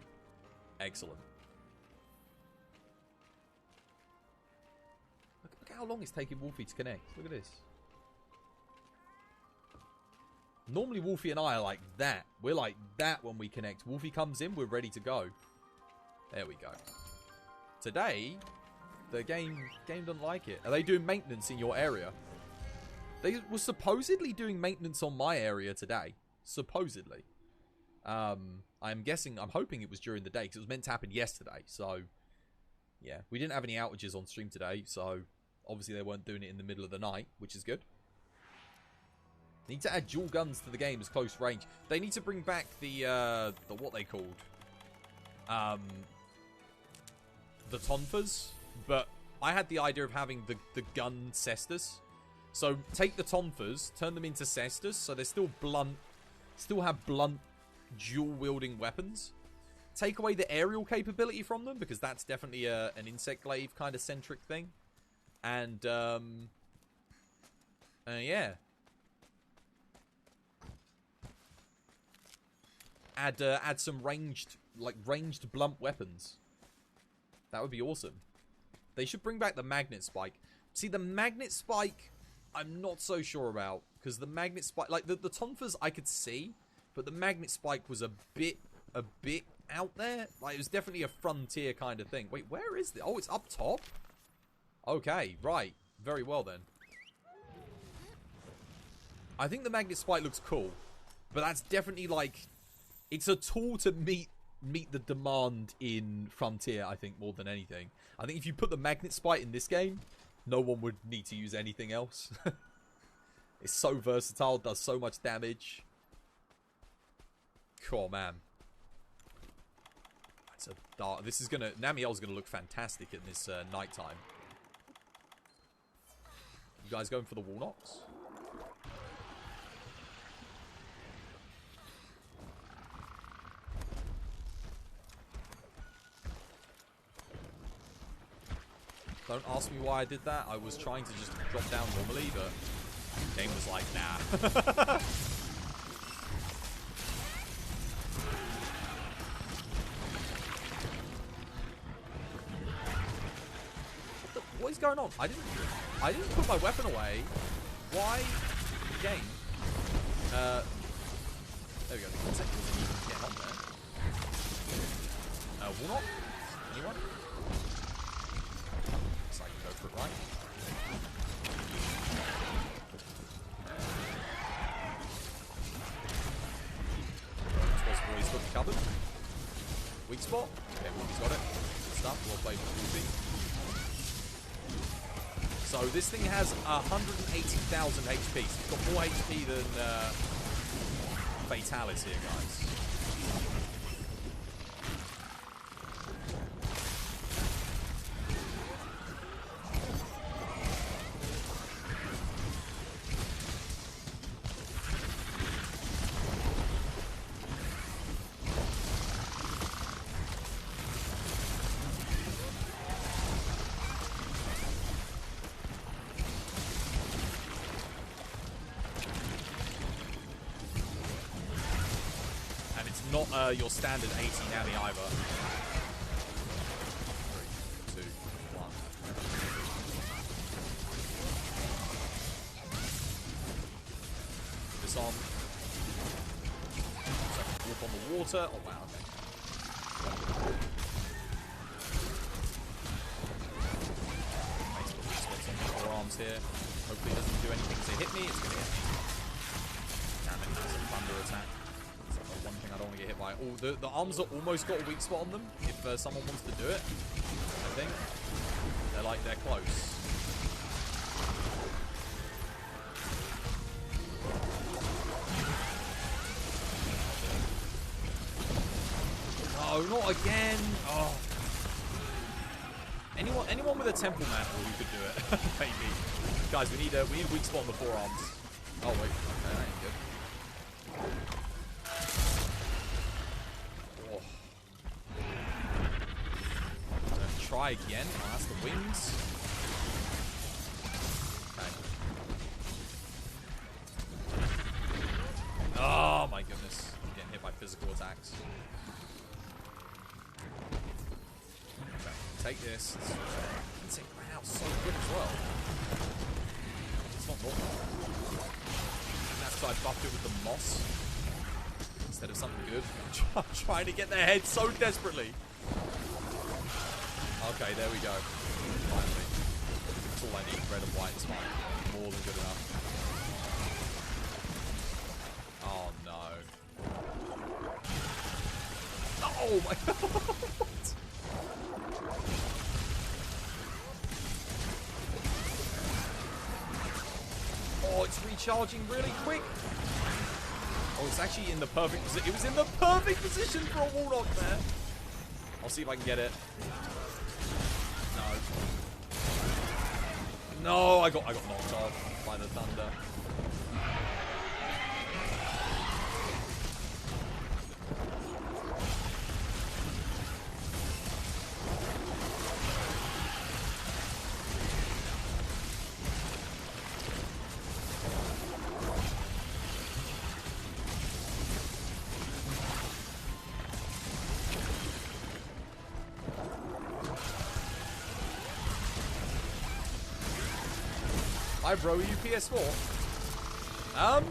Excellent. Look how long it's taking Wolfie to connect. Look at this. Normally Wolfie and I are like that. We're like that when we connect. Wolfie comes in, we're ready to go. There we go. Today, the game doesn't like it. Are they doing maintenance in your area? They were supposedly doing maintenance on my area today. Supposedly. I'm hoping it was during the day, because it was meant to happen yesterday. So, yeah. We didn't have any outages on stream today, so obviously they weren't doing it in the middle of the night, which is good. Need to add dual guns to the game as close range. They need to bring back the what they called? The tonfas. But I had the idea of having the gun cestus. So take the tonfas, turn them into cestus, so they're still blunt, still have blunt, dual-wielding weapons. Take away the aerial capability from them, because that's definitely an insect glaive kind of centric thing. And, yeah. Add some ranged blunt weapons. That would be awesome. They should bring back the magnet spike. See, the magnet spike, I'm not so sure about. Because the magnet spike, like, the tonfas I could see. But the magnet spike was a bit out there. Like, it was definitely a frontier kind of thing. Wait, where is it? Oh, it's up top? Okay, right. Very well, then. I think the magnet spike looks cool. But that's definitely, like, it's a tool to meet the demand in Frontier, I think, more than anything. I think if you put the magnet spike in this game, no one would need to use anything else. It's so versatile, does so much damage. Cool, man. It's a dark. This is gonna. Namiel's gonna look fantastic in this nighttime. You guys going for the walnuts? Don't ask me why I did that. I was trying to just drop down normally, but the game was like, nah. What is going on? I didn't put my weapon away. Why? Game. There we go. One second. Wasn't even getting on there. Walnut? Anyone? So I can go for it, right? He's got the cupboard. Weak spot. Okay, well, he's got it. Good stuff. Well played with Goofy. So this thing has 180,000 HP. So it's got more HP than Fatalis here, guys. Not your standard 80 Nami either. 3, 2, 1. Disarm. So I can walk on the water. Oh wow, okay. Nice little spots on the forearms here. Hopefully it doesn't do anything to hit me. It's going to hit me. Damn it, that's a thunder attack. One thing I don't want to get hit by. Oh, the arms are almost got a weak spot on them. If someone wants to do it, I think they're close. not again. Oh. Anyone with a temple mantle who could do it? Maybe. Guys, we need a weak spot on the forearms. Oh wait, okay, that ain't good. Oh. Try again. Oh, that's the wings. Okay. Oh my goodness. I'm getting hit by physical attacks. Okay. Take this. Insect wow, so good as well. It's not normal. And that's why I buffed it with the moss instead of something good. I'm trying to get their head so desperately. Okay, there we go. Finally. That's all I need. Red and white is fine. More than good enough. Oh no. Oh my god. Oh, it's recharging really quick. Oh, it's actually in the perfect position. It was in the perfect position for a wall knock there. I'll see if I can get it. No, I got knocked off by the thunder. Hi bro, are you PS4? Oh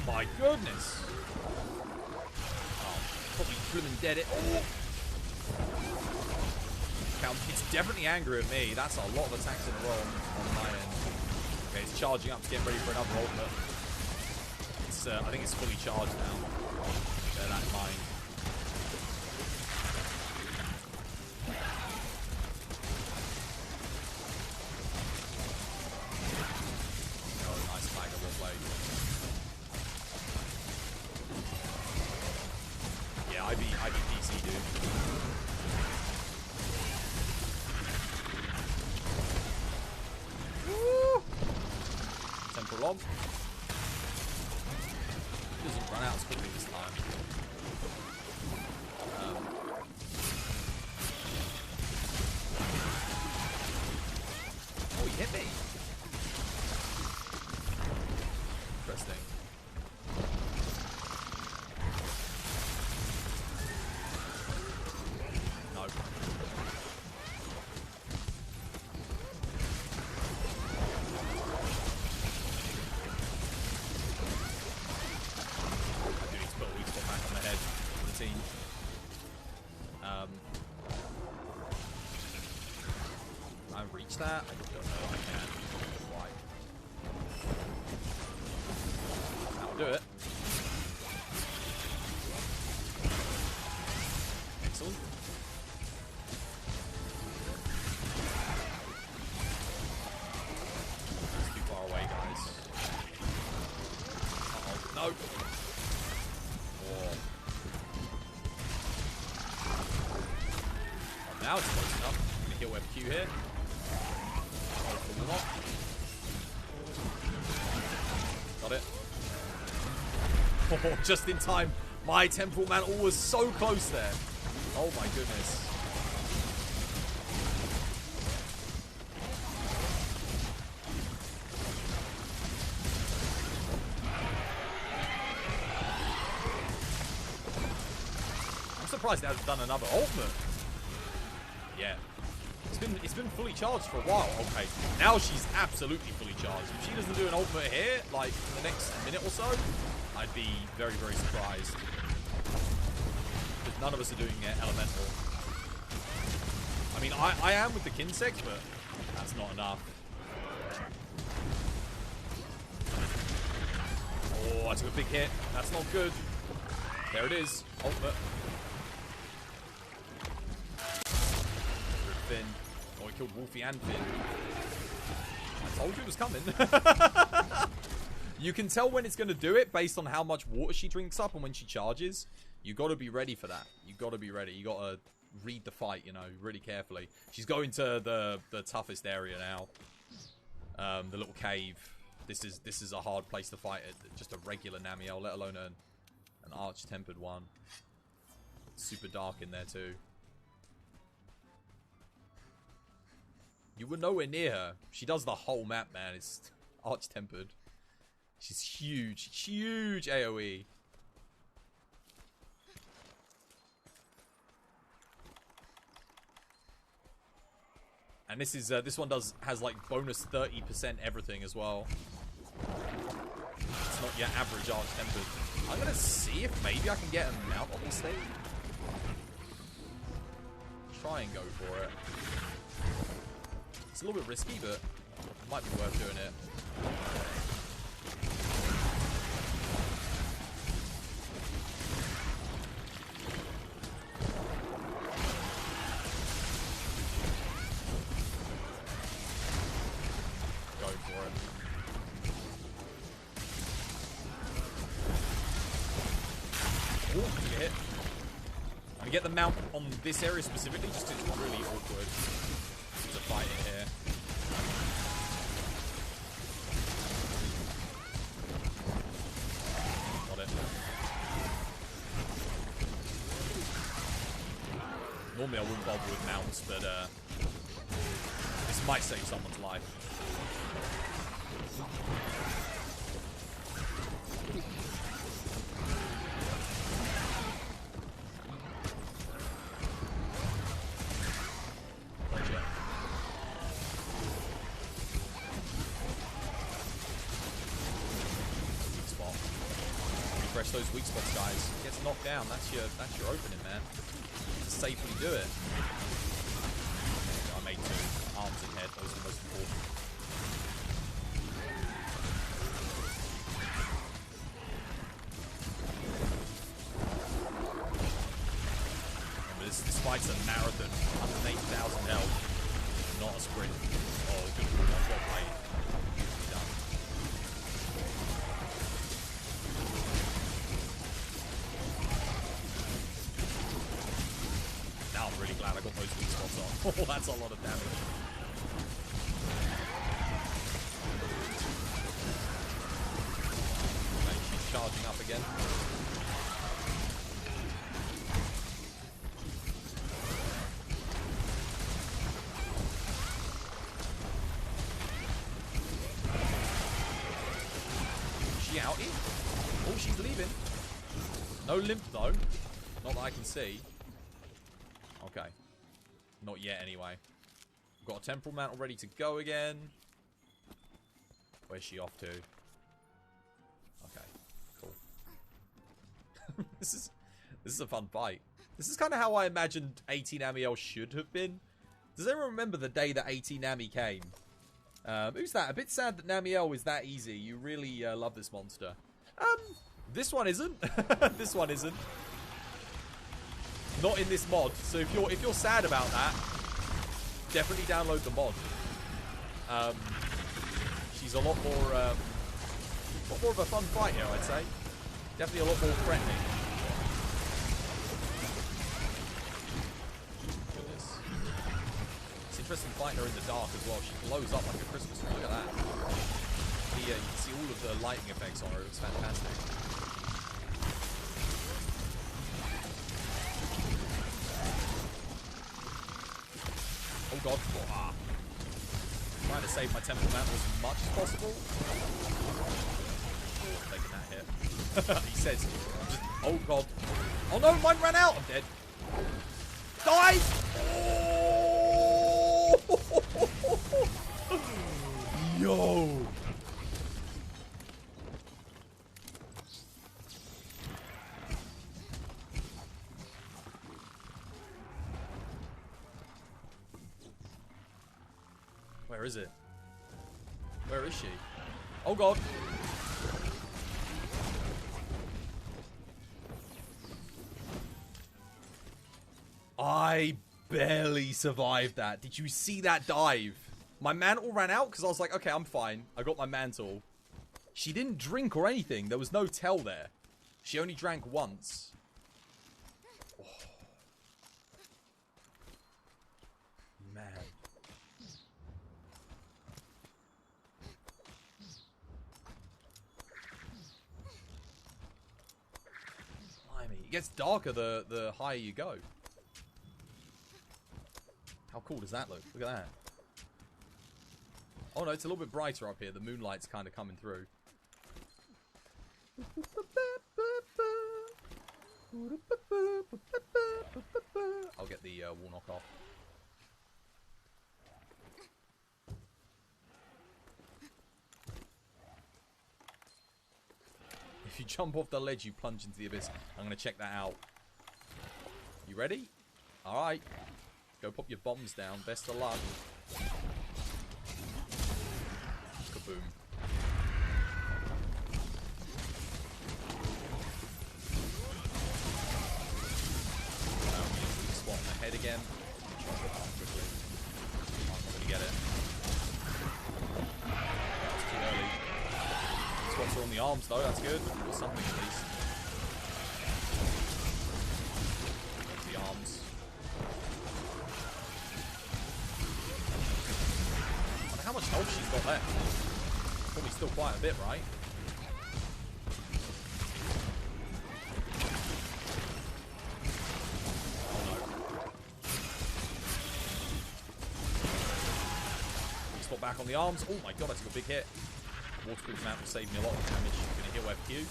my goodness. Oh, probably blooming dead it. Oh. It's definitely angry at me. That's a lot of attacks in a row on my end. Okay, it's charging up, it's getting ready for another ultimate. It's, I think it's fully charged now. Bear that in mind. Doesn't run out as quickly this time. Oh, he hit me. Interesting. No. I've reached that. I don't know if I can. Why? That'll do it. Excellent. It's too far away, guys. Uh-oh. No. Oh. Oh, now it's close enough. I'm gonna kill with Q here. Got it. Oh, just in time. My temporal mantle was so close there. Oh my goodness. I'm surprised it hasn't done another ultimate. Yeah. It's been fully charged for a while. Okay, now she's absolutely fully charged. If she doesn't do an ultimate here, like in the next minute or so, I'd be very, very surprised. Because none of us are doing elemental. I mean, I am with the Kinsect, but that's not enough. Oh, I took a big hit. That's not good. There it is. Ultimate. Finn. Oh, he killed Wolfie and Finn. I told you it was coming. You can tell when it's going to do it based on how much water she drinks up and when she charges. You got to be ready for that. You got to be ready. You got to read the fight, you know, really carefully. She's going to the toughest area now. The little cave. This is a hard place to fight at just a regular Namielle, let alone an arch-tempered one. It's super dark in there too. You were nowhere near her. She does the whole map, man. It's arch-tempered. She's huge. Huge AoE. And this one has like bonus 30% everything as well. It's not your average arch-tempered. I'm gonna see if maybe I can get a mount on the stage. Try and go for it. It's a little bit risky, but it might be worth doing it. Go for it. Ooh, good hit. I'm gonna get the mount on this area specifically, just 'cause it's really awkward to fight it here. Got it. Normally I wouldn't bother with mounts, but this might save someone's life. Refresh those weak spots, guys. Gets knocked down. That's your opening, man. To safely do it. I made 2 arms and head. Those are the most important. Remember, this fight's a marathon. 108,000 health, not a sprint. Oh, good one. Well played. Done. Now I'm really glad I got those weak spots on. Oh, that's a lot of damage. Okay, she's charging up again. Is she outie? Oh, she's leaving. No limp though. Not that I can see. Okay. Not yet, anyway. We've got a temporal mantle ready to go again. Where's she off to? Okay. Cool. This is a fun fight. This is kind of how I imagined 18 Namielle should have been. Does anyone remember the day that 18 Nami came? Who's that? A bit sad that Namielle is that easy. You really love this monster. This one isn't. This one isn't. Not in this mod. So if you're sad about that, definitely download the mod. She's a lot more of a fun fight here, I'd say. Definitely a lot more threatening. Look at this. It's interesting fighting her in the dark as well. She blows up like a Christmas tree. Look at that. You can see all of the lighting effects on her. It's fantastic. Oh god. Ah. Trying to save my temple mantle as much as possible. Oh, taking that hit. He says, oh god. Oh no, mine ran out. I'm dead. Die! Oh! Yo! Where is it? Where is she? Oh god. I barely survived that. Did you see that dive? My mantle ran out because I was like, okay, I'm fine. I got my mantle. She didn't drink or anything. There was no tell there. She only drank once. Oh. Man. Blimey. It gets darker the higher you go. How cool does that look? Look at that. Oh no, it's a little bit brighter up here. The moonlight's kind of coming through. I'll get the wall knock off. If you jump off the ledge, you plunge into the abyss. I'm going to check that out. You ready? Alright. Go pop your bombs down. Best of luck. Kaboom. Spot on the head again. Try to get that quickly. I'm not going to get it. That's too early. Spots are on the arms though, that's good. Or something at least. The arms. I wonder how much health she's got left. Probably still quite a bit, right? Oh no. Spot back on the arms. Oh my god, I took a big hit. Waterproof map will save me a lot of damage. I'm going to heal FQ.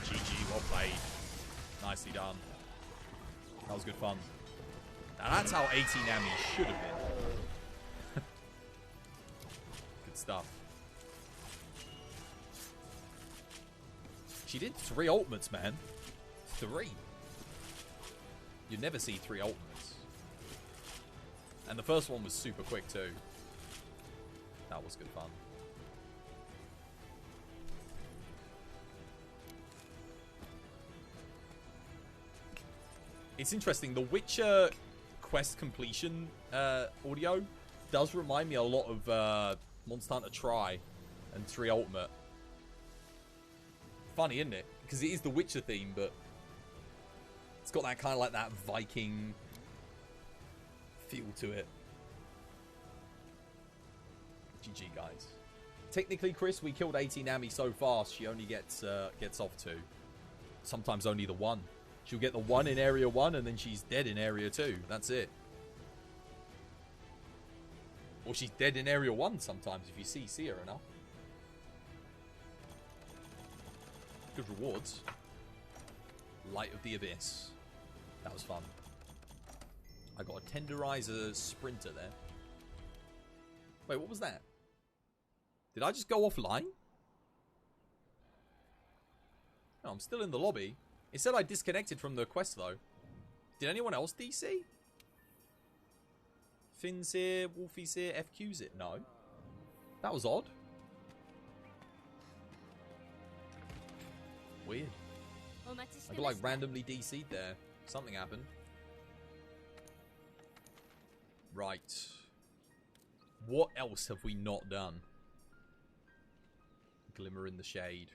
GG, well played. Nicely done. That was good fun. Now that's how 18 Ami should have been. Good stuff. She did 3 ultimates, man. 3. You never see 3 ultimates. And the first one was super quick too. That was good fun. It's interesting, the Witcher quest completion audio does remind me a lot of Monster Hunter Tri and 3 Ultimate. Funny, isn't it? Because it is the Witcher theme, but it's got that kind of like that Viking feel to it. GG, guys. Technically, Chris, we killed 18 Ami so fast, she only gets off 2. Sometimes only the 1. She'll get the 1 in Area 1, and then she's dead in Area 2. That's it. Or she's dead in Area 1 sometimes, if you see her enough. Good rewards. Light of the Abyss. That was fun. I got a Tenderizer Sprinter there. Wait, what was that? Did I just go offline? No, I'm still in the lobby. It said I disconnected from the quest, though. Did anyone else DC? Finn's here, Wolfie's here, FQ's it? No. That was odd. Weird. I got like randomly DC'd there. Something happened. Right. What else have we not done? Glimmer in the Shade.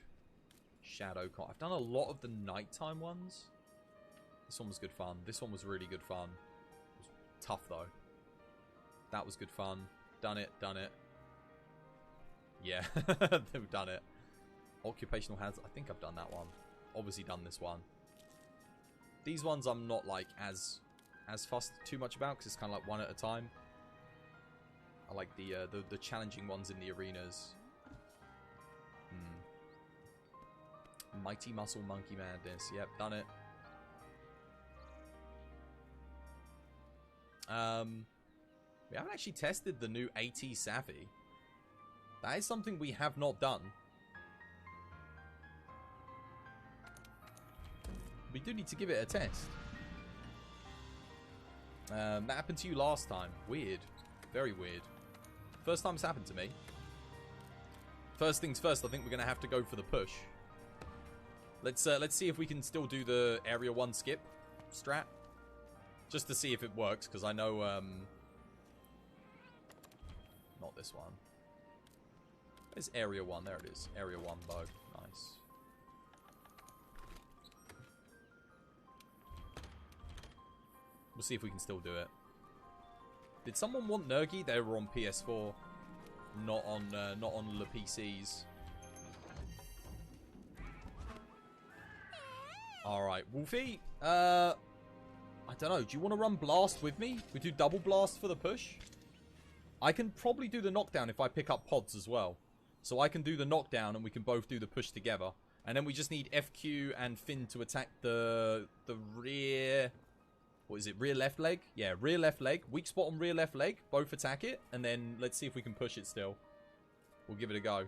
Shadow Con. I've done a lot of the nighttime ones. This one was good fun. This one was really good fun. It was tough though. That was good fun. Done it, done it. Yeah, they've done it. Occupational hazard. I think I've done that one. Obviously done this one. These ones I'm not like as fussed too much about because it's kind of like one at a time. I like the challenging ones in the arenas. Mighty Muscle Monkey Madness. Yep, done it. We haven't actually tested the new AT Savvy. That is something we have not done. We do need to give it a test. That happened to you last time. Weird. Very weird. First time it's happened to me. First things first, I think we're going to have to go for the push. Let's see if we can still do the Area 1 skip strat. Just to see if it works, because I know, not this one. There's Area 1. There it is. Area 1 bow. Nice. We'll see if we can still do it. Did someone want Nergi? They were on PS4, not on the PCs. All right, Wolfie. I don't know. Do you want to run blast with me? We do double blast for the push. I can probably do the knockdown if I pick up pods as well. So I can do the knockdown and we can both do the push together. And then we just need FQ and Finn to attack the rear... What is it? Rear left leg? Yeah, rear left leg. Weak spot on rear left leg. Both attack it. And then let's see if we can push it still. We'll give it a go.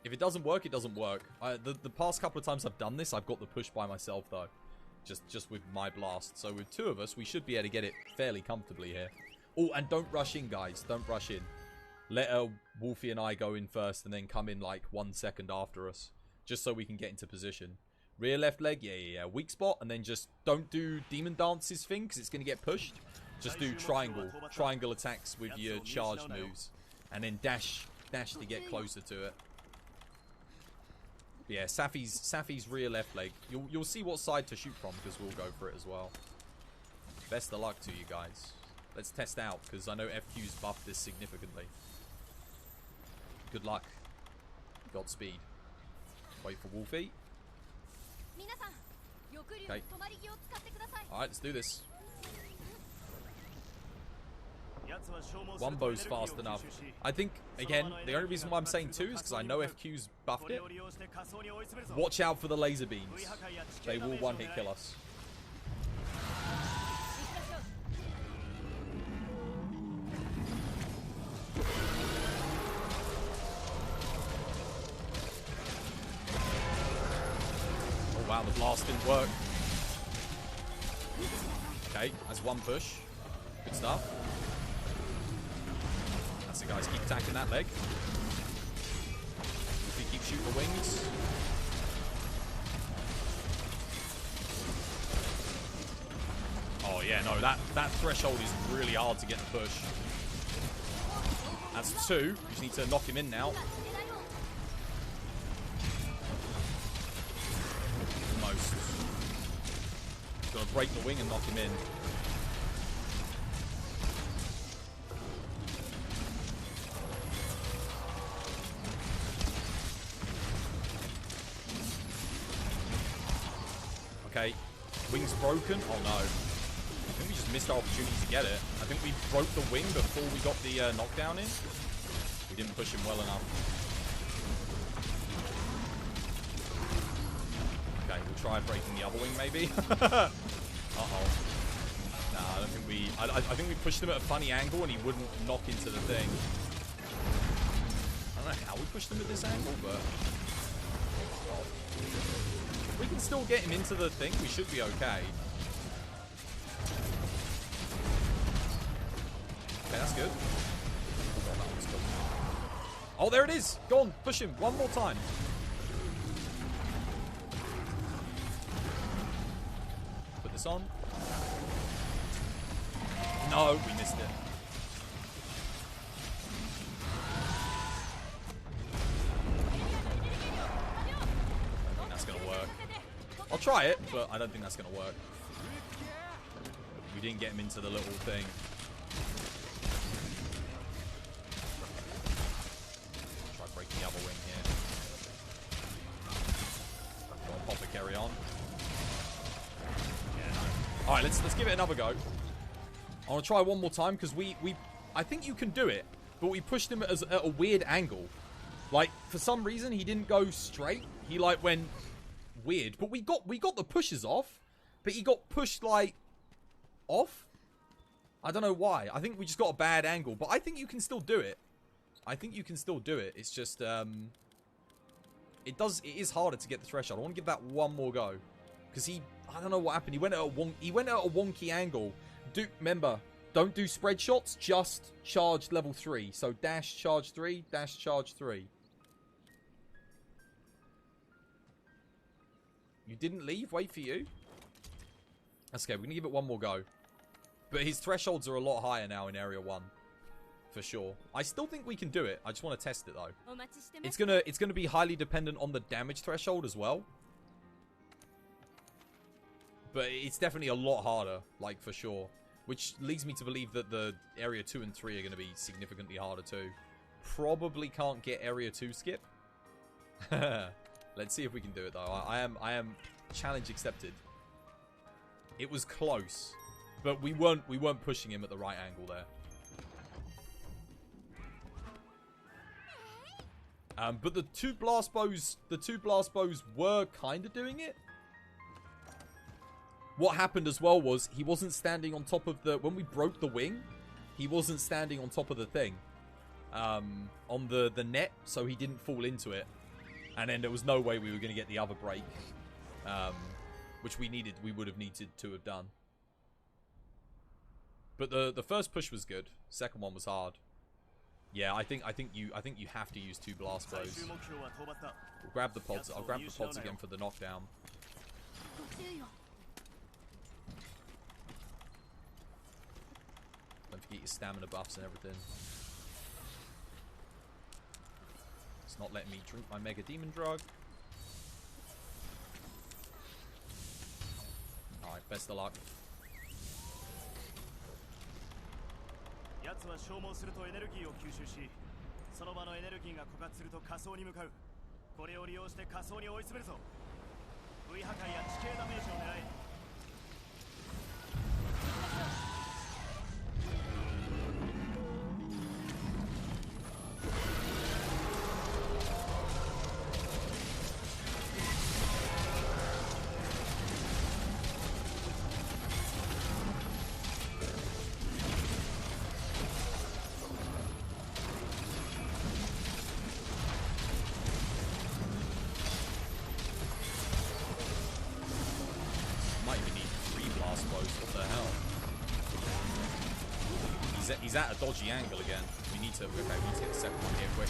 If it doesn't work, it doesn't work. The past couple of times I've done this, I've got the push by myself though. Just with my blast. So with two of us, we should be able to get it fairly comfortably here. Oh, and don't rush in, guys. Don't rush in. Let Wolfie and I go in first and then come in like 1 second after us. Just so we can get into position. Rear left leg, yeah. Weak spot, and then just don't do Demon Dance's thing because it's going to get pushed. Just do triangle attacks with your charge moves. And then dash to get closer to it. Yeah, Safi's rear left leg. You'll see what side to shoot from because we'll go for it as well. Best of luck to you guys. Let's test out because I know FQ's buffed this significantly. Good luck. Godspeed. Wait for Wolfie. Okay. Alright, let's do this. One bow's fast enough. I think, again, the only reason why I'm saying 2 is because I know FQ's buffed it. Watch out for the laser beams. They will one-hit kill us. Oh wow, the blast didn't work. Okay, that's one push. Good stuff. That's it, guys. Keep attacking that leg. If you keep shooting the wings. Oh yeah, no, that threshold is really hard to get the push. That's 2. You just need to knock him in now. Almost. Gotta break the wing and knock him in. Okay, wing's broken. Oh no. I think we just missed our opportunity to get it. I think we broke the wing before we got the knockdown in. We didn't push him well enough. Okay, we'll try breaking the other wing maybe. Uh-oh. Nah, I don't think we... I think we pushed him at a funny angle and he wouldn't knock into the thing. I don't know how we pushed him at this angle, but... We can still get him into the thing. We should be okay. Okay, that's good. Oh, there it is. Go on, push him one more time. Put this on. No, we missed it. I'll try it, but I don't think that's going to work. We didn't get him into the little thing. Try breaking the other wing here. Go on, pop it, carry on. Yeah, no. Alright, let's give it another go. I want to try one more time because I think you can do it, but we pushed him at a weird angle. Like, for some reason, he didn't go straight. He, like, went... weird, but we got the pushes off, but he got pushed like off. I don't know why. I think we just got a bad angle, but I think you can still do it. It's just it is harder to get the threshold. I want to give that one more go because I don't know what happened. He went at a wonky angle. Remember, don't do spread shots. Just charge level 3. So dash charge 3, dash charge 3. You didn't leave? Wait for you. That's okay. We're going to give it one more go. But his thresholds are a lot higher now in Area 1. For sure. I still think we can do it. I just want to test it, though. It's gonna be highly dependent on the damage threshold as well. But it's definitely a lot harder, like, for sure. Which leads me to believe that the Area 2 and 3 are going to be significantly harder, too. Probably can't get Area 2 skip. Let's see if we can do it, though. I am challenge accepted. It was close. But we weren't pushing him at the right angle there. But the two blast bows were kind of doing it. What happened as well was he wasn't standing on top of the... When we broke the wing, he wasn't standing on top of the thing. On the net, so he didn't fall into it. And then there was no way we were going to get the other break. Which we would have needed to have done. But the first push was good. Second one was hard. Yeah, I think you have to use 2 blast bows. We'll grab the pods. I'll grab the pods again for the knockdown. Don't forget your stamina buffs and everything. It's not letting me drink my Mega Demon Drug. Alright, best of luck. 奴は消耗するとエネルギーを吸収し、その場のエネルギーが枯渇すると仮想に向かう。これを利用して仮想に追い詰めるぞ。V 破壊や地形ダメージを狙え。He's at a dodgy angle again. We need to hit the second one here quick.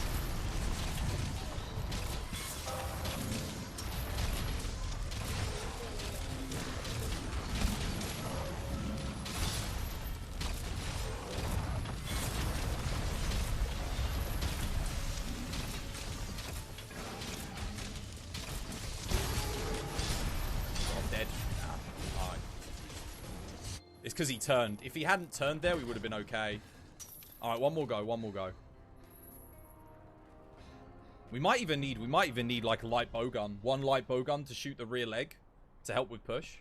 I'm dead. Alright. It's because he turned. If he hadn't turned there, we would have been okay. Alright, one more go. We might even need like a light bowgun. One light bowgun to shoot the rear leg to help with push.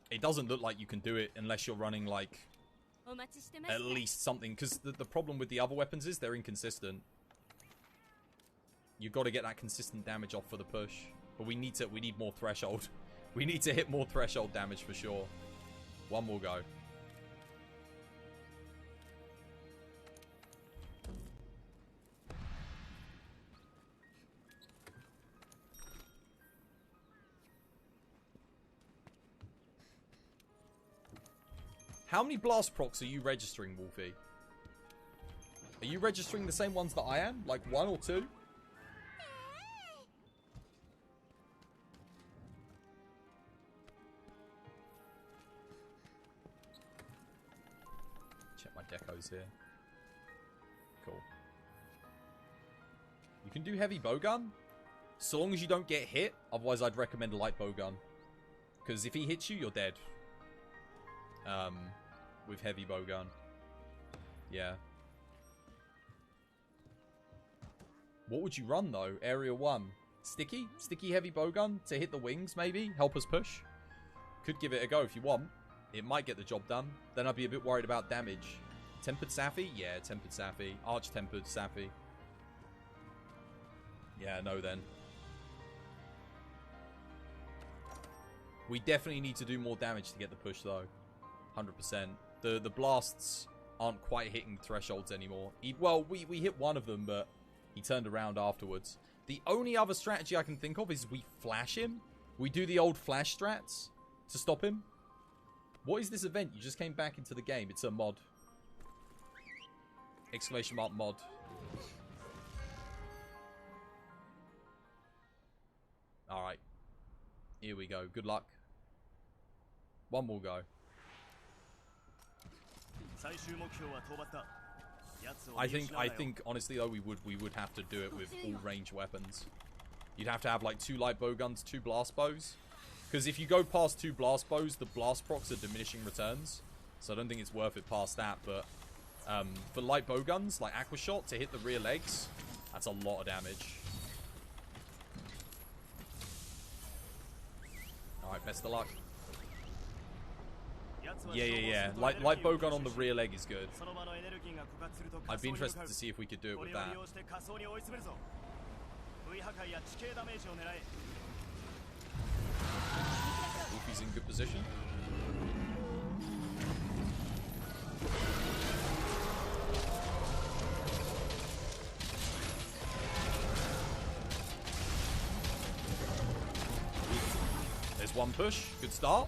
It doesn't look like you can do it unless you're running like at least something, because the problem with the other weapons is they're inconsistent. You've got to get that consistent damage off for the push. But we need more threshold. We need to hit more threshold damage for sure. One more go. How many blast procs are you registering, Wolfie? Are you registering the same ones that I am? Like 1 or 2? Check my decos here. Cool. You can do heavy bowgun, so long as you don't get hit. Otherwise, I'd recommend a light bowgun. Because if he hits you, you're dead. With heavy bowgun. Yeah. What would you run, though? Area 1. Sticky? Sticky heavy bowgun to hit the wings, maybe? Help us push? Could give it a go if you want. It might get the job done. Then I'd be a bit worried about damage. Tempered Safi? Yeah, Tempered Safi. Arch-Tempered Safi. Yeah, no then. We definitely need to do more damage to get the push, though. 100%. The blasts aren't quite hitting thresholds anymore. We hit one of them, but he turned around afterwards. The only other strategy I can think of is we flash him. We do the old flash strats to stop him. What is this event? You just came back into the game. It's a mod. Exclamation mark mod. Alright. Here we go. Good luck. One more go. I think honestly though we would have to do it with all range weapons. You'd have to have like 2 light bow guns, 2 blast bows. Because if you go past 2 blast bows, the blast procs are diminishing returns. So I don't think it's worth it past that. But for light bow guns, like Aqua Shot to hit the rear legs, that's a lot of damage. Alright, best of luck. Yeah. Light bow gun on the rear leg is good. I'd be interested to see if we could do it with that. Luffy's in good position. There's one push. Good start.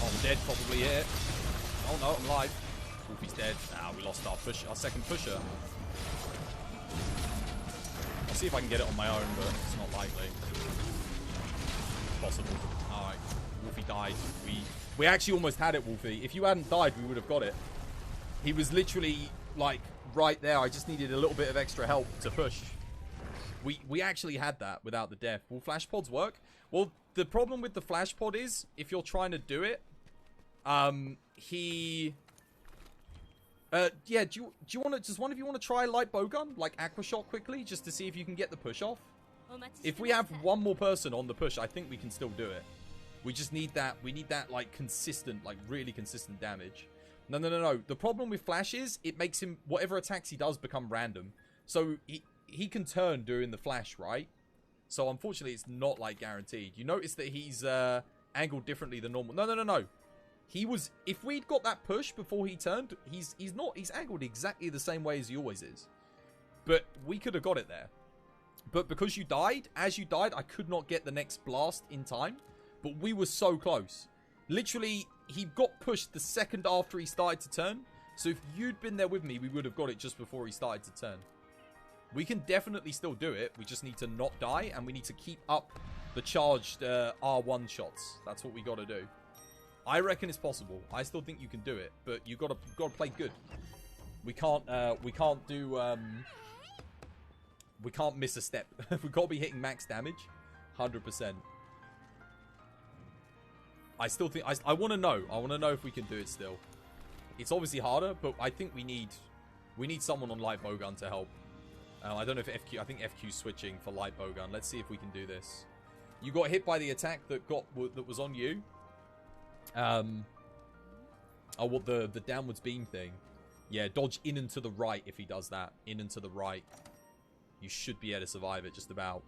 Oh, I'm dead. Probably here. Oh no, I'm alive. Wolfie's dead. Ah, we lost our second pusher. I'll see if I can get it on my own, but it's not likely. Possible. Alright. Wolfie died. We actually almost had it, Wolfie. If you hadn't died, we would have got it. He was literally, like, right there. I just needed a little bit of extra help to push. We actually had that without the death. Will flash pods work? Well, the problem with the flash pod is, if you're trying to do it, yeah, do you want to, does one of you want to try light bowgun, like Aqua Shot quickly, just to see if you can get the push off? If we have one more person on the push, I think we can still do it. We just need that, we need that, like, consistent, like, really consistent damage. No. The problem with Flash is, it makes him, whatever attacks he does become random. So, he can turn during the Flash, right? So, unfortunately, it's not, like, guaranteed. You notice that he's, angled differently than normal. No. He was, if we'd got that push before he turned, he's angled exactly the same way as he always is. But we could have got it there. But because you died, as you died, I could not get the next blast in time. But we were so close. Literally, he got pushed the second after he started to turn. So if you'd been there with me, we would have got it just before he started to turn. We can definitely still do it. We just need to not die, and we need to keep up the charged R1 shots. That's what we got to do. I reckon it's possible. I still think you can do it, but you got to play good. We can't miss a step. We've got to be hitting max damage, 100%. I still think I want to know. I want to know if we can do it still. It's obviously harder, but I think we need someone on light bowgun to help. I don't know if FQ. I think FQ's switching for light bowgun. Let's see if we can do this. You got hit by the attack that was on you. Oh, what the downwards beam thing? Yeah, dodge in and to the right if he does that. In and to the right. You should be able to survive it just about.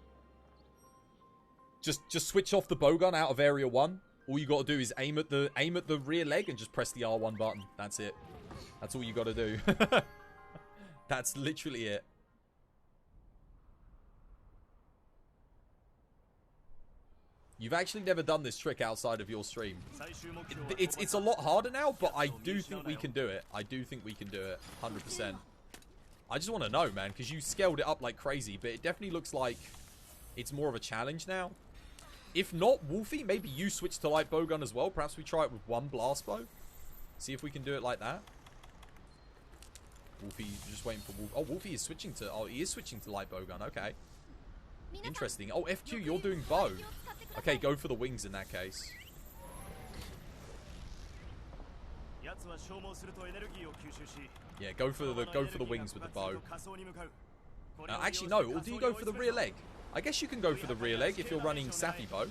Just switch off the bowgun out of area 1. All you got to do is aim at the rear leg and just press the R1 button. That's it. That's all you got to do. That's literally it. You've actually never done this trick outside of your stream. It's a lot harder now, but I do think we can do it. I do think we can do it. 100%. I just want to know, man, because you scaled it up like crazy, but it definitely looks like it's more of a challenge now. If not, Wolfie, maybe you switch to light bowgun as well. Perhaps we try it with one blast bow. See if we can do it like that. Wolfie, just waiting for Wolfie. Oh, Wolfie is switching to... Oh, he is switching to light bowgun. Okay. Interesting. Oh, FQ, you're doing bow. Okay, go for the wings in that case. Yeah, go for the wings with the bow. Actually, no. Or do you go for the rear leg? I guess you can go for the rear leg if you're running Sappy bow. I'm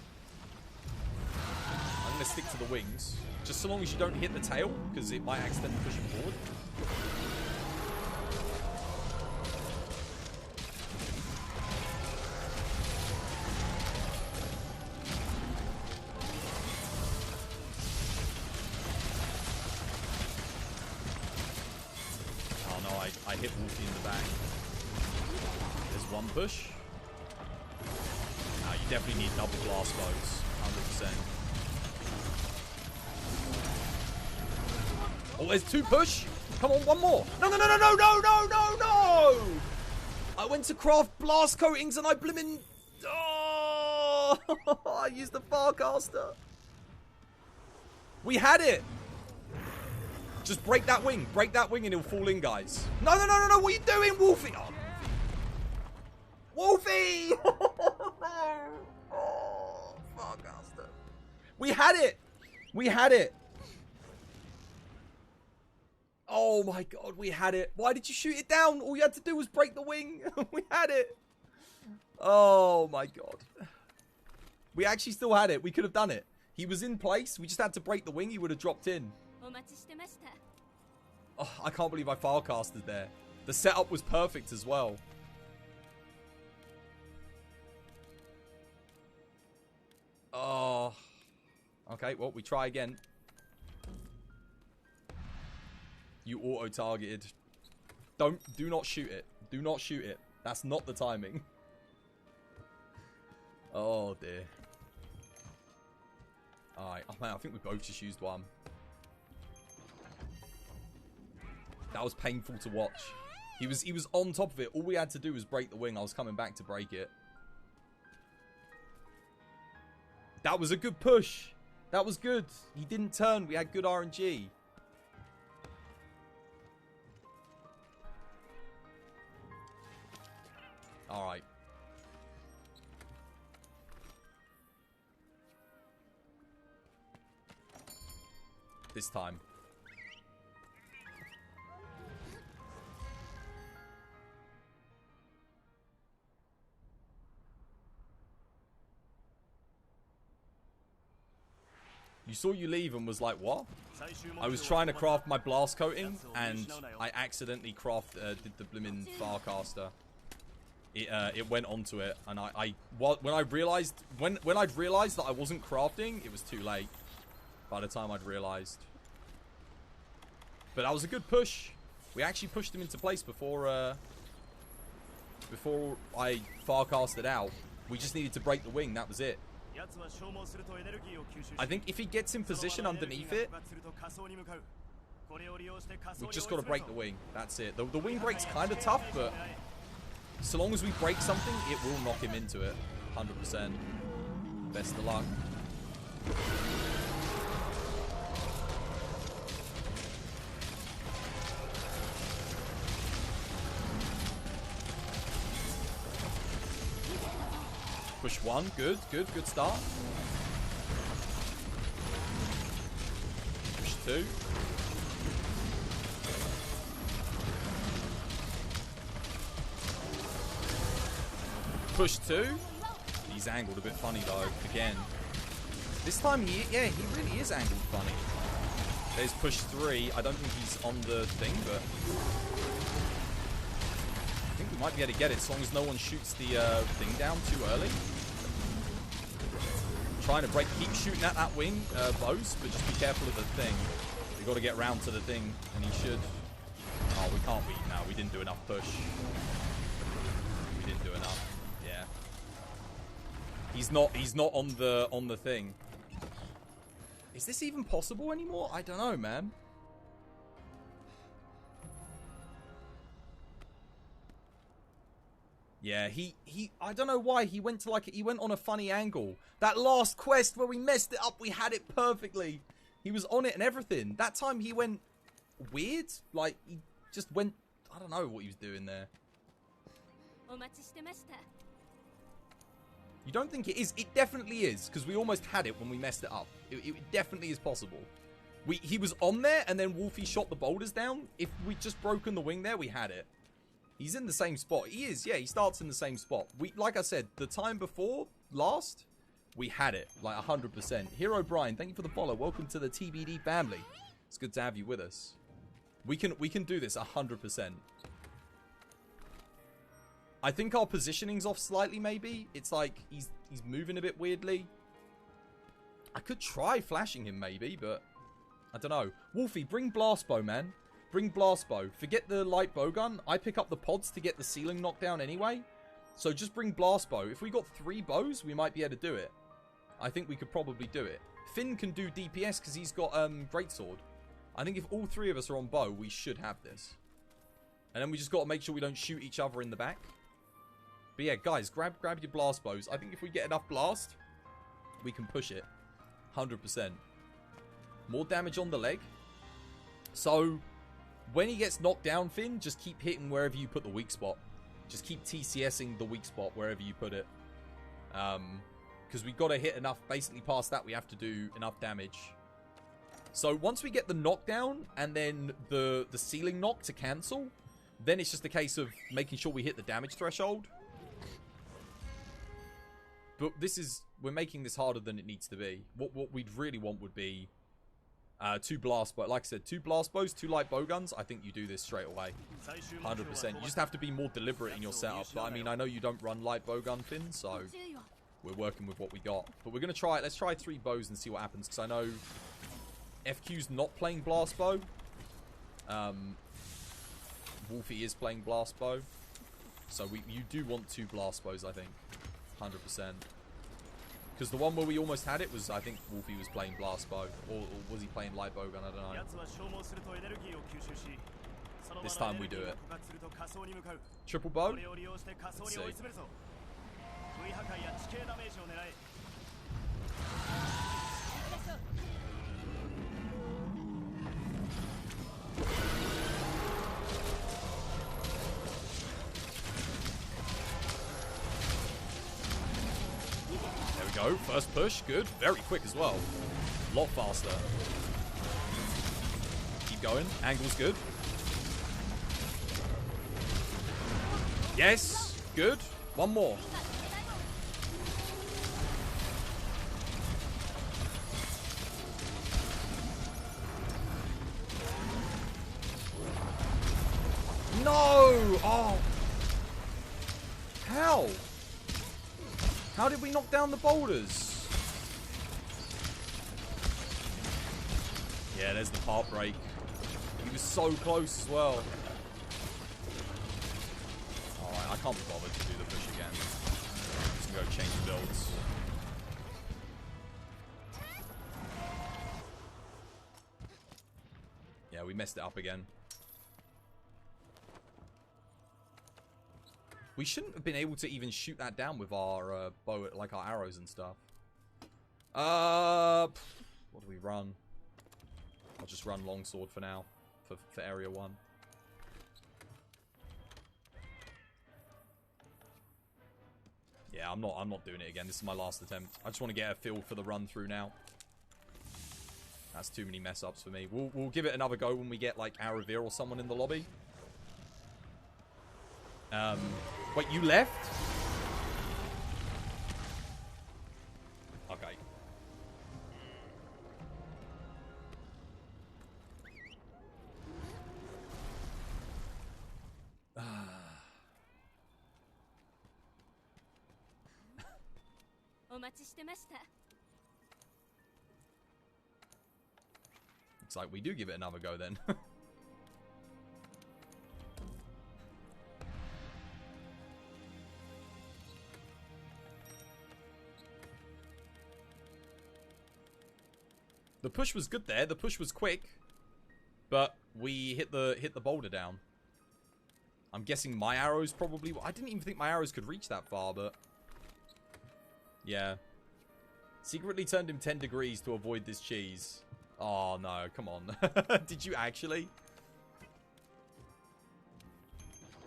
going to stick to the wings. Just so long as you don't hit the tail, because it might accidentally push him forward. Oh no, I hit Wolfie in the back. There's one push. No, you definitely need double blast bows. 100%. Oh, there's two push. Come on, one more. No, no, no, no, no, no, no, no, no. I went to craft blast coatings and I blimmin'... Oh, I used the Farcaster. We had it. Just break that wing. Break that wing and he'll fall in, guys. No, no, no, no, no. What are you doing, Wolfie? Oh, Wolfie. Oh, Farcaster. We had it. We had it. Oh my god, we had it. Why did you shoot it down? All you had to do was break the wing. We had it. Oh my god. We actually still had it. We could have done it. He was in place. We just had to break the wing. He would have dropped in. Oh, I can't believe I Farcasted there. The setup was perfect as well. Oh. Okay, well, we try again. You auto-targeted. Do not shoot it. Do not shoot it. That's not the timing. Oh, dear. Alright. Oh, man, I think we both just used one. That was painful to watch. He was on top of it. All we had to do was break the wing. I was coming back to break it. That was a good push. That was good. He didn't turn. We had good RNG. Alright. This time. You saw you leave and was like, what? I was trying to craft my blast coating and I accidentally did the blimmin' Farcaster. It went onto it, and when I'd realized that I wasn't crafting, it was too late. By the time I'd realized, but that was a good push. We actually pushed him into place before I Farcasted out. We just needed to break the wing. That was it. I think if he gets in position underneath it, we just got to break the wing. That's it. The wing break's kind of tough, but so long as we break something, it will knock him into it. 100%. Best of luck. Push one. Good, good, good start. Push two. Push two. He's angled a bit funny though, again. This time, he really is angled funny. There's push three. I don't think he's on the thing, but I think we might be able to get it as long as no one shoots the thing down too early. Trying to break, keep shooting at that wing, bows, but just be careful of the thing. We got to get round to the thing, and he should. Oh, we can't beat now. We didn't do enough push. We didn't do enough. Yeah. He's not on the thing. Is this even possible anymore? I don't know, man. Yeah, I don't know why he went on a funny angle. That last quest where we messed it up, we had it perfectly. He was on it and everything. That time he went weird. Like, he just went, I don't know what he was doing there. You don't think it is? It definitely is, because we almost had it when we messed it up. It definitely is possible. He was on there, and then Wolfie shot the boulders down. If we'd just broken the wing there, we had it. He's in the same spot. He is, yeah, he starts in the same spot. Like I said, the time before last, we had it, like 100%. Hero Brian, thank you for the follow. Welcome to the TBD family. It's good to have you with us. We can do this 100%. I think our positioning's off slightly, maybe. It's like he's moving a bit weirdly. I could try flashing him, maybe, but I don't know. Wolfie, bring blast bow, man. Bring blast bow. Forget the light bow gun. I pick up the pods to get the ceiling knocked down anyway. So just bring blast bow. If we got 3 bows, we might be able to do it. I think we could probably do it. Finn can do DPS because he's got greatsword. I think if all three of us are on bow, we should have this. And then we just got to make sure we don't shoot each other in the back. But yeah, guys, grab your blast bows. I think if we get enough blast, we can push it. 100%. More damage on the leg. So, when he gets knocked down, Finn, just keep hitting wherever you put the weak spot. Just keep TCSing the weak spot wherever you put it. Because we got to hit enough. Basically, past that, we have to do enough damage. So, once we get the knockdown and then the ceiling knock to cancel, then it's just a case of making sure we hit the damage threshold. But this is... We're making this harder than it needs to be. What we'd really want would be 2 blast bows. Like I said, 2 blast bows, 2 light bow guns. I think you do this straight away. 100%. You just have to be more deliberate in your setup. But I mean, I know you don't run light bow gun, Finn, so we're working with what we got. But we're going to try it. Let's try 3 bows and see what happens. Because I know FQ's not playing blast bow. Wolfie is playing blast bow. So you do want 2 blast bows, I think. 100%. Because the one where we almost had it was, I think Wolfie was playing blast bow. Or was he playing light bow gun? I don't know. This time we do it. Triple bow? Let's see. Go. First push. Good. Very quick as well. A lot faster. Keep going. Angle's good. Yes. Good. One more. No! Oh. How? How did we knock down the boulders? Yeah, there's the part break. He was so close as well. Alright, I can't be bothered to do the push again. I'm just gonna go change builds. Yeah, we messed it up again. We shouldn't have been able to even shoot that down with our bow, like our arrows and stuff. What do we run? I'll just run longsword for now, for area 1. Yeah, I'm not doing it again. This is my last attempt. I just want to get a feel for the run through now. That's too many mess ups for me. We'll give it another go when we get like Aravir or someone in the lobby. Wait, you left? Okay. Looks like we do give it another go then. The push was good there. The push was quick, but we hit the boulder down. I'm guessing my arrows probably... I didn't even think my arrows could reach that far, but... Yeah. Secretly turned him 10 degrees to avoid this cheese. Oh, no. Come on. Did you actually?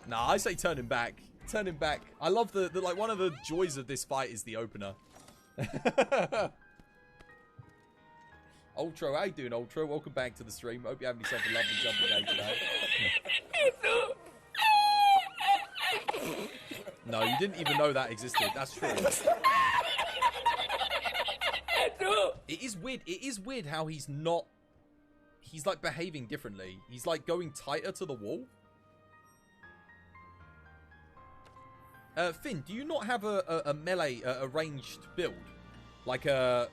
Nah, I say turn him back. Turn him back. I love the like, one of the joys of this fight is the opener. Ultra, how you doing, Ultra? Welcome back to the stream. Hope you're having yourself a lovely jumping day today. No, you didn't even know that existed. That's true. It is weird. It is weird how he's not... He's, like, behaving differently. He's, like, going tighter to the wall. Finn, do you not have a melee, a ranged build? Like a...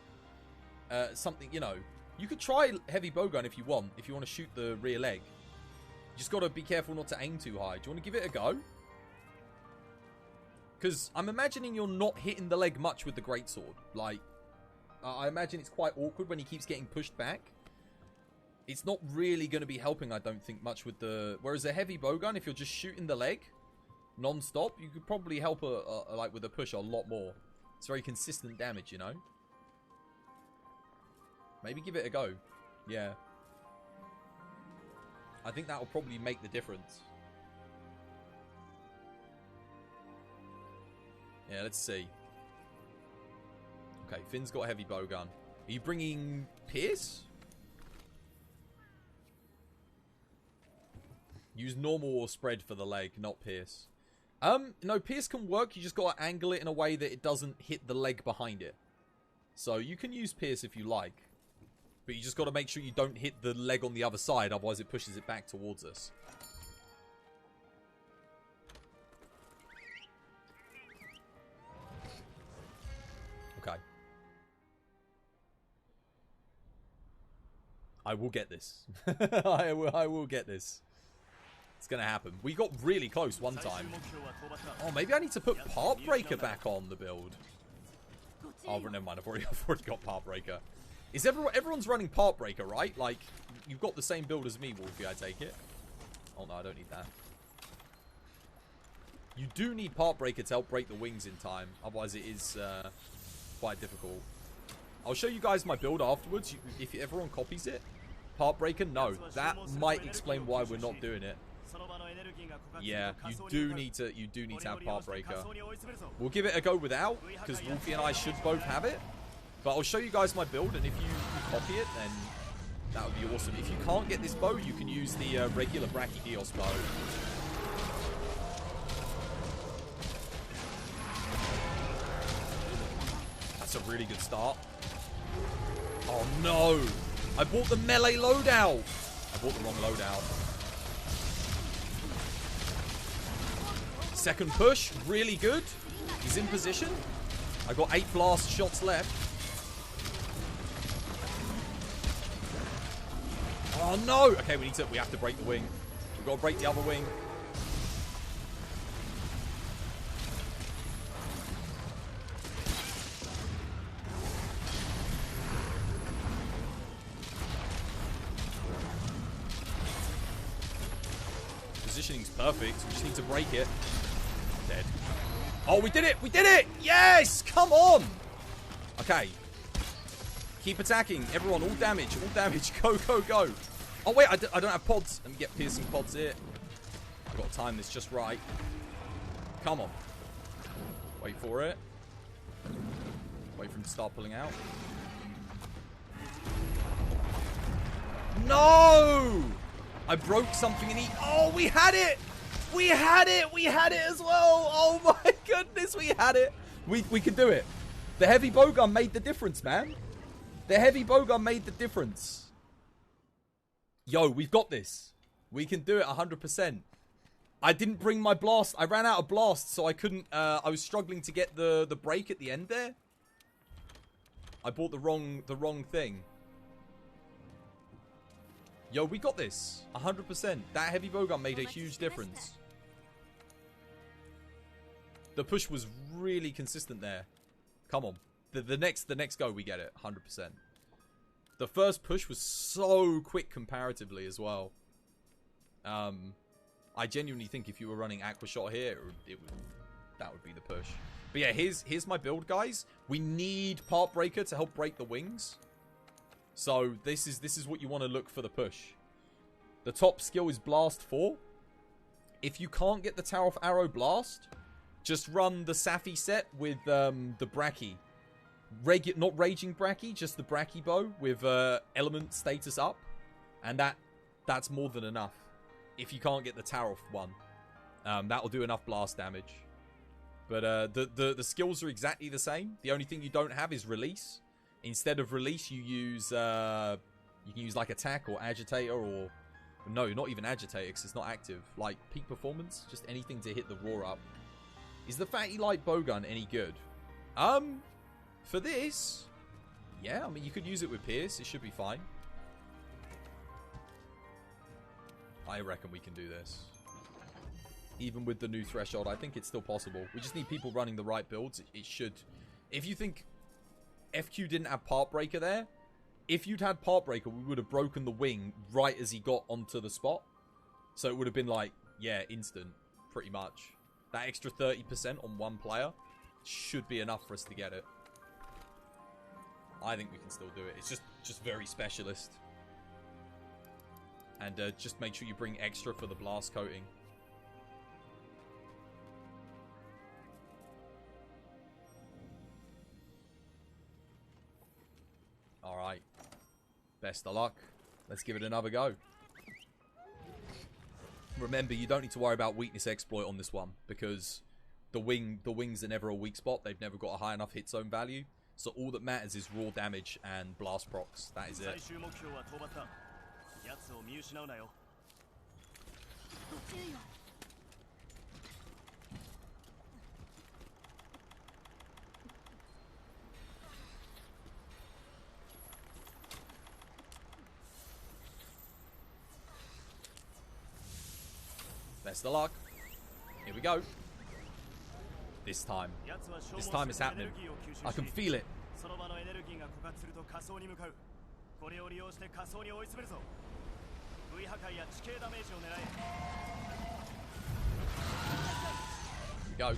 something, you know... You could try heavy bowgun if you want to shoot the rear leg. You just got to be careful not to aim too high. Do you want to give it a go? Because I'm imagining you're not hitting the leg much with the greatsword. Like, I imagine it's quite awkward when he keeps getting pushed back. it's not really going to be helping, I don't think, much with the... Whereas a heavy bowgun, if you're just shooting the leg non-stop, you could probably help like with a push a lot more. It's very consistent damage, you know? Maybe give it a go. Yeah. I think that will probably make the difference. Yeah, let's see. Okay, Finn's got a heavy bowgun. Are you bringing Pierce? Use normal or spread for the leg, not Pierce. No, Pierce can work. You just got to angle it in a way that it doesn't hit the leg behind it. So you can use Pierce if you like. But you just got to make sure you don't hit the leg on the other side. Otherwise it pushes it back towards us. Okay. I will get this. I will get this. It's going to happen. We got really close one time. Oh, maybe I need to put Part Breaker back on the build. Oh, never mind. I've already got Part Breaker. Is everyone's running Part Breaker, right? Like, you've got the same build as me, Wolfie, I take it. Oh, no, I don't need that. You do need Part Breaker to help break the wings in time. Otherwise, it is quite difficult. I'll show you guys my build afterwards. If everyone copies it. Part Breaker, no. That might explain why we're not doing it. Yeah, you do need to have Part Breaker. We'll give it a go without, because Wolfie and I should both have it. But I'll show you guys my build, and if you copy it, then that would be awesome. If you can't get this bow, you can use the regular Brachydios bow. That's a really good start. Oh no! I bought the melee loadout! I bought the wrong loadout. Second push, really good. He's in position. I got 8 blast shots left. Oh no! Okay, we have to break the wing. We've got to break the other wing. Positioning's perfect. We just need to break it. Dead. Oh, we did it! We did it! Yes! Come on! Okay. Keep attacking. Everyone, all damage. All damage. Go, go, go. Oh, wait. I don't have pods. Let me get piercing pods here. I've got to time this just right. Come on. Wait for it. Wait for him to start pulling out. No! I broke something and he... Oh, we had it! We had it! We had it as well! Oh my goodness, we had it! We can do it. The heavy bowgun made the difference, man. The heavy bowgun made the difference. Yo, we've got this. We can do it 100%. I didn't bring my blast. I ran out of blast, so I couldn't... I was struggling to get the break at the end there. I bought the wrong thing. Yo, we got this. 100%. That heavy bowgun made a huge difference. The push was really consistent there. Come on. The next go, we get it. 100%. The first push was so quick comparatively as well. I genuinely think if you were running Aqua Shot here, that would be the push. But yeah, here's my build, guys. We need Part Breaker to help break the wings. So this is what you want to look for the push. The top skill is Blast 4. If you can't get the Tower of Arrow Blast, just run the Safi set with the Brachy. Not Raging Brachy, just the Brachy bow with element status up. And that's more than enough. If you can't get the Tower one. That'll do enough blast damage. But the skills are exactly the same. The only thing you don't have is Release. Instead of Release, you can use like Attack or Agitator or... No, not even Agitator because it's not active. Like Peak Performance, just anything to hit the roar up. Is the Fatty Light Bowgun any good? For this, yeah, I mean, you could use it with Pierce. It should be fine. I reckon we can do this. Even with the new threshold, I think it's still possible. We just need people running the right builds. It should. If you think FQ didn't have Part Breaker there, if you'd had Part Breaker, we would have broken the wing right as he got onto the spot. So it would have been like, yeah, instant, pretty much. That extra 30% on one player should be enough for us to get it. I think we can still do it. It's just very specialist. And just make sure you bring extra for the blast coating. Alright. Best of luck. Let's give it another go. Remember, you don't need to worry about weakness exploit on this one, because the wings are never a weak spot. They've never got a high enough hit zone value. So all that matters is raw damage and blast procs. That is it. Best of luck. Here we go. This time it's happening. I can feel it. Here we go.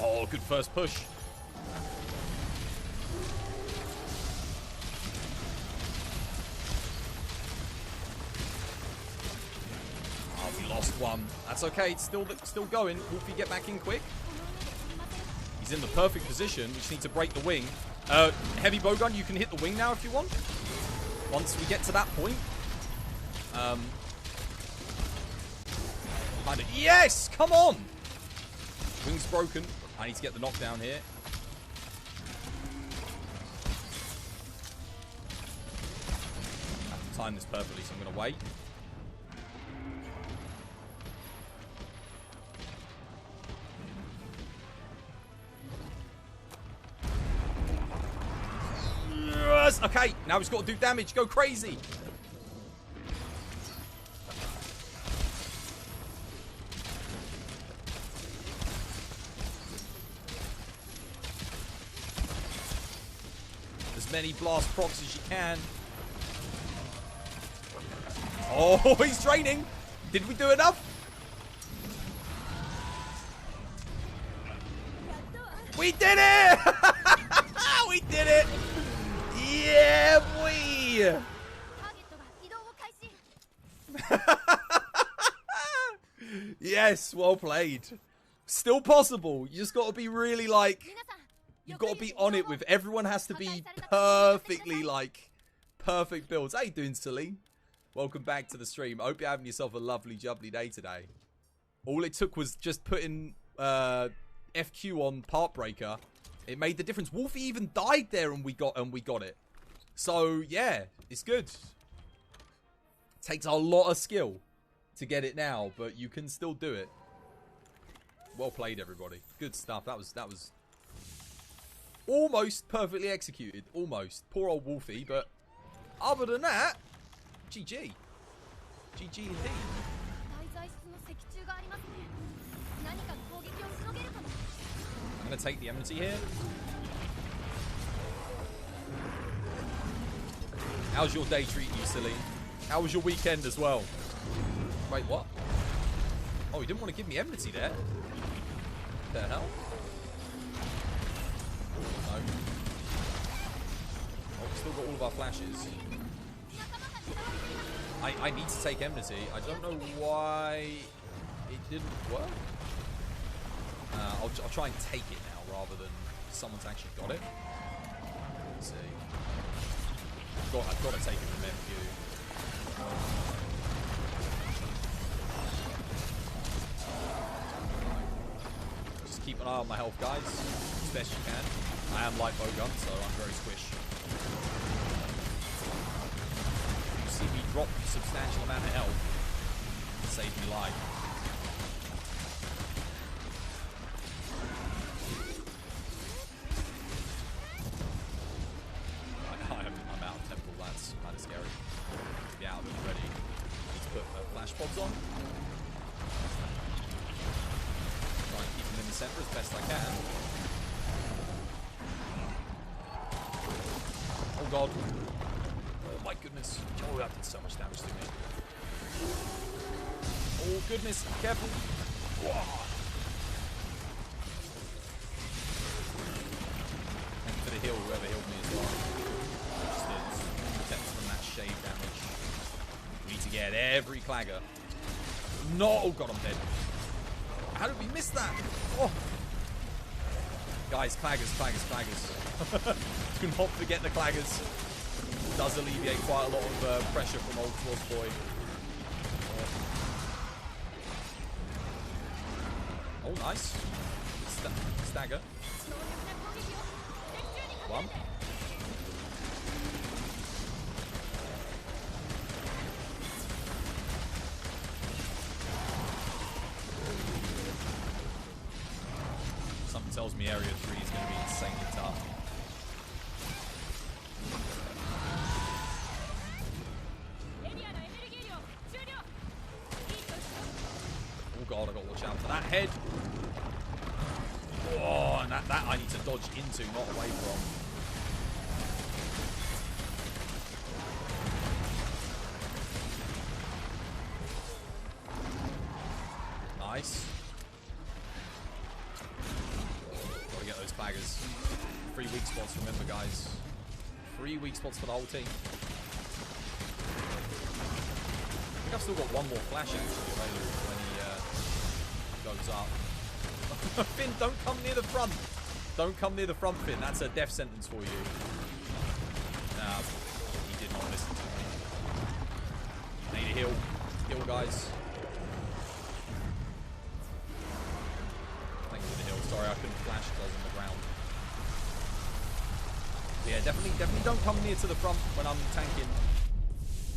Oh, good first push. Oh, we lost one. That's okay. It's still going. Wolfie, get back in quick. He's in the perfect position. We just need to break the wing. Heavy bowgun, you can hit the wing now if you want. Once we get to that point. Yes! Come on! Wing's broken. I need to get the knockdown here. I have to time this perfectly, so I'm going to wait. Yes! Okay, now we've got to do damage. Go crazy. Many blast procs as you can. Oh, he's draining. Did we do enough? We did it! We did it! Yeah, boy! Yes, well played. Still possible. You just got to be really like... You've got to be on it with. Everyone has to be perfectly, like, perfect builds. How you doing, Celine? Welcome back to the stream. I hope you're having yourself a lovely, jubbly day today. All it took was just putting FQ on Part Breaker. It made the difference. Wolfie even died there and we got it. So, yeah, it's good. It takes a lot of skill to get it now, but you can still do it. Well played, everybody. Good stuff. That was almost perfectly executed. Almost. Poor old Wolfie, but other than that, GG. GG indeed. I'm going to take the enmity here. How's your day treating you, silly? How was your weekend as well? Wait, what? Oh, he didn't want to give me enmity there. What the hell? No. Oh, we've still got all of our flashes. I need to take enmity. I don't know why it didn't work. I'll try and take it now rather than someone's actually got it. Let's see. I've got to take it from MQ. Just keep an eye on my health, guys, as best you can. I am light bowgun, so I'm very squish. You see me drop a substantial amount of health. It saved me life. I'm out of temple. That's kind of scary. To be out of it already. I need to put flash pods on. Try and keep them in the center as best I can. Oh god. Oh my goodness. Oh, that did so much damage to me. Oh goodness, careful. Whoa. Thank you for the heal, whoever healed me as well. Just protect from that shade damage. We need to get every clagger. No, oh god, I'm dead. How did we miss that? Oh. Guys, claggers. Do not forget the claggers. Does alleviate quite a lot of pressure from old Twas Boy. Oh, nice. Stagger. One. Something tells me Area 3 is going to be insanely tough. Oh god, I gotta watch out for that head. Oh, and that I need to dodge into, not away from. Nice. Gotta get those baggers. 3 weak spots, remember guys. 3 weak spots for the whole team. I think I've still got one more flash actually available when he goes up. Finn, don't come near the front. Don't come near the front, Finn. That's a death sentence for you. Nah, he did not listen to me. Need a heal. Heal, guys. Thank you for the heal. Sorry, I couldn't flash because I was on the ground. But yeah, definitely don't come near to the front when I'm tanking.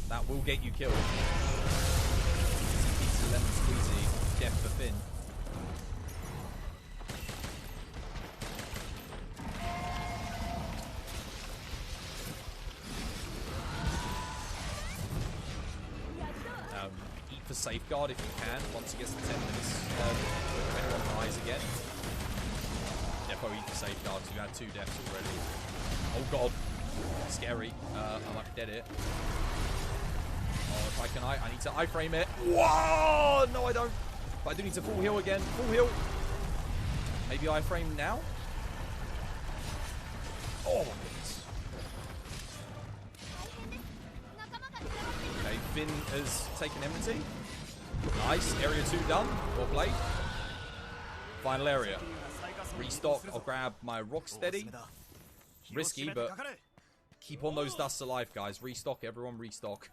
That will get you killed. Easy lemon squeezy. Death for Finn. Eat for safeguard if you can. Once it gets to 10 minutes, if anyone dies again. Defo eat for safeguard because you had 2 deaths already. Oh god. Scary. I might dead it. Oh, if I need to iframe it. Whoa! No, I don't. But I do need to full heal again. Full heal. Maybe iframe now? Oh my goodness. Okay, Finn has taken enmity. Nice. Area 2 done. Well played. Final area. Restock. I'll grab my Rocksteady. Risky, but keep on those dusts alive, guys. Restock. Everyone restock.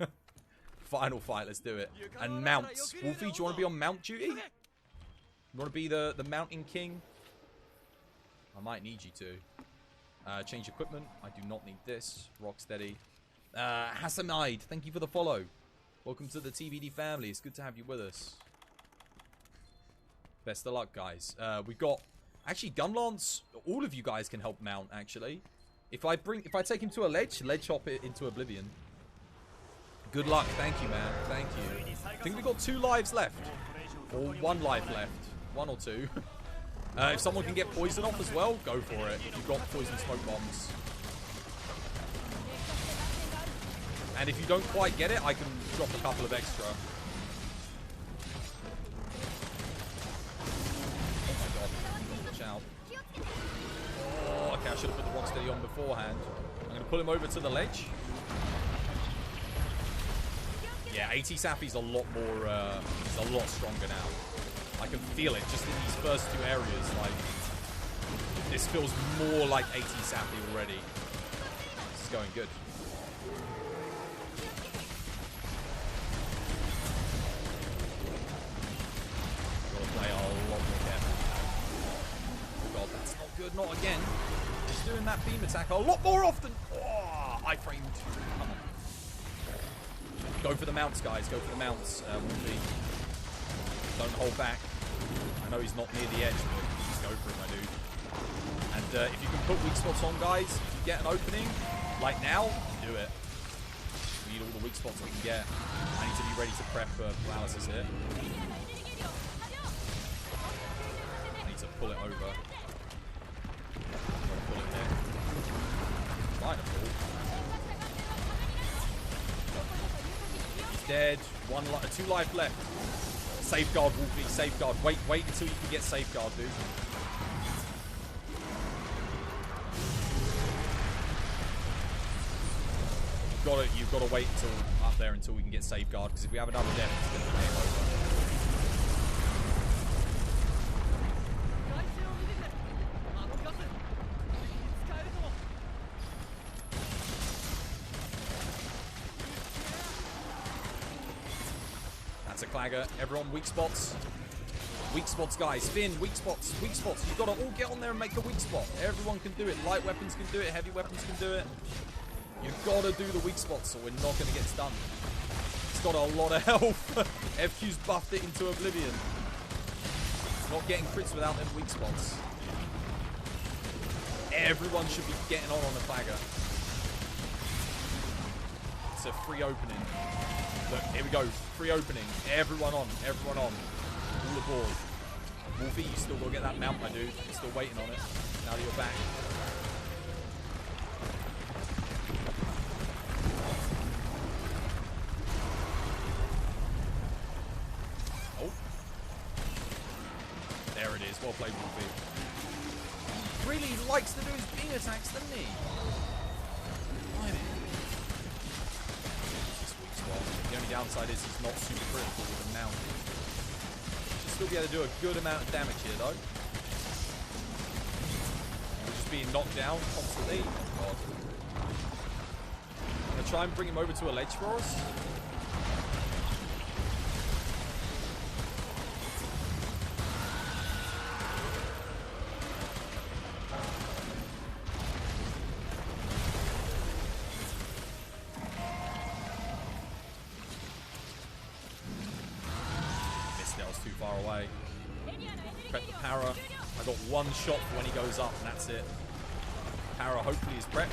Final fight. Let's do it. And mounts. Wolfie, do you want to be on mount duty? You want to be the mountain king? I might need you to. Change equipment. I do not need this. Rocksteady. Hassanide, thank you for the follow. Welcome to the TVD family. It's good to have you with us. Best of luck, guys. We've got actually Gunlance. All of you guys can help mount. Actually, if I take him to a ledge hop it into oblivion. Good luck. Thank you, man. Thank you. I think we've got 2 lives left, or 1 life left. 1 or 2. If someone can get poison off as well, go for it. If you've got poison smoke bombs. And if you don't quite get it, I can drop a couple of extra. Oh my god. Watch out. Oh, okay, I should have put the Rocksteady on beforehand. I'm going to pull him over to the ledge. Yeah, AT Sappy's a lot more, he's a lot stronger now. I can feel it just in these first 2 areas. Like, this feels more like AT Sappy already. This is going good. Play a lot more careful. Oh god, that's not good. Not again. He's doing that beam attack a lot more often. Oh, I framed. Come on. Go for the mounts, guys. Go for the mounts. Don't hold back. I know he's not near the edge, but just go for it, my dude. And if you can put weak spots on, guys, if you get an opening, like now, do it. need all the weak spots I can get. I need to be ready to prep paralysis here. I need to pull it over. Pull it there. Trying to pull. He's dead. 2 life left. Safeguard, Wolfie. Safeguard. Wait until you can get safeguard, dude. You've got to wait until up there until we can get safeguard, because if we have another death, it's going to be game over. That's a clagger. Everyone, weak spots. Weak spots, guys. Finn, weak spots. Weak spots. You've got to all get on there and make the weak spot. Everyone can do it. Light weapons can do it. Heavy weapons can do it. You've got to do the weak spots or we're not going to get stunned. It's got a lot of health. FQ's buffed it into oblivion. It's not getting crits without them weak spots. Everyone should be getting on the flagger. It's a free opening. Look, here we go. Free opening. Everyone on. Everyone on. All aboard. Wolfie, you still got to get that mount, my dude. You're still waiting on it. Now that you're back. Well played, Wolfie. Really likes to do his beam attacks, doesn't he? The only downside is he's not super critical with a mount. Should still be able to do a good amount of damage here, though. We're just being knocked down constantly. Oh, God. I'm going to try and bring him over to a ledge for us. One shot for when he goes up, and that's it. Para hopefully is prepped.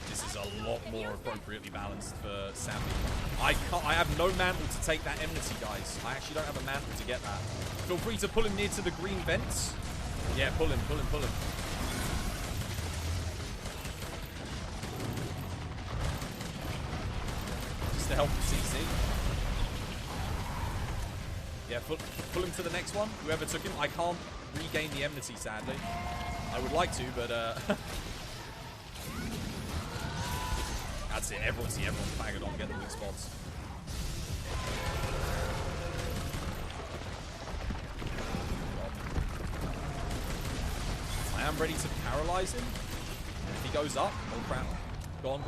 This is a lot more appropriately balanced for Sammy. I have no mantle to take that enmity, guys. I actually don't have a mantle to get that. Feel free to pull him near to the green vents. Yeah, pull him. To help the CC. Yeah, pull him to the next one. Whoever took him. I can't regain the enmity, sadly. I would like to, but that's it. Everyone's banging on, get the weak spots. I am ready to paralyze him. If he goes up, oh crap. Go on.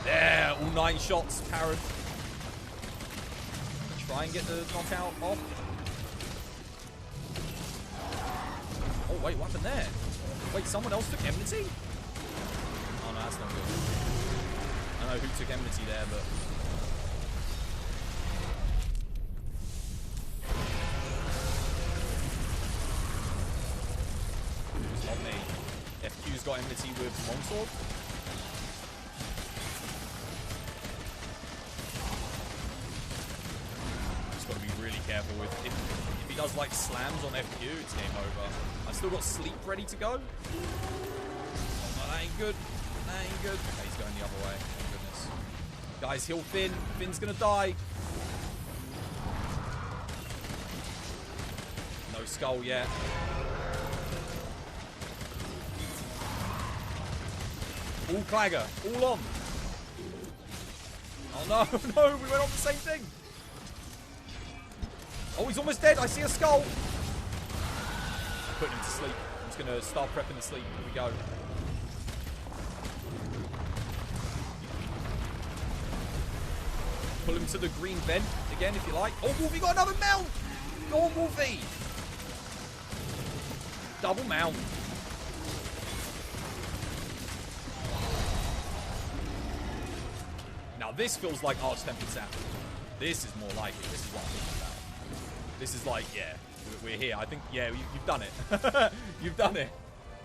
There, all 9 shots, Karen. Try and get the knockout off. Oh, wait, what happened there? Wait, someone else took enmity? Oh, no, that's not good. I don't know who took enmity there, but... It's not me. FQ's got enmity with longsword. Careful with if he does like slams on FQ, it's game over. I've still got sleep ready to go. Oh, no, that ain't good. Okay, he's going the other way. Thank goodness. Guys, heal Finn. Finn's gonna die. No skull yet. All clagger. All on. Oh no, we went on the same thing. Oh, he's almost dead. I see a skull. I'm putting him to sleep. I'm just going to start prepping the sleep. Here we go. Pull him to the green vent again, if you like. Oh, Wolfie got another mount. Go on, Wolfie. Double mount. Now, this feels like Arch-Tempered Sap. This is more like it. This is what I'm talking about. This is like, yeah, we're here. I think, yeah, you've done it. You've done it.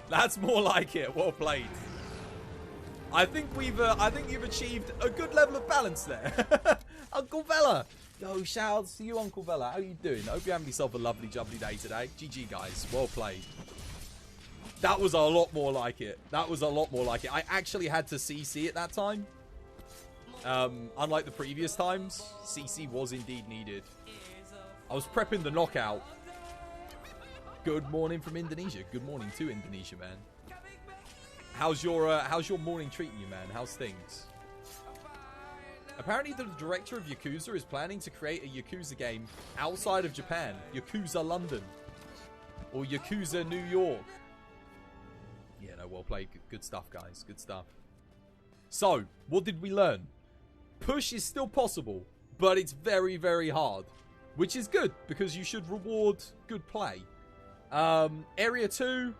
That's more like it. Well played. I think you've achieved a good level of balance there. Uncle Vela. Yo, shout out to you, Uncle Vela. How you doing? I hope you're having yourself a lovely, jubbly day today. GG, guys. Well played. That was a lot more like it. That was a lot more like it. I actually had to CC at that time. Unlike the previous times, CC was indeed needed. I was prepping the knockout. Good morning from Indonesia. Good morning to Indonesia, man. How's your morning treating you, man? How's things? Apparently, the director of Yakuza is planning to create a Yakuza game outside of Japan. Yakuza London. Or Yakuza New York. Yeah, no, well played. Good stuff, guys. Good stuff. So, what did we learn? Push is still possible, but it's very, very hard. Which is good, because you should reward good play. Area 2,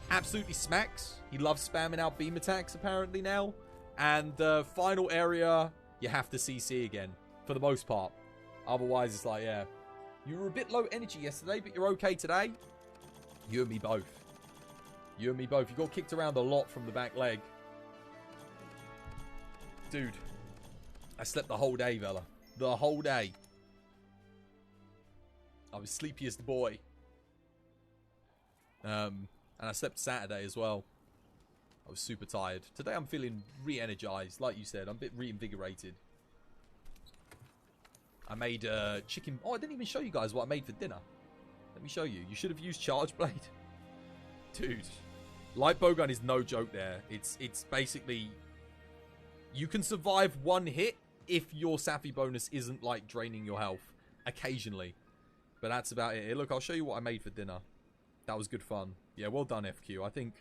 absolutely smacks. He loves spamming out beam attacks, apparently, now. And final area, you have to CC again, for the most part. Otherwise, it's like, yeah. You were a bit low energy yesterday, but you're okay today. You and me both. You and me both. You got kicked around a lot from the back leg. Dude, I slept the whole day, Vela. The whole day. I was sleepiest boy. And I slept Saturday as well. I was super tired. Today I'm feeling re-energized. Like you said, I'm a bit reinvigorated. I made chicken... Oh, I didn't even show you guys what I made for dinner. Let me show you. You should have used Charge Blade. Dude. Light Bowgun is no joke there. It's basically... You can survive one hit if your Safi bonus isn't, like, draining your health. Occasionally. But that's about it. Here, look, I'll show you what I made for dinner. That was good fun. Yeah, well done, FQ. I think...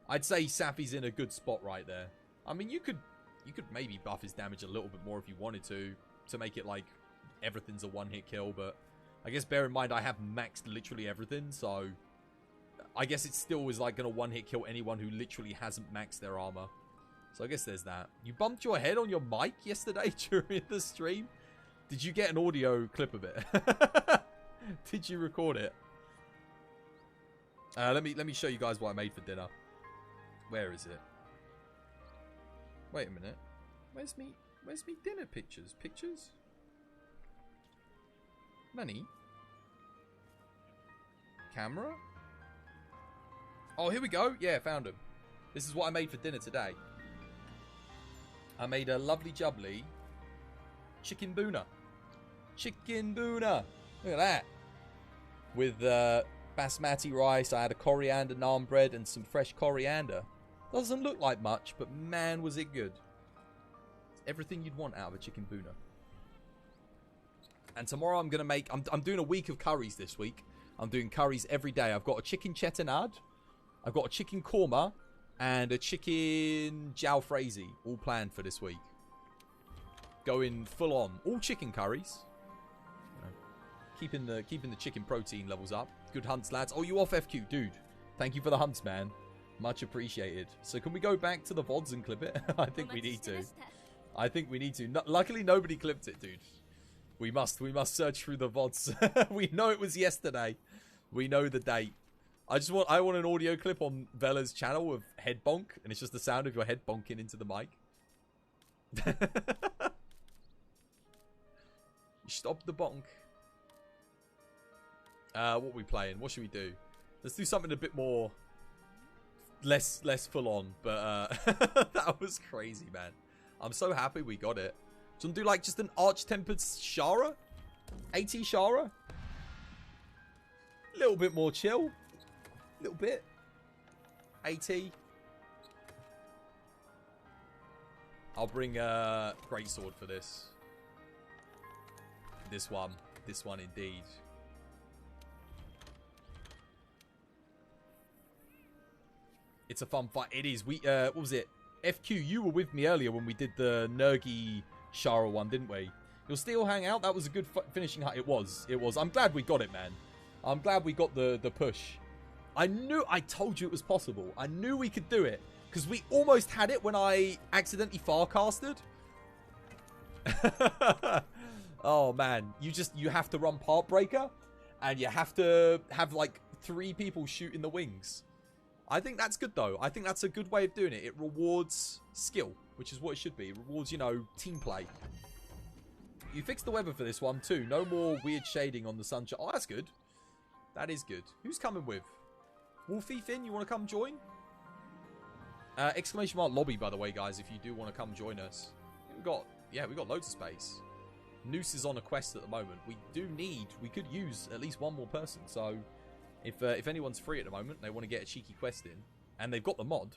I'd say Safi's in a good spot right there. I mean, you could maybe buff his damage a little bit more if you wanted to make it, like, everything's a one-hit kill. But I guess bear in mind, I have maxed literally everything, so... I guess it still is, like, going to one-hit kill anyone who literally hasn't maxed their armor. So I guess there's that. You bumped your head on your mic yesterday during the stream? Did you get an audio clip of it? Did you record it? Let me show you guys what I made for dinner. Where is it? Wait a minute. Where's me dinner pictures? Pictures? Nani? Camera? Oh, here we go. Yeah, found them. This is what I made for dinner today. I made a lovely jubbly chicken boona. Chicken boona. Look at that. With basmati rice, I had a coriander naan bread and some fresh coriander. Doesn't look like much, but man, was it good. It's everything you'd want out of a chicken boona. And tomorrow I'm going to make... I'm doing a week of curries this week. I'm doing curries every day. I've got a chicken chetanad. I've got a chicken korma. And a chicken jalfrezi. All planned for this week. Going full on. All chicken curries. You know, keeping the chicken protein levels up. Good hunts, lads. Oh, you off, FQ? Dude, thank you for the hunts, man. Much appreciated. So can we go back to the VODs and clip it? I think we need to. I think we need to. No, luckily, nobody clipped it, dude. We must search through the VODs. We know it was yesterday. We know the date. I want an audio clip on Vela's channel of head bonk, and it's just the sound of your head bonking into the mic. Stop the bonk. What are we playing? What should we do? Let's do something a bit more... Less full on, but that was crazy, man. I'm so happy we got it. So I'm do like just an arch-tempered Shara? AT Shara? A little bit more chill. A little bit. AT. I'll bring a greatsword for this. This one indeed. It's a fun fight. It is. We what was it? FQ, you were with me earlier when we did the Nergi Shara one, didn't we? You'll still hang out. That was a good finishing hut. It was. I'm glad we got it, man. I'm glad we got the push. I told you it was possible. I knew we could do it. Because we almost had it when I accidentally farcasted. Oh, man. You have to run Partbreaker, and you have to have, like, 3 people shooting the wings. I think that's good, though. I think that's a good way of doing it. It rewards skill, which is what it should be. It rewards, you know, team play. You fixed the weather for this one, too. No more weird shading on the sunshine. Oh, that's good. That is good. Who's coming with? Wolfie, Finn, you want to come join? Exclamation mark lobby, by the way, guys, if you do want to come join us. We've got loads of space. Noose is on a quest at the moment. We could use at least one more person. So, if anyone's free at the moment, they want to get a cheeky quest in, and they've got the mod,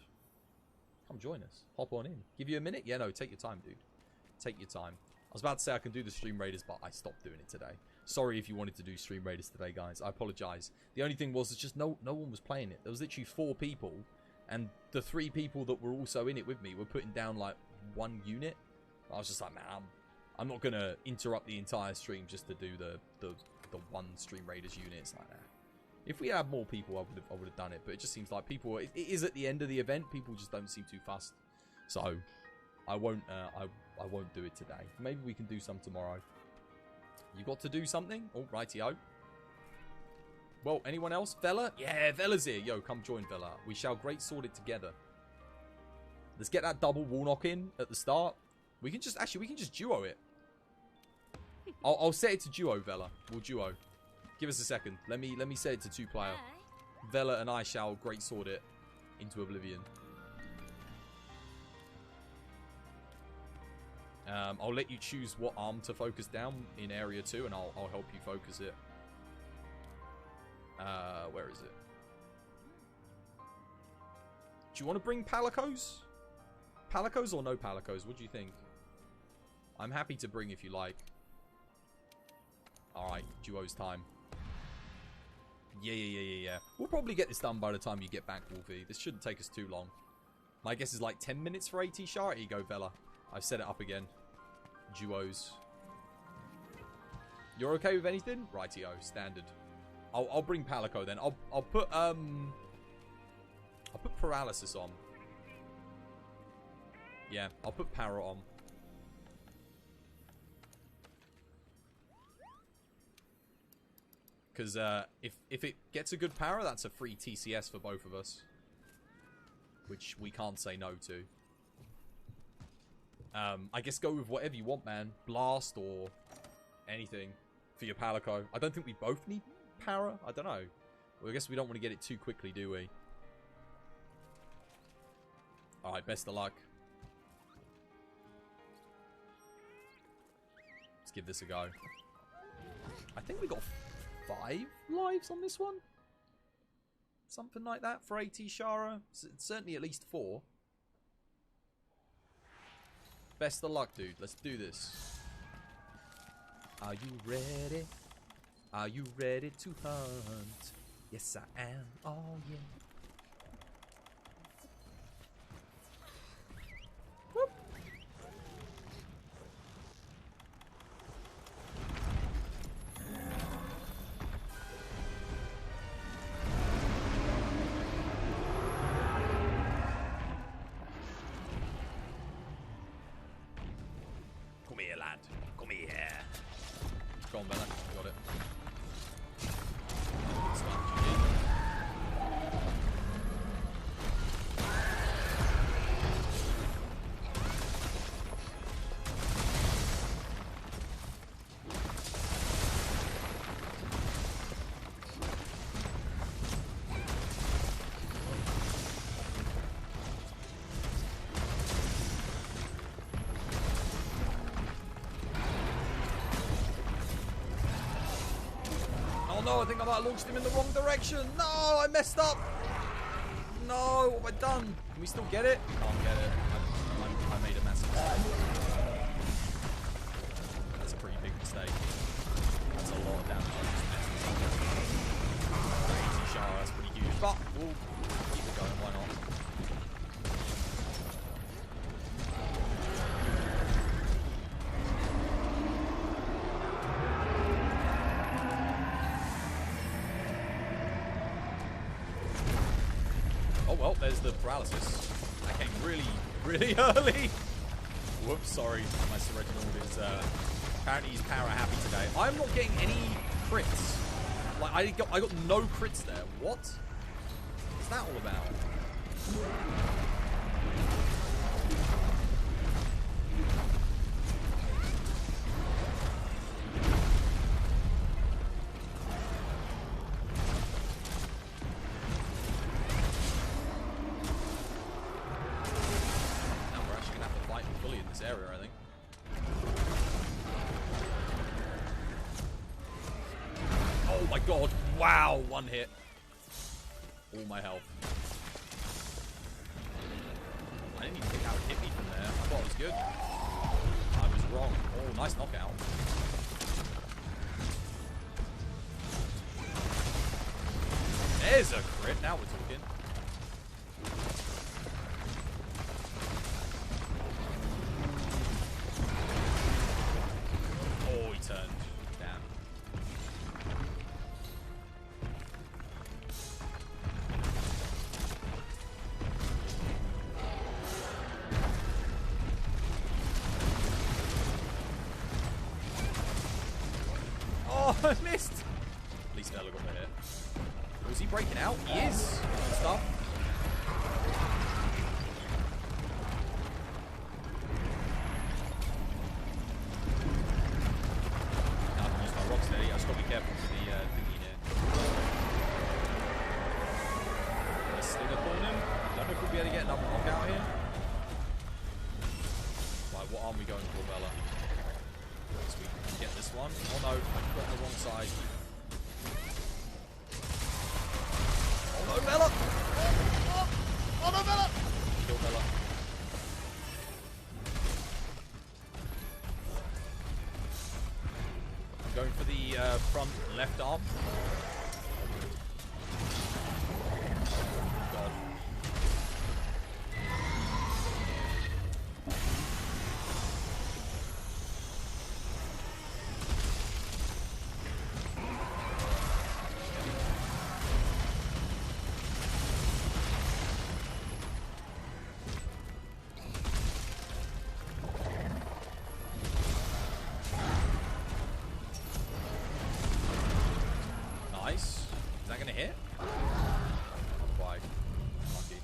come join us. Hop on in. Give you a minute? Yeah, no, take your time, dude. Take your time. I was about to say I can do the Stream Raiders, but I stopped doing it today. Sorry if you wanted to do Stream Raiders today, guys. I apologize. The only thing was, it's just no one was playing it. There was literally 4 people, and the 3 people that were also in it with me were putting down, like, 1 unit. I was just like, man, I'm not going to interrupt the entire stream just to do the 1 Stream Raiders unit. It's like that. If we had more people, I would have done it. But it just seems like people... It is at the end of the event. People just don't seem too fussed. So, I won't do it today. Maybe we can do some tomorrow. You got to do something? Oh, rightio. Well, anyone else? Vela? Yeah, Vela's here. Yo, come join Vela. We shall great sword it together. Let's get that double wall knock in at the start. We can just duo it. I'll set it to duo, Vela. We'll duo. Give us a second. Let me set it to 2-player. Vela and I shall great sword it into oblivion. I'll let you choose what arm to focus down in area 2, and I'll help you focus it. Where is it? Do you want to bring Palicos? Palicos or no Palicos? What do you think? I'm happy to bring if you like. Alright, duo's time. Yeah. We'll probably get this done by the time you get back, Wolfie. This shouldn't take us too long. My guess is like 10 minutes for AT Shard. Here you go, Vela. I've set it up again. Duos. You're okay with anything? Rightio, standard. I'll bring Palico then. I'll put paralysis on. Yeah, I'll put para on. Because if it gets a good para, that's a free TCS for both of us. Which we can't say no to. I guess go with whatever you want, man. Blast or anything for your Palico. I don't think we both need para. I don't know. Well, I guess we don't want to get it too quickly, do we? Alright, best of luck. Let's give this a go. I think we got 5 lives on this one. Something like that for AT Shara. Certainly at least 4. Best of luck, dude. Let's do this. Are you ready? Are you ready to hunt? Yes, I am. Oh, yeah. Whoop. Come here, lad. Come here. Go on, Bella. Got it. No, I think I might have launched him in the wrong direction. No, I messed up. No, what have I done? Can we still get it? Can't get it. I made a massive mistake. That's a pretty big mistake. That's a lot of damage. That's pretty huge. But we'll keep it going. Why not? Well, there's the paralysis. That came really, really early. Whoops, sorry. My Sir Reginald is Apparently he's power happy today. I'm not getting any crits. Like I got no crits there. What? What's that all about? Now we're actually gonna have to fight fully in this area, I think. Oh my god, wow, one hit. All my health. I didn't even think that would hit me from there. I thought it was good. I was wrong. Oh, nice knockout. There's a crit, now we're talking. Oh, he turned. Damn. Oh, I missed. At least Bella got the hit. Was he breaking out? He is. Stuff. Now I can use my rocks there. I just gotta be careful with the thingy here. Let's still upon him. I don't know if we'll be able to get another knockout here. Right, what arm are we going for, Bella? So we can get this one. Oh no, I got the wrong side. Oh no, Bella! Oh no, Bella! Kill Bella. I'm going for the front left arm. God. Nice. Is that gonna hit? Not quite. Lucky.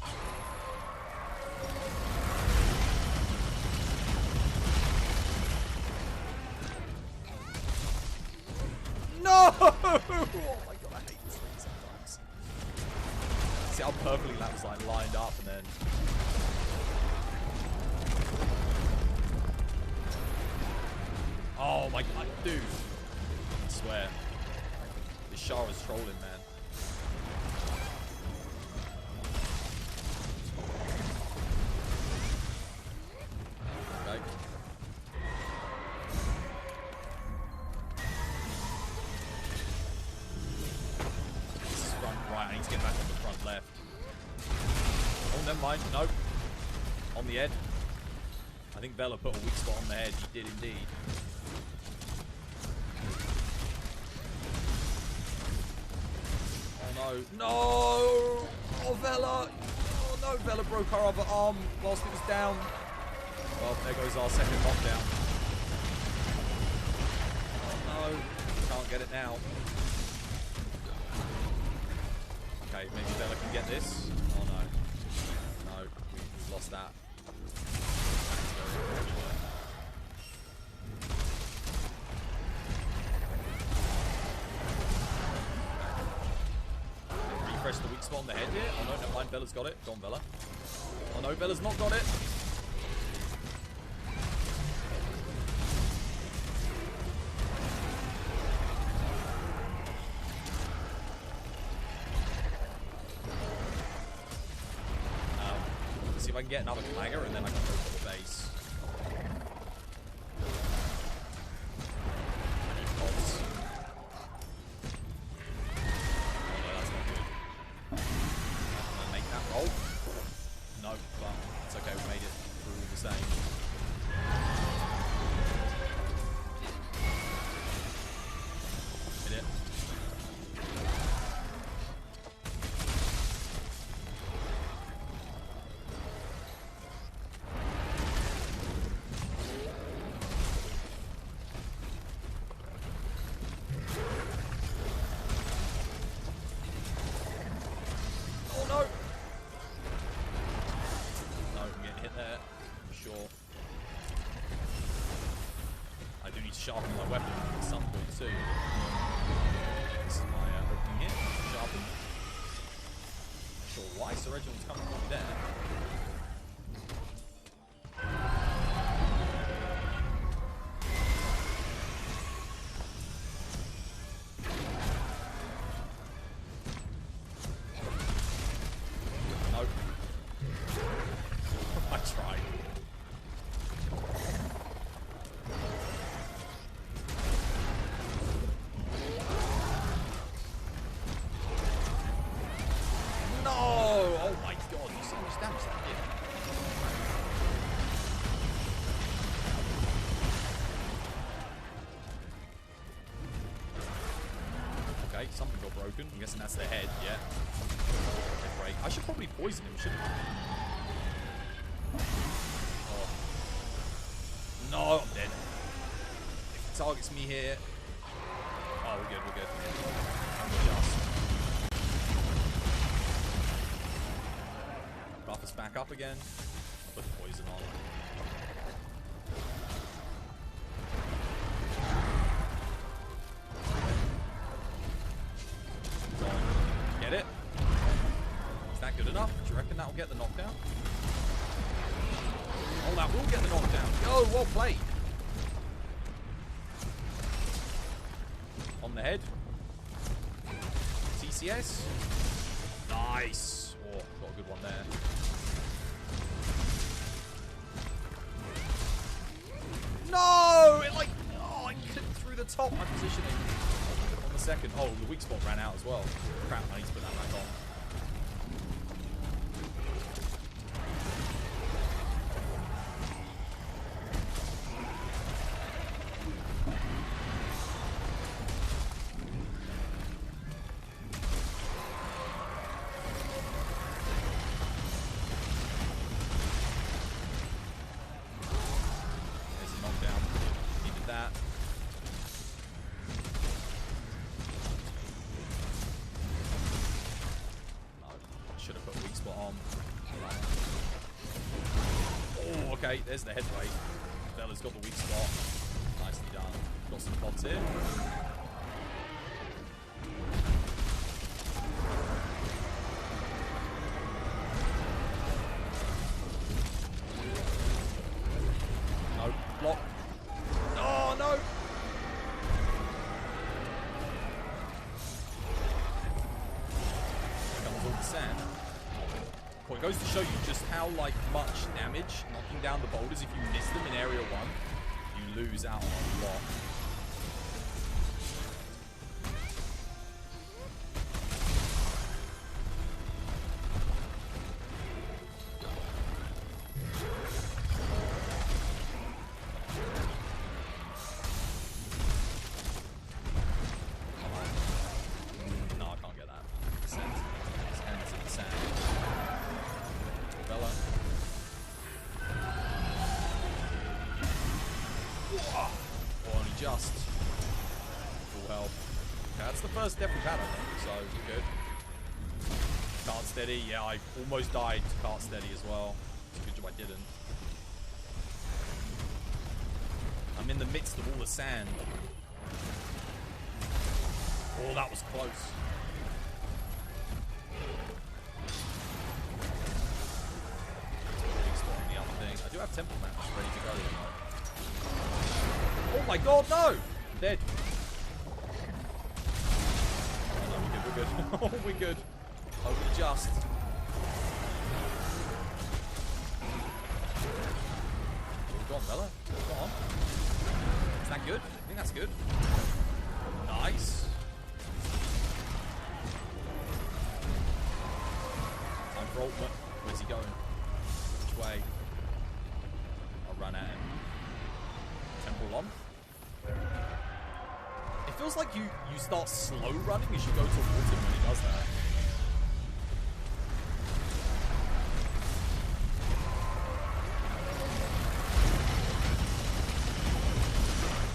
No! Oh my god, I hate this thing sometimes. See how perfectly that was like lined up and then. Oh my god, dude. I swear. This Char was trolling, man. Okay. This is front right. I need to get back on the front left. Oh, never mind. Nope. On the head. I think Bella put a weak spot on the head. He did indeed. Oh no. No! Oh, Bella! Oh no, Bella broke her other arm whilst it was down. Well, there goes our second knockdown. Oh no. Can't get it now. Okay, maybe Bella can get this. Oh no. No, we've lost that. Refresh the weak spot on the head here. Oh no, never mind, Bella's got it. Go on, Bella. Oh no, Bella's not got it. Let's see if I can get another clanger and then I can go for the base. No, but it's okay, we made it through all the same. Hit it. sharpen my weapon at some point too. This is my opening here. Sharpen. Not sure why, so Reginald's coming from there. Something got broken. I'm guessing that's the head, yeah. Great. I should probably poison him, shouldn't I? Oh. No, I'm dead. If he targets me here... Oh, we're good, we're good. Just. Buff us back up again. Put the poison on. Get it? Is that good enough? Do you reckon that'll get the knockdown? Oh, that will get the knockdown. Oh, well played. On the head. TCS. Nice. Oh, got a good one there. No! It like... Oh, I clipped through the top. My positioning. On the second. Oh, the weak spot ran out as well. Crap, I need to put that back on. Okay, there's the head weight. Bella's got the weak spot. Nicely done. Got some pods here. No. Block. Oh, no! Here comes all the sand. Well, it goes to show you just how like much damage knocking down the boulders, if you miss them in area 1, you lose out on a lot. No, I can't get that. His hands in the sand. Bella. Oh, only just. Full health. Okay, that's the first death we've had, I think, so we're good. Cart steady. Yeah, I almost died to cart steady as well. It's a good job I didn't. I'm in the midst of all the sand. Oh, that was close. I do have temple match ready to go. Oh my god, no! I'm dead. Oh no, we're good, we're good. Oh, we're good. Oh, we just. Go on, Bella. Go on. Is that good? I think that's good. Nice. Time for ultimate. Where's he going? Which way? Run at him. Temple on. It feels like you start slow running as you go towards him when he does that.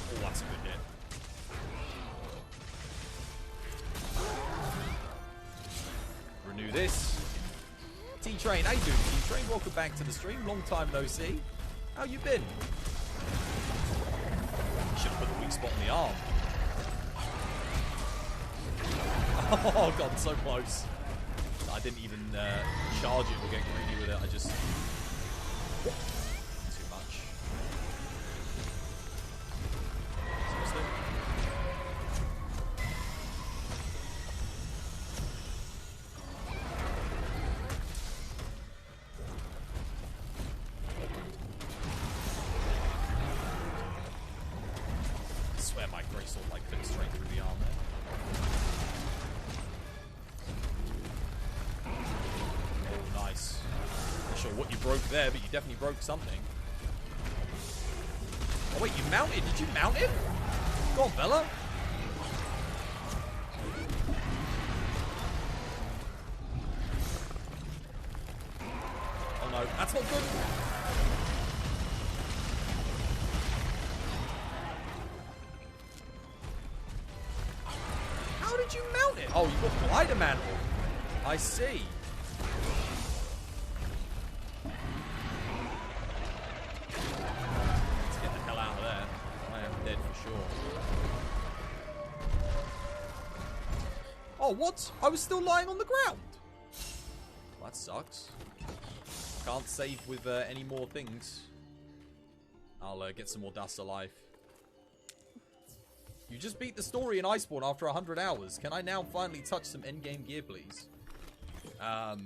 Oh, that's a good hit. Renew this. T-Train, how you doing, T-Train? Welcome back to the stream. Long time no see. How you been? Should have put the weak spot on the arm. Oh god, so close. I didn't even charge it or get greedy with it. I just... Too much. Seriously? I swear my great sword like clipped straight through the arm there. Nice. Not sure what you broke there, but you definitely broke something. Oh wait, you mounted? Did you mount it? Go on, Bella. Oh no, that's not good. How did you mount it? Oh, you got glider mantle. I see. Oh, what? I was still lying on the ground. Well, that sucks. Can't save with any more things. I'll get some more dust alive. You just beat the story in Iceborne after 100 hours. Can I now finally touch some endgame gear, please? Well,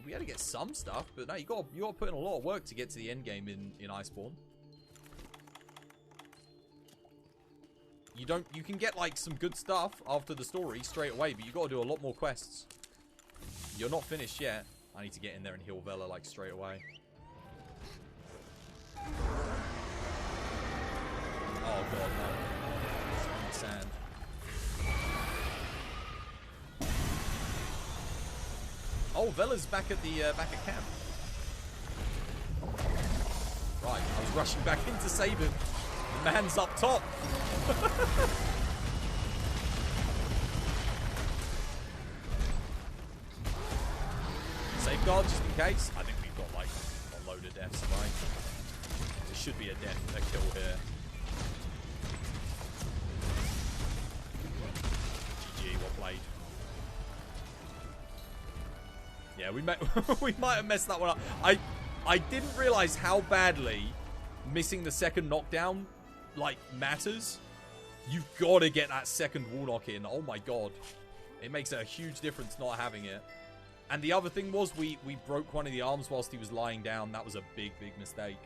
we had to get some stuff, but no, you got to put in a lot of work to get to the endgame in Iceborne. You can get like some good stuff after the story straight away, but you got to do a lot more quests. You're not finished yet. I need to get in there and heal Vela like straight away. Oh god, no. Sand. Oh, Vela's back at the camp. Right, I was rushing back in to save him. The man's up top. Safeguard just in case. I think we've got like a load of deaths, right? There should be a kill here. GG, well played. Yeah, we might have messed that one up. I didn't realize how badly missing the second knockdown like matters. You've got to get that second wall knock in. Oh my god, it makes a huge difference not having it. And the other thing was we broke one of the arms whilst he was lying down. That was a big mistake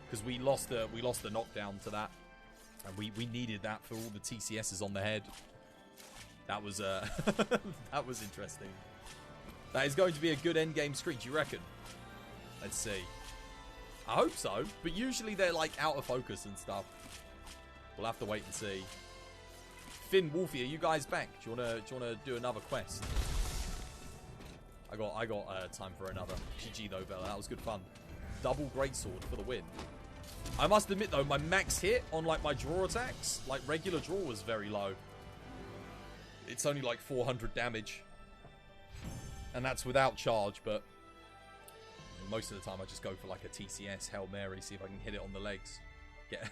because we lost the knockdown to that, and we needed that for all the TCSs on the head. That was that was interesting. That is going to be a good end game screen, do you reckon? Let's see. I hope so, but usually they're like out of focus and stuff. We'll have to wait and see. Finn, Wolfie, are you guys back? Do you wanna do another quest? I got time for another. GG though, Bella. That was good fun. Double greatsword for the win. I must admit though, my max hit on like my draw attacks, like regular draw, was very low. It's only like 400 damage, and that's without charge. But most of the time, I just go for like a TCS Hail Mary, see if I can hit it on the legs. Yeah,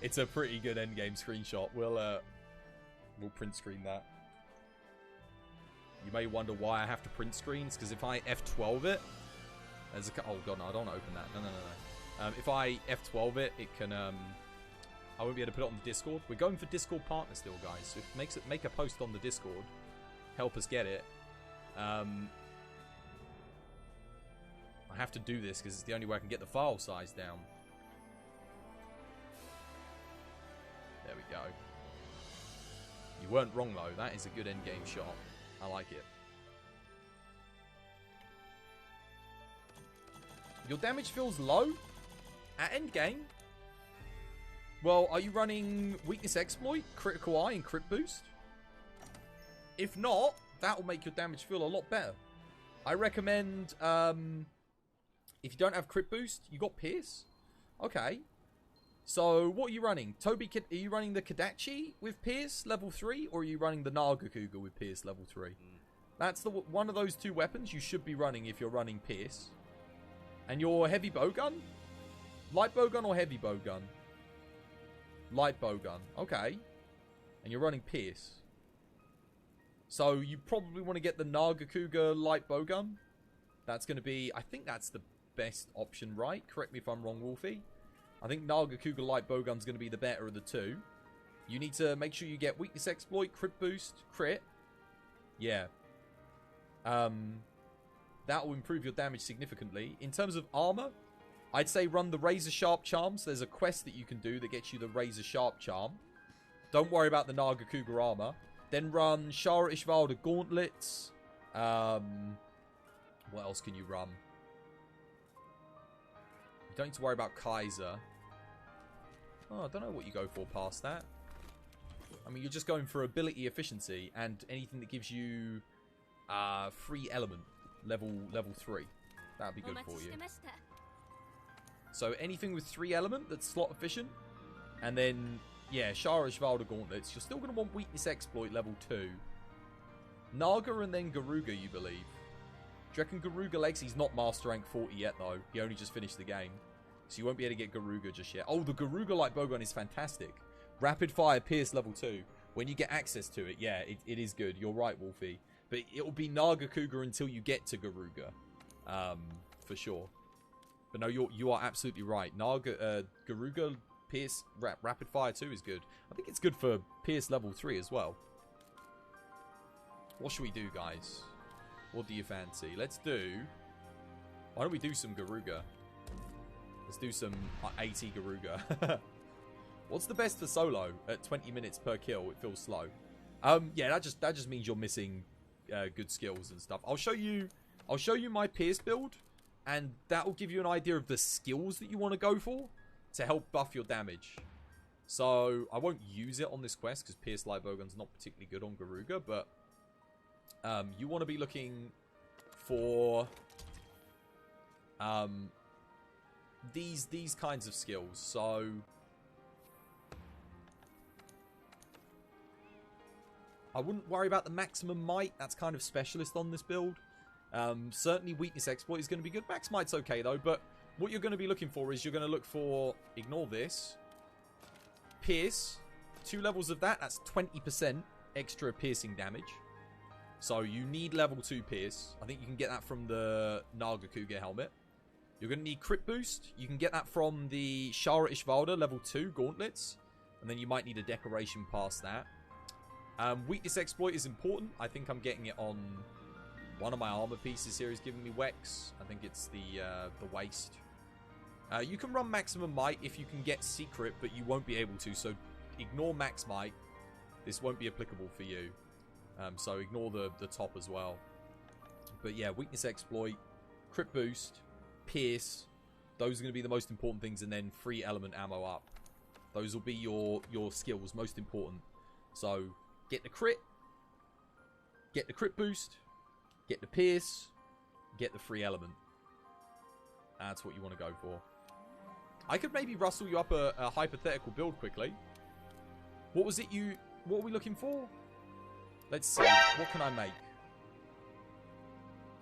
it's a pretty good endgame screenshot. We'll print screen that. You may wonder why I have to print screens, because if I F12 it, there's a... Oh god, no, I don't want to open that. No. If I F12 it, it can... I won't be able to put it on the Discord. We're going for Discord partner still, guys. So if make a post on the Discord, help us get it. I have to do this because it's the only way I can get the file size down. There we go. You weren't wrong though. That is a good endgame shot. I like it. Your damage feels low at endgame. Well, are you running Weakness Exploit, Critical Eye, and Crit Boost? If not, that will make your damage feel a lot better. I recommend, if you don't have Crit Boost, you got Pierce. Okay. So, what are you running? Toby, are you running the Kadachi with Pierce level 3, or are you running the Nagakuga with Pierce level 3? That's one of those two weapons you should be running if you're running Pierce. And your heavy bowgun? Light bowgun or heavy bowgun? light bowgun. Okay. And you're running Pierce. So you probably want to get the Nagakuga light bowgun. That's going to be... I think that's the best option, right? Correct me if I'm wrong, Wolfie. I think Nagakuga light bowgun's going to be the better of the two. You need to make sure you get weakness exploit, crit boost, crit. Yeah. That will improve your damage significantly. In terms of armor, I'd say run the Razor Sharp Charms. There's a quest that you can do that gets you the Razor Sharp Charm. Don't worry about the Nagakuga armor. Then run Shara Ishvalda Gauntlets. What else can you run? You don't need to worry about Kaiser. Oh, I don't know what you go for past that. I mean, you're just going for ability efficiency and anything that gives you free element level 3. That'd be good for you. So anything with 3 element that's slot efficient, and then yeah, Shara Ishvalda Gauntlets. You're still going to want weakness exploit level 2. Naga and then Garuga, you believe. Do you reckon Garuga legs? He's not master rank 40 yet though. He only just finished the game, so you won't be able to get Garuga just yet. Oh, the Garuga light bowgun is fantastic. Rapid fire Pierce level 2. When you get access to it, yeah, it is good. You're right, Wolfie. But it will be Nagakuga until you get to Garuga. For sure. But no, you are absolutely right. Garuga Pierce Rapid Fire 2 is good. I think it's good for Pierce level 3 as well. What should we do, guys? What do you fancy? Let's do... Why don't we do some Garuga? Let's do some 80 Garuga. What's the best for solo at 20 minutes per kill? It feels slow. Yeah, that just means you're missing good skills and stuff. I'll show you my Pierce build, and that will give you an idea of the skills that you want to go for to help buff your damage. So I won't use it on this quest because Pierce light bowgun's not particularly good on Garuga, but you want to be looking for these kinds of skills. So I wouldn't worry about the maximum might. That's kind of specialist on this build. Certainly weakness exploit is going to be good. Max might's okay though, but what you're going to be looking for is you're going to look for, ignore this, Pierce. 2 levels of that, that's 20% extra piercing damage. So you need level 2 Pierce. I think you can get that from the Nagakuga helmet. You're going to need crit boost. You can get that from the Shara Ishvalda level 2 gauntlets. And then you might need a decoration past that. Weakness exploit is important. I think I'm getting it on one of my armor pieces here is giving me Wex. I think it's the waist. You can run maximum might if you can get secret, but you won't be able to. So ignore max might. This won't be applicable for you. So ignore the top as well. But yeah, weakness exploit, crit boost, pierce. Those are going to be the most important things, and then free element ammo up. Those will be your skills, most important. So get the crit boost, get the pierce, get the free element. That's what you want to go for. I could maybe rustle you up a hypothetical build quickly. What are we looking for? Let's see. What can I make?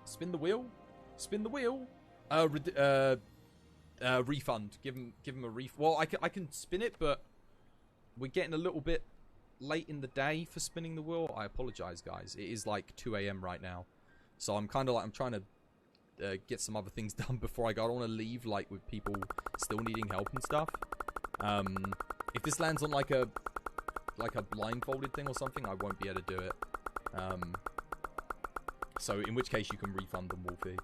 Spin the wheel? Spin the wheel? Refund. Give him a refund. Well, I can spin it, but we're getting a little bit late in the day for spinning the wheel. I apologize, guys. It is like 2 a.m. right now. So I'm kind of like, I'm trying to get some other things done before I go. I don't want to leave like with people still needing help and stuff. If this lands on like a blindfolded thing or something, I won't be able to do it. So in which case you can refund them, Wolfie.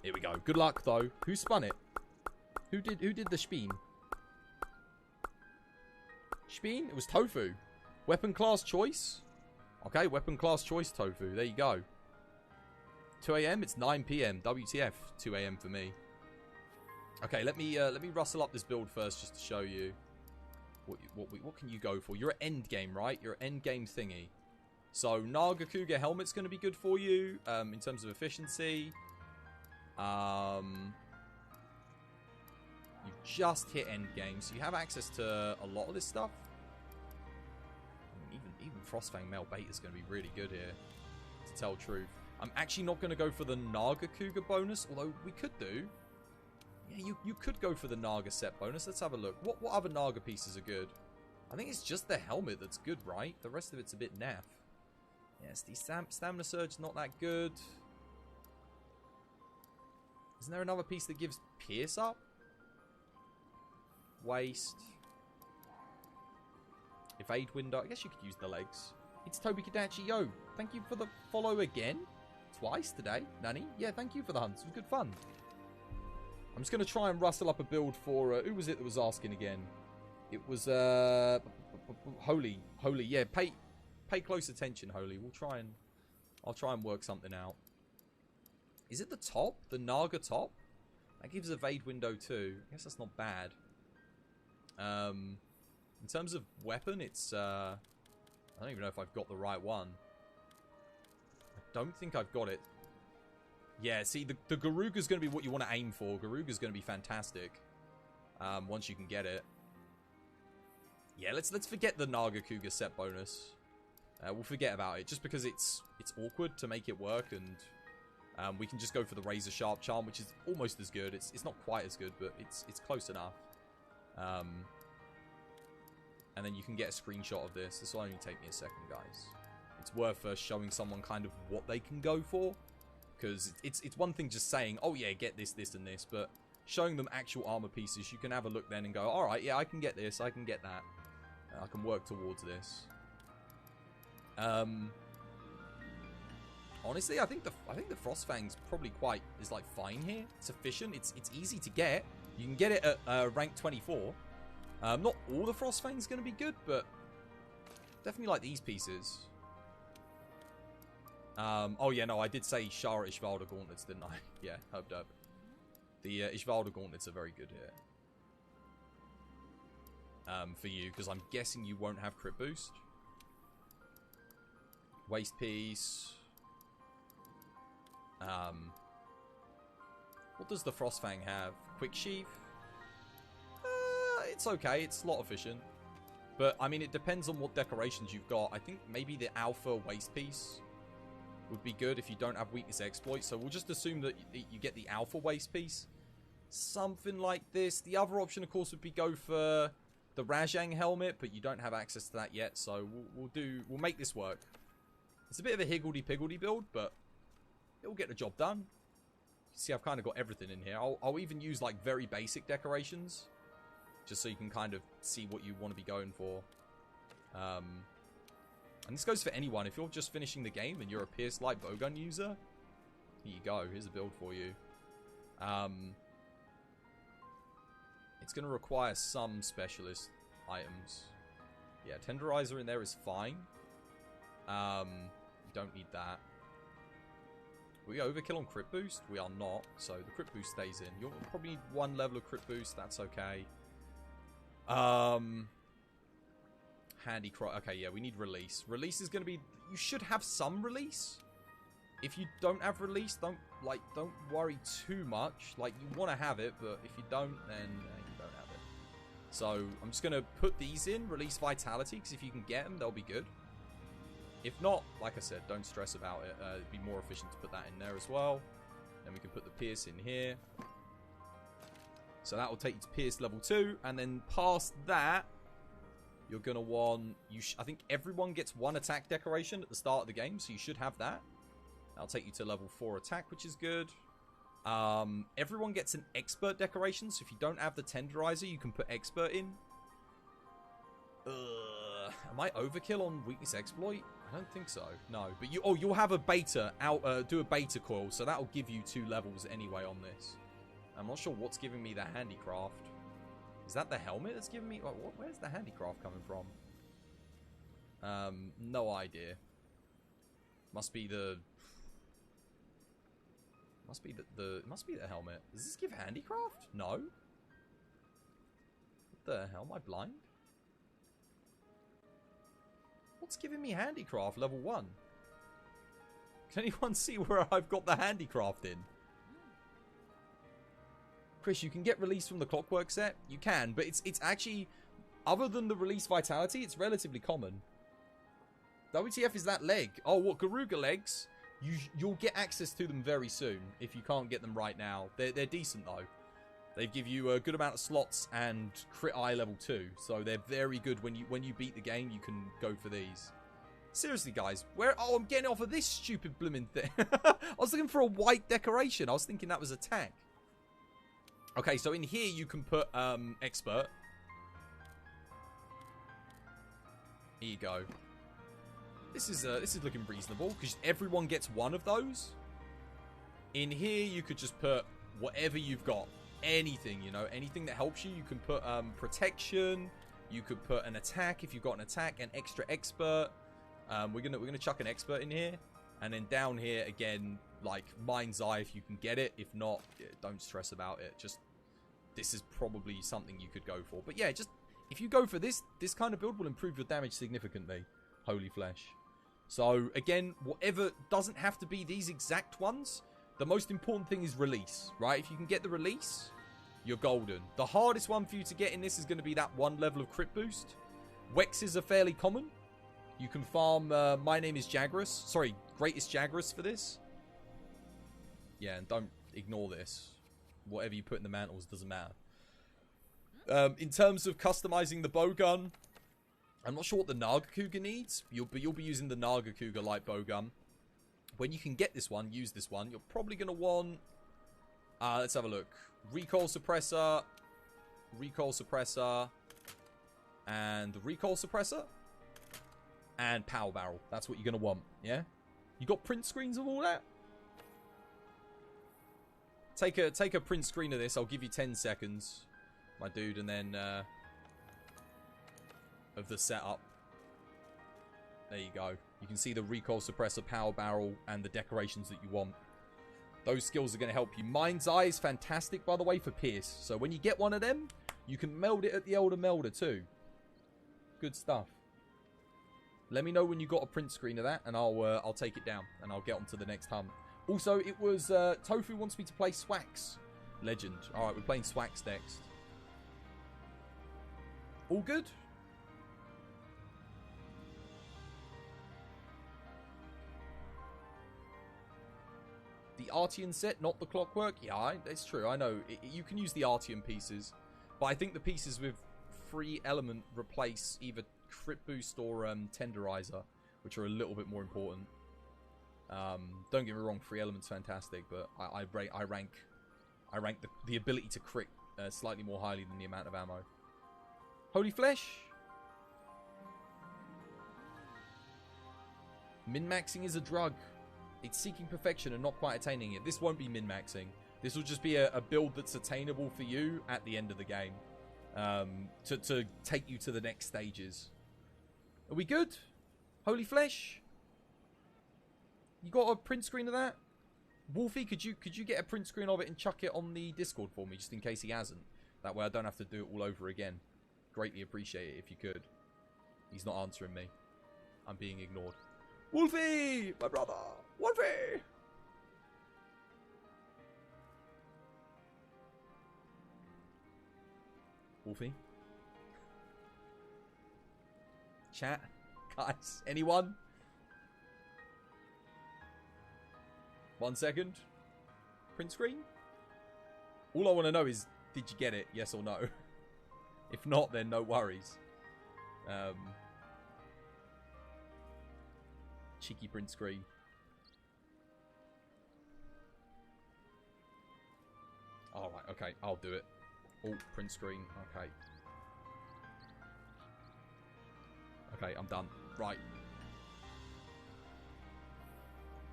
Here we go. Good luck though. Who spun it? Who did the spin? Spin? It was Tofu. Weapon class choice? Okay, weapon class choice Tofu. There you go. 2 a.m. It's 9 p.m. WTF. 2 a.m. for me. Okay, let me rustle up this build first just to show you what can you go for. You're at end game, right? You're at end game thingy. So Nagakuga helmet's going to be good for you in terms of efficiency. You've just hit end game, so you have access to a lot of this stuff. Even Frostfang Male Bait is going to be really good here, to tell the truth. I'm actually not going to go for the Nagakuga bonus, although we could do. Yeah, you could go for the Naga set bonus. Let's have a look. What other Naga pieces are good? I think it's just the helmet that's good, right? The rest of it's a bit naff. Yes, the stamina surge not that good. Isn't there another piece that gives pierce up? Waist. Evade window. I guess you could use the legs. It's Toby Kadachi. Yo, thank you for the follow again. Twice today. Nani? Yeah, thank you for the hunts. It was good fun. I'm just going to try and rustle up a build for... who was it that was asking again? It was... Holy. Holy. Yeah, pay close attention, Holy. I'll try and work something out. Is it the top? The Naga top? That gives evade window too. I guess that's not bad. In terms of weapon, it's... I don't even know if I've got the right one. I don't think I've got it. Yeah, see, the Garuga's going to be what you want to aim for. Garuga's going to be fantastic. Once you can get it. Yeah, let's forget the Naga Kuga set bonus. We'll forget about it, just because it's awkward to make it work, and we can just go for the Razor Sharp Charm, which is almost as good. It's not quite as good, but it's close enough. And then you can get a screenshot of this. This will only take me a second, guys. It's worth showing someone kind of what they can go for. Because it's one thing just saying, oh yeah, get this, this, and this. But showing them actual armor pieces, you can have a look then and go, alright, yeah, I can get this, I can get that. I can work towards this. Honestly, I think the Frostfang's probably is like fine here. It's efficient. It's easy to get. You can get it at rank 24. Not all the Frostfang's going to be good, but definitely like these pieces. Oh yeah, no, I did say Shara Ishvalda Gauntlets, didn't I? Yeah, Herb Derb. The Ishvalda Gauntlets are very good here. For you, because I'm guessing you won't have crit boost. Waist piece. What does the Frostfang have? Quick sheath? It's okay, it's slot efficient. But, I mean, it depends on what decorations you've got. I think maybe the Alpha waist piece would be good if you don't have weakness exploit. So we'll just assume that you get the Alpha waist piece. Something like this. The other option, of course, would be go for the Rajang helmet, but you don't have access to that yet. So we'll make this work. It's a bit of a higgledy-piggledy build, but it'll get the job done. You see, I've kind of got everything in here. I'll even use, like, very basic decorations, just so you can kind of see what you want to be going for. And this goes for anyone. If you're just finishing the game and you're a Pierce Light Bowgun user, here you go. Here's a build for you. It's going to require some specialist items. Yeah, Tenderizer in there is fine. You don't need that. We overkill on crit boost? We are not. So the crit boost stays in. You'll probably need one level of crit boost. That's okay. Handicraft. Okay, yeah, we need release. Release is going to be... You should have some release. If you don't have release, don't worry too much. Like, you want to have it, but if you don't, then you don't have it. So, I'm just going to put these in. Release Vitality, because if you can get them, they'll be good. If not, like I said, don't stress about it. It'd be more efficient to put that in there as well. Then we can put the Pierce in here. So that will take you to Pierce level 2. And then past that, you're going to want... I think everyone gets one attack decoration at the start of the game. So you should have that. That'll take you to level 4 attack, which is good. Everyone gets an expert decoration. So if you don't have the Tenderizer, you can put expert in. Am I overkill on weakness exploit? I don't think so. No, but you'll have a beta do a beta coil, so that'll give you 2 levels anyway on this. I'm not sure what's giving me the handicraft. Is that the helmet that's giving me? Where's the handicraft coming from? No idea. Must be the helmet. Does this give handicraft? No. What the hell? Am I blind? What's giving me handicraft level 1? Can anyone see where I've got the handicraft in? Chris, you can get release from the Clockwork set. You can, but it's actually, other than the release vitality, it's relatively common. WTF is that leg? Oh, what, Garuga legs? You'll get access to them very soon if you can't get them right now. They're decent though. They give you a good amount of slots and crit eye level 2. So they're very good when you beat the game. You can go for these. Seriously, guys. Where? Oh, I'm getting off of this stupid blooming thing. I was looking for a white decoration. I was thinking that was a tag. Okay, so in here you can put expert. Here you go. This is looking reasonable because everyone gets one of those. In here you could just put whatever you've got. Anything, you know, anything that helps you. You can put protection. You could put an attack if you've got an attack, an extra expert. We're gonna chuck an expert in here, and then down here again, like mind's eye if you can get it. If not, don't stress about it. Just this is probably something you could go for. But yeah, just if you go for this kind of build will improve your damage significantly. Holy flesh. So again, whatever, doesn't have to be these exact ones. The most important thing is release, right? If you can get the release, you're golden. The hardest one for you to get in this is going to be that one level of crit boost. Wexes are fairly common. You can farm My Name is Jagras. Sorry, Greatest Jagras for this. Yeah, and don't ignore this. Whatever you put in the mantles doesn't matter. In terms of customizing the bowgun, I'm not sure what the Nagakuga needs. You'll be using the Nagakuga light bowgun. When you can get this one, use this one. You're probably going to want... let's have a look. Recoil suppressor. Recoil suppressor. And recoil suppressor. And power barrel. That's what you're going to want, yeah? You got print screens of all that? Take a print screen of this. I'll give you 10 seconds, my dude, and then... of the setup. There you go. You can see the recoil suppressor, power barrel, and the decorations that you want. Those skills are going to help you. Mind's Eye is fantastic, by the way, for Pierce. So when you get one of them, you can meld it at the Elder Melder too. Good stuff. Let me know when you got a print screen of that, and I'll take it down, and I'll get on to the next hunt. Also, it was Tofu wants me to play Swax Legend. All right, we're playing Swax next. All good? The Artian set, not the Clockwork. Yeah, it's true. I know. You can use the Artian pieces. But I think the pieces with free element replace either crit boost or tenderizer, which are a little bit more important. Don't get me wrong, free element's fantastic, but I rank the ability to crit slightly more highly than the amount of ammo. Holy Flesh. Min-maxing is a drug. It's seeking perfection and not quite attaining it. This won't be min-maxing. This will just be a build that's attainable for you at the end of the game. To take you to the next stages. Are we good? Holy Flesh? You got a print screen of that? Wolfie, could you get a print screen of it and chuck it on the Discord for me, just in case he hasn't? That way I don't have to do it all over again. Greatly appreciate it if you could. He's not answering me. I'm being ignored. Wolfie! My brother! Wolfie! Wolfie? Chat? Guys? Anyone? 1 second. Print screen? All I want to know is, did you get it? Yes or no? If not, then no worries. Cheeky print screen. Alright, okay, I'll do it. Oh, print screen, okay. Okay, I'm done. Right.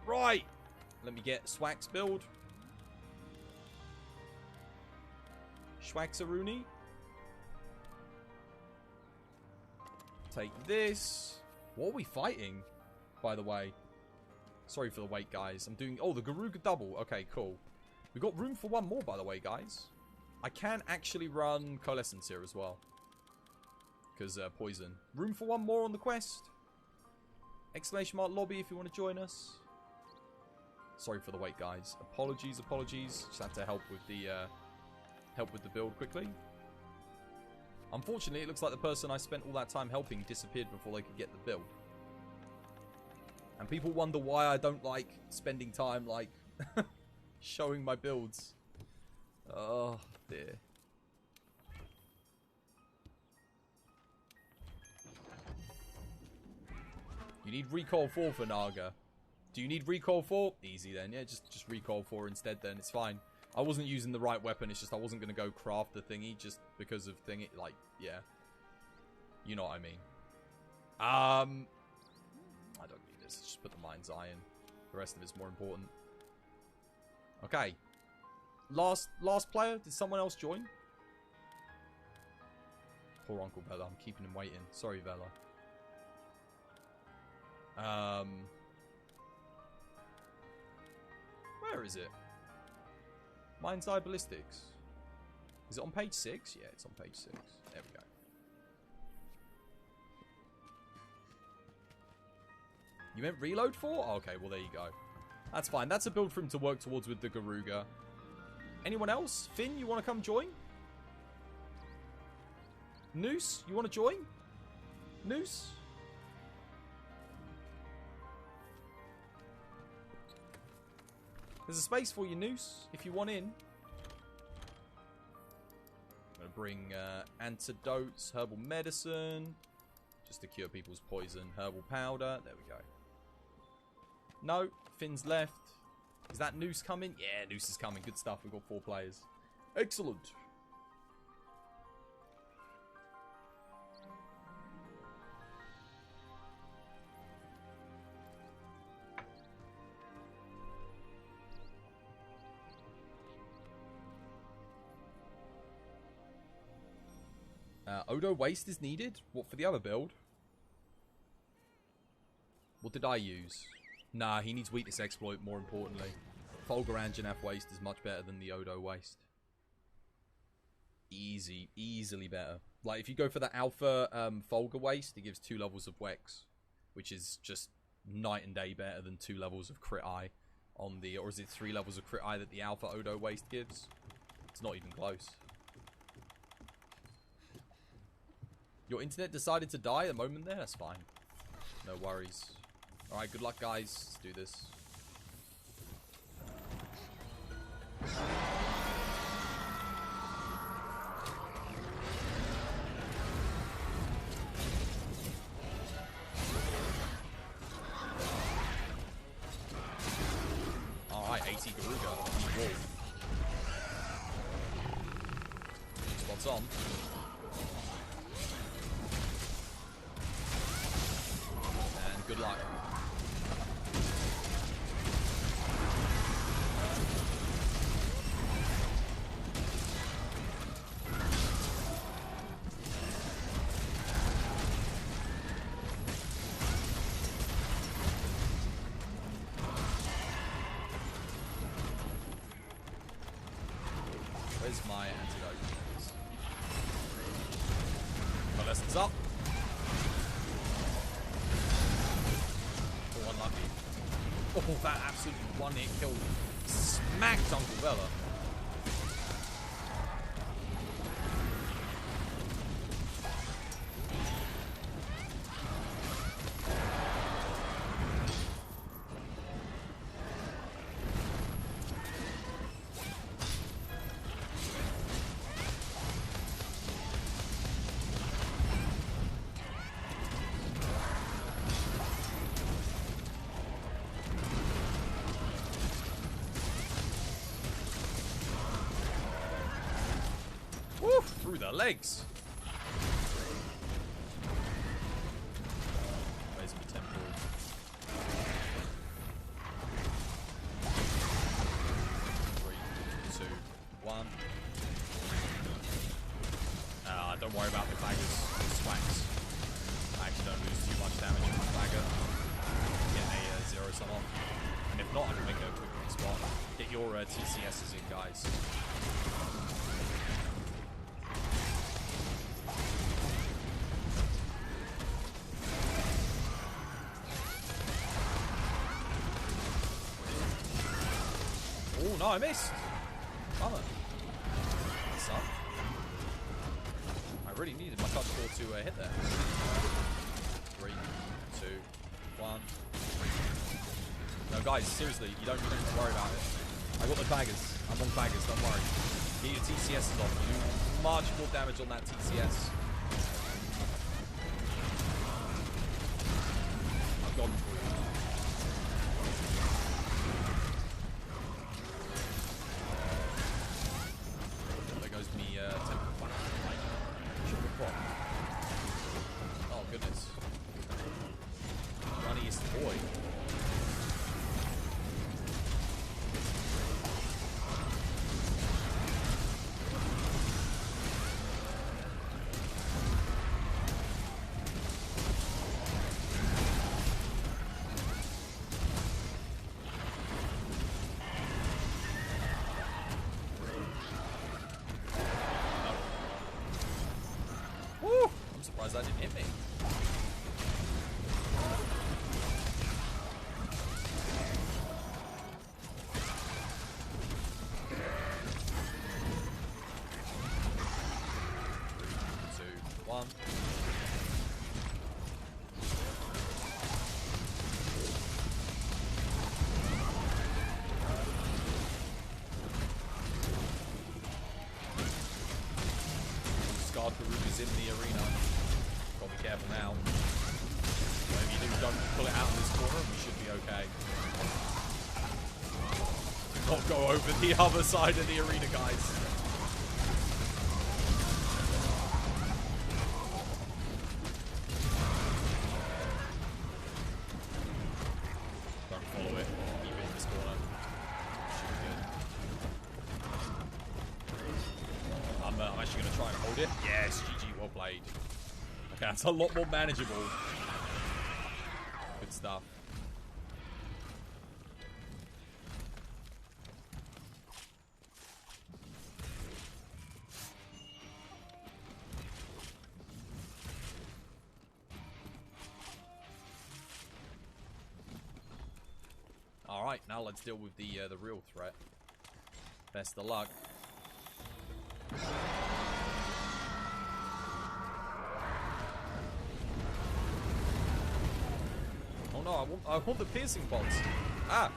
Right! Let me get Swax build. Schwaxaroonie. Take this. What are we fighting, by the way? Sorry for the wait, guys. I'm doing... Oh, the Garuga double. Okay, cool. We've got room for one more, by the way, guys. I can actually run Coalescence here as well. Because poison. Room for one more on the quest. Exclamation mark lobby if you want to join us. Sorry for the wait, guys. Apologies, apologies. Just had to help with the build quickly. Unfortunately, it looks like the person I spent all that time helping disappeared before they could get the build. And people wonder why I don't like spending time, like, showing my builds. there. You need recoil 4 for Naga. Do you need recoil 4? Easy then. Yeah, just recoil 4 instead then. It's fine. I wasn't using the right weapon. It's just I wasn't going to go craft the thingy just because of thingy. Like, yeah. You know what I mean. I don't need this. Just put the mind's eye in. The rest of it's more important. Okay. Last player. Did someone else join? Poor Uncle Vela. I'm keeping him waiting. Sorry, Vela. Where is it? Mind's Eye Ballistics. Is it on page 6? Yeah, it's on page 6. There we go. You meant reload 4? Oh, okay, well there you go. That's fine. That's a build for him to work towards with the Garuga. Anyone else? Finn, you want to come join? Noose, you want to join? Noose? There's a space for you, Noose, if you want in. I'm going to bring antidotes, herbal medicine, just to cure people's poison, herbal powder. There we go. No, Finn's left. Is that Noose coming? Yeah, Noose is coming. Good stuff. We've got 4 players. Excellent. Odo Waste is needed? What, for the other build? What did I use? Nah, he needs Weakness Exploit, more importantly. Fulgur Anjanath Waste is much better than the Odo Waste. Easily better. Like, if you go for the Alpha Fulgur Waste, it gives 2 levels of Wex, which is just night and day better than 2 levels of Crit Eye on the... Or is it 3 levels of Crit Eye that the Alpha Odo Waste gives? It's not even close. Your internet decided to die at the moment there? That's fine. No worries. Alright, good luck, guys. Let's do this. Alright, 80 Garuga. Whoa. Spots on. Good luck. Where's my antidote? My lessons up. Oh, that absolutely one-hit kill smacked Uncle Vela. Through the legs. Where's my temple? 3, 2, 1. Don't worry about the baggers. Swacks. I actually don't lose too much damage with my bagger. Getting a 0 sum off. And if not, I can make a quick spot. Get your TCSs in, guys. Oh no, I missed! Bummer. What's up? I really needed my touch ball to hit there. 3, 2, 1. No, guys, seriously, you don't need to worry about it. I got the baggers. I'm on baggers, don't worry. Get your TCSs off. You do much more damage on that TCS. I've got them for you. There goes me temple fire. Sugar pop. Oh goodness. Runniest boy. Woo! I'm surprised that didn't hit me. One. Scarred Farouk is in the arena. Gotta be careful now. Whatever you do, don't pull it out in this corner and we should be okay. Do not go over the other side of the arena, guys. Don't follow it. Keep it in this corner. Should be good. I'm actually going to try and hold it. Yes, GG, well played. Okay, that's a lot more manageable. Good stuff. All right, now let's deal with the real threat. Best of luck. Oh no, I want the piercing bots. Ah.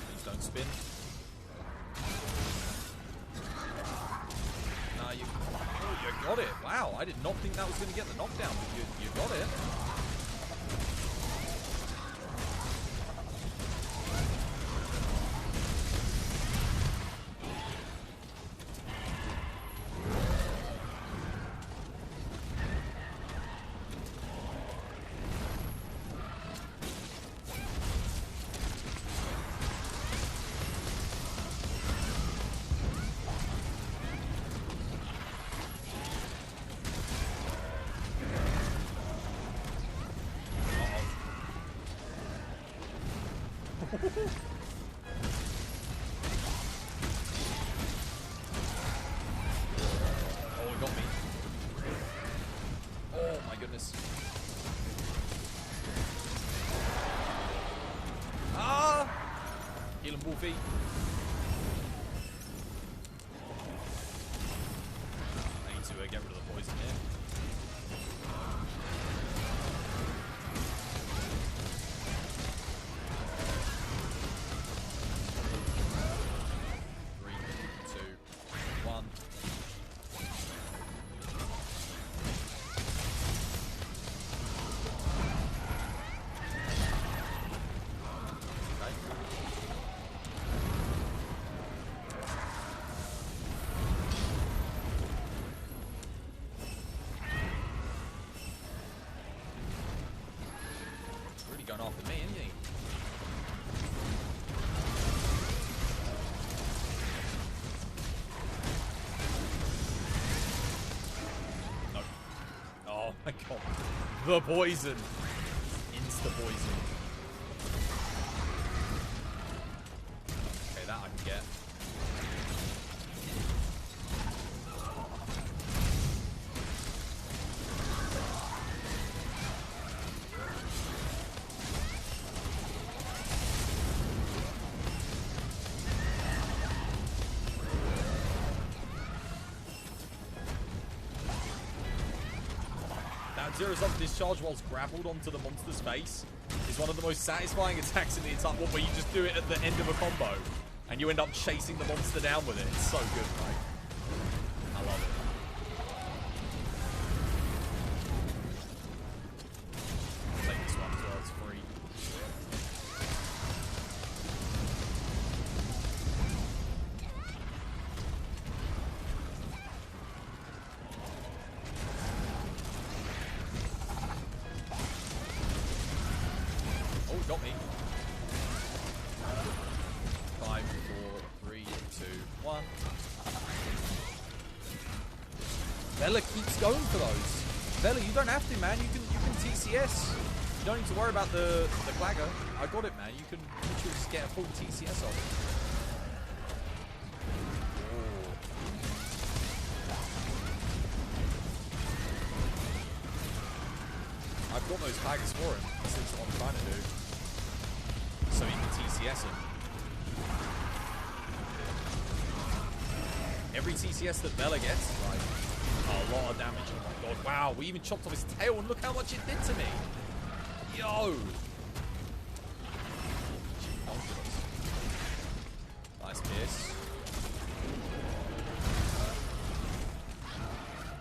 Please don't spin. No, you got it. Wow, I did not think that was going to get the knockdown, but you got it. Oh, it got me. Oh my goodness. Ah! Heal him, Wolfie. I need to get rid of the poison here. Going after me, isn't he? No. Oh my god. The poison. Insta poison. Okay, that I can get. Zero's up discharge whilst grappled onto the monster's face is one of the most satisfying attacks in the entire one, where you just do it at the end of a combo and you end up chasing the monster down with it. It's so good, right? I love it. I'll take this one as well, it's free. Oh, got me. 5, 4, 3, 2, 1. Vela keeps going for those. Vela, you don't have to, man. You can TCS. You don't need to worry about the Clagger. I got it, man. You can literally just get a full TCS off it. I've got those Claggers for him. That's what I'm trying to do. So he can TCS him. Every TCS that Vela gets, like, a lot of damage. Oh my god, wow, we even chopped off his tail and look how much it did to me. Yo! Nice pierce.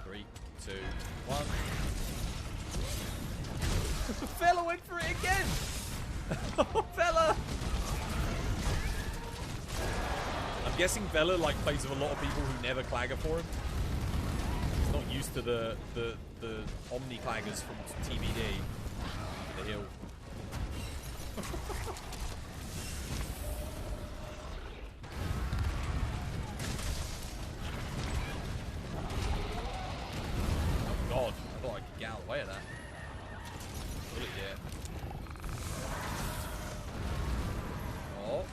3, 2, 1. Vela went for it again! Vela! I'm guessing Vela like plays with a lot of people who never Clagger for him. He's not used to the Omni Claggers from TBD. The hill. Oh god, I thought I could get out of the way of that. Bullet, yeah. Oh.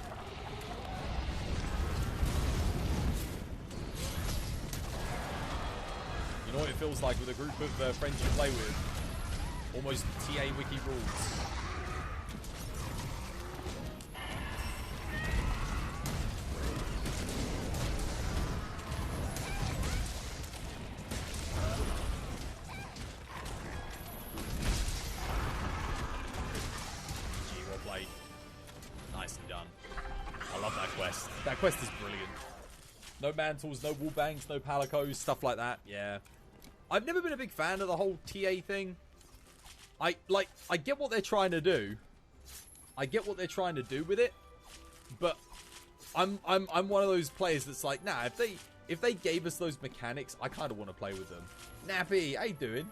You know what it feels like with a group of friends you play with? Almost TA wiki rules. Gee, well played. Nicely done. I love that quest. That quest is brilliant. No mantles, no wall bangs, no palicos, stuff like that. Yeah. I've never been a big fan of the whole TA thing. I get what they're trying to do. I get what they're trying to do with it. But I'm one of those players that's like, nah, if they gave us those mechanics, I kind of want to play with them. Nappy, how you doing?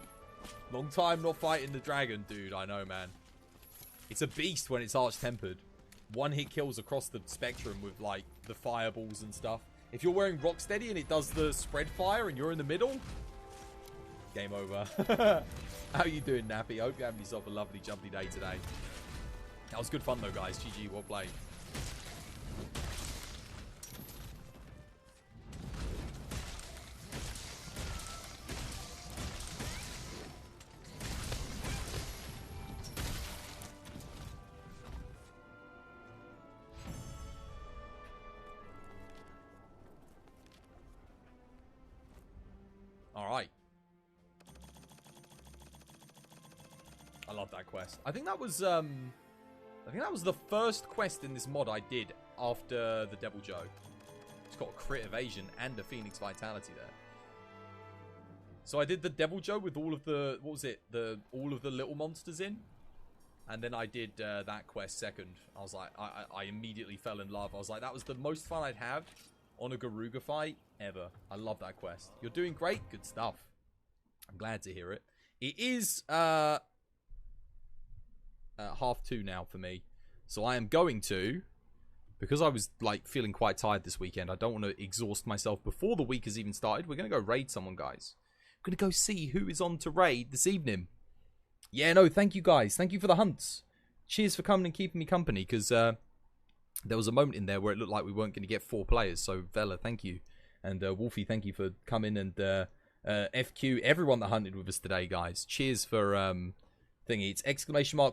Long time not fighting the dragon, dude. I know, man. It's a beast when it's arch-tempered. One hit kills across the spectrum with like the fireballs and stuff. If you're wearing Rocksteady and it does the spread fire and you're in the middle, game over. How you doing, Nappy? I hope you're having yourself a lovely, jumpy day today. That was good fun, though, guys. GG, well played. All right. I love that quest. I think that was the first quest in this mod I did after the Devil Joe. It's got a crit evasion and a Phoenix Vitality there. So I did the Devil Joe with all of the, what was it? All of the little monsters in. And then I did that quest second. I was like, I immediately fell in love. I was like, that was the most fun I'd have on a Garuga fight ever. I love that quest. You're doing great. Good stuff. I'm glad to hear it. It is 2:30 now for me. So I am going to, because I was like feeling quite tired this weekend, I don't want to exhaust myself before the week has even started. We're going to go raid someone, guys. We're going to go see who is on to raid this evening. Yeah, no, thank you guys. Thank you for the hunts. Cheers for coming and keeping me company, because there was a moment in there where it looked like we weren't going to get 4 players. So Vela, thank you. And Wolfie, thank you for coming. And FQ, everyone that hunted with us today, guys. Cheers for thingy. It's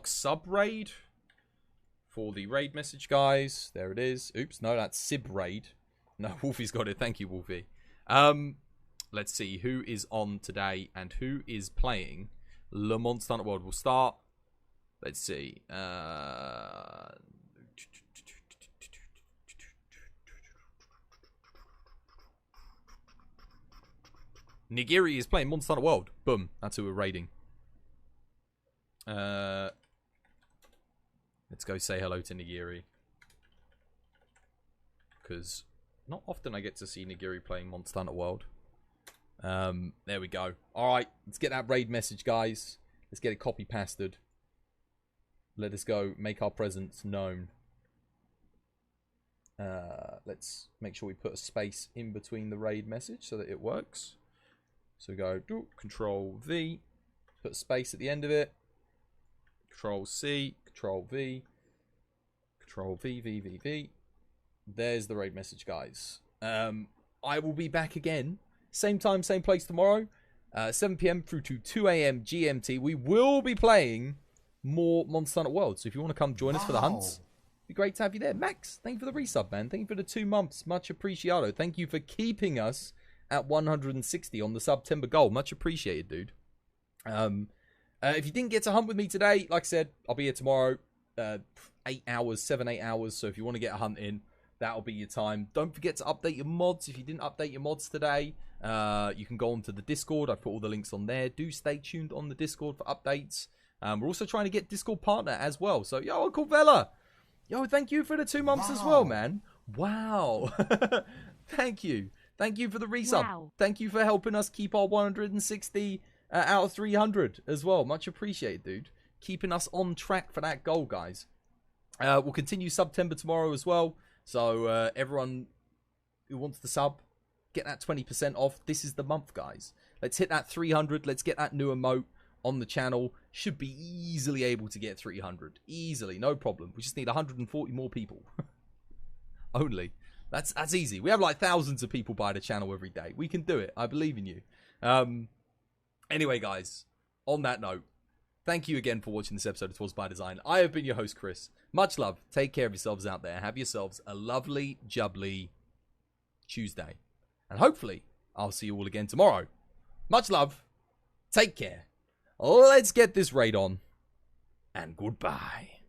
!sub raid for the raid message, guys. There it is. Oops, no, that's Sib raid. No, Wolfie's got it. Thank you, Wolfie. Let's see who is on today and who is playing Le Monster Hunter World will start. Let's see. Nigiri is playing Monster Hunter World. Boom. That's who we're raiding. Let's go say hello to Nigiri. Because not often I get to see Nigiri playing Monster Hunter World. There we go. Alright, let's get that raid message, guys. Let's get it copy-pasted. Let us go make our presence known. Let's make sure we put a space in between the raid message so that it works. So we go Control V, put a space at the end of it. Control C, Control V, Control V, V, V, V. There's the raid message, guys. I will be back again. Same time, same place tomorrow. 7 PM through to 2 AM GMT. We will be playing more Monster Hunter World. So if you want to come join us for the hunts, it'd be great to have you there. Max, thank you for the resub, man. Thank you for the 2 months. Much appreciado. Thank you for keeping us at 160 on the SUBTEMBER goal. Much appreciated, dude. If you didn't get to hunt with me today, like I said, I'll be here tomorrow. 8 hours, 7-8 hours. So if you want to get a hunt in, that'll be your time. Don't forget to update your mods. If you didn't update your mods today, you can go onto the Discord. I've put all the links on there. Do stay tuned on the Discord for updates. We're also trying to get Discord partner as well. So, yo, Uncle Vela. Yo, thank you for the 2 months as well, man. Wow. Thank you. Thank you for the resub. Wow. Thank you for helping us keep our 160 out of 300 as well. Much appreciated, dude. Keeping us on track for that goal, guys. We'll continue SUBTEMBER tomorrow as well. So everyone who wants to sub, get that 20% off. This is the month, guys. Let's hit that 300. Let's get that new emote on the channel. Should be easily able to get 300. Easily, no problem. We just need 140 more people. Only. That's easy. We have like thousands of people buy the channel every day. We can do it. I believe in you. Anyway, guys, on that note, thank you again for watching this episode of Twas by Design. I have been your host, Chris. Much love. Take care of yourselves out there. Have yourselves a lovely, jubbly Tuesday. And hopefully, I'll see you all again tomorrow. Much love. Take care. Let's get this raid on. And goodbye.